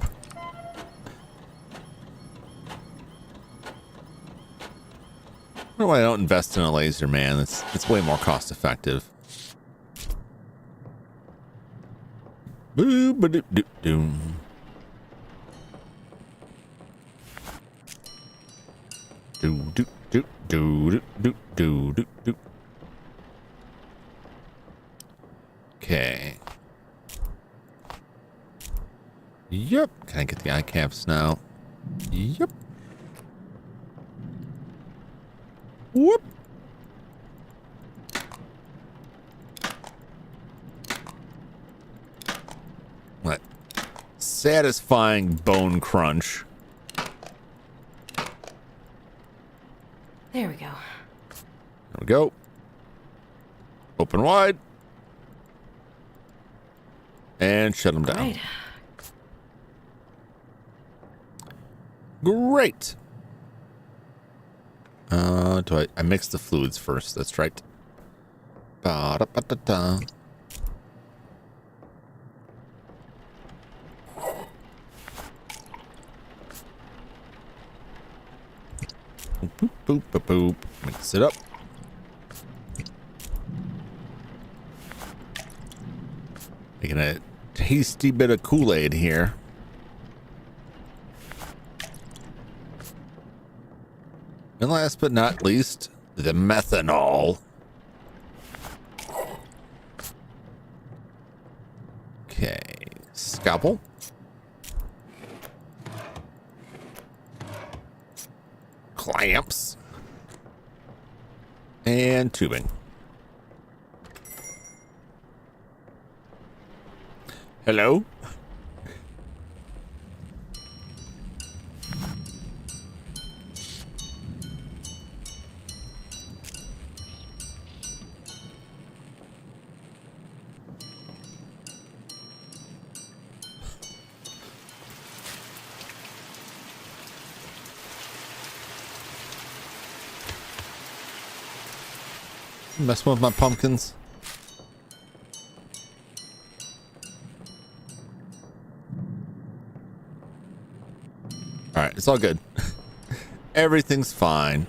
I don't know why I don't invest in a laser, man. It's way more cost effective. Boo ba doo doo doo. Do do do do do do do do. Okay. Yep. Can I get the eye caps now? Yep. Whoop. satisfying bone crunch. There we go. There we go. Open wide. And shut them down. Right. Great. I mixed the fluids first. That's right. Ba-da-ba-da-da. Boop, boop, boop, boop. Mix it up. Making a tasty bit of Kool-Aid here. And last but not least, the methanol. Okay, scalpel. Clamps. And tubing. Hello? Messing with my pumpkins. All right, it's all good. Everything's fine.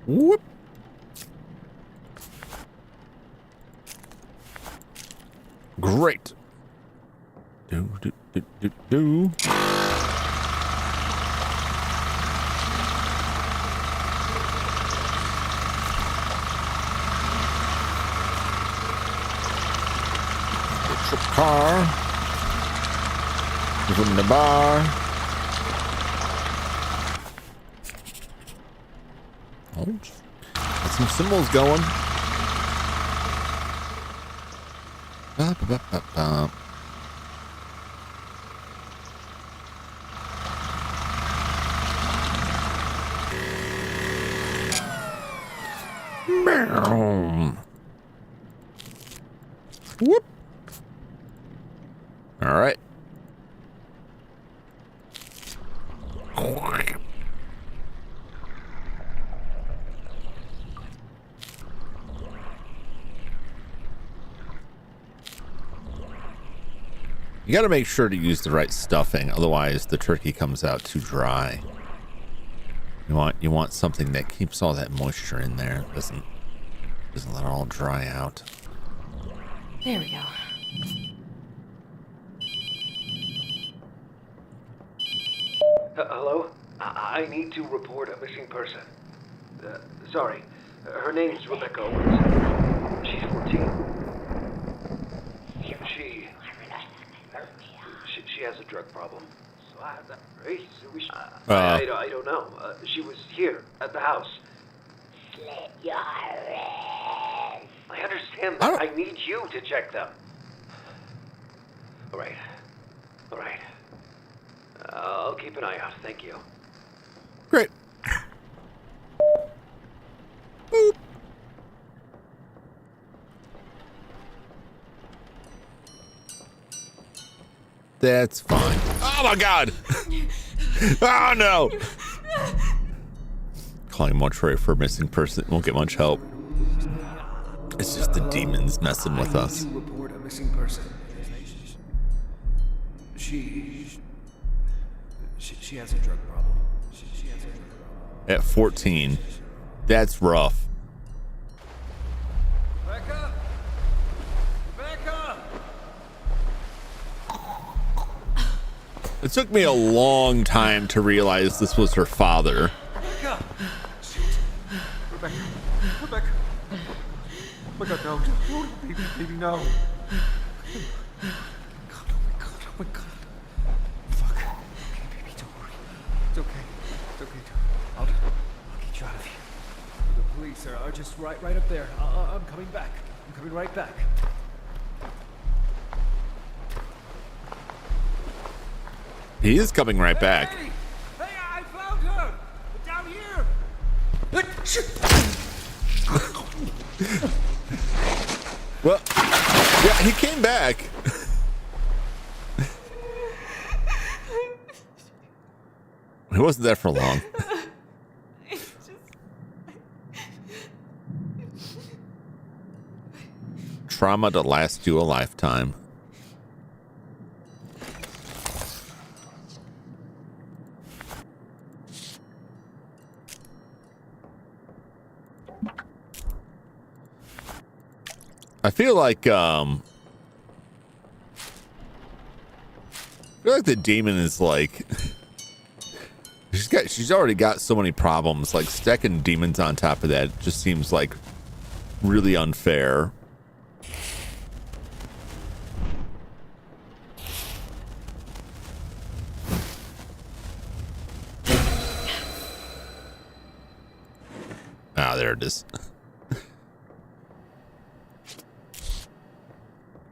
Whoop. Great. Do, do, do, do, do. Car from the bar. Oh, got some symbols going. Ba, ba, ba, ba, ba. Whoop. All right. You got to make sure to use the right stuffing, otherwise the turkey comes out too dry. You want something that keeps all that moisture in there, doesn't let it all dry out. There we go. Hello? I need to report a missing person. Sorry. Her name's Rebecca Owens. She's 14. She has a drug problem. I don't know. She was here at the house. Slit your wrist. I understand that. I need you to check them. All right. I'll keep an eye out. Thank you. Great. Boop. That's fine. Oh my god! Oh no! Calling mortuary for a missing person won't get much help. It's just the demons messing with us. I need to report a missing person. She has a drug problem. She has a drug problem. At 14. That's rough. Rebecca! It took me a long time to realize this was her father. Rebecca. Oh my god, no. Baby, no. Oh my god. Fuck. Okay, baby, don't worry. It's okay. I'll get you out of here. The police are just right up there. I'm coming back. I'm coming right back. He is coming right back. Hey, I found her! Down here! Well, yeah, he came back. He wasn't there for long. Trauma to last you a lifetime. I feel like the demon is like she's already got so many problems. Like stacking demons on top of that just seems like really unfair. Ah, there it is.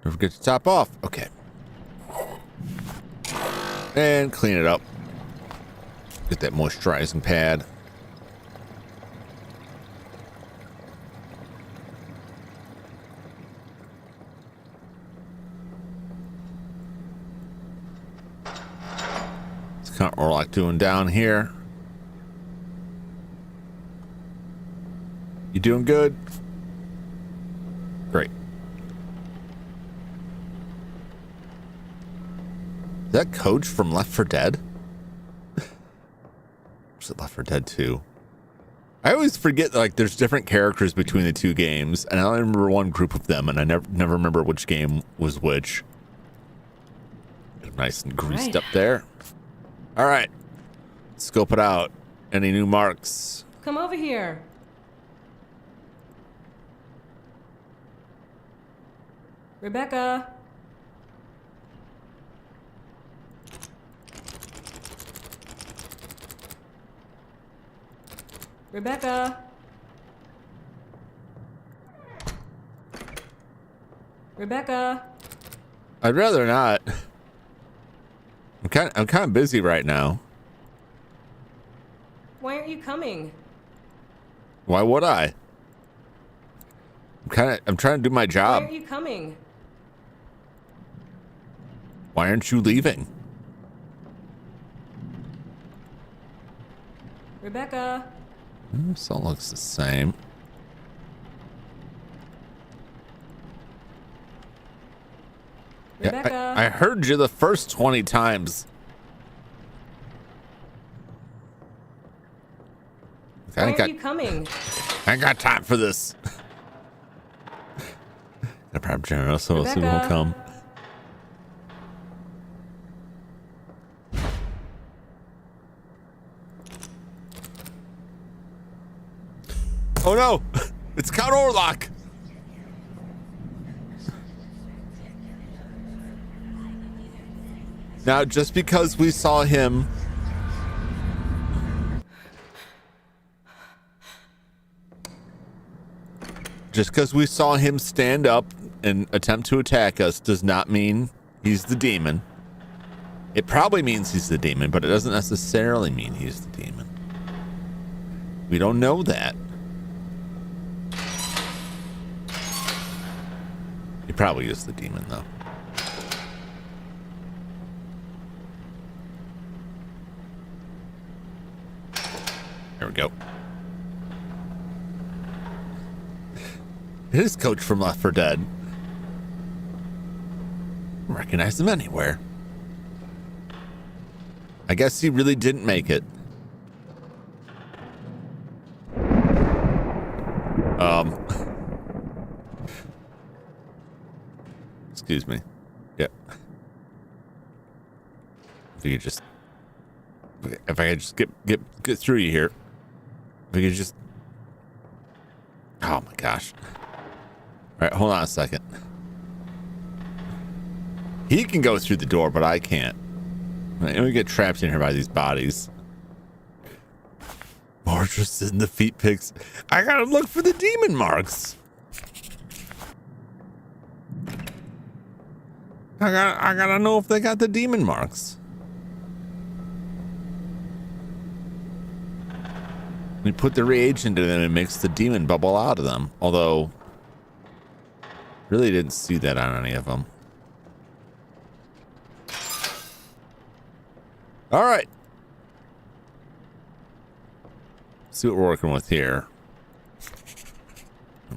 Don't forget to top off. Okay. And clean it up. Get that moisturizing pad. What's Count Orlok doing down here? You doing good? Great. Is that Coach from Left 4 Dead? Was it Left 4 Dead 2? I always forget, like, there's different characters between the two games, and I only remember one group of them, and I never remember which game was which. Nice and greased up there. All right. Scope it out. Any new marks? Come over here. Rebecca. Rebecca. Rebecca. I'd rather not. I'm kind of busy right now. Why aren't you coming? Why would I? I'm trying to do my Why job. aren't you coming? Why aren't you leaving? Rebecca. This all looks the same. Rebecca. Yeah, I heard you the first 20 times. Why aren't you coming? I ain't got time for this. I probably general so else Rebecca. won't come. Oh no! It's Count Orlok! Now, just because we saw him stand up and attempt to attack us does not mean he's the demon. It probably means he's the demon, but it doesn't necessarily mean he's the demon. We don't know that. He probably is the demon, though. There we go. It is Coach from Left 4 Dead. I recognize him anywhere. I guess he really didn't make it. Excuse me. Yep. If you just, if I could just get through you here. If you could just. Oh my gosh. All right, hold on a second. He can go through the door, but I can't. And we get trapped in here by these bodies. More interested in the feet pics. I gotta look for the demon marks. I gotta know if they got the demon marks. We put the reagent in and it makes the demon bubble out of them. Although, really didn't see that on any of them. All right. See what we're working with here.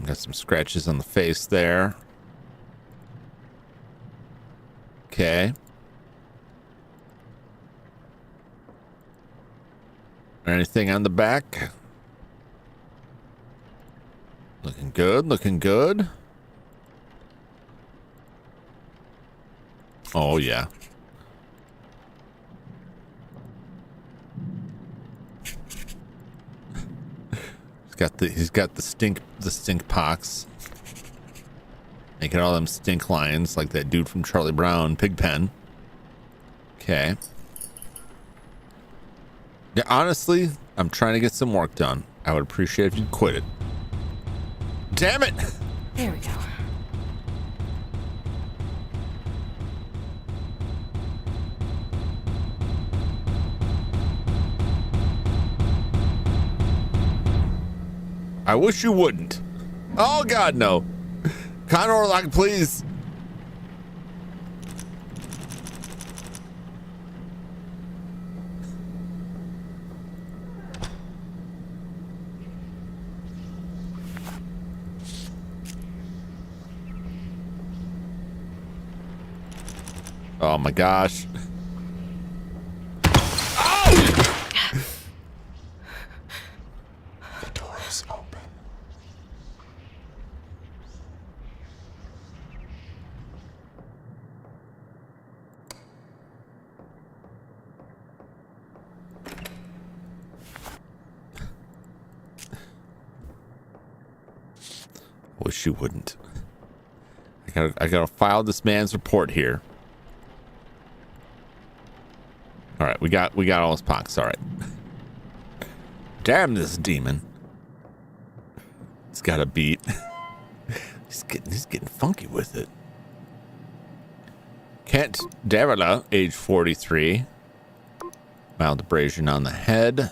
Got some scratches on the face there. Okay. Anything on the back? Looking good, looking good. Oh yeah. He's got the stink pox. Making all them stink lines like that dude from Charlie Brown, Pigpen. Okay. Yeah, honestly, I'm trying to get some work done. I would appreciate if you quit it. Damn it! There we go. I wish you wouldn't. Oh God, no. Conor, like, please. Oh my gosh. The door is open. Wish you wouldn't. I gotta file this man's report here. All right, we got all his pox. All right. Damn this demon. He's got a beat. He's getting funky with it. Kent Darila, age 43. Mild abrasion on the head.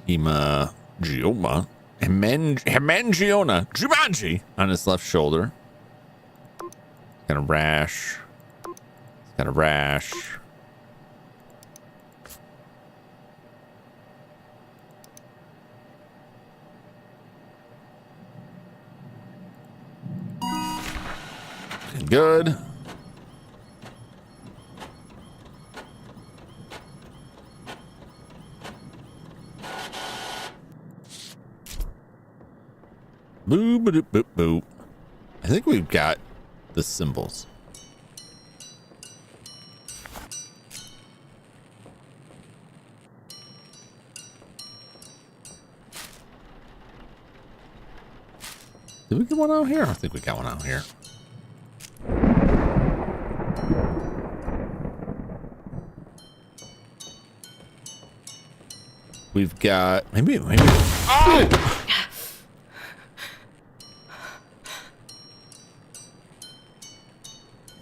Hemangioma. Hemangioma. Jumanji on his left shoulder. Got a rash. Got a rash. Good. Boo, boo, boo, boo. I think we've got the symbols. Did we get one out here? I think we got one out here. We've got maybe. Oh!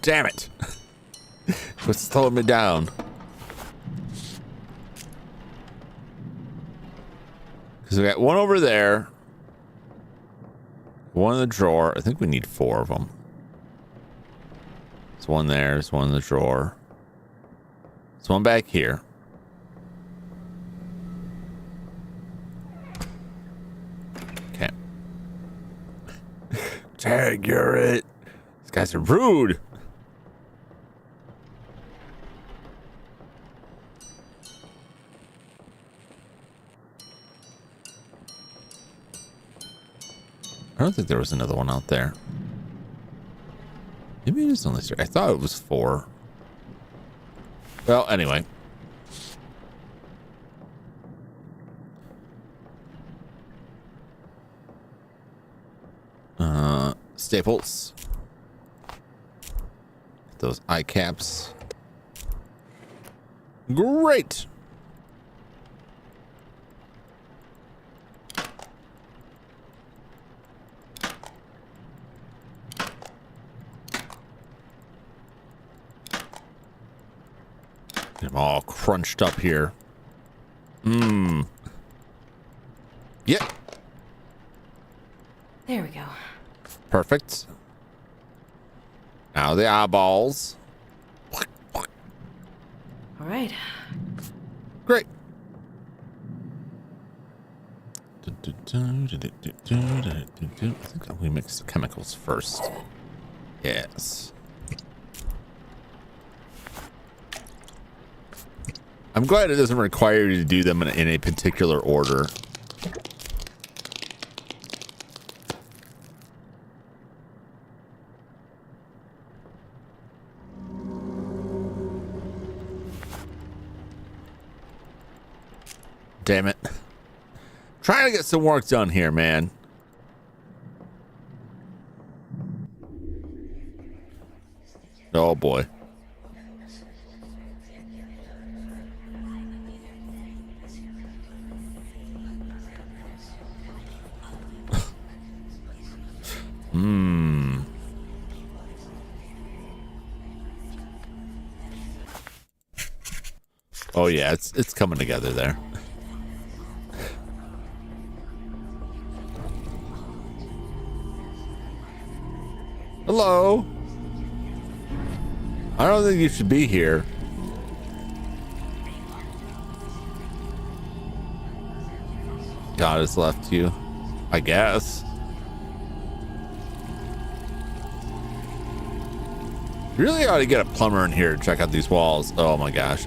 Damn it! Quit slowing me down. Because we got one over there. One in the drawer. I think we need 4 of them. There's one there. There's one in the drawer. There's one back here. Okay. Tag, you're it. These guys are rude. I don't think there was another one out there. Maybe it is only 3. I thought it was 4. Well, anyway. Staples. Those eye caps. Great. Get them all crunched up here. Yep. There we go. Perfect. Now the eyeballs. All right. Great. I think we mix the chemicals first. Yes. I'm glad it doesn't require you to do them in a particular order. Damn it. Trying to get some work done here, man. Oh boy. Oh yeah, it's coming together there. Hello. I don't think you should be here. God has left you, I guess. You really ought to get a plumber in here to check out these walls. Oh my gosh.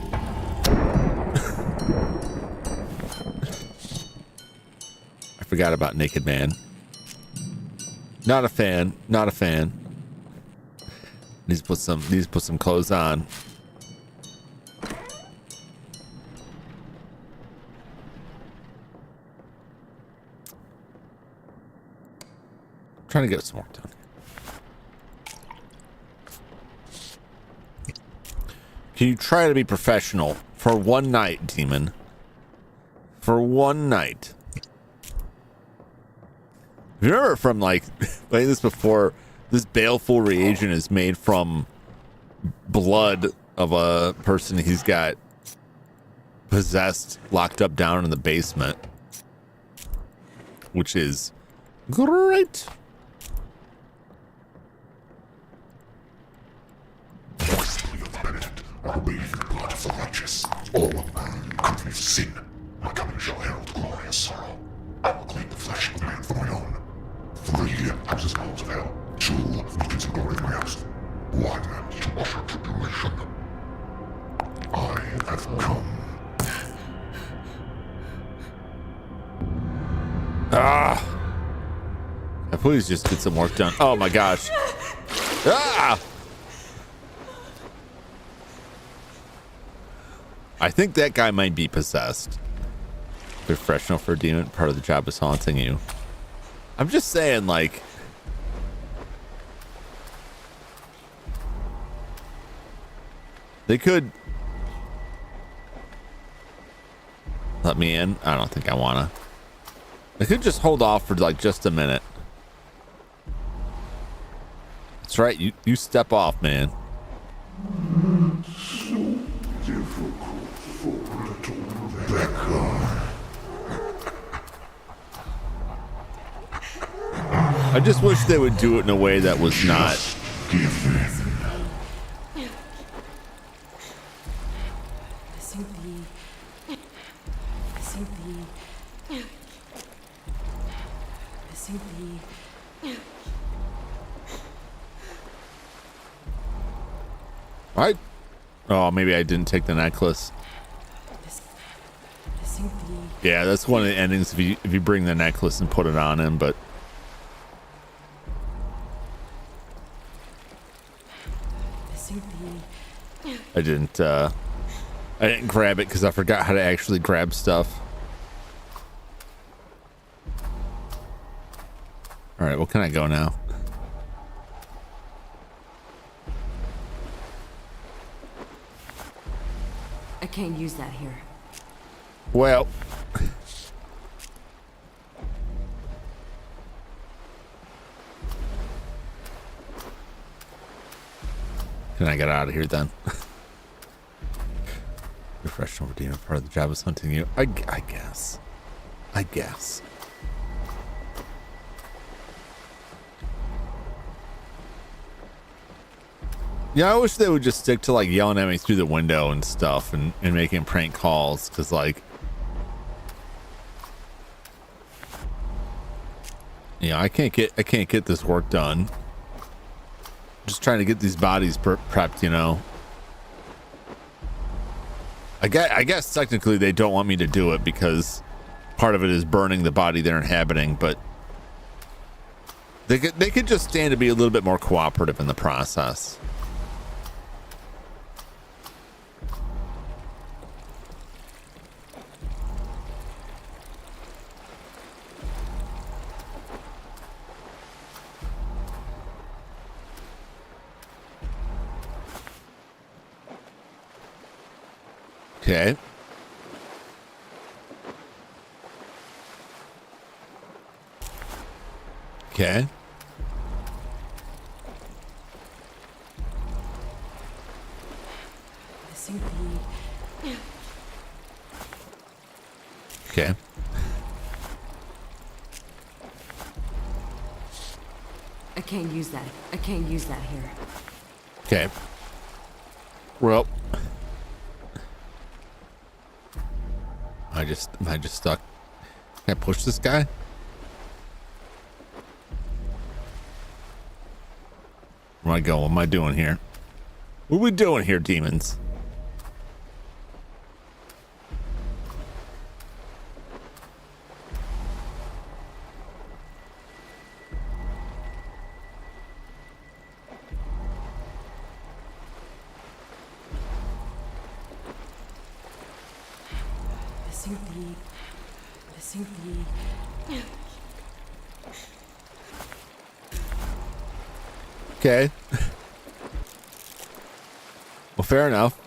I forgot about Naked Man. Not a fan. Not a fan. Needs to put some clothes on. Trying to get some work done. Can you try to be professional for one night, Demon? For one night. You remember from like playing this before, this baleful reagent is made from blood of a person he's got possessed, locked up down in the basement, which is great. I will bathe in the blood of the righteous. All of man commit sin. My coming shall herald glorious sorrow. I will claim the flesh of man for my own. 3 houses balls of hell. 2 beacons of glory in my house. 1 to usher tribulation. I have come. Please just get some work done. Oh my gosh. I think that guy might be possessed. Professional for a demon. Part of the job is haunting you. I'm just saying, like, they could let me in. I don't think I wanna. They could just hold off for like just a minute. That's right. You step off, man. I just wish they would do it in a way that was not. Oh, maybe I didn't take the necklace. Yeah, that's one of the endings if you bring the necklace and put it on him, but I didn't grab it because I forgot how to actually grab stuff. All right, well, can I go now? I can't use that here. Well, can I get out of here then? Refresh over demon. Part of the job is hunting you. I guess. I guess. Yeah, I wish they would just stick to like yelling at me through the window and stuff and making prank calls, because like, yeah, I can't get this work done. Just trying to get these bodies prepped, you know. I guess technically they don't want me to do it because part of it is burning the body they're inhabiting, but they could just stand to be a little bit more cooperative in the process. Okay. Okay. Okay. I can't use that. I can't use that here. Okay. Well, am I just stuck? Can I push this guy? Where am I going? What am I doing here? What are we doing here, demons? Okay. Well, fair enough.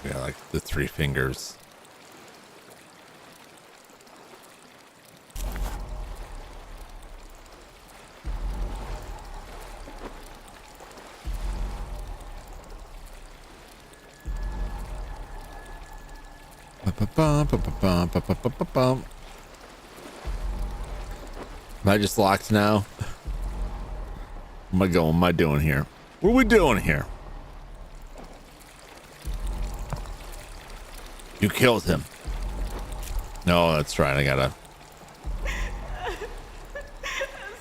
Yeah, like the 3 fingers. Am I just locked now? What am I doing here? What are we doing here? You killed him. No, that's right. I gotta. I'm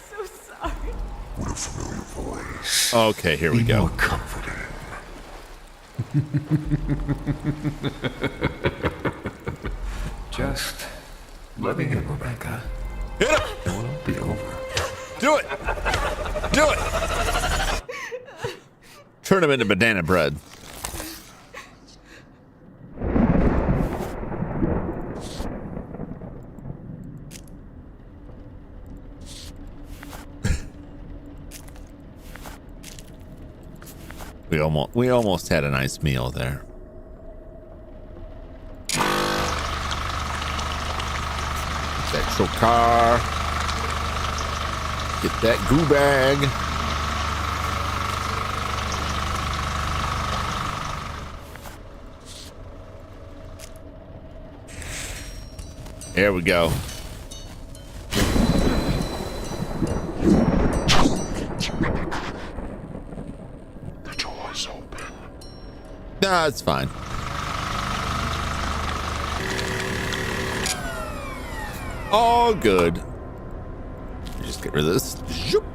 so sorry. What a familiar voice. Okay, here we go. More comforting. Just let me in, Rebecca. Hit him! It will be over. Do it! Do it! Turn him into banana bread. We almost had a nice meal there. Sexual car. Get that goo bag. There we go. The door's open. Nah, it's fine. All good. Just get rid of this. Zoop.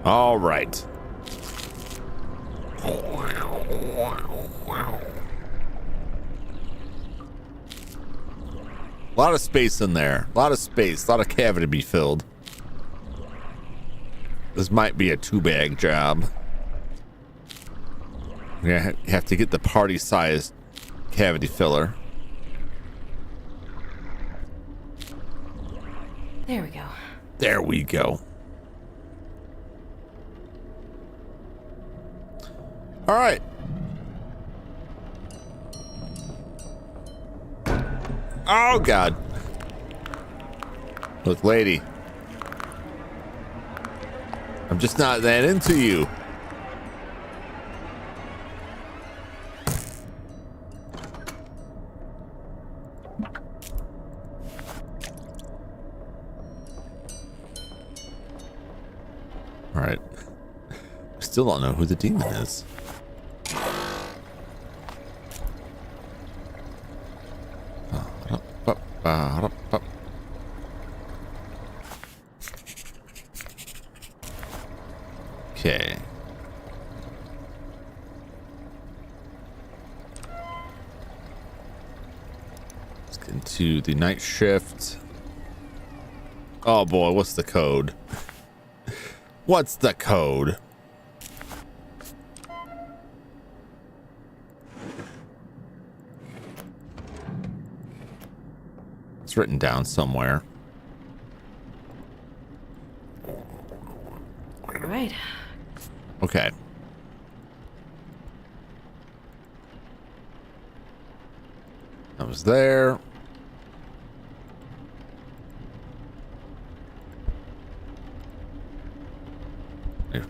All right. A lot of space in there. A lot of space. A lot of cavity to be filled. This might be a 2-bag job. We're gonna have to get the party-sized cavity filler. There we go. There we go. All right. Oh, God. Look, lady. I'm just not that into you. All right. Still don't know who the demon is. Okay. Let's get into the night shift. Oh boy, what's the code? What's the code? It's written down somewhere. All right. Okay. I was there. Here.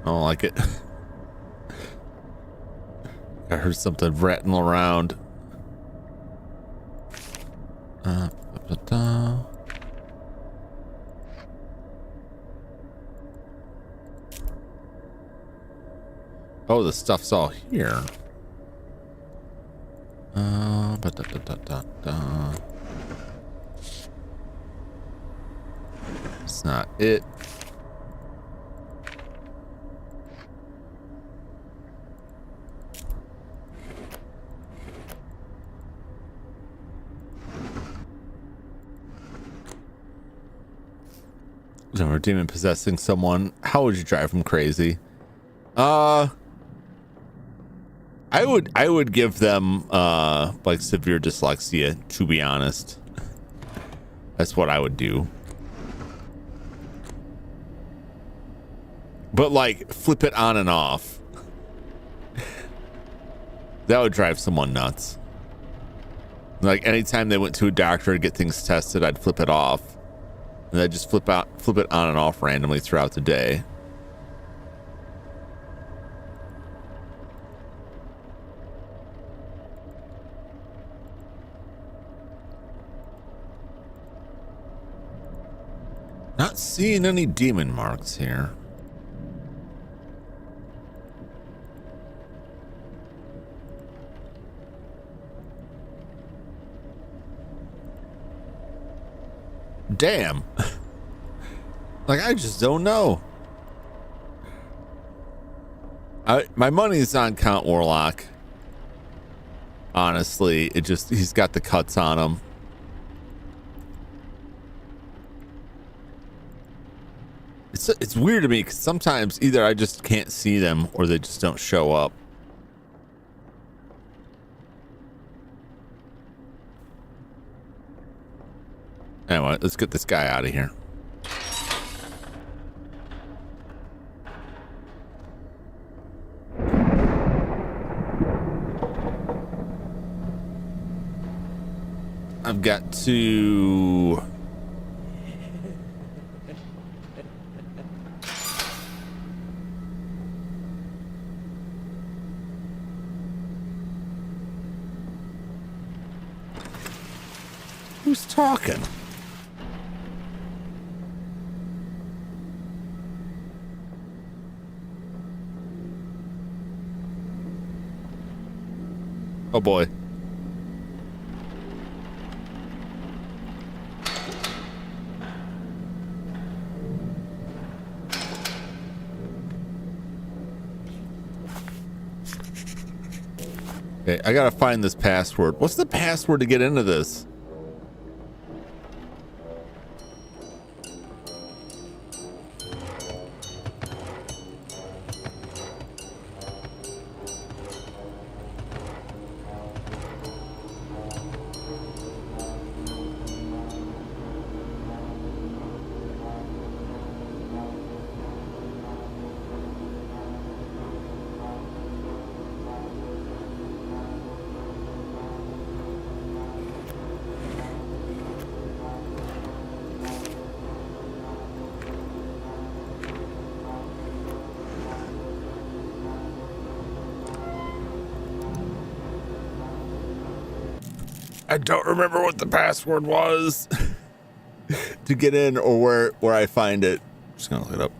I don't like it. I heard something rattling around. Oh, the stuff's all here. It's not it. A demon possessing someone. How would you drive him crazy? I would give them like severe dyslexia, to be honest. That's what I would do. But like flip it on and off. That would drive someone nuts. Like anytime they went to a doctor to get things tested, I'd flip it off. And I just flip it on and off randomly throughout the day. Not seeing any demon marks here. Damn. Like, I just don't know. My money's on Count Warlock. Honestly, he's got the cuts on him. It's weird to me because sometimes either I just can't see them or they just don't show up. Anyway, let's get this guy out of here. I've got to... Who's talking? Oh boy. Okay, I gotta find this password. What's the password to get into this? I don't remember what the password was to get in or where I find it. Just gonna look it up.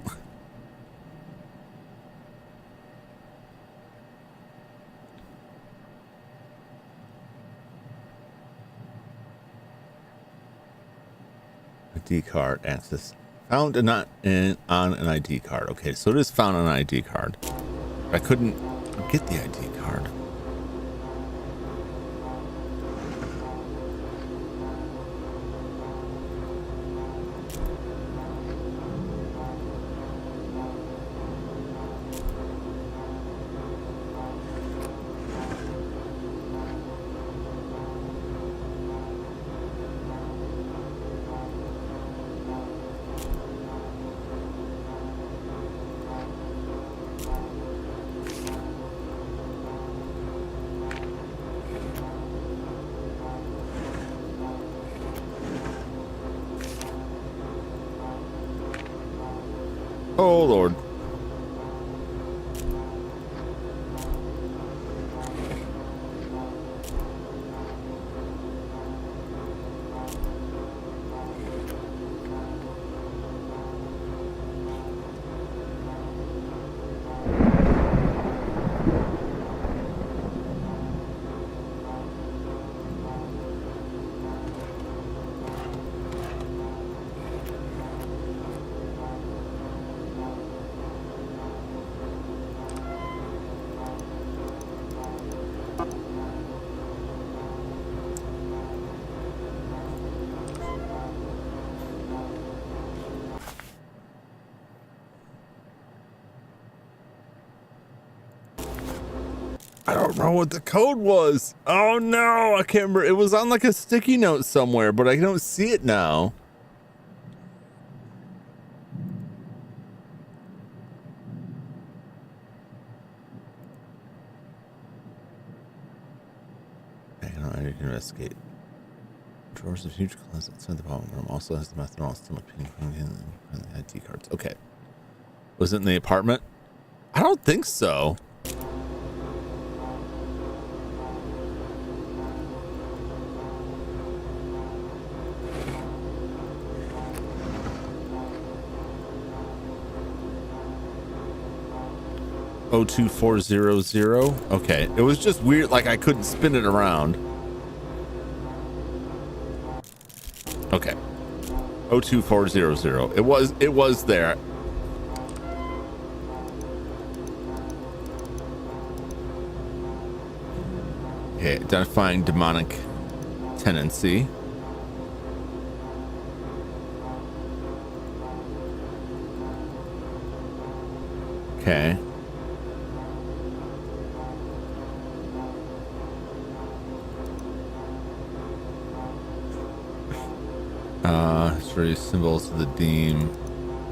ID card access found on an ID card. Okay, so it is found on an ID card. I couldn't get the ID card. Oh, Lord. I don't know what the code was. Oh no, I can't remember. It was on like a sticky note somewhere, but I don't see it now. Hang on, I need to investigate. Drawers of huge closet inside the bottom room also has the methanol stomach pain and the ID cards. Okay. Was it in the apartment? I don't think so. O2400. Okay, it was just weird, like I couldn't spin it around. Okay, 02400. It was there. Okay, identifying demonic tendency. Okay. History symbols of the Deem.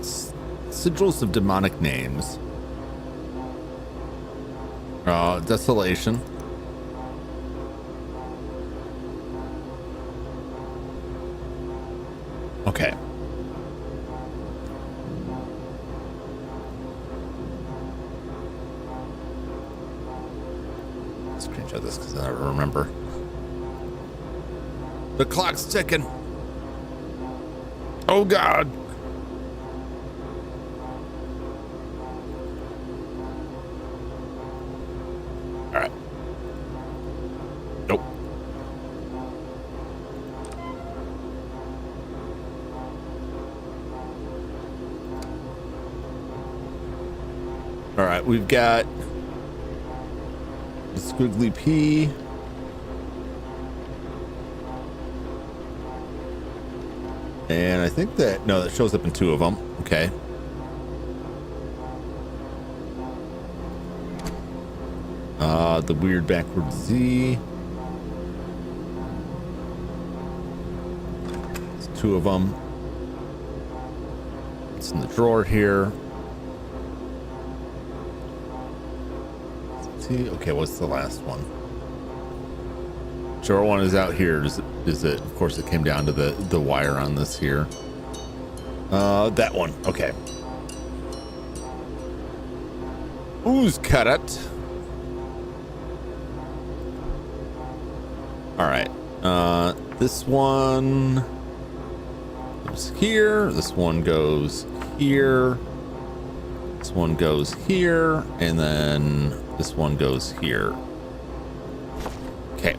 Sigils of demonic names. Desolation. Okay. Screenshot this because I don't remember. The clock's ticking. Oh God. All right. Nope. All right, we've got the squiggly P. And I think that, no, that shows up in two of them. Okay. The weird backward Z. It's two of them. It's in the drawer here. See, okay, what's the last one? Drawer one is out here. Is it? Of course, it came down to the wire on this here. That one. Okay. Ooze cut it. All right. This one goes here. This one goes here. This one goes here. And then this one goes here. Okay.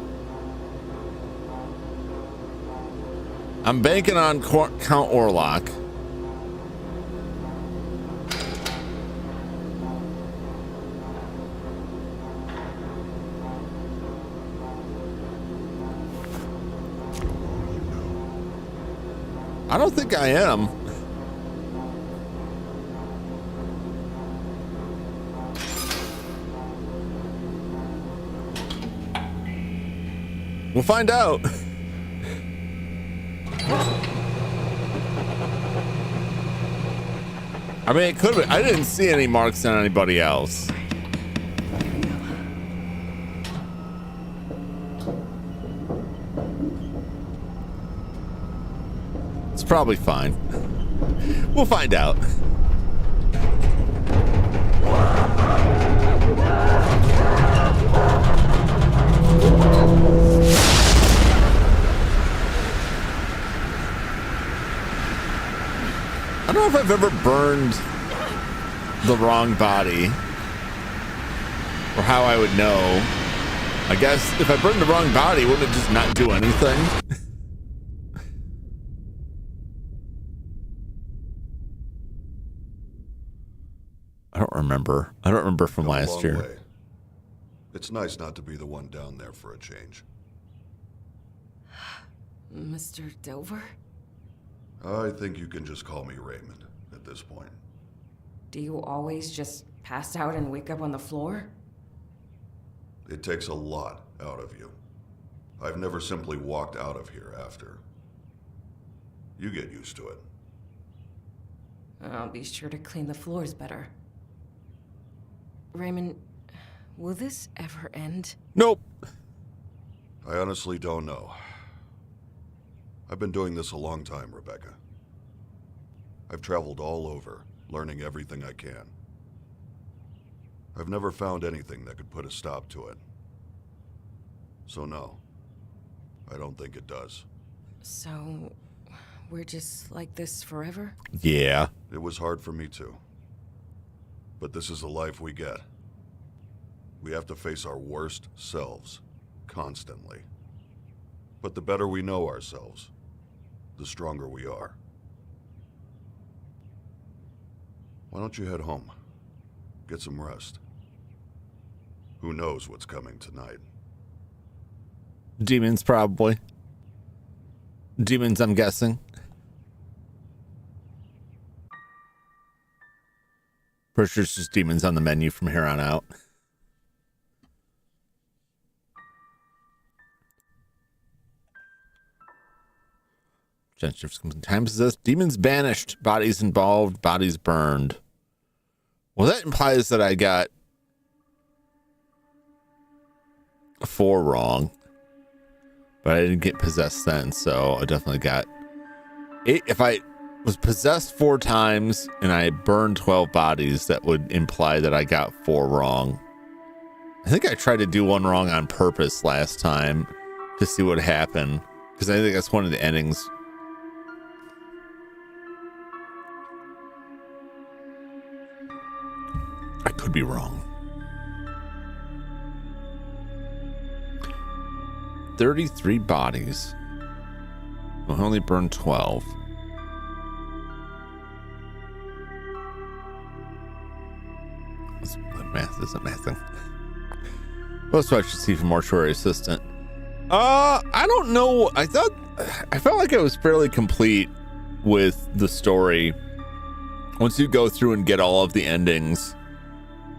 I'm banking on Count Orlok. I don't think I am. We'll find out. I mean, it could be. I didn't see any marks on anybody else. It's probably fine. We'll find out. I don't know if I've ever burned the wrong body or how I would know. I guess if I burned the wrong body, wouldn't it just not do anything? I don't remember. I don't remember from last year. Way. It's nice not to be the one down there for a change. Mr. Dover? I think you can just call me Raymond at this point. Do you always just pass out and wake up on the floor? It takes a lot out of you. I've never simply walked out of here after. You get used to it. I'll be sure to clean the floors better. Raymond, will this ever end? Nope. I honestly don't know. I've been doing this a long time, Rebecca. I've traveled all over, learning everything I can. I've never found anything that could put a stop to it. So no, I don't think it does. So, we're just like this forever? Yeah. It was hard for me too. But this is the life we get. We have to face our worst selves, constantly. But the better we know ourselves, the stronger we are. Why don't you head home? Get some rest. Who knows what's coming tonight? Demons, probably. Demons, I'm guessing. Pretty sure it's just demons on the menu from here on out. Time possessed, demons banished, bodies involved, bodies burned. Well, that implies that I got 4 wrong. But I didn't get possessed then, so I definitely got 8. If I was possessed 4 times and I burned 12 bodies, that would imply that I got 4 wrong. I think I tried to do 1 wrong on purpose last time to see what happened, because I think that's one of the endings. I could be wrong. 33 bodies. I only burned 12. The math isn't mathing. What else I should see from mortuary assistant? I don't know. I felt like I was fairly complete with the story. Once you go through and get all of the endings,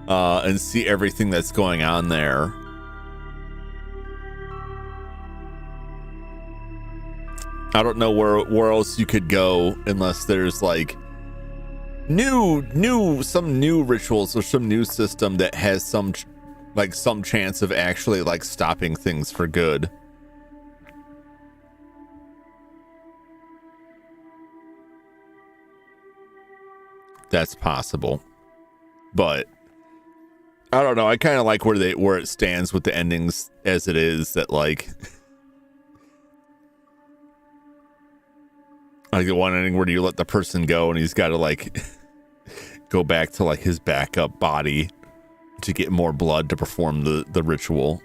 and see everything that's going on there. I don't know where else you could go unless there's like some new rituals or some new system that has some chance of actually like stopping things for good. That's possible, but I don't know. I kind of like where it stands with the endings as it is. That like Like the one ending where you let the person go and he's got to like go back to like his backup body to get more blood to perform the ritual.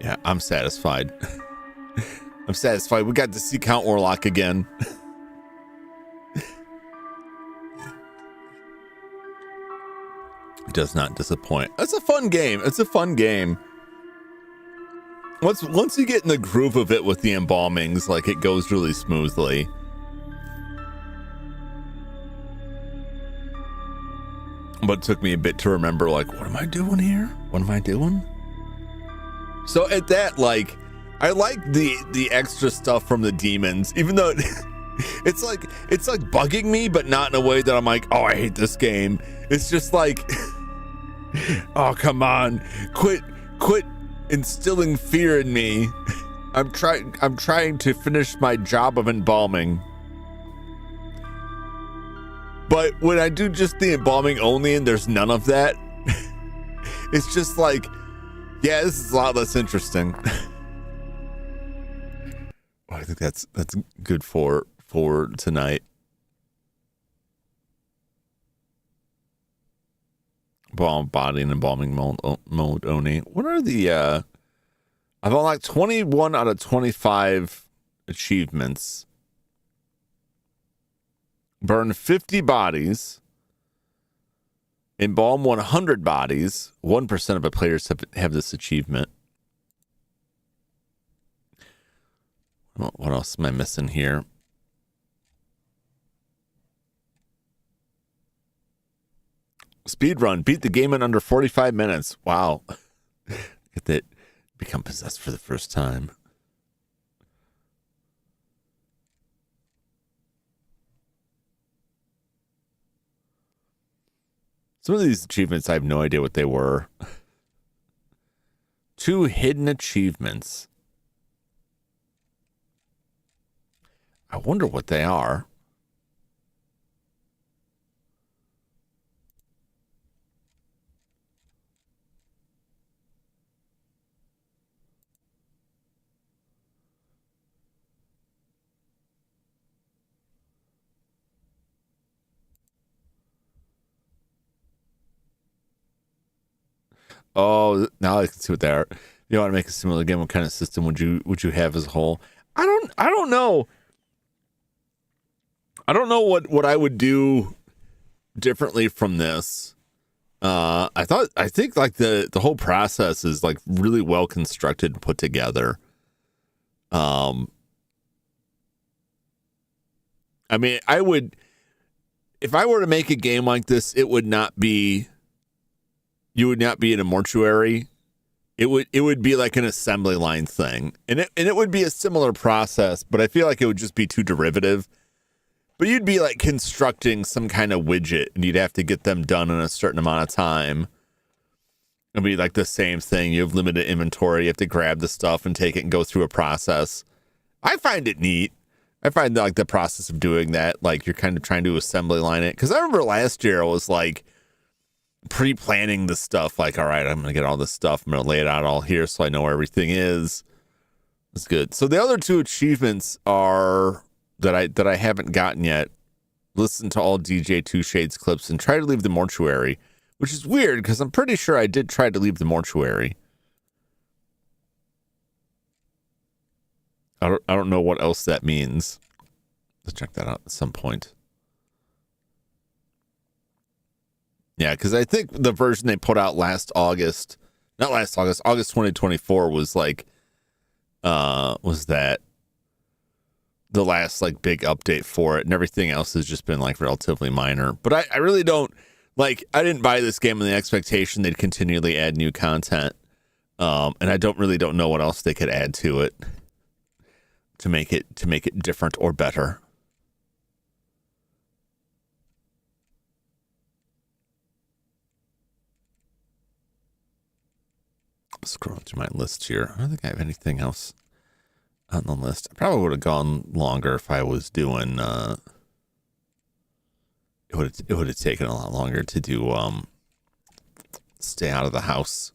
Yeah, I'm satisfied. I'm satisfied. We got to see Count Orlok again. Does not disappoint. It's a fun game. It's a fun game. Once you get in the groove of it with the embalmings, like it goes really smoothly. But it took me a bit to remember, like, what am I doing here? What am I doing? So at that, like, I like the extra stuff from the demons, even though it's like bugging me, but not in a way that I'm like, oh, I hate this game. It's just like, oh, come on, quit instilling fear in me. I'm trying to finish my job of embalming. But when I do just the embalming only and there's none of that, it's just like, yeah, this is a lot less interesting. I think that's good for tonight. Body and embalming mode only. What are the I've unlocked 21 out of 25 achievements. Burn 50 bodies. Embalm 100 bodies. 1% of the players have this achievement. What else am I missing here? Speedrun. Beat the game in under 45 minutes. Wow. Get that. Become possessed for the first time. Some of these achievements, I have no idea what they were. 2 hidden achievements. I wonder what they are. Oh, now I can see what they are. You want to make a similar game? What kind of system would you have as a whole? I don't know. I don't know what I would do differently from this. I think like the whole process is like really well constructed and put together. I mean, if I were to make a game like this, you would not be in a mortuary. It would be like an assembly line thing. And it would be a similar process, but I feel like it would just be too derivative. But you'd be like constructing some kind of widget and you'd have to get them done in a certain amount of time. It'd be like the same thing. You have limited inventory. You have to grab the stuff and take it and go through a process. I find it neat. I find like the process of doing that, like you're kind of trying to assembly line it. Because I remember last year I was like pre-planning the stuff. Like, all right, I'm going to get all this stuff. I'm going to lay it out all here so I know where everything is. It's good. So the other 2 achievements are that I haven't gotten yet. Listen to all DJ Two Shades clips and try to leave the mortuary, which is weird because I'm pretty sure I did try to leave the mortuary. I don't know what else that means. Let's check that out at some point. Yeah, because I think the version they put out August 2024 was like, was that the last like big update for it, and everything else has just been like relatively minor. But I really don't like, I didn't buy this game in the expectation they'd continually add new content. And I don't know what else they could add to it to make it different or better. Scroll through my list here. I don't think I have anything else on the list. I probably would have gone longer if I was doing it would have taken a lot longer to do stay out of the house.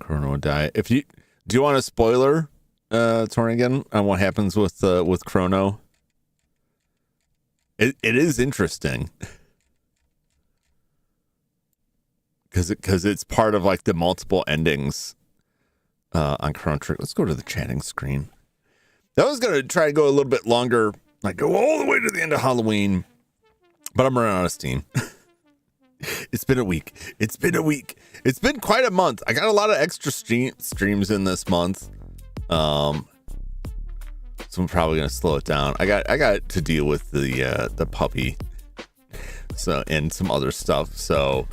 Chrono would die. Do you want a spoiler, Tornigan, on what happens with Chrono? It is interesting. Because it's part of like the multiple endings on Chrono Trigger. Let's go to the chatting screen. I was gonna try to go a little bit longer, like go all the way to the end of Halloween, but I'm running out of steam. It's been a week. It's been quite a month. I got a lot of extra streams in this month, so I'm probably gonna slow it down. I got to deal with the puppy, so and some other stuff. So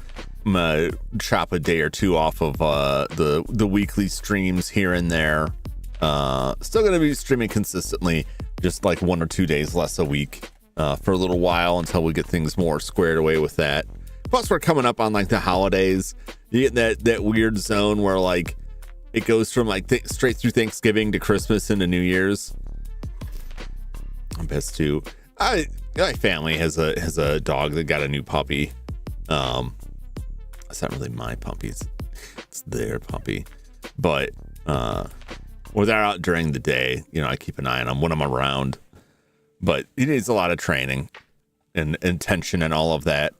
I'm gonna chop a day or two off of the weekly streams here and there. Still gonna be streaming consistently, just like 1 or 2 days less a week for a little while until we get things more squared away with that. Plus, we're coming up on like the holidays. You get that weird zone where like it goes from like straight through Thanksgiving to Christmas into New Year's. Best to my family has a dog that got a new puppy. It's not really my puppy, it's their puppy. But when they're out during the day, you know, I keep an eye on him when I'm around. But he needs a lot of training and attention and all of that.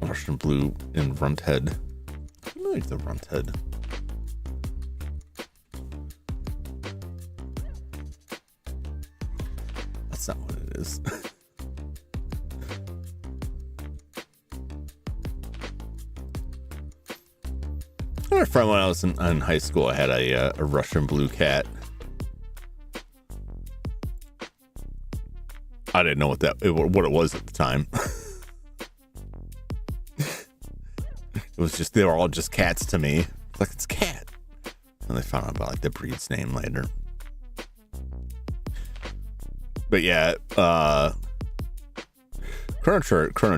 Russian blue and Runthead. I like the Runthead. That's not what it is. I had a friend when I was in high school. I had a Russian blue cat. I didn't know what it was at the time. It was just, they were all just cats to me. It's like, it's cat. And they found out about like the breed's name later. But yeah, Chrono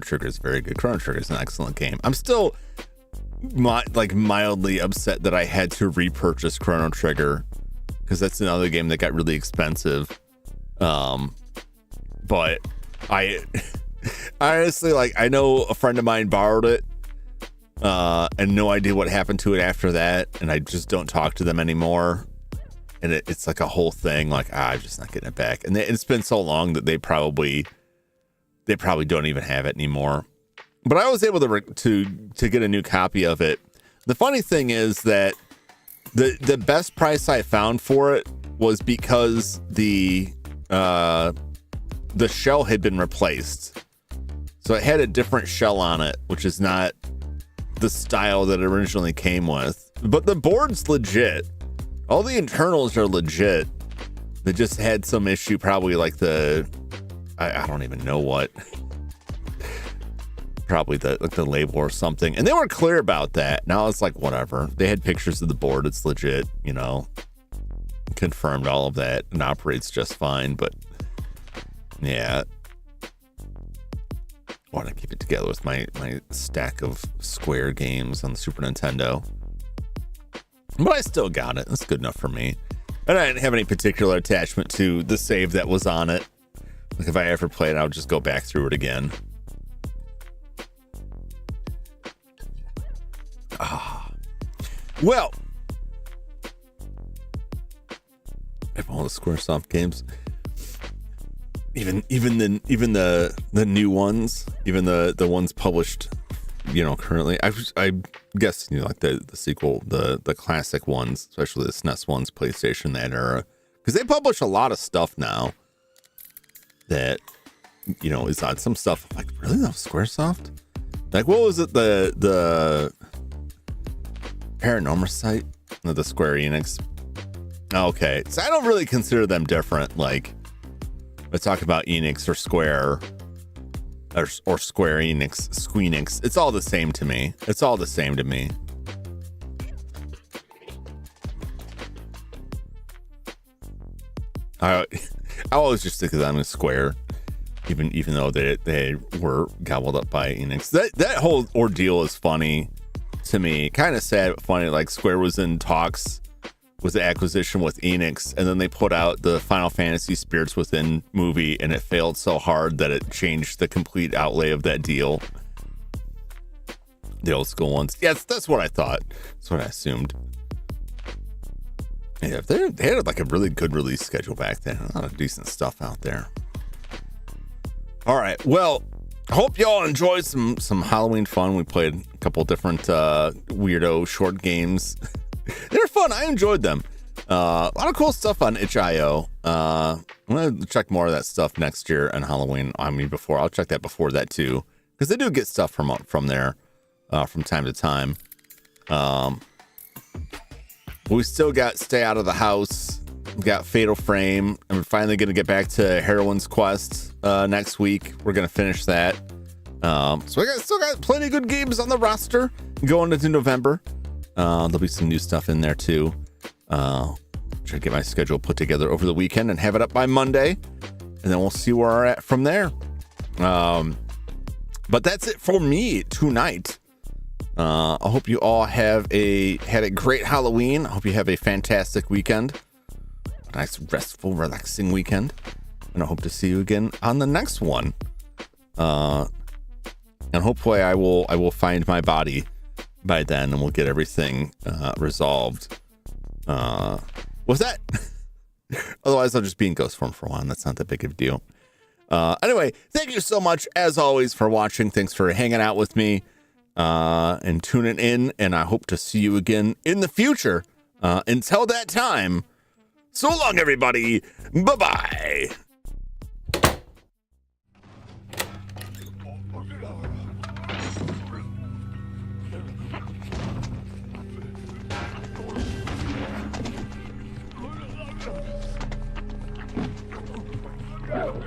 Trigger is very good. Chrono Trigger is an excellent game. I'm still mildly upset that I had to repurchase Chrono Trigger because that's another game that got really expensive. But I honestly, like, I know a friend of mine borrowed it. And no idea what happened to it after that, and I just don't talk to them anymore. And it's like a whole thing. Like, I'm just not getting it back. And it's been so long that they probably don't even have it anymore. But I was able to get a new copy of it. The funny thing is that the best price I found for it was because the shell had been replaced, so it had a different shell on it, which is not the style that it originally came with. But the board's legit. All the internals are legit. They just had some issue, probably like I don't even know what. Probably the label or something. And they were clear about that. Now it's like, whatever. They had pictures of the board. It's legit, you know. Confirmed all of that and operates just fine. But yeah. I want to keep it together with my stack of Square games on the Super Nintendo. But I still got it. That's good enough for me. And I didn't have any particular attachment to the save that was on it. Like, if I ever play it, I'll just go back through it again. Well, I have all the Squaresoft games. Even the new ones, even the ones published, you know, currently. I guess, you know, like the sequel, the classic ones, especially the SNES ones, PlayStation, that era, because they publish a lot of stuff now that, you know, is on some stuff. Like, really, that was Squaresoft? Like, what was it? The Paranormal site, the Square Enix. Okay, so I don't really consider them different. Like, I talk about Enix or Square or Square Enix, Squeenix. It's all the same to me. It's all the same to me. I always just think of them as Square. even though they were gobbled up by Enix. That whole ordeal is funny to me. Kind of sad, but funny. Like Square was in talks with the acquisition with Enix, and then they put out the Final Fantasy Spirits Within movie, and it failed so hard that it changed the complete outlay of that deal. The old school ones. Yes, that's what I thought. That's what I assumed. Yeah, they had like a really good release schedule back then. A lot of decent stuff out there. All right. Well, I hope y'all enjoyed some Halloween fun. We played a couple different weirdo short games. They're fun. I enjoyed them. A lot of cool stuff on itch.io. I'm going to check more of that stuff next year on Halloween. I mean, I'll check that before that too, because they do get stuff from there from time to time. We still got Stay Out of the House. We got Fatal Frame. I'm finally going to get back to Heroine's Quest next week. We're going to finish that. So I still got plenty of good games on the roster going into November. There'll be some new stuff in there too. Try to get my schedule put together over the weekend and have it up by Monday, and then we'll see where we're at from there. But that's it for me tonight. I hope you all had a great Halloween. I hope you have a fantastic weekend, a nice restful, relaxing weekend, and I hope to see you again on the next one. And hopefully I will find my body by then, and we'll get everything resolved. With that, otherwise I'll just be in ghost form for a while, and that's not that big of a deal. Anyway, thank you so much as always for watching. Thanks for hanging out with me and tuning in, and I hope to see you again in the future. Until that time, so long everybody. Bye-bye. Go.